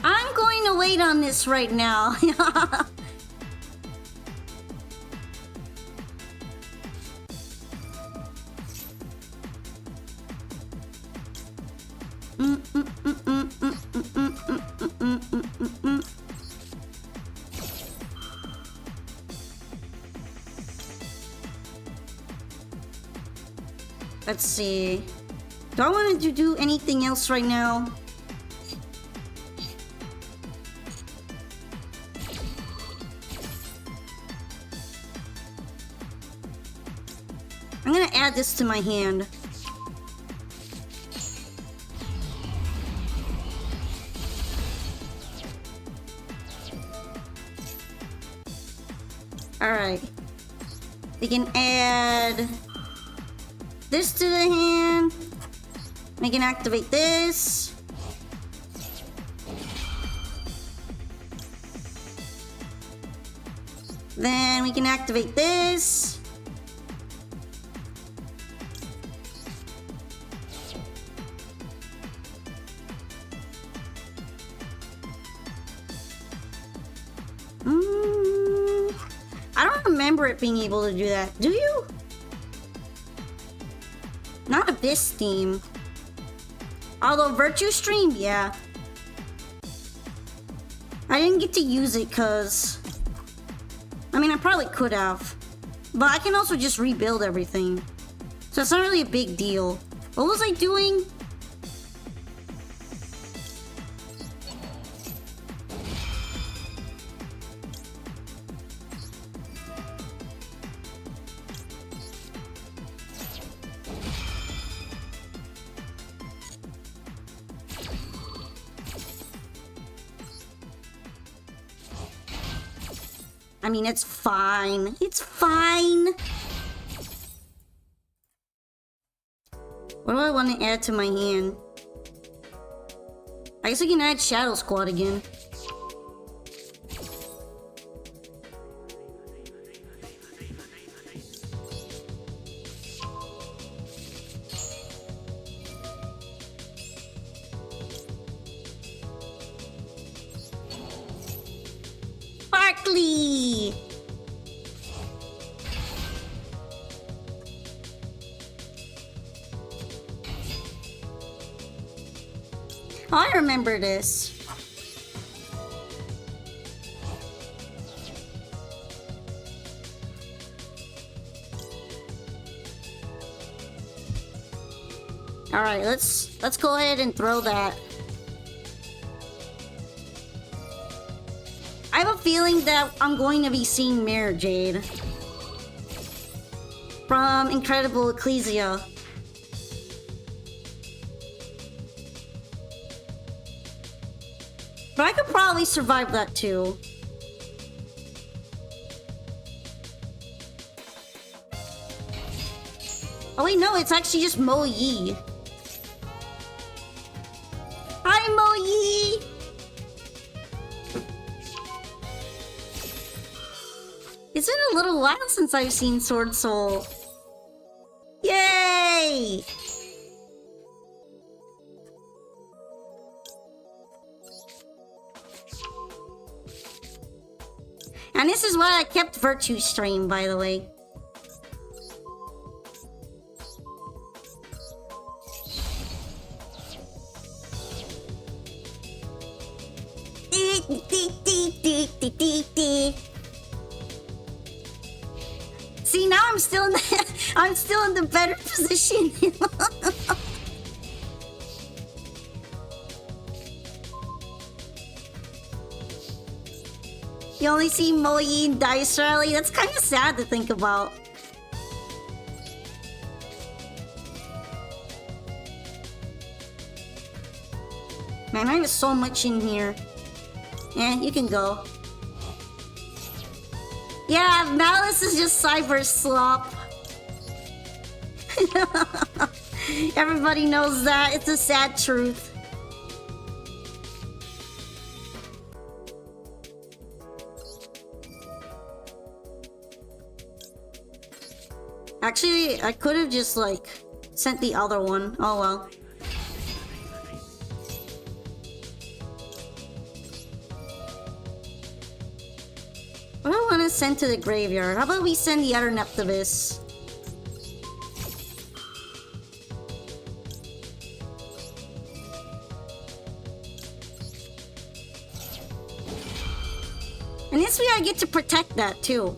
I'm going to wait on this right now. Let's see. Do I want to do anything else right now? I'm gonna add this to my hand. Alright. We can add this to the hand. We can activate this. Then we can activate this. I don't remember it being able to do that. Do you? Not Abyss theme. Although Virtue Stream, yeah. I didn't get to use it because... I mean, I probably could have. But I can also just rebuild everything. So it's not really a big deal. What was I doing? I mean, it's fine. It's fine. What do I want to add to my hand? I guess I can add Shadow Squad again. Barkley! Oh, I remember this. All right, let's go ahead and throw that. I have a feeling that I'm going to be seeing Mare Jade from Incredible Ecclesia. But I could probably survive that too. Oh wait, no, it's actually just Mo Yi. Hi, Mo Yi! It's been a little while since I've seen Sword Soul. Yay! And this is why I kept Virtue Stream, by the way. See, now I'm still in the better position. You only see Moe and Dice Rally. That's kind of sad to think about. Man, I have so much in here. Yeah, you can go. Yeah, Malice is just cyber slop. Everybody knows that. It's a sad truth. Actually, I could have just, like, sent the other one. Oh well. I don't want to send to the graveyard. How about we send the other Neptibus? And this way I get to protect that too.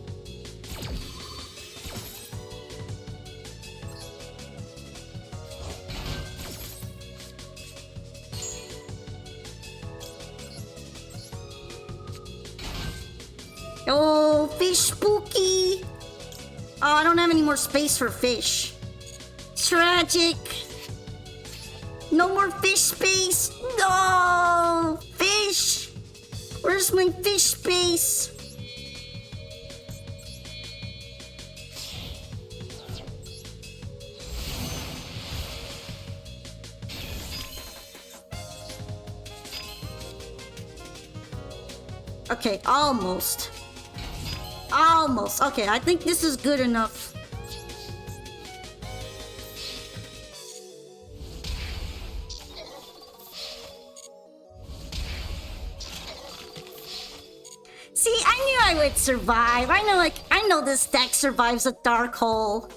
Oh, fish spooky! Oh, I don't have any more space for fish. Tragic. No more fish space. No! Fish! Where's my fish space? Okay, almost. Almost. Okay, I think this is good enough. See, I knew I would survive. I know this deck survives a dark hole.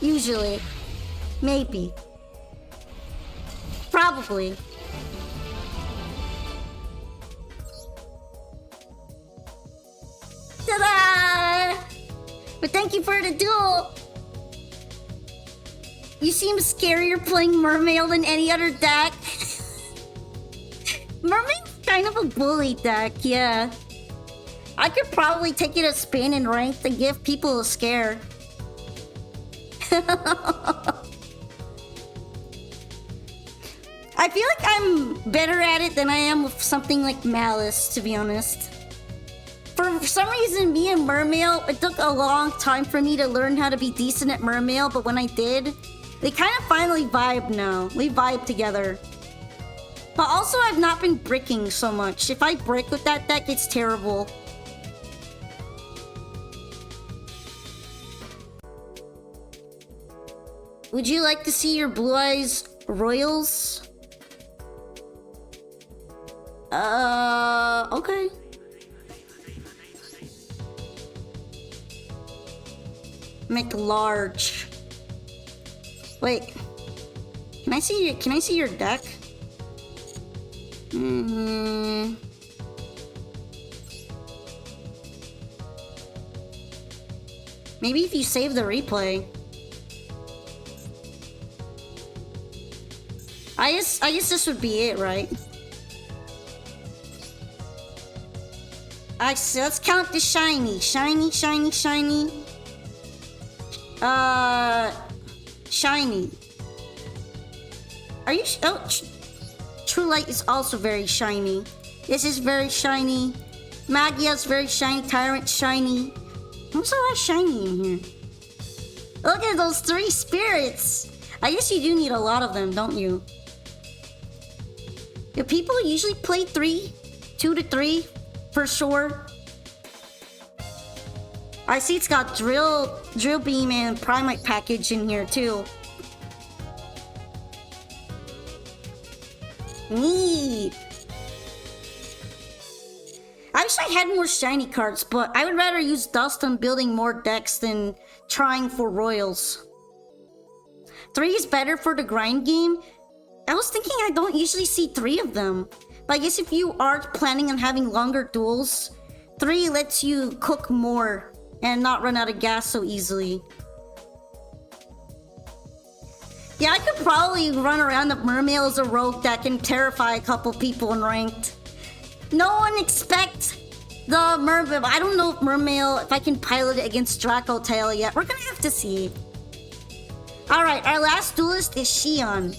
Usually. Maybe. Probably. Ta-da! But thank you for the duel. You seem scarier playing Mermail than any other deck. Mermail's kind of a bully deck, yeah. I could probably take it a spin in ranked and give people a scare. I feel like I'm better at it than I am with something like Malice, to be honest. For some reason, me and Mermail, it took a long time for me to learn how to be decent at Mermail, but when I did, they kind of finally vibe now. We vibe together. But also, I've not been bricking so much. If I brick with that deck, it's terrible. Would you like to see your Blue Eyes Royals? Okay. Make large. Wait. Can I see your deck? Maybe if you save the replay. I guess this would be it, right? Let's count the shiny. Shiny. Shiny. Are you? True Light is also very shiny. This is very shiny. Magia's very shiny. Tyrant shiny. What's a lot shiny in here? Look at those 3 spirits. I guess you do need a lot of them, don't you? Do people usually play 2 to 3 for sure? I see it's got Drill Beam and Primite package in here too. Neat. I wish I had more shiny cards, but I would rather use Dust on building more decks than trying for Royals. 3 is better for the grind game. I was thinking I don't usually see 3 of them. But I guess if you are planning on having longer duels, 3 lets you cook more and not run out of gas so easily. Yeah, I could probably run around the Mermail as a rogue that can terrify a couple people in ranked. No one expects The Mermail. I don't know if Mermail, if I can pilot it against Draco Tail yet. We're gonna have to see. Alright, our last duelist is Shion.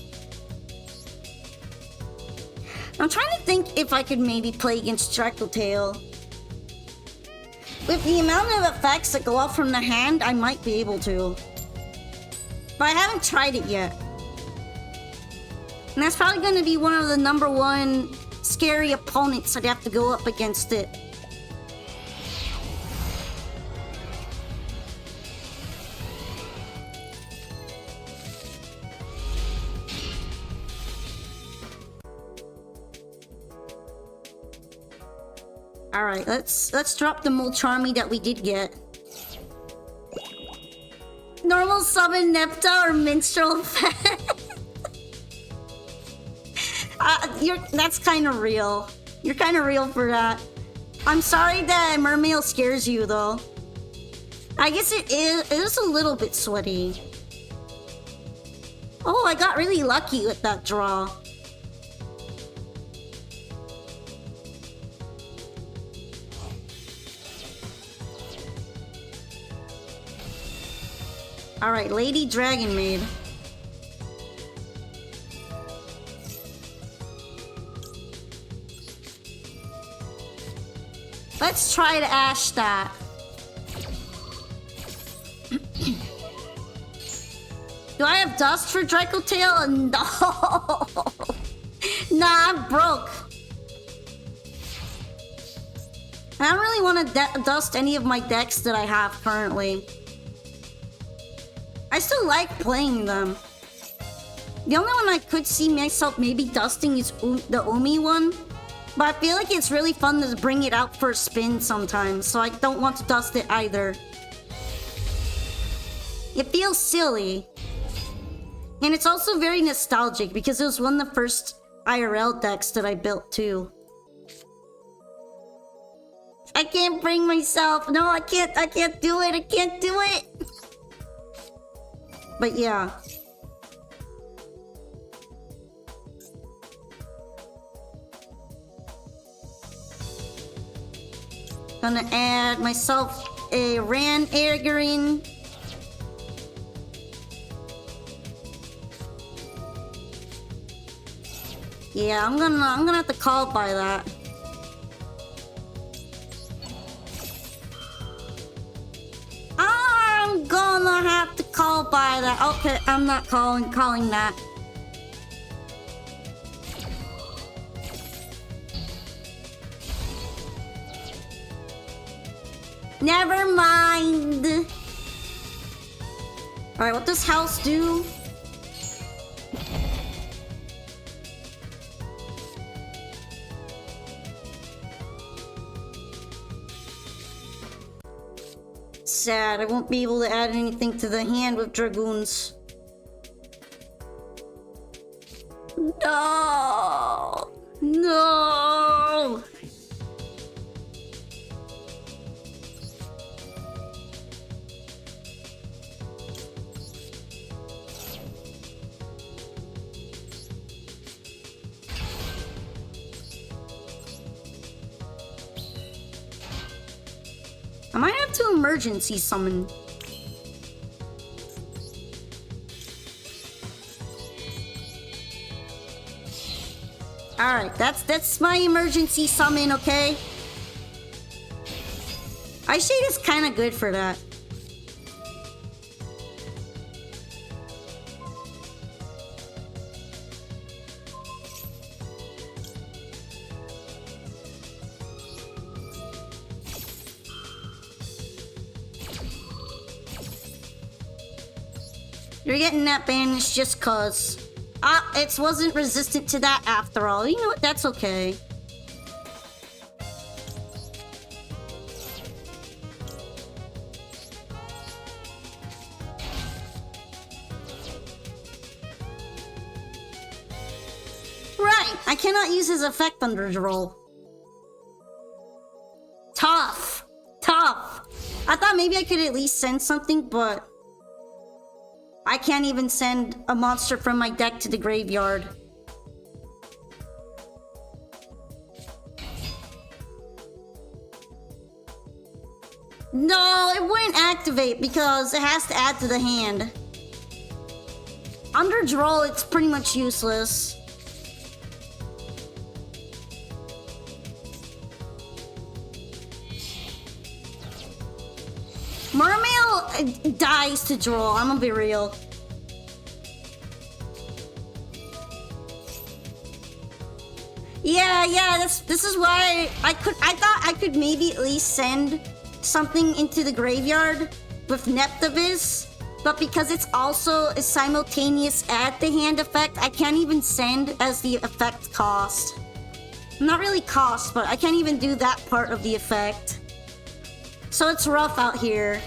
I'm trying to think if I could maybe play against Draco Tail. With the amount of effects that go off from the hand, I might be able to. But I haven't tried it yet. And that's probably going to be one of the #1 scary opponents I'd have to go up against it. Alright, let's drop the Molcharmy that we did get. Normal summon Nepta or Minstrel that's kind of real. You're kind of real for that. I'm sorry that Mermail scares you though. I guess it is a little bit sweaty. Oh, I got really lucky with that draw. Alright, Lady Dragon Maid. Let's try to ash that. Do I have dust for Draco Tail? No! Nah, I'm broke. I don't really want to dust any of my decks that I have currently. I still like playing them. The only one I could see myself maybe dusting is the Umi one. But I feel like it's really fun to bring it out for a spin sometimes, so I don't want to dust it either. It feels silly. And it's also very nostalgic because it was one of the first IRL decks that I built too. I can't bring myself. No, I can't do it. I can't do it. But yeah. Gonna add myself a Ran Airgarin. Yeah, I'm gonna have to call by that. I'm gonna have to call by that. Okay, I'm not calling that. Never mind. Alright, what does house do? Sad, I won't be able to add anything to the hand with Dragoons. No! No! I might have to emergency summon. Alright, that's my emergency summon, okay? Ice Shade is kinda good for that. You're getting that banished just cause. It wasn't resistant to that after all. You know what? That's okay. Right! I cannot use his effect under the roll. Tough! Tough! I thought maybe I could at least send something, but I can't even send a monster from my deck to the graveyard. No, it wouldn't activate because it has to add to the hand. Under draw, it's pretty much useless. Mermail dies to draw, I'm gonna be real. Yeah, this is why I thought I could maybe at least send something into the graveyard with Neptavis, but because it's also a simultaneous add to hand effect, I can't even send as the effect cost. Not really cost, but I can't even do that part of the effect. So it's rough out here.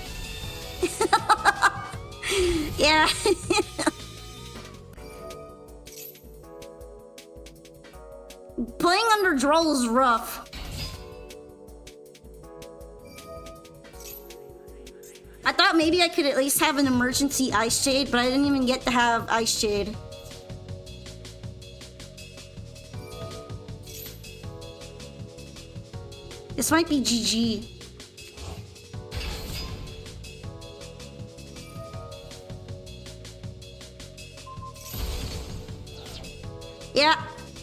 Yeah. Playing under draw is rough. I thought maybe I could at least have an emergency Ice Shade, but I didn't even get to have Ice Shade. This might be GG. Yeah.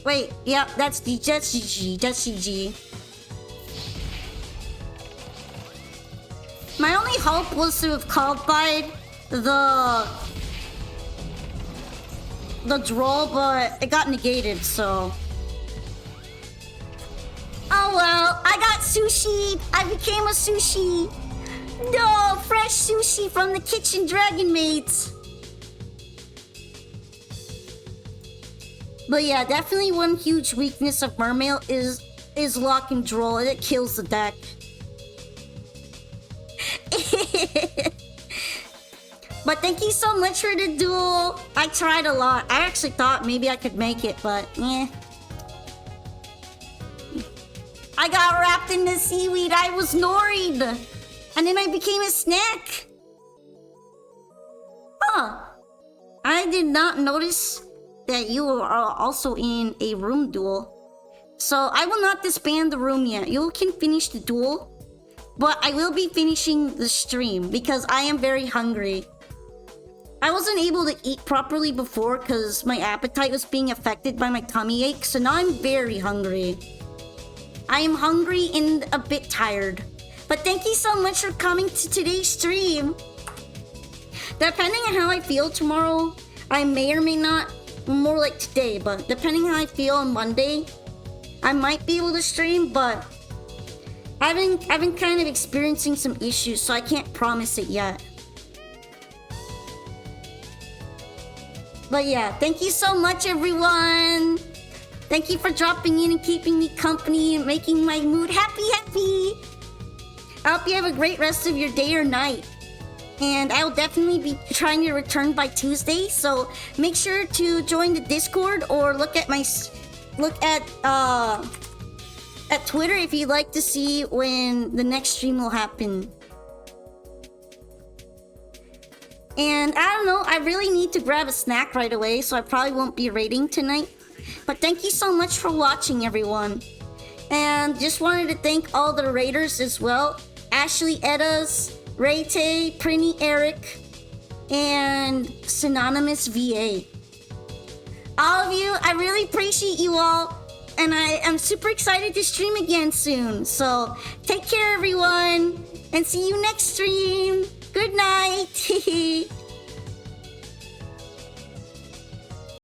Wait, yeah, that's GG, that's GG. My only hope was to have qualified the draw, but it got negated, so. Oh well, I got sushi. I became a sushi. No, fresh sushi from the kitchen dragon mates. But yeah, definitely one huge weakness of Mermail is lock and draw. It kills the deck. But thank you so much for the duel. I tried a lot. I actually thought maybe I could make it, but eh. I got wrapped in the seaweed. I was noried. And then I became a snack. Huh. I did not notice that you are also in a room duel. So I will not disband the room yet. You can finish the duel. But I will be finishing the stream because I am very hungry. I wasn't able to eat properly before because my appetite was being affected by my tummy ache. So now I'm very hungry. I am hungry and a bit tired. But thank you so much for coming to today's stream. Depending on how I feel tomorrow, I may or may not, more like today, but depending on how I feel on Monday, I might be able to stream, but I've been kind of experiencing some issues, so I can't promise it yet. But yeah, thank you so much, everyone. Thank you for dropping in and keeping me company and making my mood happy. I hope you have a great rest of your day or night. And I'll definitely be trying to return by Tuesday, so make sure to join the Discord or look at Twitter if you'd like to see when the next stream will happen. And I don't know, I really need to grab a snack right away, so I probably won't be raiding tonight. But thank you so much for watching, everyone. And just wanted to thank all the raiders as well. Ashley Eddas, Raytay, Prinny Eric, and Synonymous VA. All of you, I really appreciate you all. And I am super excited to stream again soon. So take care, everyone. And see you next stream. Good night.